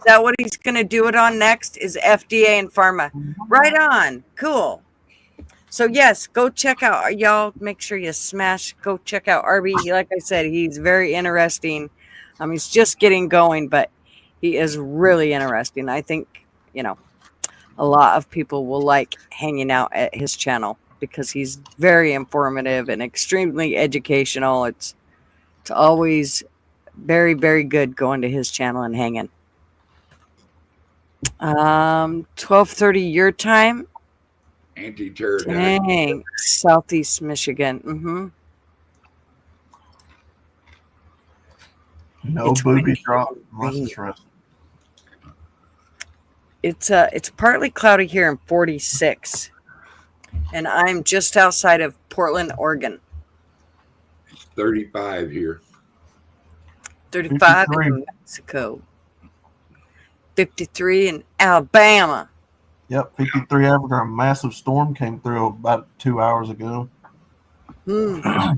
that what he's going to do it on next? Is FDA and pharma? Right on. Cool. So yes, go check out, y'all. Make sure you go check out Arby. Like I said, he's very interesting. He's just getting going, but he is really interesting. I think, a lot of people will like hanging out at his channel because he's very informative and extremely educational. It's always very, very good going to his channel and hanging. 12:30 your time. Anti-terror. Dang, Southeast Michigan. Mm-hmm. No booby drop unless it's rest. It's partly cloudy here in 46, and I'm just outside of Portland, Oregon. 35 here. 35 in Mexico. 53 in Alabama. Yep, 53 after a massive storm came through about 2 hours ago. Was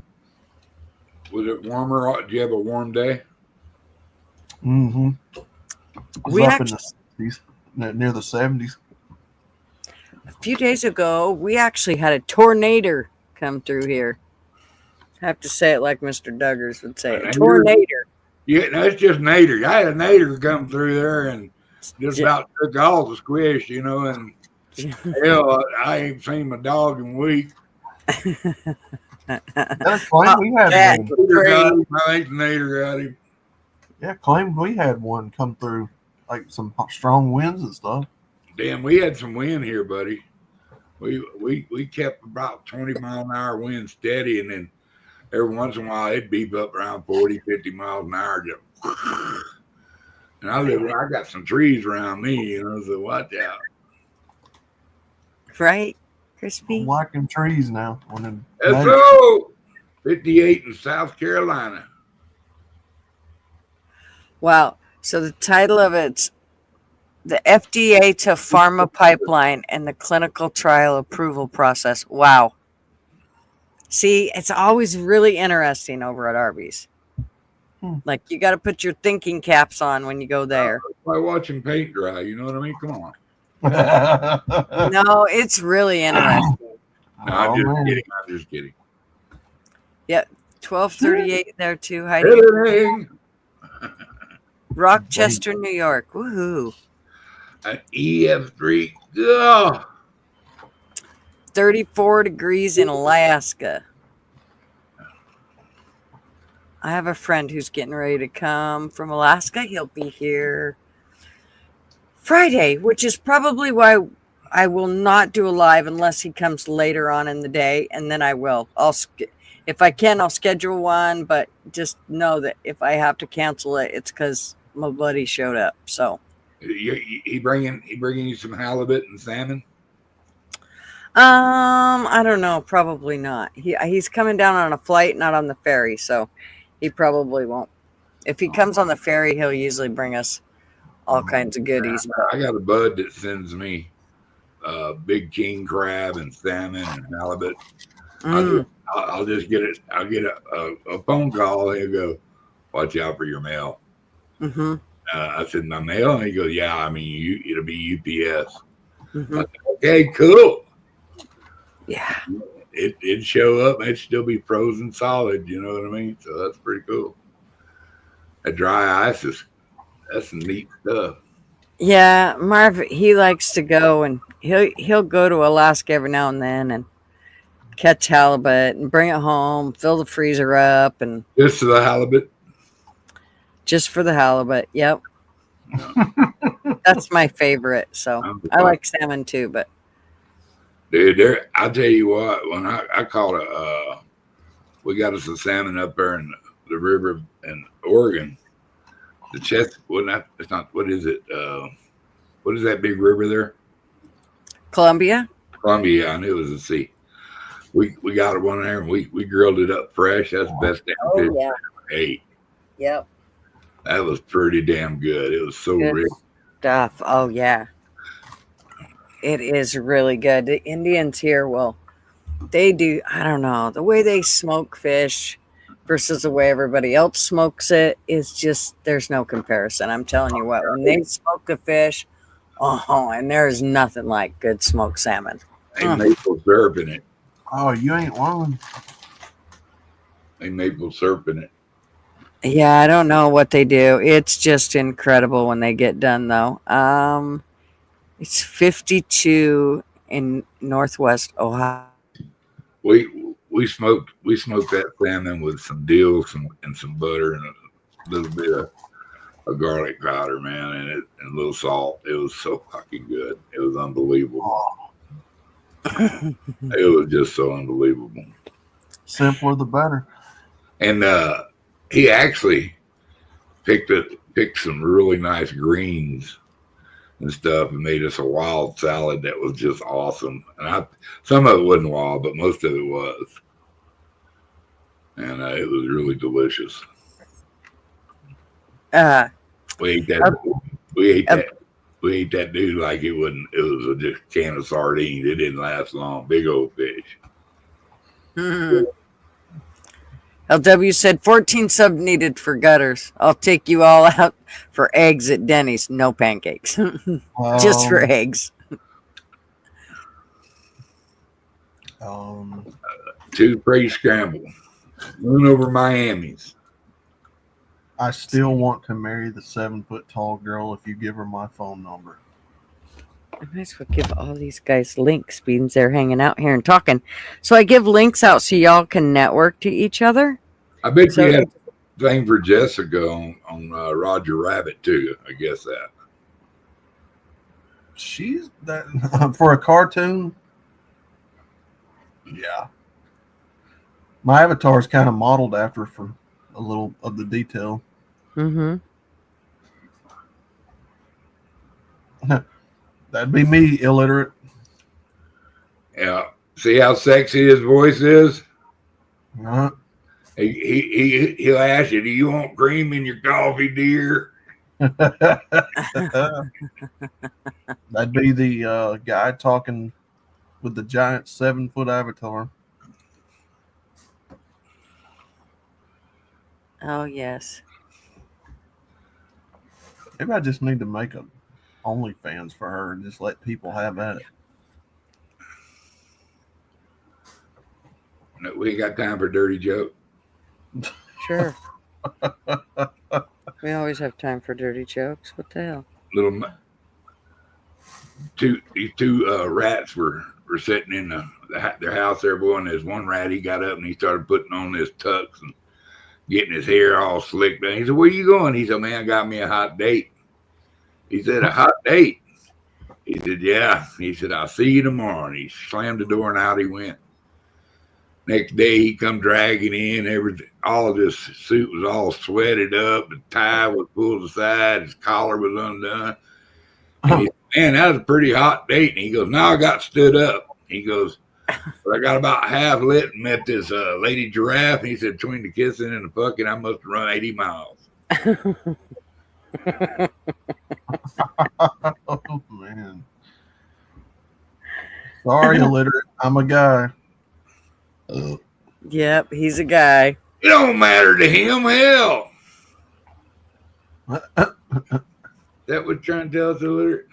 it warmer? Did you have a warm day? Mm-hmm. We Up actually, in the 60s, near the 70s. a few days ago, we actually had a tornado come through here. I have to say it like Mr. Duggars would say it. Tornado. Yeah, that's just nader. I had a nader come through there and just about took all the squish, and hell, I ain't seen my dog in a week. That's fine. We had one. I think the nader got him. Yeah, claimed we had one come through, like some strong winds and stuff. Damn, we had some wind here, buddy. We kept about 20 mile an hour wind steady, and then every once in a while it'd beep up around 40, 50 miles an hour. And I got some trees around me, so watch out. Right, Crispy? I'm liking trees now. Let's go! 58 in South Carolina. Wow. So the title of it's The FDA to Pharma Pipeline and the Clinical Trial Approval Process. Wow. See, it's always really interesting over at Arby's. Like you got to put your thinking caps on when you go there. By watching paint dry, you know what I mean? Come on. No, it's really interesting. No, I'm just kidding. Yep, 1238 there too, Heidi. Everything. Rochester, New York. Woohoo! An EF3. Oh. 34 degrees in Alaska. I have a friend who's getting ready to come from Alaska. He'll be here Friday, which is probably why I will not do a live unless he comes later on in the day, and then I will. If I can, I'll schedule one, but just know that if I have to cancel it, it's because my buddy showed up. So He bringing you some halibut and salmon? I don't know. Probably not. He's coming down on a flight, not on the ferry, so he probably won't. If he comes on the ferry, he'll usually bring us all kinds of goodies. I got a bud that sends me big king crab and salmon and halibut. I'll just get it. I'll get a phone call and he'll go, "Watch out for your mail." Mm-hmm. I said, "My mail?" And he goes, "Yeah, I mean, it'll be UPS." Mm-hmm. I said, okay, cool. Yeah. It'd show up. It'd still be frozen solid. You know what I mean? So that's pretty cool. That dry ice that's some neat stuff. Yeah, Marv, he likes to go, and he'll go to Alaska every now and then and catch halibut and bring it home, fill the freezer up, and just for the halibut. Just for the halibut, yep. That's my favorite. So I like salmon too, but dude, I'll tell you what. When I caught we got us a salmon up there in the river in Oregon. The chest, it's not. What is it? What is that big river there? Columbia. Columbia. I knew it was a sea. We got one there and we grilled it up fresh. That's the best damn fish I ever ate. Yep. That was pretty damn good. It was so rich stuff. Oh yeah. It is really good. The Indians here they do, I don't know, the way they smoke fish versus the way everybody else smokes it is just, there's no comparison. I'm telling you what, when they smoke the fish, and there's nothing like good smoked salmon. They maple syrup in it. Oh, you ain't lying. They maple syrup in it. Yeah, I don't know what they do. It's just incredible when they get done, though. It's 52 in Northwest Ohio. We smoked that salmon with some dill and some butter and a little bit of garlic powder, man, and a little salt. It was so fucking good. It was unbelievable. It was just so unbelievable. Simpler the better. And he actually picked some really nice greens and stuff and made us a wild salad that was just awesome. And some of it wasn't wild, but most of it was. And it was really delicious. We ate that. We ate that dude like it wasn't. It was just a can of sardines. It didn't last long. Big old fish. LW said 14 sub needed for gutters. I'll take you all out for eggs at Denny's. No pancakes. Just for eggs. 2 pre-scramble. Run over Miami's. I still want to marry the 7-foot tall girl if you give her my phone number. I might as well give all these guys links, means they're hanging out here and talking. So I give links out so y'all can network to each other. I bet you had a thing for Jessica on Roger Rabbit too. I guess that. She's that for a cartoon. Yeah. My avatar is kind of modeled after for a little of the detail. Mm-hmm. That'd be me, illiterate. Yeah. See how sexy his voice is? Uh-huh. He'll ask you, "Do you want cream in your coffee, dear?" That'd be the guy talking with the giant 7-foot avatar. Oh yes. Maybe I just need to make a OnlyFans for her and just let people have at it. No, we ain't got time for dirty joke. Sure. We always have time for dirty jokes. What the hell? These two rats were sitting in their house there, boy, and there's one rat, he got up and he started putting on this tux and getting his hair all slicked down. He said, "Where you going?" He said, "Man, I got me a hot date." He said, "A hot date?" He said, "Yeah." He said, "I'll see you tomorrow." And he slammed the door and out he went. Next day he come dragging in, everything, all of this suit was all sweated up, the tie was pulled aside, his collar was undone. And he said, "Man, that was a pretty hot date." And he goes, "Now I got stood up." He goes, "But I got about half lit and met this lady giraffe." And he said, "Between the kissing and the fucking, I must have run 80 miles. Oh man. Sorry, illiterate. I'm a guy. Yep, he's a guy. It don't matter to him, hell. That was trying to tell us, illiterate.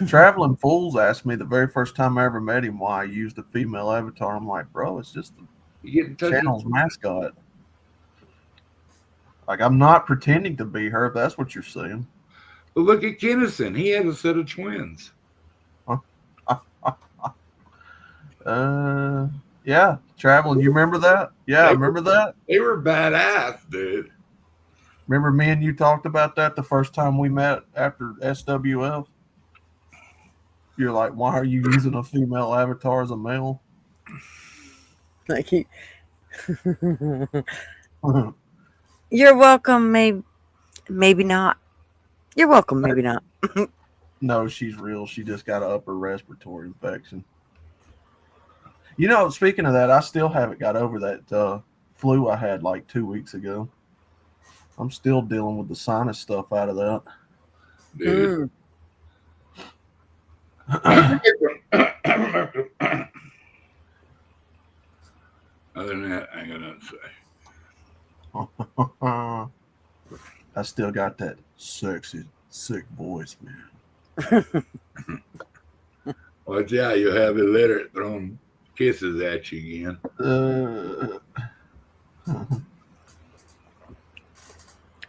Traveling Fools asked me the very first time I ever met him why I used a female avatar. I'm like, bro, it's just the channel's mascot. Like, I'm not pretending to be her, if that's what you're saying. Well, look at Kennison. He has a set of twins. Yeah, Traveling. You remember that? Yeah, remember that? They were badass, dude. Remember me and you talked about that the first time we met after SWF? You're like, why are you using a female avatar as a male? Like he. You're welcome. Maybe not. You're welcome. Maybe not. No, she's real. She just got an upper respiratory infection. You know, speaking of that, I still haven't got over that flu I had like 2 weeks ago. I'm still dealing with the sinus stuff out of that. Dude. Other than that, I ain't got nothing to say. I still got that sexy, sick voice, man. Watch out, you'll have illiterate throwing kisses at you again.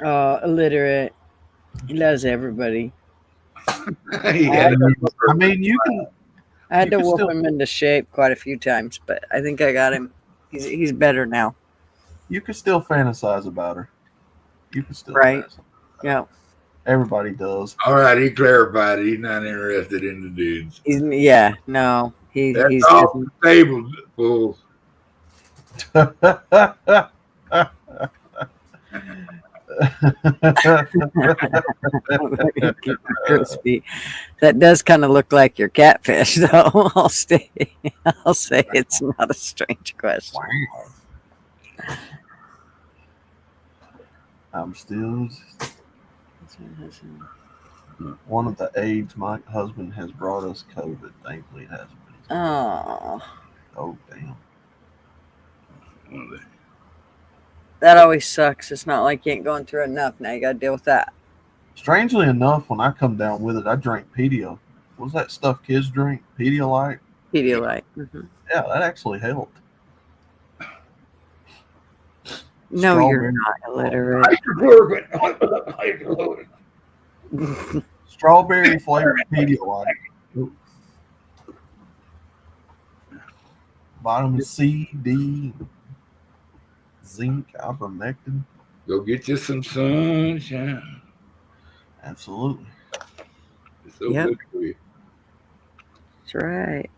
Illiterate. He loves everybody. Yeah. I mean, you can. I had to whoop him into shape quite a few times, but I think I got him. He's better now. You can still fantasize about her. You can still fantasize. Yeah. Everybody does. All right, he clarified it. He's not interested in the dudes. No. He's off the table, fools. Crispy. That does kind of look like your catfish, though. I'll say it's not a strange question. I'm still one of the AIDS my husband has brought us COVID. Thankfully, it hasn't been. Oh damn. That always sucks. It's not like you ain't going through enough. Now you got to deal with that. Strangely enough, when I come down with it, I drink Pedio. What's that stuff kids drink? Pedialyte? Pedialyte. Mm-hmm. Yeah, that actually helped. No, you're not illiterate. Strawberry flavored Pedialyte. Vitamin C, D, zinc, ivermectin. Go get you some sunshine. Absolutely. It's so good for you. That's right.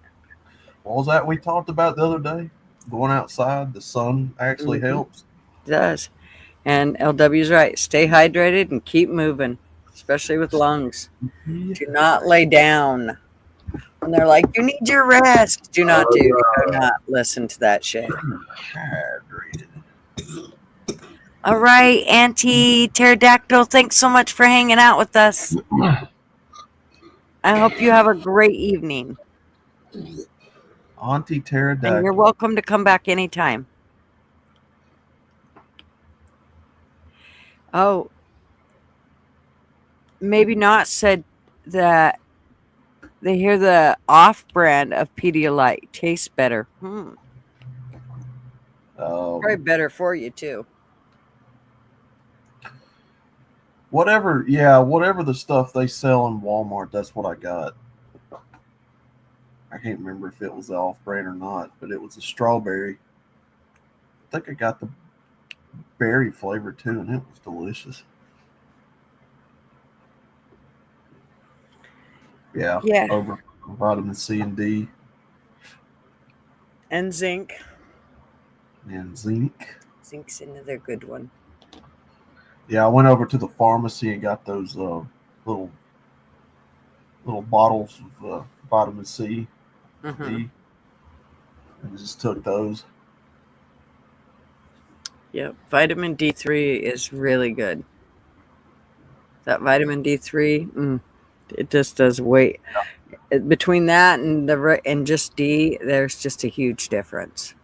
What was that we talked about the other day? Going outside, the sun actually helps. It does. And LW's right. Stay hydrated and keep moving, especially with lungs. Do not lay down. And they're like, you need your rest. Do not listen to that shit. All right, Auntie Pterodactyl, thanks so much for hanging out with us. I hope you have a great evening. Auntie Pterodactyl. And you're welcome to come back anytime. Oh, maybe not said that they hear the off-brand of Pedialyte tastes better. Probably better for you too. Whatever the stuff they sell in Walmart, that's what I got. I can't remember if it was the off-brand or not, but it was a strawberry. I think I got the berry flavor too, and it was delicious. Yeah. Over vitamin C and D. And zinc. And zinc. Zinc's another good one. Yeah, I went over to the pharmacy and got those little bottles of vitamin C, D, and just took those. Yep, vitamin D3 is really good. That vitamin D3, it just does weight. Between that and just D, there's just a huge difference.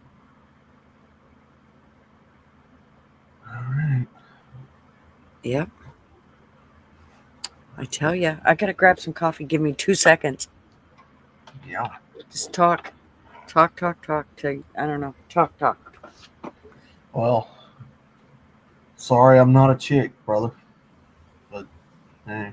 All right. Yep. I tell you, I gotta grab some coffee. Give me 2 seconds. Yeah. Just talk. Till, I don't know. Talk. Well, sorry I'm not a chick, brother. But, hey.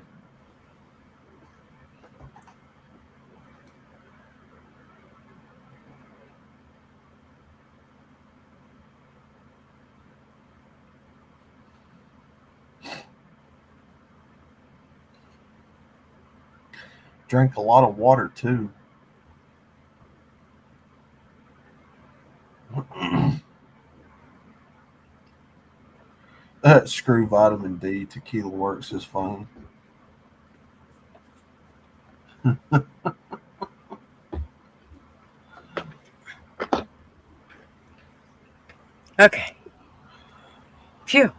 Drink a lot of water too. Screw vitamin D. Tequila works just fine. Okay. Phew.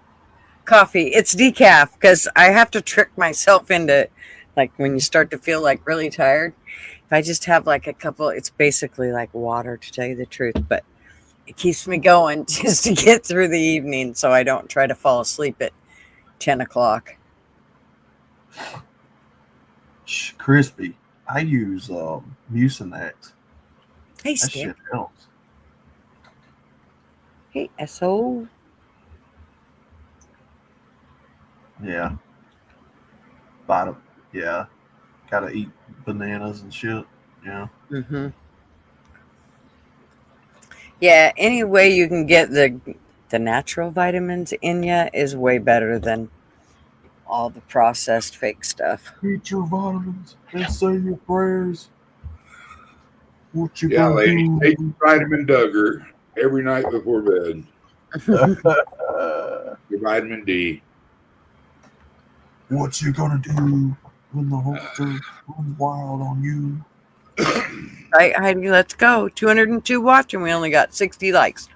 Coffee. It's decaf because I have to trick myself into, like, when you start to feel like really tired. If I just have like a couple, it's basically like water, to tell you the truth, but it keeps me going just to get through the evening so I don't try to fall asleep at 10 o'clock. Crispy. I use Mucinex. Hey, that Steph. shit helps. Hey, SO. Yeah. Yeah. Gotta eat bananas and shit. Yeah. Yeah, any way you can get the natural vitamins in you is way better than all the processed fake stuff. Eat your vitamins and say your prayers. What you Yeah, gonna lady, do? take vitamin Duggar every night before bed. Your vitamin D. What you gonna do when the Hulkster runs wild on you? Right, Heidi, let's go. 202 watching. We only got 60 likes.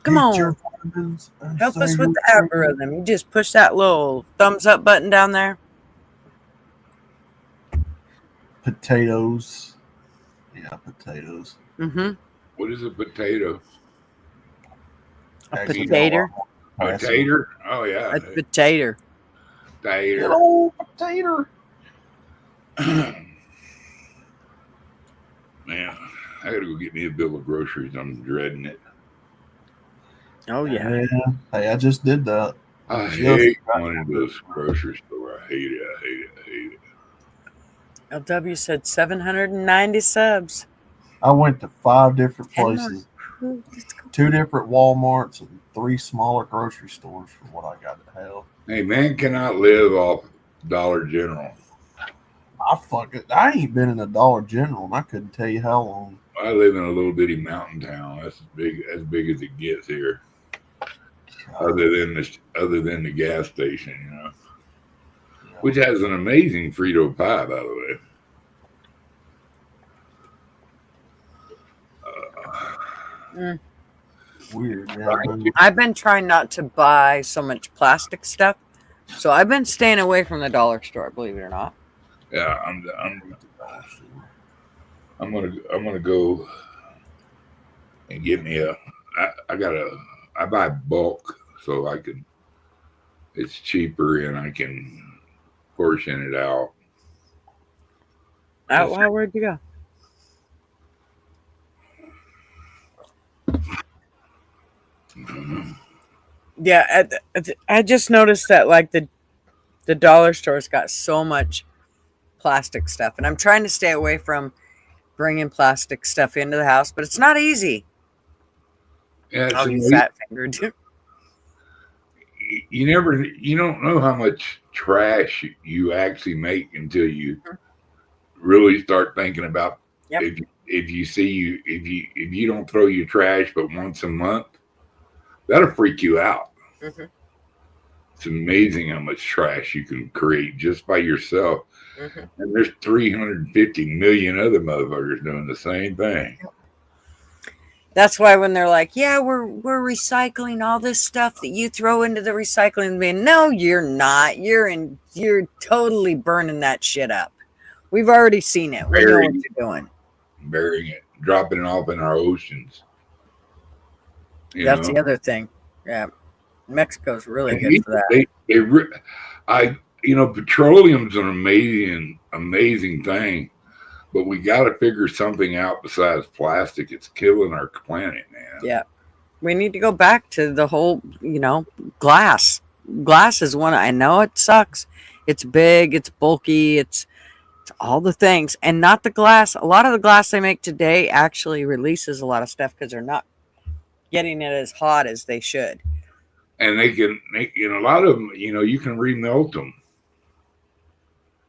Come Eat your on. vitamins and Help say us with your the prayers. algorithm. You just push that little thumbs up button down there. Potatoes. Yeah, potatoes. What is a potato? A Actually, potato. A tater? Oh yeah. A potato. Tater. Oh, potato. Man, I gotta go get me a bill of groceries. I'm dreading it. Oh yeah. Hey, I just did that. I hate going into this grocery store. I hate it. LW said 790 subs. I went to 5 different 10 more. places, Ooh, let's go. 2 different Walmarts, and 3 smaller grocery stores for what I got to have. Hey, man cannot live off Dollar General. I ain't been in a Dollar General, and I couldn't tell you how long. I live in a little bitty mountain town. That's as big as it gets here. Other than the gas station, you know, which has an amazing Frito pie, by the way. Weird. Yeah, I've been trying not to buy so much plastic stuff, so I've been staying away from the dollar store. Believe it or not. Yeah, I'm gonna go and get me I buy bulk so I can it's cheaper and I can portion it out. Where'd you go? Yeah, I just noticed that like the dollar store's got so much plastic stuff, and I'm trying to stay away from bringing plastic stuff into the house, but it's not easy. Yeah, I'll be fat fingered. You don't know how much trash you actually make until you really start thinking about if you don't throw your trash but once a month, that'll freak you out. It's amazing how much trash you can create just by yourself. And there's 350 million other motherfuckers doing the same thing. That's why when they're like, yeah, we're recycling all this stuff that you throw into the recycling bin. No, you're not. You're totally burning that shit up. We've already seen it. We know what you're doing. Burying it, dropping it off in our oceans. That's the other thing. Yeah. Mexico's really good for that. Petroleum's an amazing thing. But we got to figure something out besides plastic. It's killing our planet, man. Yeah. We need to go back to the whole, glass. Glass is one. I know it sucks. It's big. It's bulky. It's all the things. And not the glass. A lot of the glass they make today actually releases a lot of stuff because they're not getting it as hot as they should. And they can, a lot of them, you can remelt them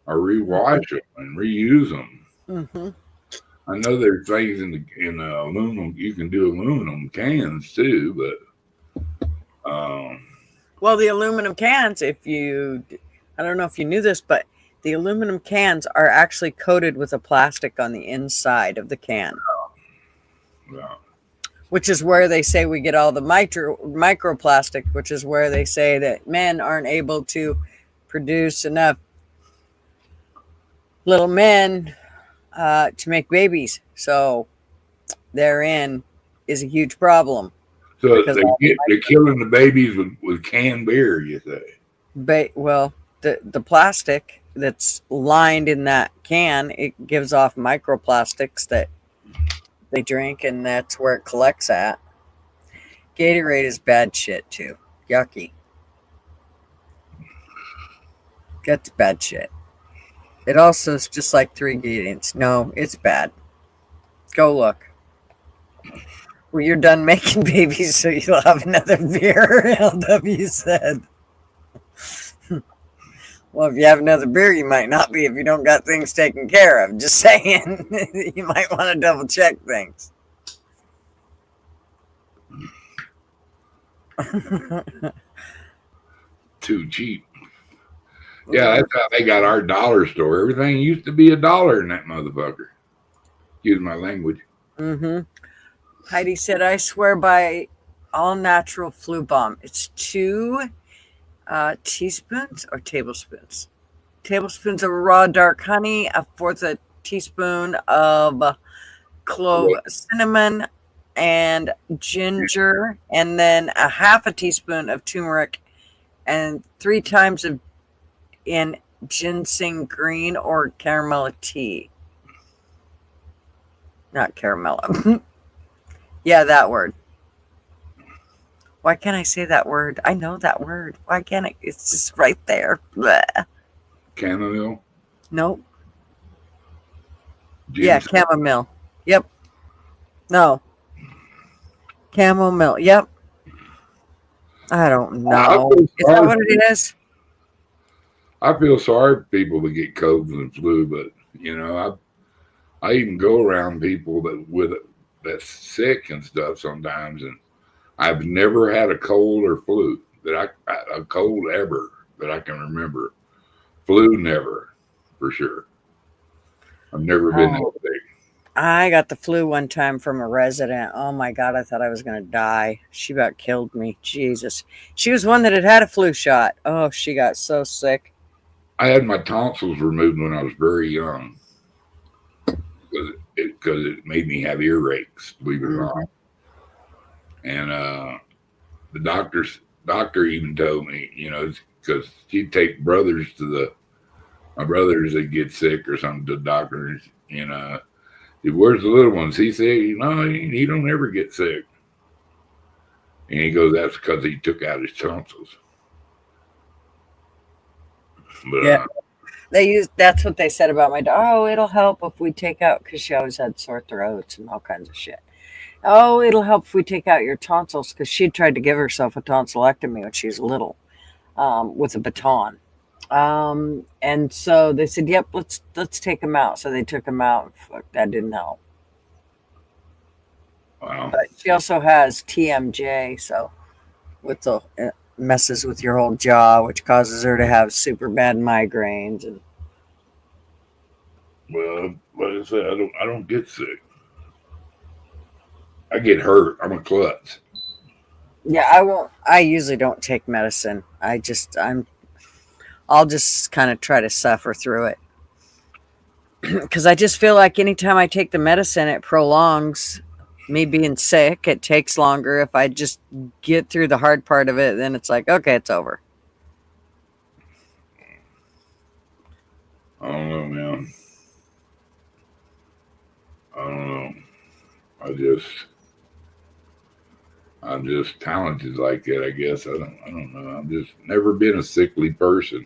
or rewash them and reuse them. I know there's things in the aluminum. You can do aluminum cans too, but well, the aluminum cans. I don't know if you knew this, but the aluminum cans are actually coated with a plastic on the inside of the can, which is where they say we get all the microplastic. Which is where they say that men aren't able to produce enough little men to make babies, so therein is a huge problem. So they're killing the babies with canned beer, you say? Well, the plastic that's lined in that can, it gives off microplastics that they drink, and that's where it collects at. Gatorade is bad shit too. Yucky. That's bad shit. It also is just like 3 ingredients. No, it's bad. Go look. Well, you're done making babies, so you'll have another beer, LW said. Well, if you have another beer, you might not be if you don't got things taken care of. Just saying. You might want to double check things. Too cheap. Yeah, that's how they got our dollar store. Everything used to be $1 in that motherfucker. Excuse my language. Heidi said, I swear by all natural flu bomb. It's 2 teaspoons or tablespoons? Tablespoons of raw dark honey, 1/4 teaspoon of clove cinnamon and ginger, and then 1/2 teaspoon of turmeric, and 3 times in ginseng green or caramel tea. Not caramel. Yeah, that word. Why can't I say that word? I know that word. Why can't I? It's just right there. Blech. Chamomile? Nope. Yeah, chamomile. Yep. No. Chamomile. Yep. I don't know. Is that what it is? I feel sorry for people that get colds and flu, but I even go around people that's sick and stuff sometimes, and I've never had a cold or flu a cold ever that I can remember. Flu never, for sure. I've never been that sick. I got the flu one time from a resident. Oh my God, I thought I was going to die. She about killed me. Jesus. She was one that had a flu shot. Oh, she got so sick. I had my tonsils removed when I was very young because it made me have earaches, believe it or not. And the doctor even told me, because she'd take my brothers that get sick or something to doctors. Where's the little ones? He said, he don't ever get sick. And he goes, that's because he took out his tonsils. But, yeah. That's what they said about my dog. Oh, it'll help if we take out, because she always had sore throats and all kinds of shit. Oh, it'll help if we take out your tonsils, because she tried to give herself a tonsillectomy when she was little, with a baton. And so they said, yep, let's take them out. So they took them out. Fuck, that didn't help. Wow. But she also has TMJ, so with the messes with your whole jaw, which causes her to have super bad migraines. And well, like I said, I don't get sick. I get hurt. I'm a klutz. yeah, I won't. I usually don't take medicine. I'll just kind of try to suffer through it. Because I just feel like anytime I take the medicine, it prolongs me being sick. It takes longer. If I just get through the hard part of it, then it's like, okay, it's over. I don't know, man. I don't know. I'm just talented like that, I guess. I don't know. I've just never been a sickly person.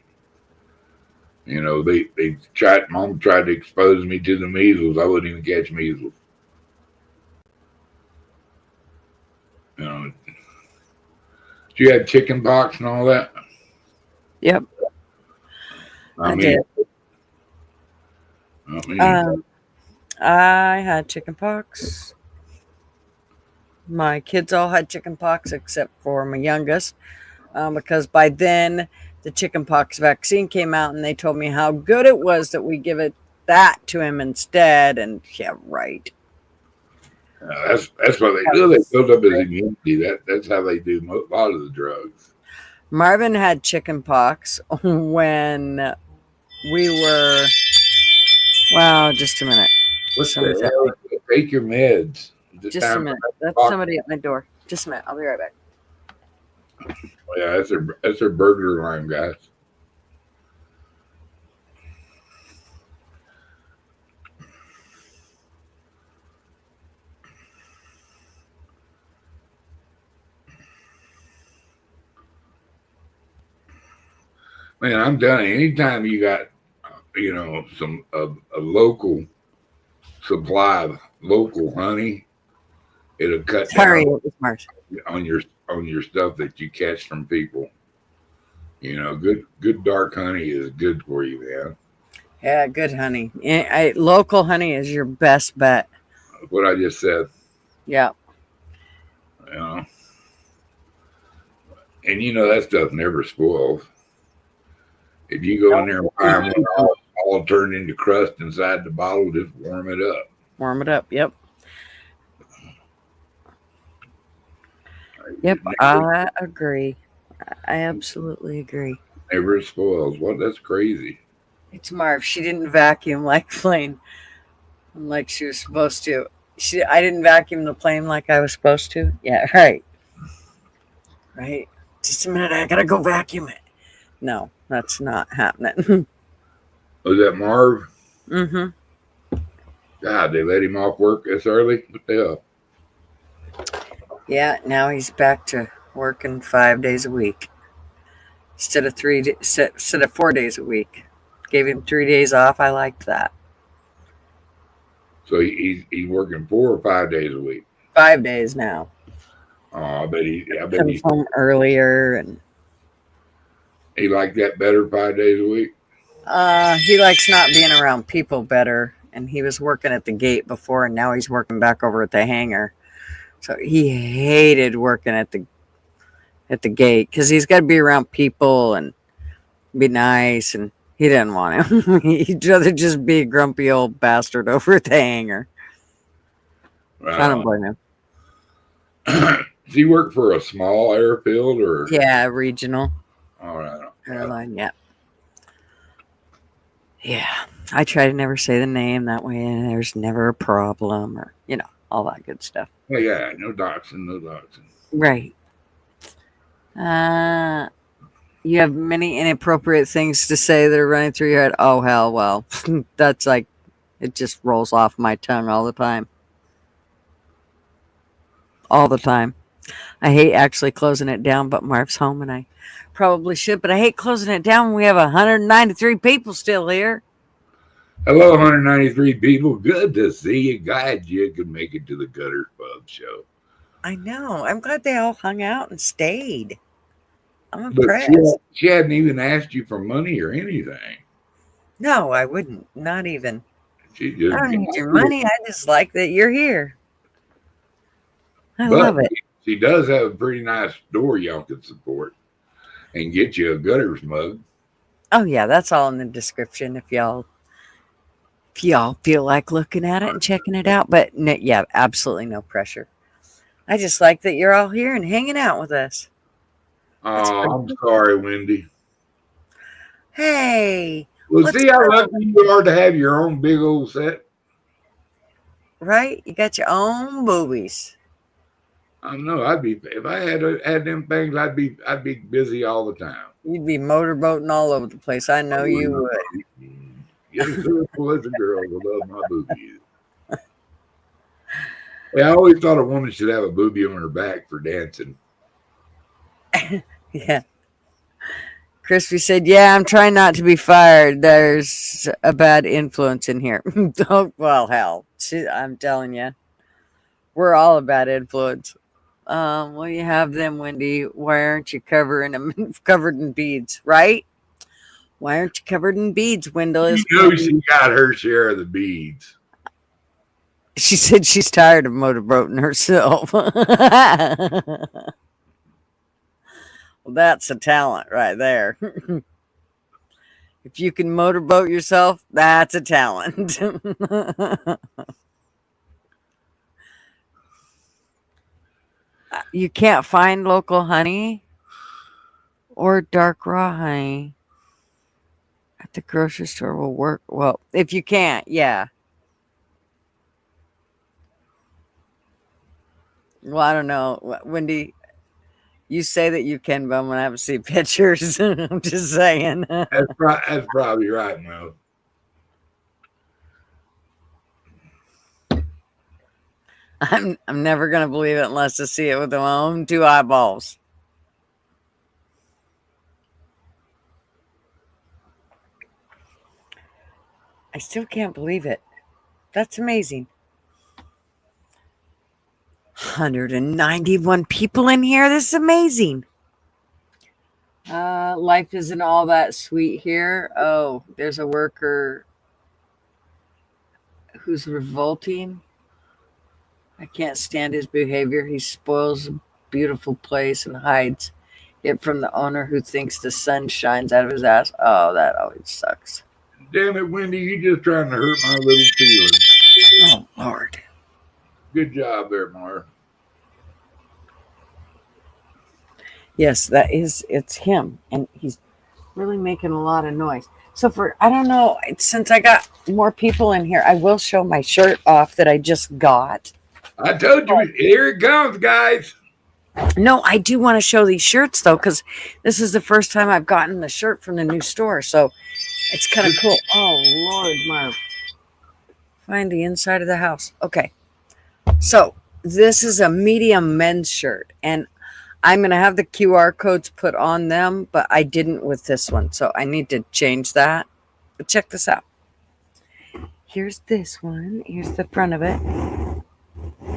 Mom tried to expose me to the measles. I wouldn't even catch measles. You had chicken pox and all that? Yep. I did. I had chicken pox. My kids all had chicken pox except for my youngest, because by then the chicken pox vaccine came out and they told me how good it was that we give that to him instead. And yeah, right. That's what they do. They build up his immunity. That's how they do a lot of the drugs. Marvin had chicken pox when we were. Wow, just a minute. What the hell? Take your meds. Just a minute. That's somebody at my door. Just a minute. I'll be right back. Oh, yeah, that's their burglar alarm, guys. Man, I'm done. Anytime you got, a local supply of local honey, it'll cut down on your stuff that you catch from people. Good dark honey is good for you, man. Yeah, good honey. Local honey is your best bet. That's what I just said. Yeah. And that stuff never spoils. If you go in there and fire them all turned into crust inside the bottle, just warm it up. Warm it up. Yep. Yep. I agree. I absolutely agree. Never spoils. What? That's crazy. It's Marv. She didn't vacuum like plane like she was supposed to. I didn't vacuum the plane like I was supposed to. Yeah, right. Right. Just a minute. I gotta go vacuum it. No, that's not happening. Was that Marv? Mm-hmm. God, they let him off work this early? What the hell? Yeah, now he's back to working 5 days a week instead of 4 days a week. Gave him 3 days off. I liked that. So he's working 4 or 5 days a week. 5 days now. Oh, I bet comes home earlier, and he liked that better 5 days a week. He likes not being around people better. And he was working at the gate before, and now he's working back over at the hangar. So he hated working at the gate because he's got to be around people and be nice, and he didn't want him. He'd rather just be a grumpy old bastard over at the hangar. I don't blame him. Does he work for a small airfield or? Yeah, regional. All right. Airline, yeah. Yeah. I try to never say the name. That way there's never a problem or, all that good stuff. Oh, yeah. No doxing, no doxing. Right. You have many inappropriate things to say that are running through your head. Oh, hell, well, that's like, it just rolls off my tongue all the time. All the time. I hate actually closing it down, but Marv's home and I probably should, but I hate closing it down when we have 193 people still here. Hello, 193 people. Good to see you. Glad you could make it to the Gutter Pub show. I know. I'm glad they all hung out and stayed. I'm But impressed. she hadn't even asked you for money or anything. No, I wouldn't. Not even. She just I don't need your money. I just like that you're here. I love it. She does have a pretty nice store y'all could support and get you a Gutters mug. Oh yeah, that's all in the description if y'all feel like looking at it and checking it out. But yeah, absolutely no pressure. I just like that you're all here and hanging out with us. Oh, I'm sorry, Wendy. Hey. Well, see how lucky you are to have your own big old set? Right? You got your own boobies. I know. If I had them things, I'd be busy all the time. You'd be motorboating all over the place. I know you would. You're so cool as a girl. I love my boobies. Yeah, I always thought a woman should have a boobie on her back for dancing. Yeah. Crispy said, yeah, I'm trying not to be fired. There's a bad influence in here. Oh, well, hell. I'm telling you. We're all a bad influence. Well, you have them, Wendy. Why aren't you covered in beads, right? Why aren't you covered in beads, Wendell? You know she got her share of the beads. She said she's tired of motorboating herself. Well, that's a talent right there. If you can motorboat yourself, that's a talent. You can't find local honey or dark raw honey at the grocery store will work. Well, if you can't, yeah. Well, I don't know. Wendy, you say that you can, but I'm going to have to see pictures. I'm just saying. That's probably right, Mo. I'm never going to believe it unless I see it with my own two eyeballs. I still can't believe it. That's amazing. 191 people in here. This is amazing. Life isn't all that sweet here. Oh, there's a worker who's revolting. I can't stand his behavior. He spoils a beautiful place and hides it from the owner who thinks the sun shines out of his ass. Oh, that always sucks. Damn it, Wendy, you just trying to hurt my little feelings. Oh, Lord. Good job there, Mar. Yes, it's him. And he's really making a lot of noise. So I don't know, since I got more people in here, I will show my shirt off that I just got. I told you, here it comes, guys. No, I do want to show these shirts, though, because this is the first time I've gotten the shirt from the new store. So it's kind of cool. Oh, Lord, Marv. Find the inside of the house. Okay. So this is a medium men's shirt. And I'm going to have the QR codes put on them, but I didn't with this one. So I need to change that. But check this out. Here's this one. Here's the front of it.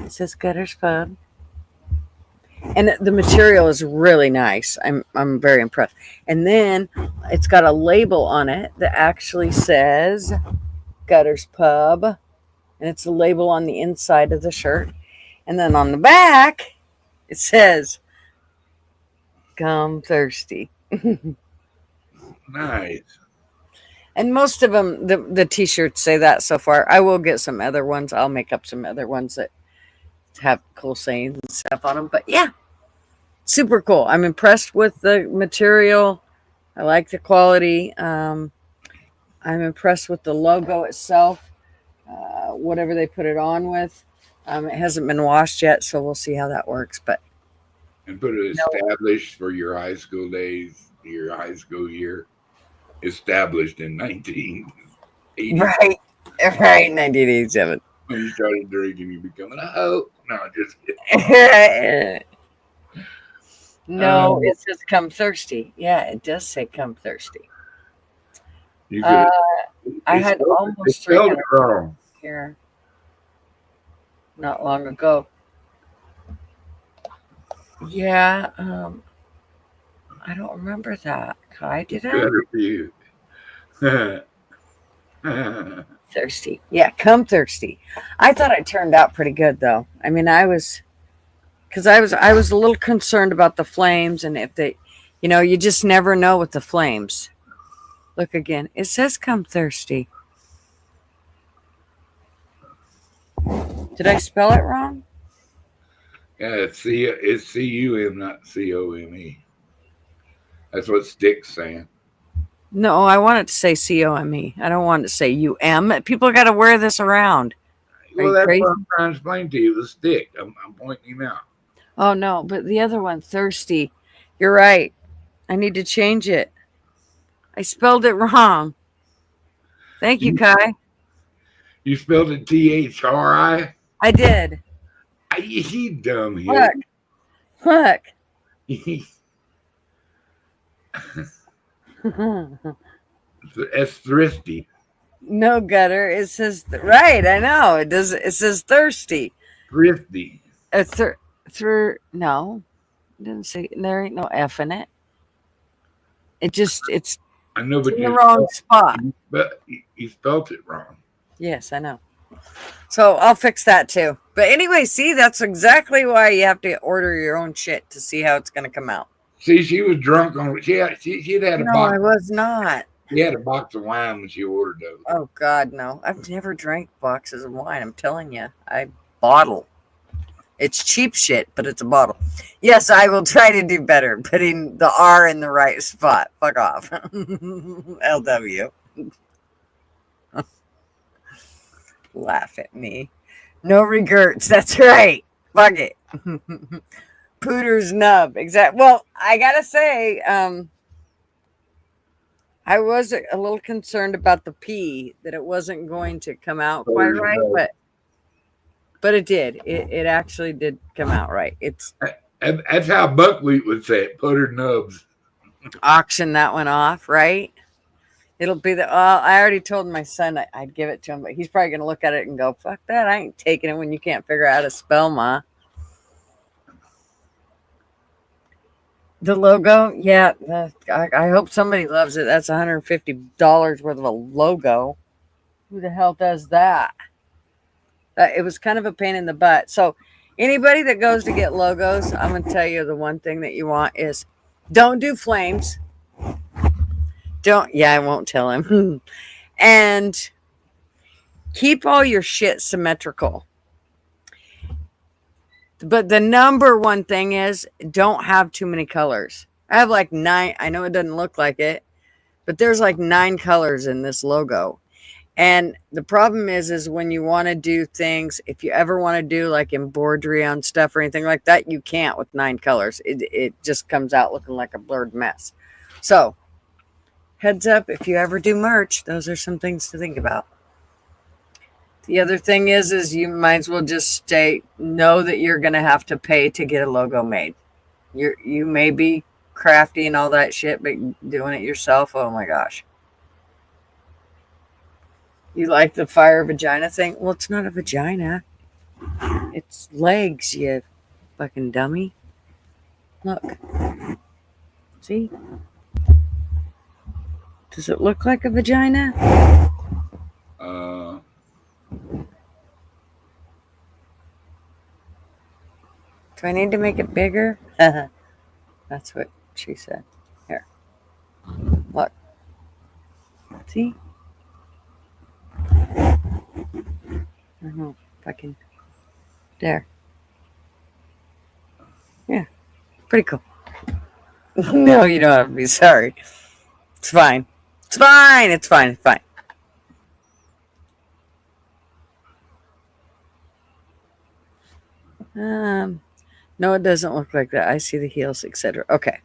It says Gutterspub. And the material is really nice. I'm very impressed. And then it's got a label on it that actually says Gutterspub. And it's a label on the inside of the shirt. And then on the back, it says, Come Thirsty. Nice. And most of them, the t-shirts say that so far. I will get some other ones. I'll make up some other ones that have cool sayings and stuff on them. But yeah, super cool. I'm impressed with the material. I like the quality. I'm impressed with the logo itself. Whatever they put it on with. It hasn't been washed yet, so we'll see how that works. But and put it established for your high school days. your high school year, established in 1980. Right. Right. 1987. When you started drinking, you becoming a hoe. No, just kidding. No, it says come thirsty. Yeah, it does say come thirsty. You could. I had They almost spelled three it wrong. here not long ago. Yeah, I don't remember that. Kai, did I? Better for you. Thirsty. Yeah, come thirsty. I thought I turned out pretty good though. I mean, I was a little concerned about the flames and if they, you just never know with the flames. Look again. It says come thirsty. Did I spell it wrong? Yeah, it's C-U-M, not C-O-M-E. That's what Stick's saying. No, I want it to say C-O-M-E. I don't want it to say U-M. People got to wear this around. Well, that's what I'm trying to explain to you. The Stick. I'm pointing him out. Oh, no, but the other one, thirsty. You're right. I need to change it. I spelled it wrong. Thank you, Kai. You spelled it T-H-R-I? I did. You dumb hit. Look. That's thrifty. No, Gutter. It says right. I know it does. It says thirsty. Thrifty. No, it didn't say. There ain't no F in it. It's. I know, but in the wrong spot. But you spelled it wrong. Yes, I know. So I'll fix that too. But anyway, see, that's exactly why you have to order your own shit to see how it's going to come out. See, she was drunk on. She'd had a box. No, I was not. She had a box of wine when she ordered those. Oh God, no! I've never drank boxes of wine. I'm telling you, I bottle. It's cheap shit, but it's a bottle. Yes, I will try to do better, putting the R in the right spot. Fuck off. LW. Laugh at me. No regrets. That's right. Fuck it. Pooter's nub. Exactly. Well, I gotta say, I was a little concerned about the P, that it wasn't going to come out quite right, but it did. It actually did come out right. That's how Buckwheat would say it. Put her nubs. Auction that one off, right? It'll be I already told my son I'd give it to him, but he's probably going to look at it and go, fuck that. I ain't taking it when you can't figure out how to spell Ma. The logo, yeah. I hope somebody loves it. That's $150 worth of a logo. Who the hell does that? It was kind of a pain in the butt. So anybody that goes to get logos, I'm going to tell you the one thing that you want is don't do flames. I won't tell him. And keep all your shit symmetrical. But the number one thing is don't have too many colors. I have like 9. I know it doesn't look like it, but there's like 9 colors in this logo. And the problem is when you want to do things, if you ever want to do like embroidery on stuff or anything like that, you can't with 9 colors. It just comes out looking like a blurred mess. So heads up, if you ever do merch, those are some things to think about. The other thing is you might as well just know that you're going to have to pay to get a logo made. You may be crafty and all that shit, but doing it yourself, oh my gosh. You like the fire vagina thing? Well, it's not a vagina. It's legs, you fucking dummy. Look. See? Does it look like a vagina? Do I need to make it bigger? That's what she said. Here. Look. See? I don't know if I can. There. Yeah. Pretty cool. No, you don't have to be sorry. It's fine. It's fine. It's fine. It's fine. No, it doesn't look like that. I see the heels, etc. Okay.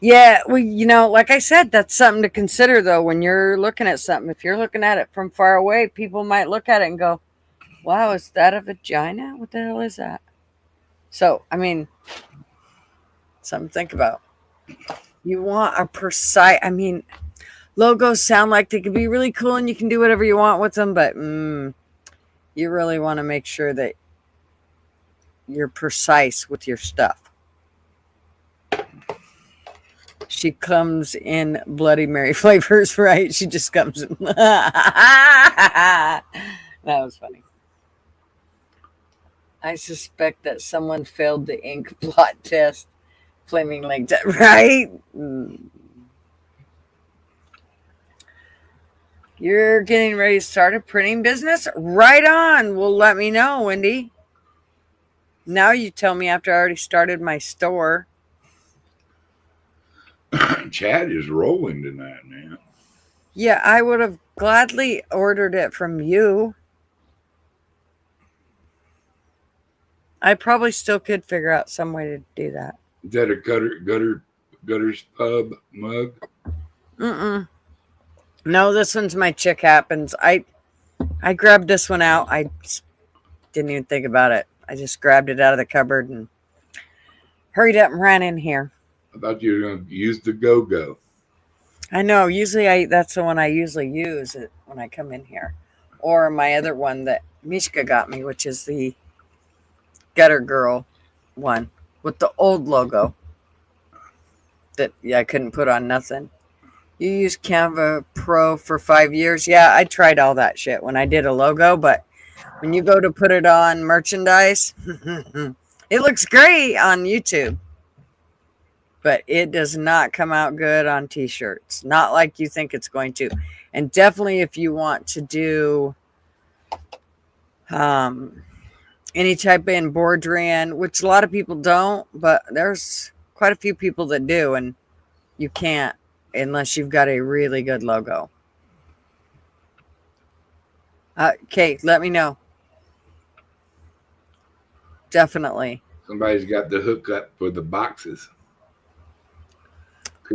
Yeah, well, like I said, that's something to consider though when you're looking at something. If you're looking at it from far away, people might look at it and go, "Wow, is that a vagina? What the hell is that?" So, I mean, something to think about. You want a precise. I mean, logos sound like they could be really cool and you can do whatever you want with them, but you really want to make sure that you're precise with your stuff. She comes in Bloody Mary flavors, right? She just comes in. That was funny. I suspect that someone failed the ink blot test. Flaming like that, right? You're getting ready to start a printing business? Right on. Well, let me know, Wendy. Now you tell me after I already started my store. Chad is rolling tonight, man. Yeah, I would have gladly ordered it from you. I probably still could figure out some way to do that. Is that a gutter's pub mug? Mm-mm. No, this one's my chick happens. I grabbed this one out. I didn't even think about it. I just grabbed it out of the cupboard and hurried up and ran in here. I thought you were going to use the go-go. I know. Usually that's the one I usually use it when I come in here. Or my other one that Mishka got me, which is the Gutter Girl one with the old logo that I couldn't put on nothing. You used Canva Pro for 5 years. Yeah, I tried all that shit when I did a logo, but when you go to put it on merchandise, it looks great on YouTube. But it does not come out good on t-shirts. Not like you think it's going to. And definitely if you want to do any type of embroidery, which a lot of people don't, but there's quite a few people that do, and you can't unless you've got a really good logo. Okay, let me know. Definitely. Somebody's got the hookup for the boxes.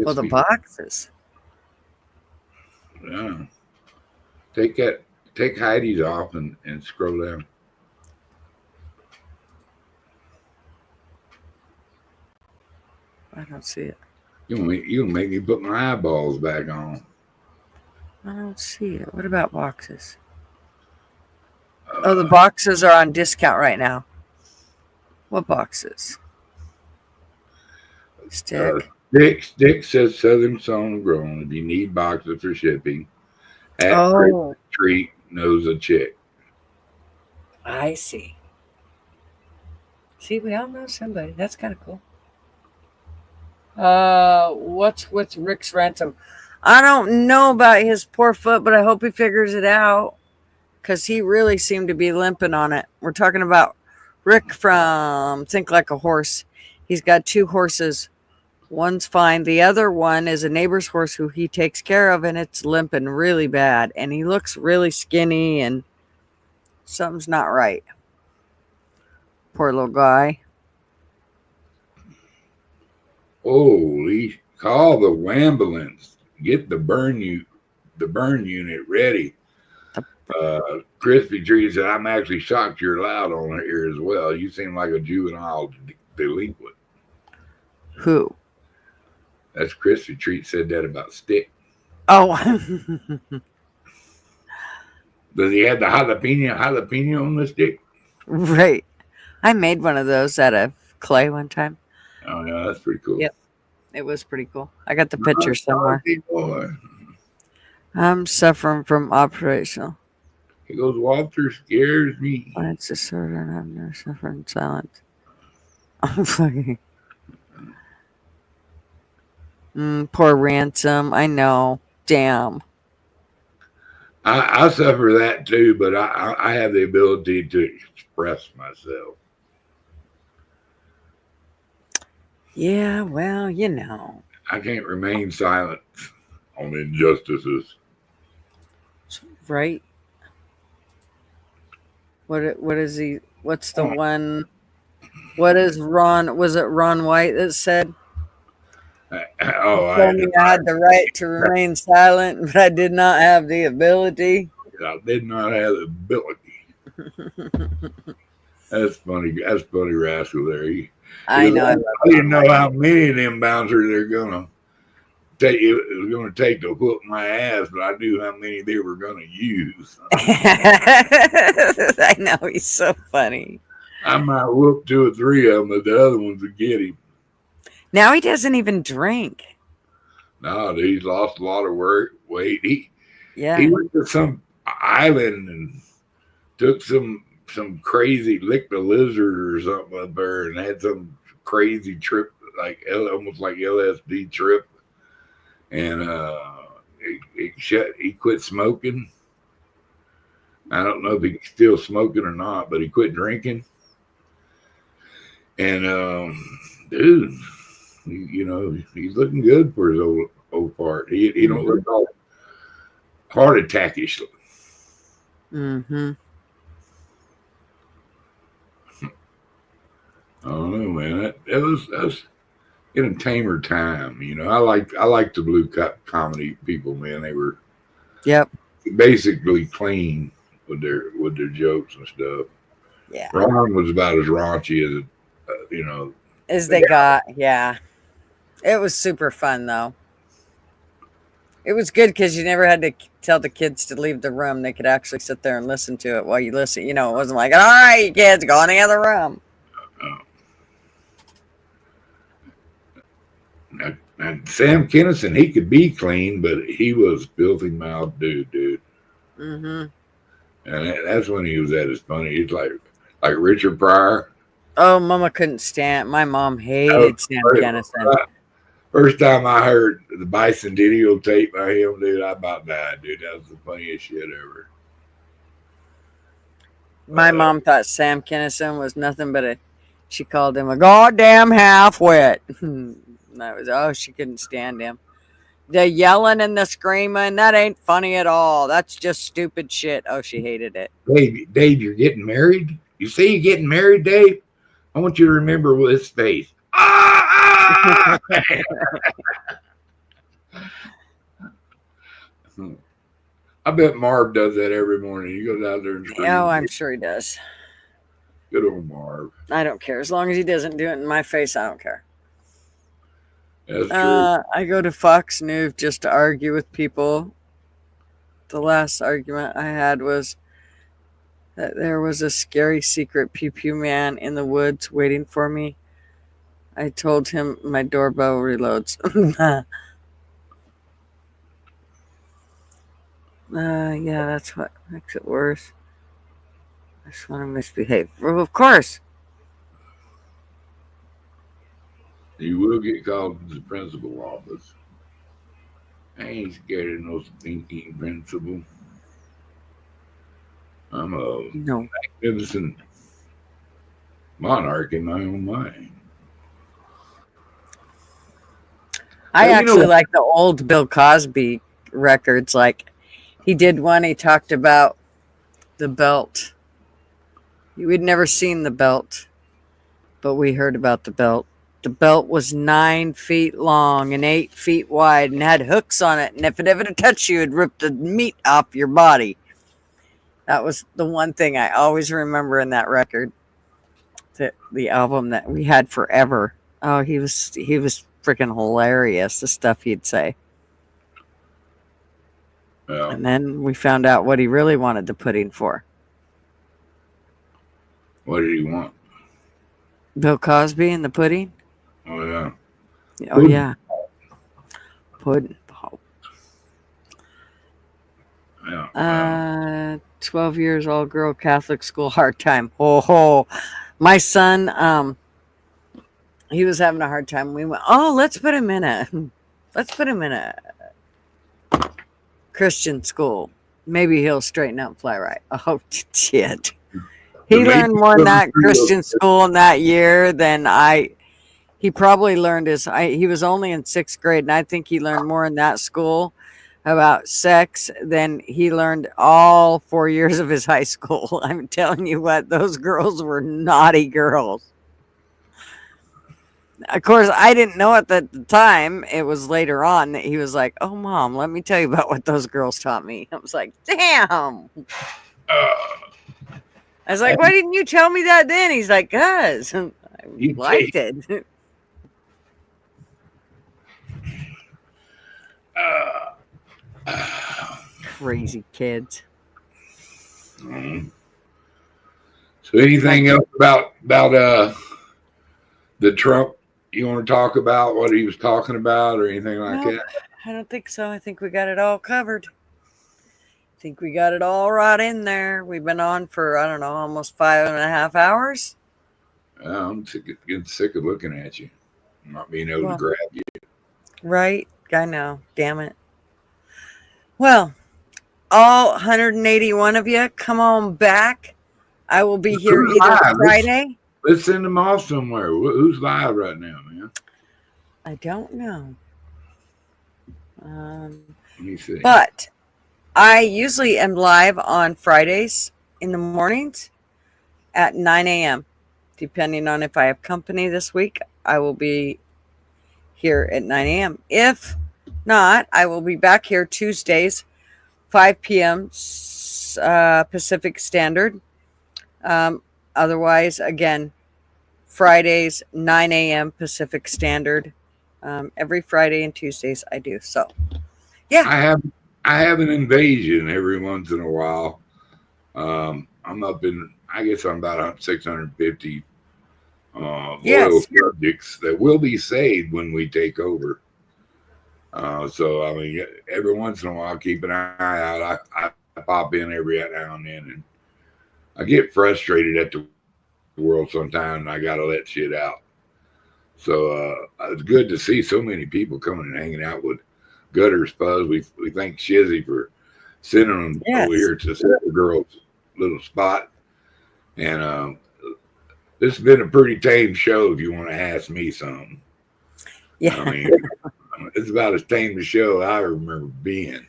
Oh, the boxes. Yeah. Take Heidi's off and scroll down. I don't see it. You'll make me put my eyeballs back on. I don't see it. What about boxes? Oh, the boxes are on discount right now. What boxes? Stick. Stick says Southern Sown Grown. If you need boxes for shipping, at Treat knows a chick. I see. See, we all know somebody. That's kind of cool. What's with Rick's ransom? I don't know about his poor foot, but I hope he figures it out because he really seemed to be limping on it. We're talking about Rick from Think Like a Horse. He's got 2 horses. One's fine. The other one is a neighbor's horse who he takes care of, and it's limping really bad. And he looks really skinny, and something's not right. Poor little guy. Holy, call the ambulance. Get the burn unit ready. Crispy Tree said, I'm actually shocked you're loud on it here as well. You seem like a juvenile delinquent. Who? That's Crispy Treat said that about Stick. Oh. Does he have the jalapeno on the stick? Right. I made one of those out of clay one time. Oh, yeah, that's pretty cool. Yep. It was pretty cool. I got the picture somewhere. I'm suffering from operational. He goes, Walter scares me. It's a sort of, I've never suffered in silence. I'm fucking. Poor Ransom. I know. Damn. I suffer that too, but I have the ability to express myself. Yeah, well, you know. I can't remain silent on injustices. Right. What is he? What's the one? What is Ron? Was it Ron White that said? Oh, Told me I had the right to remain silent, but I did not have the ability. I did not have the ability. That's funny. That's funny, rascal. There, I know. I didn't know how many of them bouncers they're gonna take. It was gonna take to whoop my ass, but I knew how many they were gonna use. I know, he's so funny. I might whoop 2 or 3 of them, but the other ones would get him. Now he doesn't even drink. No, he's lost a lot of weight. He went to some island and took some crazy, licked a lizard or something up there, and had some crazy trip, like almost like LSD trip. And he quit smoking. I don't know if he's still smoking or not, but he quit drinking. And dude, he's looking good for his old part. He don't look all heart attack-ish. Mm-hmm. I don't know, man. That was in a tamer time. I like the blue comedy people, man. They were basically clean with their jokes and stuff. Yeah. Ron was about as raunchy as as they got. Yeah. It was super fun though. It was good because you never had to tell the kids to leave the room. They could actually sit there and listen to it while you listen. It wasn't like, all right, you kids, go in the other room. Now, Sam Kinison, he could be clean, but he was filthy mouth dude. Mm-hmm. And that's when he was at his funny. He's like Richard Pryor. Oh, Mama couldn't stand. My mom hated Sam Kinison. First time I heard the Bicentennial tape by him, dude, I about died, dude. That was the funniest shit ever. My mom thought Sam Kinison was nothing but she called him a goddamn half-wit. That was, she couldn't stand him. The yelling and the screaming, that ain't funny at all. That's just stupid shit. Oh, she hated it. Dave, you're getting married? You say you're getting married, Dave? I want you to remember this face. I bet Marv does that every morning. He goes out there and screams. Oh, I'm sure he does. Good old Marv. I don't care. As long as he doesn't do it in my face, I don't care. That's true. I go to Fox News just to argue with people. The last argument I had was that there was a scary secret pew-pew man in the woods waiting for me. I told him my doorbell reloads. Yeah, that's what makes it worse. I just want to misbehave. Well, of course. You will get called to the principal office. I ain't scared of no stinking principal. I'm a magnificent monarch in my own mind. I actually like the old Bill Cosby records. Like, he did one, he talked about the belt. We'd never seen the belt, but we heard about the belt. The belt was 9 feet long and 8 feet wide and had hooks on it. And if it ever touched you, it'd rip the meat off your body. That was the one thing I always remember in that record. The album that we had forever. Oh, he was freaking hilarious, the stuff he'd say. Yeah. And then we found out what he really wanted the pudding for. What did he want? Bill Cosby and the pudding? Oh, yeah. Oh, pudding. Yeah. Pudding. Yeah. 12 years, all girl Catholic school, hard time. Oh, my son, he was having a hard time. We went, let's put him in a Christian school. Maybe he'll straighten out and fly right. Oh, shit. He learned more in that Christian school in that year than he probably learned he was only in 6th grade, and I think he learned more in that school about sex than he learned all 4 years of his high school. I'm telling you what, those girls were naughty girls. Of course, I didn't know at the time. It was later on that he was like, "Oh, Mom, let me tell you about what those girls taught me." I was like, "Damn." I was like, "Why didn't you tell me that then?" He's like, "Cuz I You liked it." Crazy kids. So anything else about the Trump you want to talk about, what he was talking about, or anything like Nope, that? I don't think so. I think we got it all covered. I think we got it all right in there. We've been on for, I don't know, almost 5.5 hours. I'm getting sick of looking at you, not being able to Well, grab you. right? I know. Damn it. Well, all 181 of you, come on back. I will be here Who's either live? Friday. Let's send them off somewhere. Who's live right now, man? I don't know. Let me see. But I usually am live on Fridays in the mornings at 9 a.m. Depending on if I have company this week, I will be here at 9 a.m. If not, I will be back here Tuesdays, 5 p.m. Pacific Standard. Otherwise, again, Fridays, 9 a.m. Pacific Standard. Every Friday and Tuesdays I do. So, yeah. I have an invasion every once in a while. I'm up in, I guess I'm about 650 loyal subjects that will be saved when we take over. So I mean, every once in a while, keep an eye out. I pop in every now and then, and I get frustrated at the world sometimes, and I got to let shit out. So it's good to see so many people coming and hanging out with gutterspub. We thank Shizzy for sending them over here to the girls' little spot, and this has been a pretty tame show. If you want to ask me something, yeah, I mean, it's about as tame a show I remember being.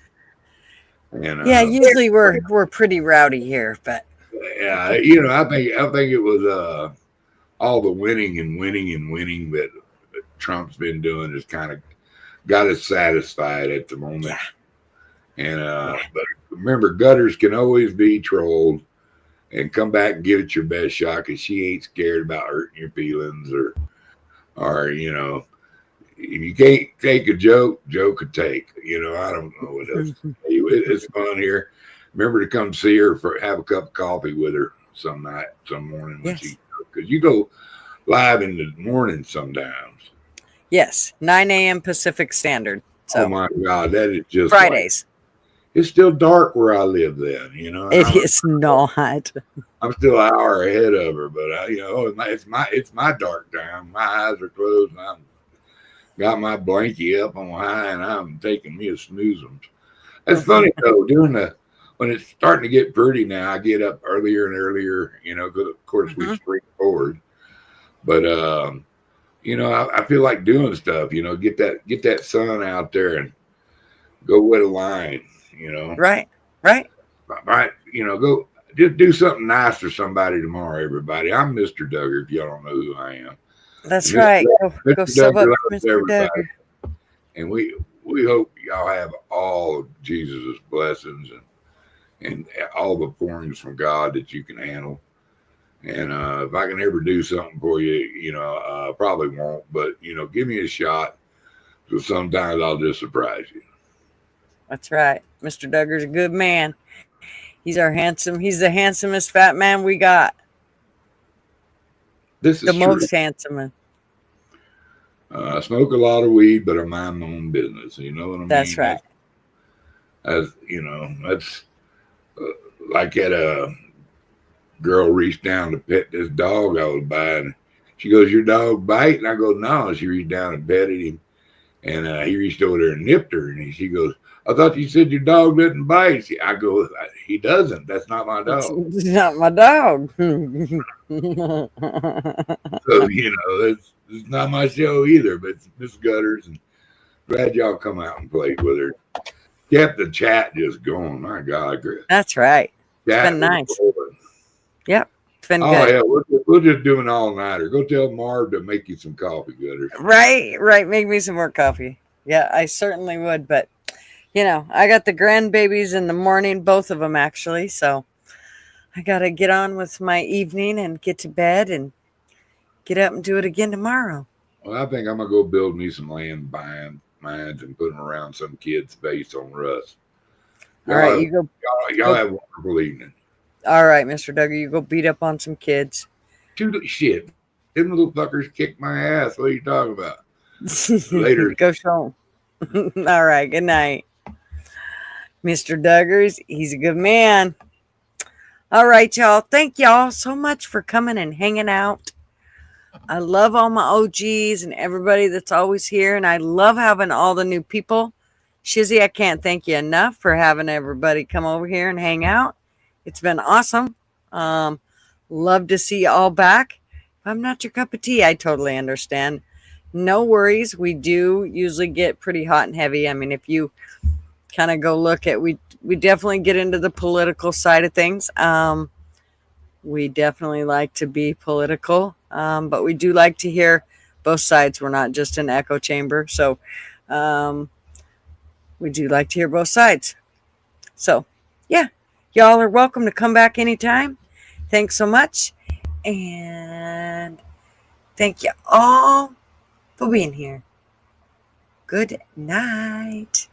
And yeah, usually we're pretty rowdy here, but yeah, I think it was all the winning that Trump's been doing has kind of got us satisfied at the moment. Yeah. And but remember, gutters can always be trolled, and come back and give it your best shot, because she ain't scared about hurting your feelings or if you can't take a joke a take. I don't know what else to tell you. It's fun here. Remember to come see her have a cup of coffee with her some morning when because you go live in the morning sometimes. Yes, 9 a.m. Pacific Standard. So. Oh my God, that is just Fridays. It's still dark where I live then, It is not. I'm still an hour ahead of her, but it's my dark time. My eyes are closed, and I'm got my blankie up on high, and I'm taking me a snooze. That's funny though. When it's starting to get pretty now, I get up earlier and earlier. Because of course we spring forward, but I feel like doing stuff. Get that sun out there and go wet a line. Right. Go just do something nice for somebody tomorrow, everybody. I'm Mr. Duggar, if y'all don't know who I am. That's right. Go sub up Mr. Duggar. And we hope y'all have all of Jesus' blessings and all the forms from God that you can handle. And if I can ever do something for you, probably won't, but give me a shot, because sometimes I'll just surprise you. That's right. Mr. Duggar's a good man. He's the handsomest fat man we got. This is the most handsome one. I smoke a lot of weed, but I mind my own business. You know what I mean? That's right. That's like at a girl reached down to pet this dog I was buying. She goes, "Your dog bite?" And I go, "No." She reached down and petted him, and he reached over there and nipped her. And she goes, "I thought you said your dog didn't bite." I go, "He doesn't. That's not my dog." It's not my dog. So it's not my show either. But Miss Gutters, and glad y'all come out and played with her. Kept the chat just going. My God, that's right. It's Chat been nice. Rolling. Yep, it's been Oh good. yeah, we'll just do an all-nighter. Go tell Marv to make you some coffee, Gutter. Right. Make me some more coffee. Yeah, I certainly would. But, you know, I got the grandbabies in the morning, both of them actually. So I got to get on with my evening and get to bed and get up and do it again tomorrow. Well, I think I'm going to go build me some land behind mines and put them around some kid's face on Russ. All right, you go. Y'all have a wonderful evening. All right, Mr. Duggar, you go beat up on some kids. Shit. Them little fuckers kicked my ass. What are you talking about? Later. Go show them. All right, good night. Mr. Duggars, he's a good man. All right, y'all. Thank y'all so much for coming and hanging out. I love all my OGs and everybody that's always here, and I love having all the new people. Shizzy, I can't thank you enough for having everybody come over here and hang out. It's been awesome. Love to see you all back. If I'm not your cup of tea, I totally understand. No worries. We do usually get pretty hot and heavy. I mean, if you kind of go look at, we definitely get into the political side of things. We definitely like to be political, but we do like to hear both sides. We're not just an echo chamber. So we do like to hear both sides. So, yeah, y'all are welcome to come back anytime. Thanks so much. And thank you all for being here. Good night.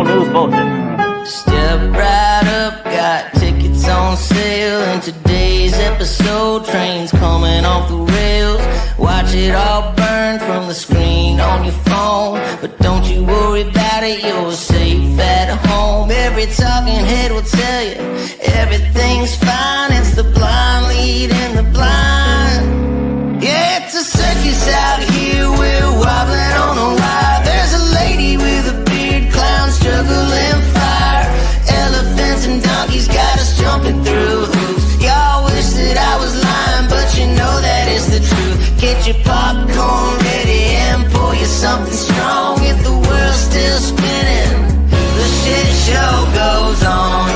News bullshit. Step right up, got tickets on sale. In today's episode, trains coming off the rails. Watch it all burn from the screen on your phone. But don't you worry about it, you're safe at home. Every talking head will tell you everything's fine. It's the blind leading the blind. Yeah, it's a circus out here, we're wobbling on a wire. There's a lady with a beard, clowns juggling fire. Elephants and donkeys got us jumping through hoops. Y'all wish that I was lying, but you know that it's the truth. Get your popcorn ready and pour you something strong. If the world's still spinning, the shit show goes on.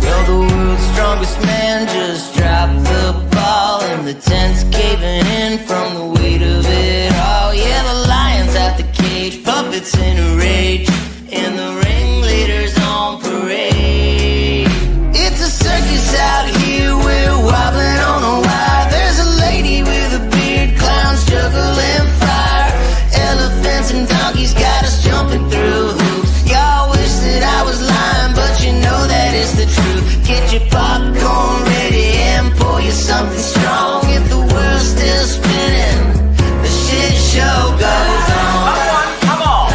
Well, the world's strongest man just dropped the ball, and the tent's caving in from the weight of it all. Yeah, the lion's at the cage, puppets in a rage, and the ringleader's on parade. It's a circus out here, we're wobbling on a wire. There's a lady with a beard, clowns juggling fire. Elephants and donkeys got us jumping through hoops. Y'all wish that I was lying, but you know that it's the truth. Get your popcorn ready and pour you something strong. If the world's still spinning, the shit show goes on. Come on.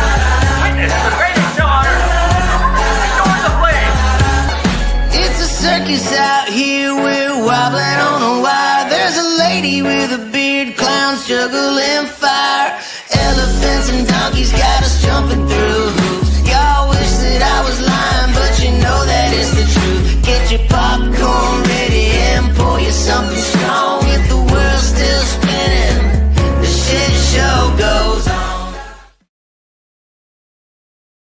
Witness the greatest show on earth. Restore the flame. It's a circus out here, we're wobbling on a wire. There's a lady with a beard, clowns juggling fire. Elephants and donkeys got us jumping through hoops. Y'all wish that I was lying, but you know that it's the truth. Get your popcorn ready and pour you something strong.